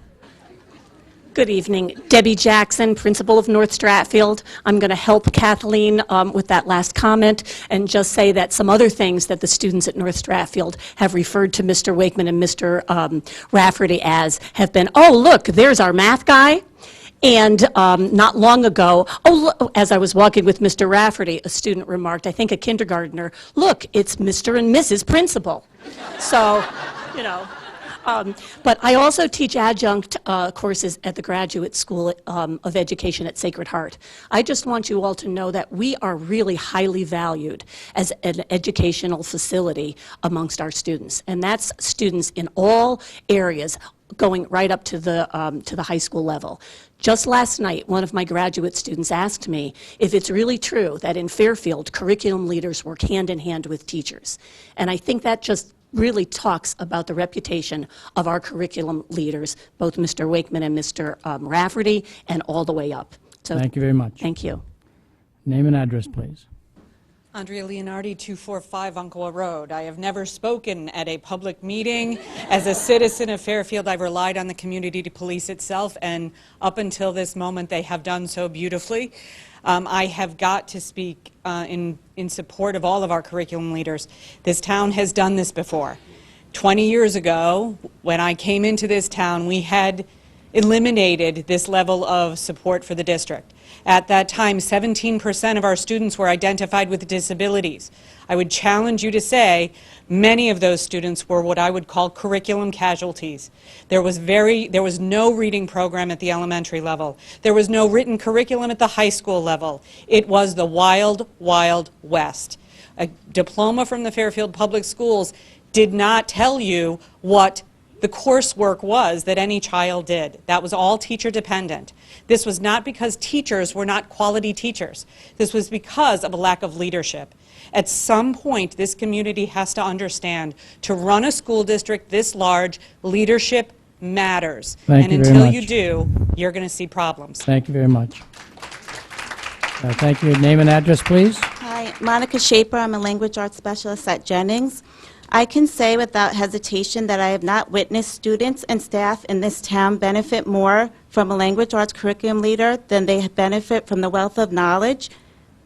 Good evening. Debbie Jackson, principal of North Stratfield. I'm going to help Kathleen with that last comment and just say that some other things that the students at North Stratfield have referred to Mr. Wakeman and Mr. Rafferty as have been, oh, look, there's our math guy. And not long ago, as I was walking with Mr. Rafferty, a student remarked, I think a kindergartner, look, it's Mr. and Mrs. Principal. So, you know. But I also teach adjunct courses at the Graduate School of Education at Sacred Heart. I just want you all to know that we are really highly valued as an educational facility amongst our students. And that's students in all areas going right up to the high school level. Just last night, one of my graduate students asked me if it's really true that in Fairfield, curriculum leaders work hand in hand with teachers. And I think that just really talks about the reputation of our curriculum leaders, both Mr. Wakeman and Mr. Rafferty, and all the way up. So, thank you very much. Thank you. Name and address, please. Andrea Leonardi, 245 Unclewa Road. I have never spoken at a public meeting. As a citizen of Fairfield, I've relied on the community to police itself, and up until this moment, they have done so beautifully. I have got to speak in support of all of our curriculum leaders. This town has done this before. 20 years ago, when I came into this town, we had eliminated this level of support for the district. At that time, 17% of our students were identified with disabilities. I would challenge you to say many of those students were what I would call curriculum casualties. There was no reading program at the elementary level. There was no written curriculum at the high school level. It was the wild, wild west. A diploma from the Fairfield Public Schools did not tell you what the coursework was that any child did. That was all teacher dependent. This was not because teachers were not quality teachers. This was because of a lack of leadership. At some point, this community has to understand to run a school district this large, leadership matters. Thank you very until much. you do, you're going to see problems. Thank you very much. Thank you. Name and address, please. Hi, Monica Shaper. I'm a language arts specialist at Jennings. I can say without hesitation that I have not witnessed students and staff in this town benefit more from a language arts curriculum leader than they benefit from the wealth of knowledge,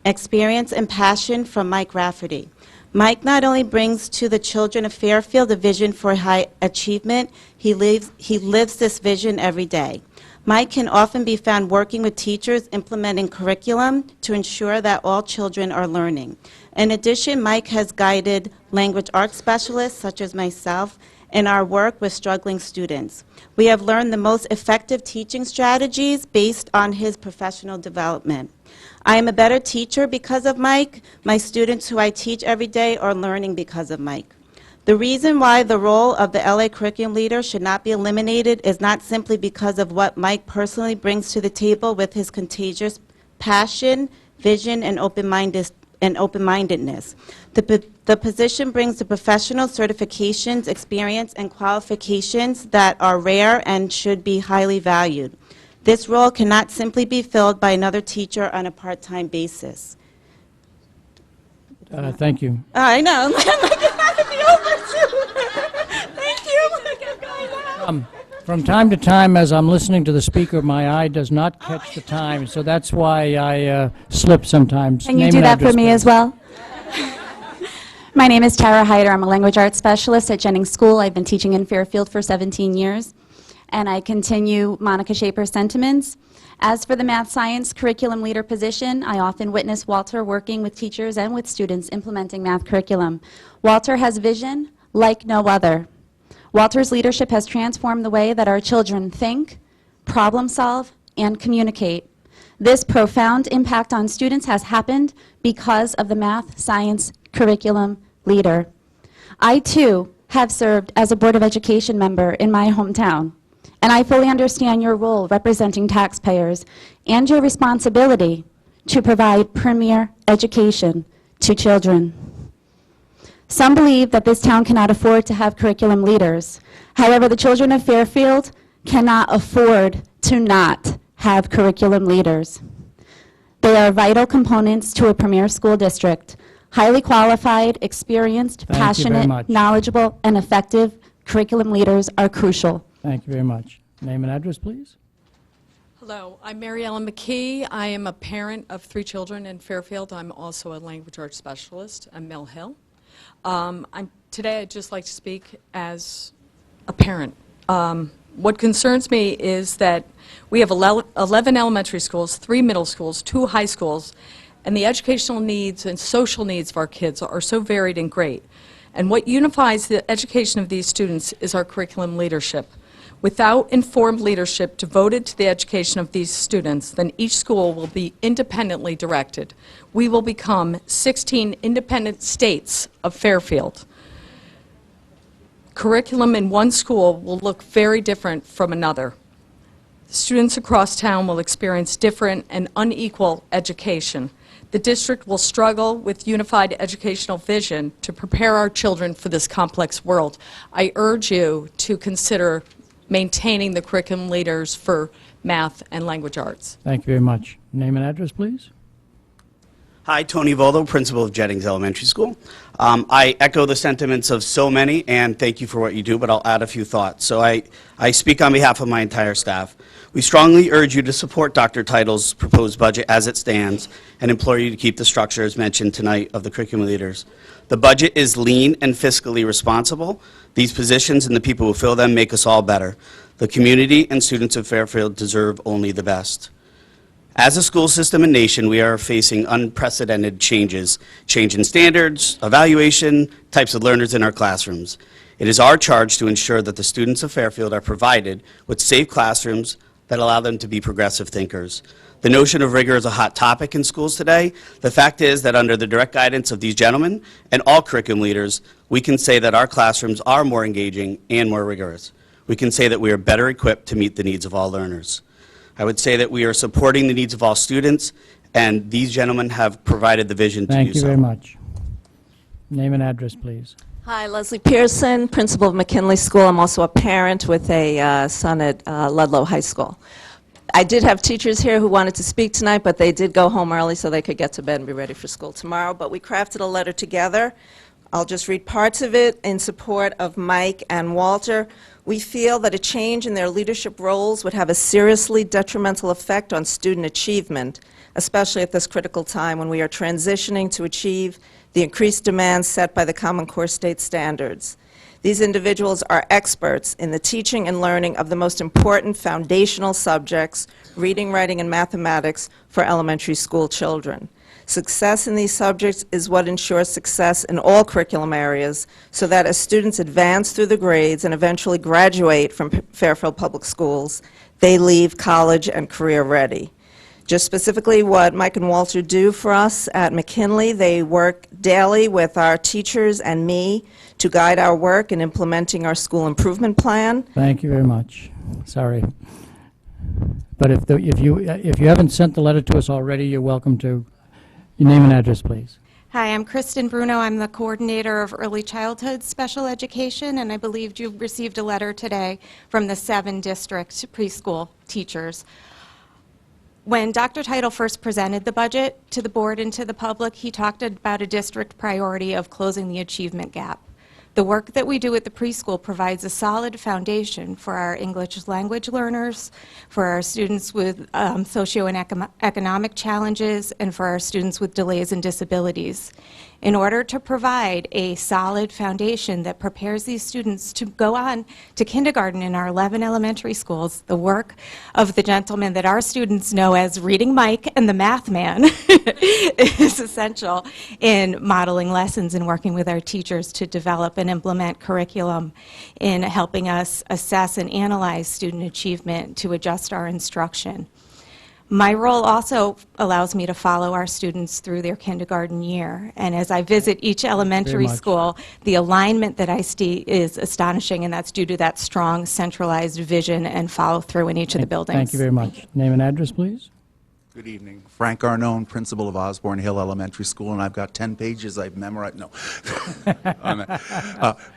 experience, and passion from Mike Rafferty. Mike not only brings to the children of Fairfield a vision for high achievement, he lives this vision every day. Mike can often be found working with teachers implementing curriculum to ensure that all children are learning. In addition, Mike has guided language arts specialists, such as myself, in our work with struggling students. We have learned the most effective teaching strategies based on his professional development. I am a better teacher because of Mike. My students who I teach every day are learning because of Mike. The reason why the role of the LA curriculum leader should not be eliminated is not simply because of what Mike personally brings to the table with his contagious passion, vision, and open-mindedness. The position brings the professional certifications, experience, and qualifications that are rare and should be highly valued. This role cannot simply be filled by another teacher on a part-time basis. Thank you. I know. Thank you. From time to time, as I'm listening to the speaker, my eye does not catch the time, so that's why I slip sometimes. Can you Name do and that for address, me please. as well? My name is Tara Hyder. I'm a language arts specialist at Jennings School. I've been teaching in Fairfield for 17 years, and I continue Monica Shaper's sentiments. As for the math science curriculum leader position, I often witness Walter working with teachers and with students implementing math curriculum. Walter has vision like no other. Walter's leadership has transformed the way that our children think, problem solve, and communicate. This profound impact on students has happened because of the math science curriculum leader. I, too, have served as a Board of Education member in my hometown, and I fully understand your role representing taxpayers and your responsibility to provide premier education to children. Some believe that this town cannot afford to have curriculum leaders. However, the children of Fairfield cannot afford to not have curriculum leaders. They are vital components to a premier school district. Highly qualified, experienced, Thank you very passionate, much. knowledgeable, and effective curriculum leaders are crucial. Thank you very much. Name and address, please. Hello, I'm Mary Ellen McKee. I am a parent of 3 children in Fairfield. I'm also a language arts specialist. I'm Mill Hill. Today I'd just like to speak as a parent. What concerns me is that we have 11 elementary schools, 3 middle schools, 2 high schools, and the educational needs and social needs of our kids are so varied and great. And what unifies the education of these students is our curriculum leadership. Without informed leadership devoted to the education of these students, then each school will be independently directed. We will become 16 independent states of Fairfield. Curriculum in one school will look very different from another. Students across town will experience different and unequal education. The district will struggle with unified educational vision to prepare our children for this complex world. I urge you to consider maintaining the curriculum leaders for math and language arts. Thank you very much. Name and address, please. Hi, Tony Voldo, principal of Jennings Elementary School. I echo the sentiments of so many, and thank you for what you do, but I'll add a few thoughts. So I speak on behalf of my entire staff. We strongly urge you to support Dr. Title's proposed budget as it stands and implore you to keep the structure as mentioned tonight of the curriculum leaders. The budget is lean and fiscally responsible. These positions and the people who fill them make us all better. The community and students of Fairfield deserve only the best. As a school system and nation, we are facing unprecedented changes, change in standards, evaluation, types of learners in our classrooms. It is our charge to ensure that the students of Fairfield are provided with safe classrooms that allow them to be progressive thinkers. The notion of rigor is a hot topic in schools today. The fact is that under the direct guidance of these gentlemen and all curriculum leaders, we can say that our classrooms are more engaging and more rigorous. We can say that we are better equipped to meet the needs of all learners. I would say that we are supporting the needs of all students, and these gentlemen have provided the vision to do so. Thank you very much. Name and address, please. Hi, Leslie Pearson, principal of McKinley School. I'm also a parent with a son at Ludlow High School. I did have teachers here who wanted to speak tonight, but they did go home early so they could get to bed and be ready for school tomorrow. But we crafted a letter together. I'll just read parts of it in support of Mike and Walter. We feel that a change in their leadership roles would have a seriously detrimental effect on student achievement, especially at this critical time when we are transitioning to achieve the increased demands set by the Common Core state standards. These individuals are experts in the teaching and learning of the most important foundational subjects, reading, writing, and mathematics for elementary school children. Success in these subjects is what ensures success in all curriculum areas, so that as students advance through the grades and eventually graduate from Fairfield Public Schools, they leave college and career ready. Just specifically what Mike and Walter do for us at McKinley, they work daily with our teachers and me to guide our work in implementing our school improvement plan. Thank you very much. Sorry. But if you haven't sent the letter to us already, you're welcome to. Your name and address, please. Hi, I'm Kristen Bruno. I'm the coordinator of early childhood special education, and I believe you received a letter today from the 7 district preschool teachers. When Dr. Title first presented the budget to the board and to the public, he talked about a district priority of closing the achievement gap. The work that we do at the preschool provides a solid foundation for our English language learners, for our students with socio and economic challenges, and for our students with delays and disabilities. In order to provide a solid foundation that prepares these students to go on to kindergarten in our 11 elementary schools, the work of the gentleman that our students know as Reading Mike and the Math Man is essential in modeling lessons and working with our teachers to develop and implement curriculum, in helping us assess and analyze student achievement to adjust our instruction. My role also allows me to follow our students through their kindergarten year. And as I visit each elementary school, the alignment that I see is astonishing, and that's due to that strong centralized vision and follow-through in each of the buildings. Thank you very much. Name and address, please. Good evening. Frank Arnone, principal of Osborne Hill Elementary School, and I've got 10 pages I've memorized. No.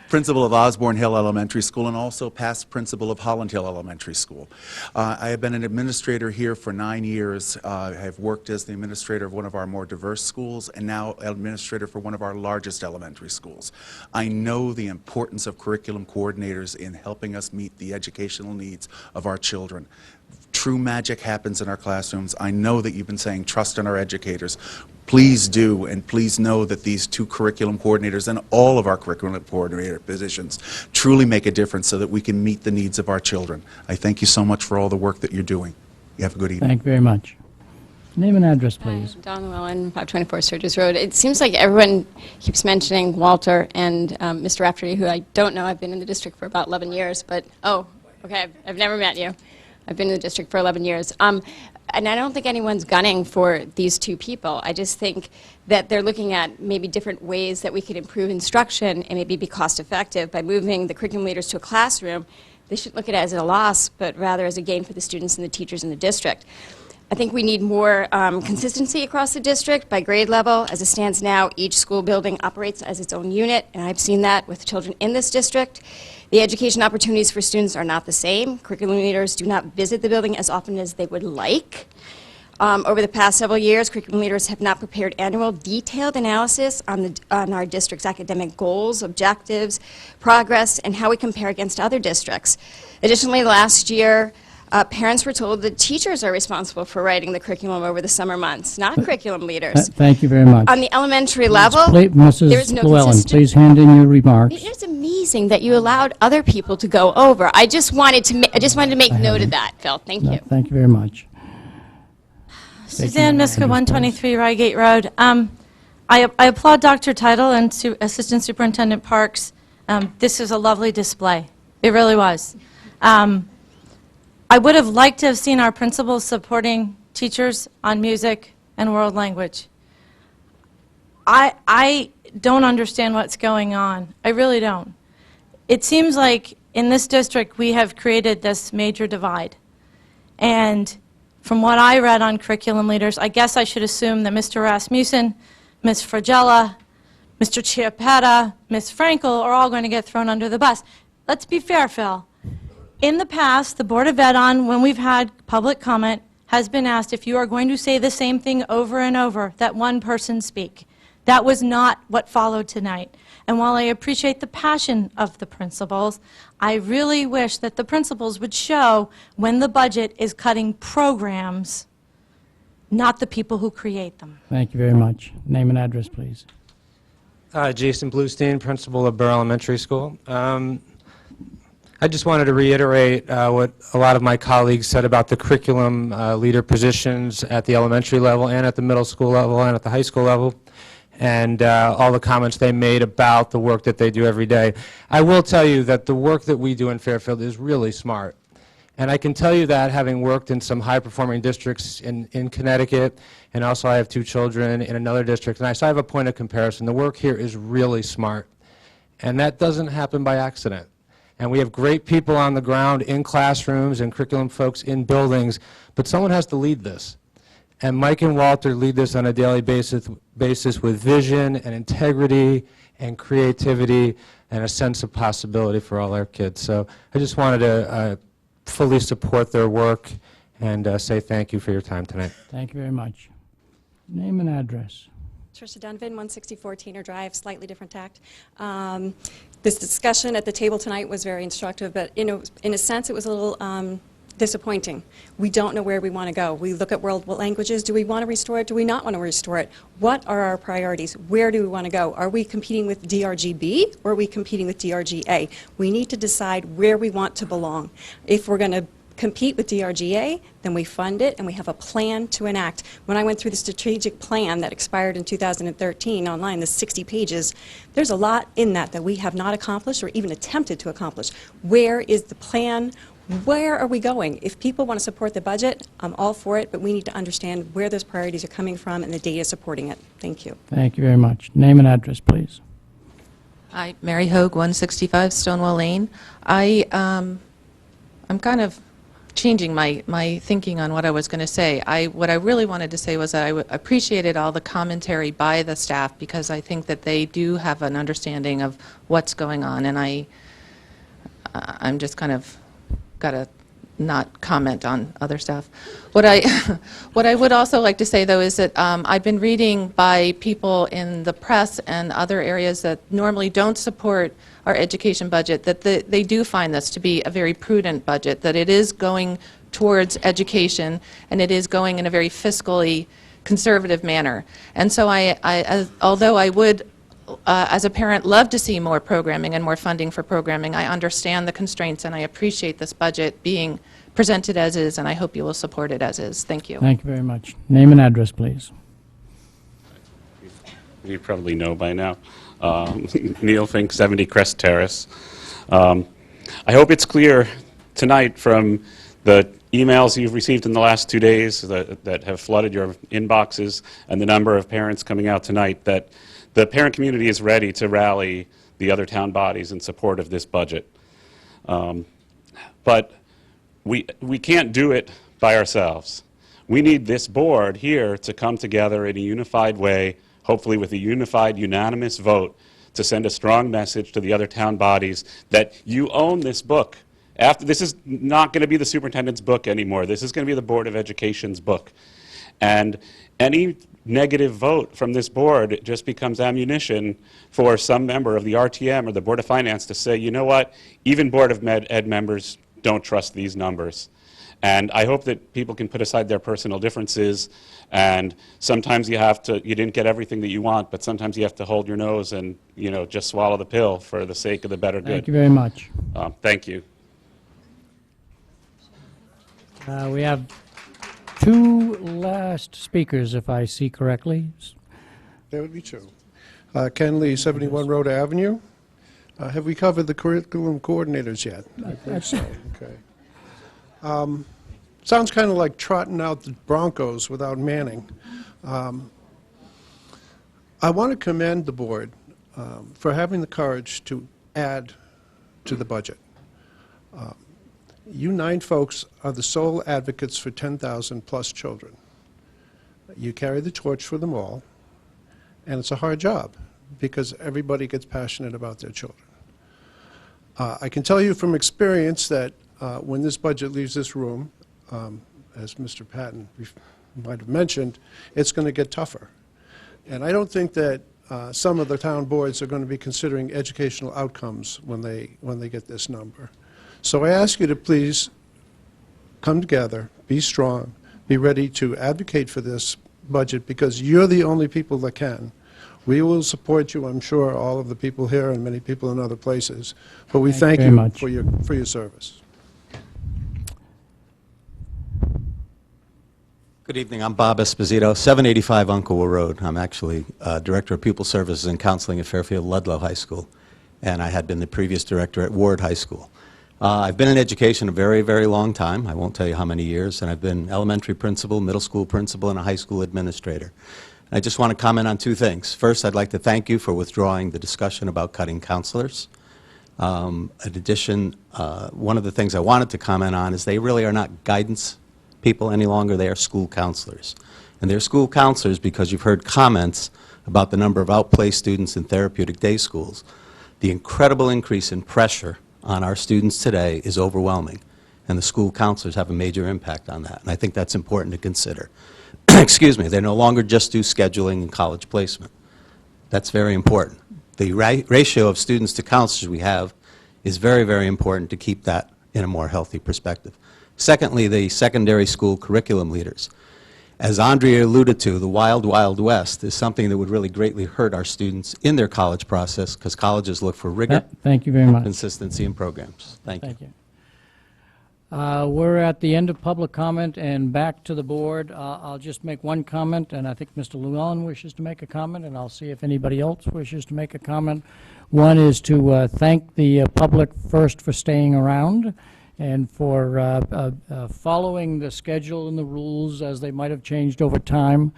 Principal of Osborne Hill Elementary School and also past principal of Holland Hill Elementary School. I have been an administrator here for 9 years. I have worked as the administrator of one of our more diverse schools and now administrator for one of our largest elementary schools. I know the importance of curriculum coordinators in helping us meet the educational needs of our children. True magic happens in our classrooms. I know that you've been saying trust in our educators. Please do, and please know that these 2 curriculum coordinators and all of our curriculum coordinator positions truly make a difference so that we can meet the needs of our children. I thank you so much for all the work that you're doing. You have a good evening. Thank you very much. Name and address, please. Dawn Llewellyn, 524 Sturgis Road. It seems like everyone keeps mentioning Walter and Mr. Rafferty, who I don't know. I've been in the district for about 11 years, but, oh, okay, I've never met you. I've been in the district for 11 years. And I don't think anyone's gunning for these 2 people. I just think that they're looking at maybe different ways that we could improve instruction and maybe be cost effective by moving the curriculum leaders to a classroom. They shouldn't look at it as a loss, but rather as a gain for the students and the teachers in the district. I think we need more consistency across the district by grade level. As it stands now, each school building operates as its own unit, and I've seen that with children in this district. The education opportunities for students are not the same. Curriculum leaders do not visit the building as often as they would like. Over the past several years, curriculum leaders have not prepared annual detailed analysis on our district's academic goals, objectives, progress, and how we compare against other districts. Additionally, last year, parents were told that teachers are responsible for writing the curriculum over the summer months, not curriculum leaders. Thank you very much. On the elementary level, Mrs. there's no Llewellyn, consistent... please hand in your remarks. It is amazing that you allowed other people to go over. I just wanted to make note of that, Phil. Thank you. Thank you very much. Suzanne Miska, 123 Rygate Road. I applaud Dr. Title and Assistant Superintendent Parks. This is a lovely display. It really was. I would have liked to have seen our principals supporting teachers on music and world language. I don't understand what's going on. I really don't. It seems like in this district we have created this major divide. And from what I read on curriculum leaders, I guess I should assume that Mr. Rasmussen, Ms. Fragella, Mr. Chiappetta, Ms. Frankel are all going to get thrown under the bus. Let's be fair, Phil. In the past, the Board of Ed, when we've had public comment, has been asked if you are going to say the same thing over and over, that one person speak. That was not what followed tonight. And while I appreciate the passion of the principals, I really wish that the principals would show when the budget is cutting programs, not the people who create them. Thank you very much. Name and address, please. Jason Bluestein, principal of Burr Elementary School. I just wanted to reiterate what a lot of my colleagues said about the curriculum leader positions at the elementary level and at the middle school level and at the high school level, and all the comments they made about the work that they do every day. I will tell you that the work that we do in Fairfield is really smart. And I can tell you that having worked in some high-performing districts in Connecticut, and also I have 2 children in another district, and so I have a point of comparison. The work here is really smart. And that doesn't happen by accident. And we have great people on the ground in classrooms and curriculum folks in buildings, but someone has to lead this. And Mike and Walter lead this on a daily basis with vision and integrity and creativity and a sense of possibility for all our kids. So I just wanted to fully support their work and say thank you for your time tonight. Thank you very much. Name and address. Tricia Dunvan, 164 Teener Drive, slightly different tact. This discussion at the table tonight was very instructive, but in a sense it was a little disappointing. We don't know where we want to go. We look at world languages. Do we want to restore it? Do we not want to restore it? What are our priorities? Where do we want to go? Are we competing with DRGB or are we competing with DRGA? We need to decide where we want to belong. If we're going to compete with DRGA, then we fund it and we have a plan to enact. When I went through the strategic plan that expired in 2013 online, the 60 pages, there's a lot in that we have not accomplished or even attempted to accomplish. Where is the plan? Where are we going? If people want to support the budget, I'm all for it, but we need to understand where those priorities are coming from and the data supporting it. Thank you. Thank you very much. Name and address, please. Hi, Mary Hogue, 165 Stonewall Lane. I'm kind of changing my thinking on what I was going to say. What I really wanted to say was that I appreciated all the commentary by the staff because I think that they do have an understanding of what's going on, and I'm just kind of got to not comment on other stuff. What I would also like to say, though, is that I've been reading by people in the press and other areas that normally don't support our education budget, that they do find this to be a very prudent budget, that it is going towards education, and it is going in a very fiscally conservative manner. And so although I would, as a parent, love to see more programming and more funding for programming, I understand the constraints, and I appreciate this budget being presented as is, and I hope you will support it as is. Thank you. Thank you very much. Name and address, please. You probably know by now. Neil Fink, 70 Crest Terrace. I hope it's clear tonight from the emails you've received in the last 2 days that have flooded your inboxes and the number of parents coming out tonight that the parent community is ready to rally the other town bodies in support of this budget. But we can't do it by ourselves. We need this board here to come together in a unified way, hopefully with a unified, unanimous vote, to send a strong message to the other town bodies that you own this book. This is not going to be the superintendent's book anymore. This is going to be the Board of Education's book. And any negative vote from this board just becomes ammunition for some member of the RTM or the Board of Finance to say, you know what, even Board of Ed members don't trust these numbers. And I hope that people can put aside their personal differences, and sometimes you didn't get everything that you want, but sometimes you have to hold your nose and, just swallow the pill for the sake of the better good. Thank you very much. Thank you. We have two last speakers, if I see correctly. There would be two. Ken Lee, 71 Rhoda Avenue. Have we covered the curriculum coordinators yet? I think so. Okay. Sounds kind of like trotting out the Broncos without Manning. I want to commend the board for having the courage to add to the budget. You 9 folks are the sole advocates for 10,000 plus children. You carry the torch for them all, and it's a hard job because everybody gets passionate about their children. I can tell you from experience that when this budget leaves this room, as Mr. Patton might have mentioned, it's going to get tougher. And I don't think that some of the town boards are going to be considering educational outcomes when they get this number. So I ask you to please come together, be strong, be ready to advocate for this budget because you're the only people that can. We will support you, I'm sure, all of the people here and many people in other places, but we thank you for your service. Good evening. I'm Bob Esposito, 785 Unclewood Road. I'm actually Director of Pupil Services and Counseling at Fairfield Ludlow High School, and I had been the previous director at Ward High School. I've been in education a very, very long time. I won't tell you how many years, and I've been elementary principal, middle school principal, and a high school administrator. I just want to comment on two things. First, I'd like to thank you for withdrawing the discussion about cutting counselors. In addition, one of the things I wanted to comment on is they really are not guidance people any longer. They are school counselors. And they're school counselors because you've heard comments about the number of outplaced students in therapeutic day schools. The incredible increase in pressure on our students today is overwhelming, and the school counselors have a major impact on that, and I think that's important to consider. Excuse me, they no longer just do scheduling and college placement. That's very important. The ratio of students to counselors we have is very, very important to keep that in a more healthy perspective. Secondly, the secondary school curriculum leaders. As Andrea alluded to, the wild, wild west is something that would really greatly hurt our students in their college process because colleges look for rigor, Thank you very much. consistency in programs. Thank you. Thank you. We're at the end of public comment and back to the board. I'll just make one comment, and I think Mr. Llewellyn wishes to make a comment, and I'll see if anybody else wishes to make a comment. One is to thank the public first for staying around and for following the schedule and the rules as they might have changed over time.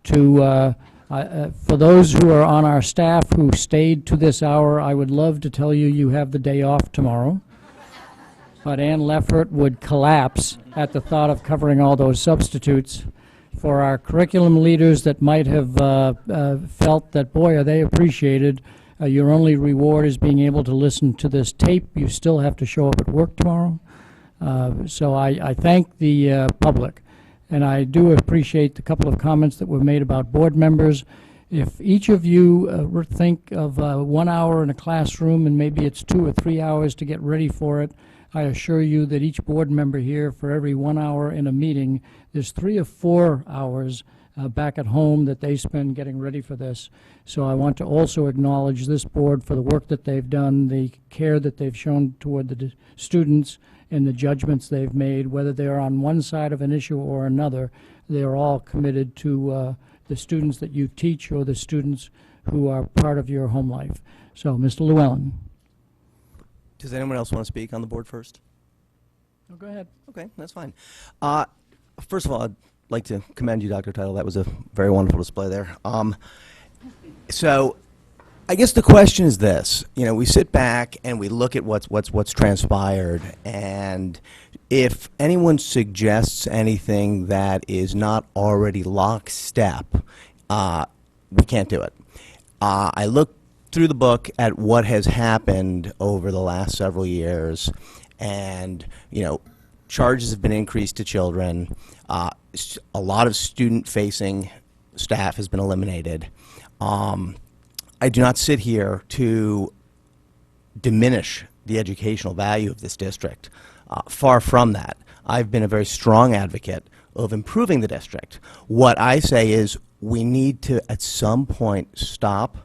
To for those who are on our staff who stayed to this hour, I would love to tell you you have the day off tomorrow. But Ann Leffert would collapse at the thought of covering all those substitutes. For our curriculum leaders that might have felt that, boy, are they appreciated, your only reward is being able to listen to this tape. You still have to show up at work tomorrow. So I thank the public. And I do appreciate the couple of comments that were made about board members. If each of you think of 1 hour in a classroom and maybe it's 2 or 3 hours to get ready for it, I assure you that each board member here, for every 1 hour in a meeting, there's 3 or 4 hours back at home that they spend getting ready for this. So I want to also acknowledge this board for the work that they've done, the care that they've shown toward the students, and the judgments they've made. Whether they're on one side of an issue or another, they are all committed to the students that you teach or the students who are part of your home life. So, Mr. Llewellyn. Does anyone else want to speak on the board first? Oh, go ahead. Okay, that's fine. First of all, I'd like to commend you, Dr. Title. That was a very wonderful display there. So I guess the question is this. You know, we sit back and we look at what's transpired, and if anyone suggests anything that is not already lockstep, we can't do it. I look through the book at what has happened over the last several years, and you know, charges have been increased to children. A lot of student-facing staff has been eliminated. I do not sit here to diminish the educational value of this district. Far from that. I've been a very strong advocate of improving the district. What I say is we need to, at some point, stop,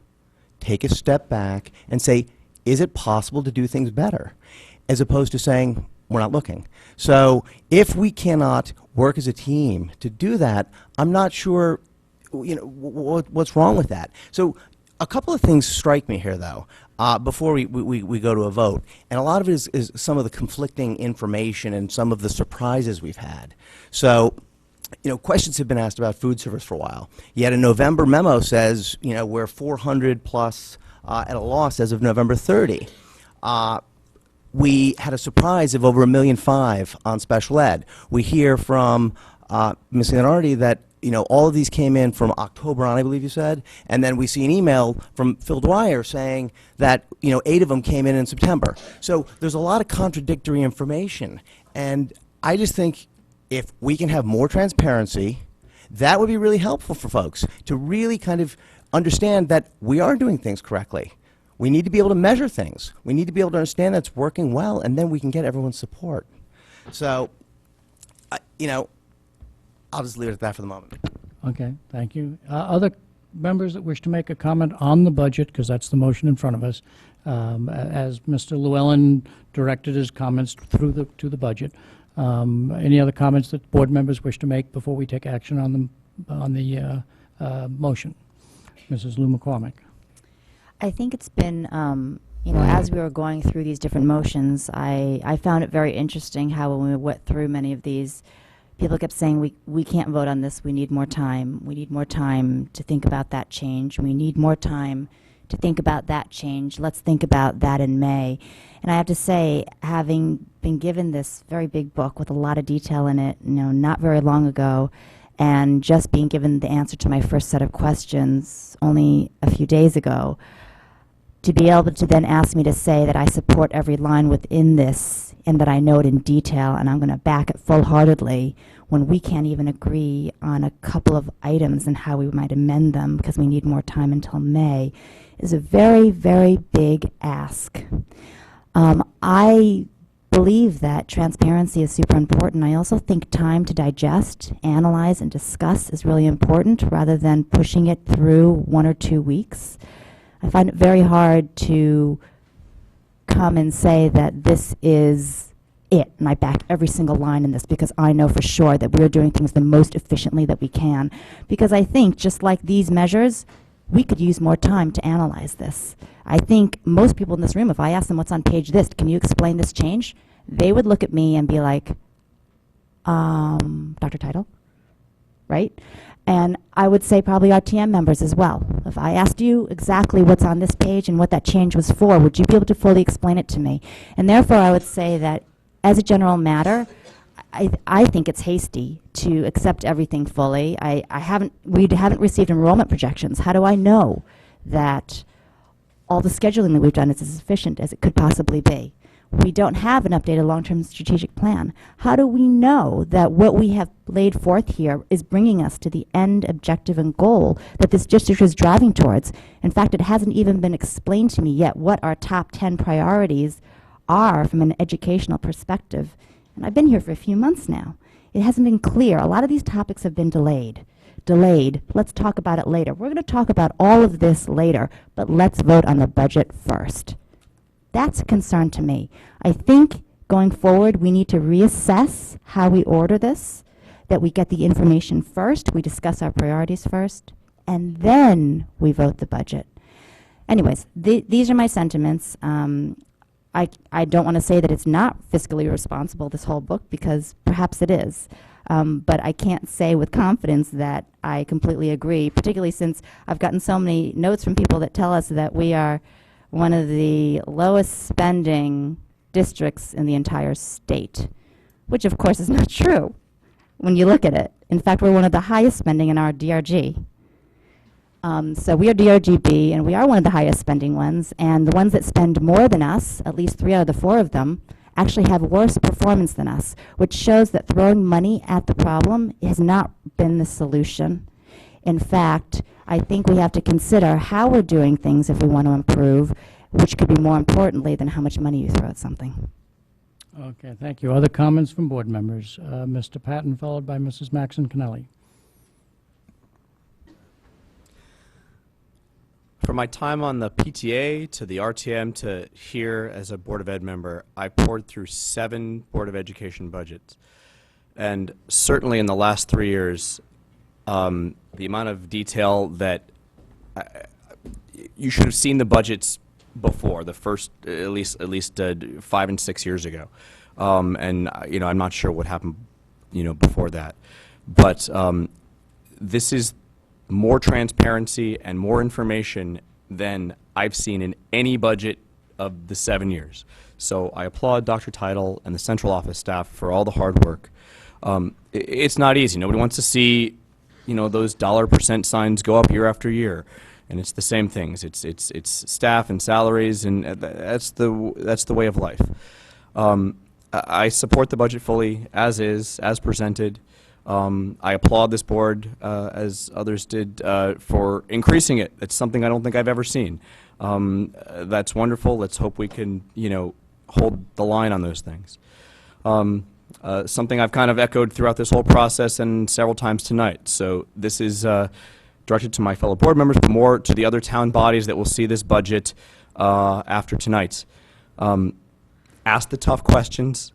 take a step back, and say, is it possible to do things better? As opposed to saying, we're not looking. So if we cannot work as a team to do that, I'm not sure what's wrong with that. So a couple of things strike me here, though, before we go to a vote. And a lot of it is some of the conflicting information and some of the surprises we've had. So, questions have been asked about food service for a while. Yet a November memo says, we're 400 plus at a loss as of November 30. We had a surprise of over $1.5 million on special ed. We hear from Ms. Leonardi that all of these came in from October on, I believe you said, and then we see an email from Phil Dwyer saying that 8 of them came in September. So there's a lot of contradictory information, and I just think if we can have more transparency, that would be really helpful for folks to really kind of understand that we are doing things correctly. We need to be able to measure things. We need to be able to understand that's working well, and then we can get everyone's support. So, I'll just leave it at that for the moment. Okay, thank you. Other members that wish to make a comment on the budget, because that's the motion in front of us, as Mr. Llewellyn directed his comments to the budget. Any other comments that board members wish to make before we take action on the motion? Mrs. Lou McCormick. I think it's been, as we were going through these different motions, I found it very interesting how when we went through many of these, people kept saying, we can't vote on this, we need more time. We need more time to think about that change. We need more time to think about that change. Let's think about that in May. And I have to say, having been given this very big book with a lot of detail in it, not very long ago, and just being given the answer to my first set of questions only a few days ago, to be able to then ask me to say that I support every line within this and that I know it in detail and I'm going to back it full-heartedly when we can't even agree on a couple of items and how we might amend them because we need more time until May is a very, very big ask. I believe that transparency is super important. I also think time to digest, analyze, and discuss is really important rather than pushing it through 1 or 2 weeks. I find it very hard to come and say that this is it, and I back every single line in this because I know for sure that we're doing things the most efficiently that we can. Because I think, just like these measures, we could use more time to analyze this. I think most people in this room, if I ask them what's on page this, can you explain this change? They would look at me and be like, Dr. Title, right? And I would say probably our TM members as well. If I asked you exactly what's on this page and what that change was for, would you be able to fully explain it to me? And therefore, I would say that as a general matter, I think it's hasty to accept everything fully. We haven't received enrollment projections. How do I know that all the scheduling that we've done is as efficient as it could possibly be? We don't have an updated long-term strategic plan. How do we know that what we have laid forth here is bringing us to the end objective and goal that this district is driving towards? In fact, it hasn't even been explained to me yet what our top 10 priorities are from an educational perspective. And I've been here for a few months now. It hasn't been clear. A lot of these topics have been delayed. Let's talk about it later. We're going to talk about all of this later, but let's vote on the budget first. That's a concern to me. I think going forward, we need to reassess how we order this, that we get the information first, we discuss our priorities first, and then we vote the budget. Anyways, these are my sentiments. I don't want to say that it's not fiscally responsible, this whole book, because perhaps it is. But I can't say with confidence that I completely agree, particularly since I've gotten so many notes from people that tell us that we are one of the lowest spending districts in the entire state, which of course is not true when you look at it. In fact, we're one of the highest spending in our DRG. So we are DRGB, and we are one of the highest spending ones, and the ones that spend more than us, at least 3 out of the 4 of them, actually have worse performance than us, which shows that throwing money at the problem has not been the solution. In fact, I think we have to consider how we're doing things if we want to improve, which could be more importantly than how much money you throw at something. Okay, thank you. Other comments from board members? Mr. Patton, followed by Mrs. Maxon Kennelly. From my time on the PTA to the RTM to here as a Board of Ed member, I poured through 7 Board of Education budgets. And certainly in the last 3 years, the amount of detail that you should have seen the budgets before, the first at least 5 and 6 years ago. And I'm not sure what happened before that. But this is more transparency and more information than I've seen in any budget of the 7 years. So I applaud Dr. Title and the central office staff for all the hard work. It's not easy. Nobody wants to see, those dollar% signs go up year after year, and it's the same things. It's staff and salaries, and that's the way of life. I support the budget fully, as is, as presented. I applaud this board, as others did, for increasing it. It's something I don't think I've ever seen. That's wonderful. Let's hope we can, hold the line on those things. Something I've kind of echoed throughout this whole process and several times tonight. So this is directed to my fellow board members, but more to the other town bodies that will see this budget after tonight. Ask the tough questions,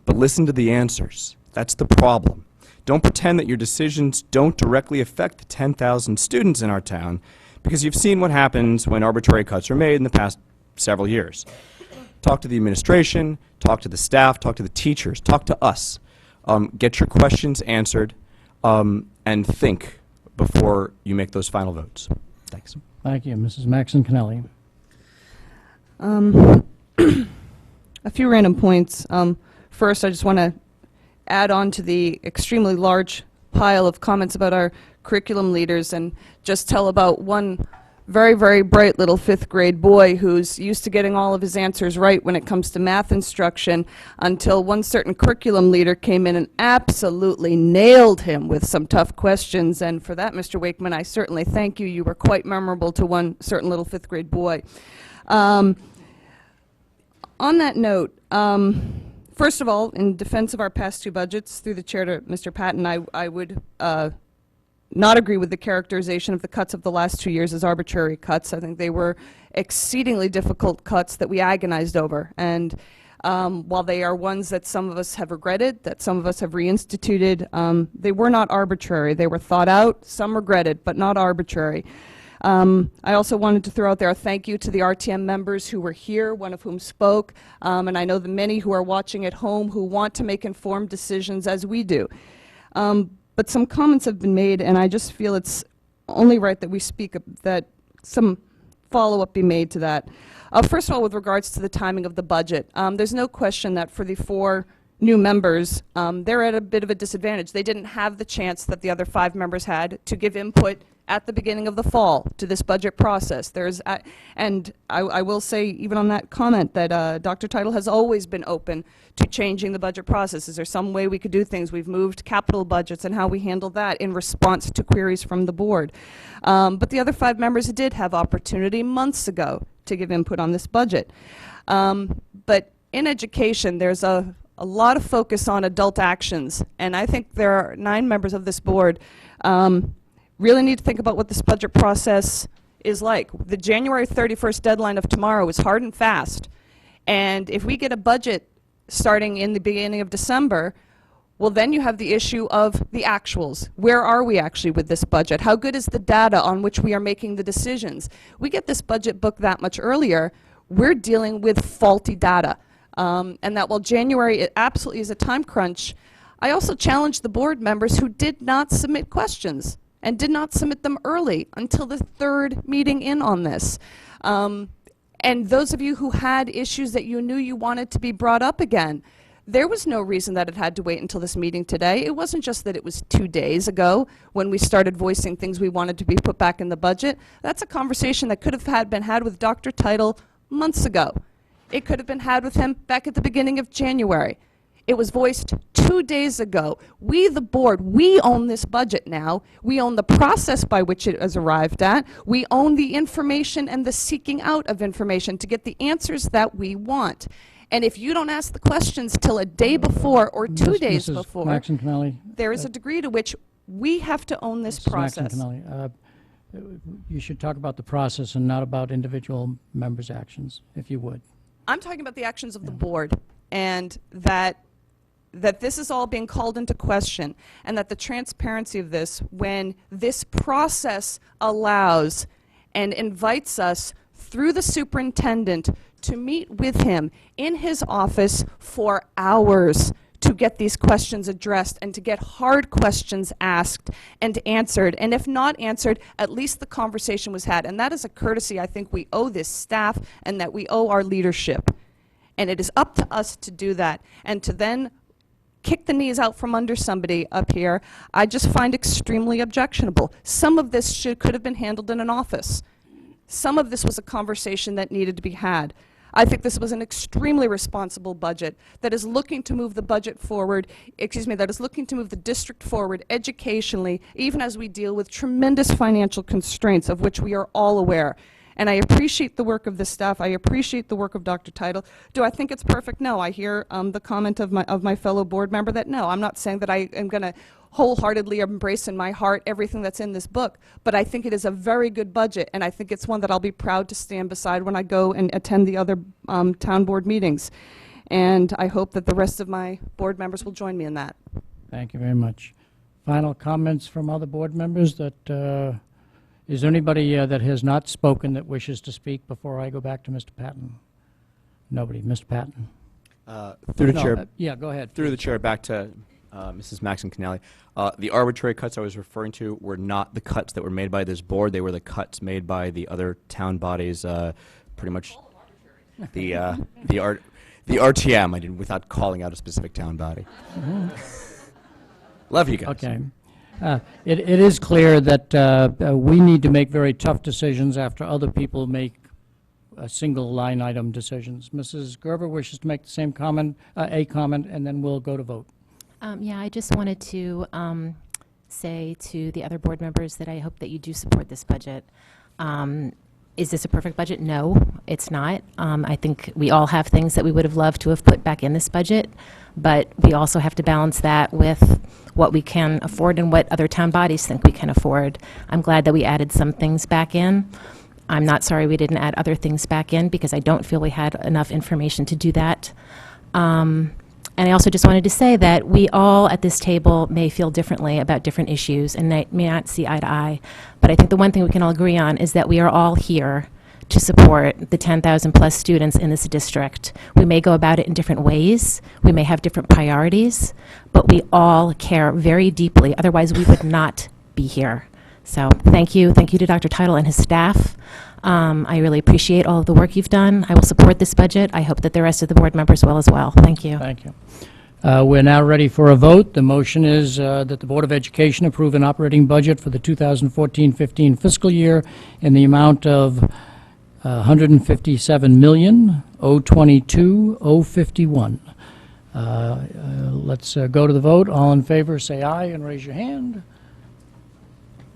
but listen to the answers. That's the problem. Don't pretend that your decisions don't directly affect the 10,000 students in our town, because you've seen what happens when arbitrary cuts are made in the past several years. Talk to the administration, talk to the staff, talk to the teachers, talk to us. Get your questions answered, and think before you make those final votes. Thanks. Thank you. Mrs. Maxon Kennelly. A few random points. First, I just want to add on to the extremely large pile of comments about our curriculum leaders and just tell about one very, very bright little 5th grade boy who's used to getting all of his answers right when it comes to math instruction, until one certain curriculum leader came in and absolutely nailed him with some tough questions. And for that, Mr. Wakeman, I certainly thank you. You were quite memorable to one certain little 5th grade boy. On that note, first of all, in defense of our past 2 budgets, through the chair to Mr. Patton, I would not agree with the characterization of the cuts of the last 2 years as arbitrary cuts. I think they were exceedingly difficult cuts that we agonized over. And while they are ones that some of us have regretted, that some of us have reinstituted, they were not arbitrary. They were thought out, some regretted, but not arbitrary. I also wanted to throw out there a thank you to the RTM members who were here, one of whom spoke, and I know the many who are watching at home who want to make informed decisions as we do. But some comments have been made, and I just feel it's only right that we speak, that some follow-up be made to that. First of all, with regards to the timing of the budget, there's no question that for the 4 new members, they're at a bit of a disadvantage. They didn't have the chance that the other 5 members had to give input at the beginning of the fall to this budget process. And I will say, even on that comment, that Dr. Title has always been open to changing the budget process. Is there some way we could do things? We've moved capital budgets and how we handle that in response to queries from the board. But the other 5 members did have opportunity months ago to give input on this budget. But in education, there's a lot of focus on adult actions, and I think there are 9 members of this board really need to think about what this budget process is like. The January 31st deadline of tomorrow is hard and fast, and if we get a budget starting in the beginning of December, well, then you have the issue of the actuals. Where are we actually with this budget? How good is the data on which we are making the decisions? We get this budget book that much earlier, we're dealing with faulty data. And that while January it absolutely is a time crunch, I also challenge the board members who did not submit questions and did not submit them early until the 3rd meeting in on this. And those of you who had issues that you knew you wanted to be brought up again, there was no reason that it had to wait until this meeting today. It wasn't just that it was 2 days ago when we started voicing things we wanted to be put back in the budget. That's a conversation that could have been had with Dr. Title months ago. It could have been had with him back at the beginning of January. It was voiced 2 days ago. We, the board, we own this budget now. We own the process by which it is arrived at. We own the information and the seeking out of information to get the answers that we want. And if you don't ask the questions till a day before or 2 days Mrs. before, Maxon-Connelly, there is a degree to which we have to own this Mrs. process. Maxon-Connelly, you should talk about the process and not about individual members' actions, if you would. I'm talking about the actions of the board, and that this is all being called into question, and that the transparency of this, when this process allows and invites us through the superintendent to meet with him in his office for hours to get these questions addressed and to get hard questions asked and answered. And if not answered, at least the conversation was had. And that is a courtesy I think we owe this staff and that we owe our leadership. And it is up to us to do that. And to then kick the knees out from under somebody up here, I just find extremely objectionable. Some of this could have been handled in an office. Some of this was a conversation that needed to be had. I think this was an extremely responsible budget that is looking to move the budget forward, that is looking to move the district forward educationally, even as we deal with tremendous financial constraints of which we are all aware. And I appreciate the work of the staff. I appreciate the work of Dr. Title. Do I think it's perfect? No. I hear the comment of my fellow board member that no, I'm not saying that I am going to wholeheartedly embrace in my heart everything that's in this book, but I think it is a very good budget, and I think it's one that I'll be proud to stand beside when I go and attend the other town board meetings. And I hope that the rest of my board members will join me in that. Thank you very much. Final comments from other board members? Is there anybody that has not spoken that wishes to speak before I go back to Mr. Patton? Nobody. Mr. Patton. Through the No, chair. yeah, go ahead. Through the chair, back to Mrs. Maxon-Connelly. The arbitrary cuts I was referring to were not the cuts that were made by this board. They were the cuts made by the other town bodies. Pretty much the RTM. I did without calling out a specific town body. Love you guys. Okay. It is clear that we need to make very tough decisions after other people make single line item decisions. Mrs. Gerber wishes to make the same comment, and then we'll go to vote. Yeah, I just wanted to say to the other board members that I hope that you do support this budget. Is this a perfect budget? No, it's not. I think we all have things that we would have loved to have put back in this budget, but we also have to balance that with what we can afford and what other town bodies think we can afford. I'm glad that we added some things back in. I'm not sorry we didn't add other things back in because I don't feel we had enough information to do that. And I also just wanted to say that we all at this table may feel differently about different issues and may not see eye to eye. But I think the one thing we can all agree on is that we are all here to support the 10,000 plus students in this district. We may go about it in different ways. We may have different priorities, but we all care very deeply. Otherwise, we would not be here. So thank you. Thank you to Dr. Title and his staff. I really appreciate all of the work you've done. I will support this budget. I hope that the rest of the board members will as well. Thank you. Thank you. We're now ready for a vote. The motion is that the Board of Education approve an operating budget for the 2014-15 fiscal year in the amount of $157,022,051. Let's go to the vote. All in favor, say aye and raise your hand.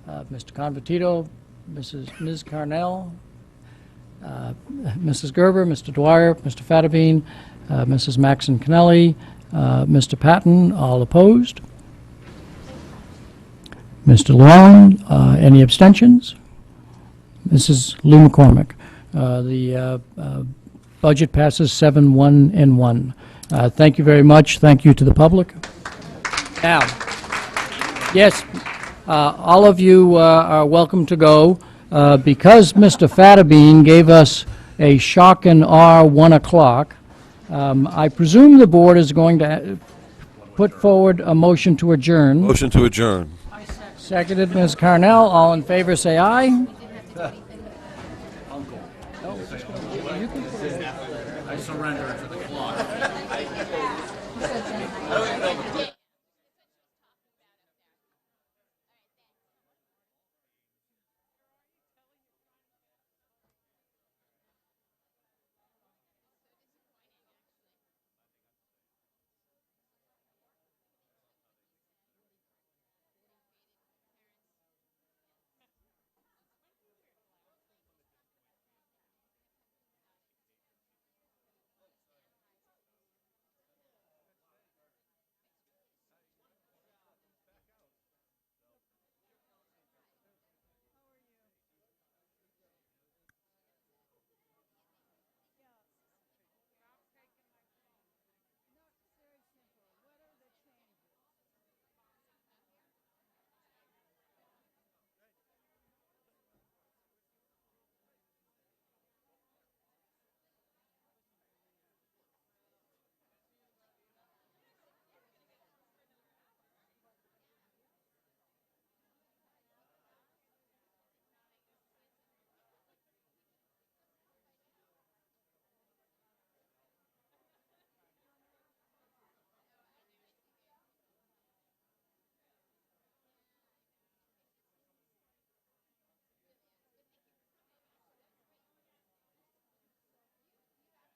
Mr. Convertito, Ms. Carnell, Mrs. Gerber, Mr. Dwyer, Mr. Fattabine, Mrs. Maxon-Connelly, Mr. Patton, all opposed. Mr. Llewellyn, any abstentions? Mrs. Lou McCormick. The budget passes 7-1-1. Thank you very much. Thank you to the public. Now, yes, all of you are welcome to go. Because Mr. Fattabine gave us a shock and awe 1 o'clock, I presume the board is going to put forward a motion to adjourn. Motion to adjourn. Seconded, Ms. Carnell. All in favor, say aye. I surrender to the clock.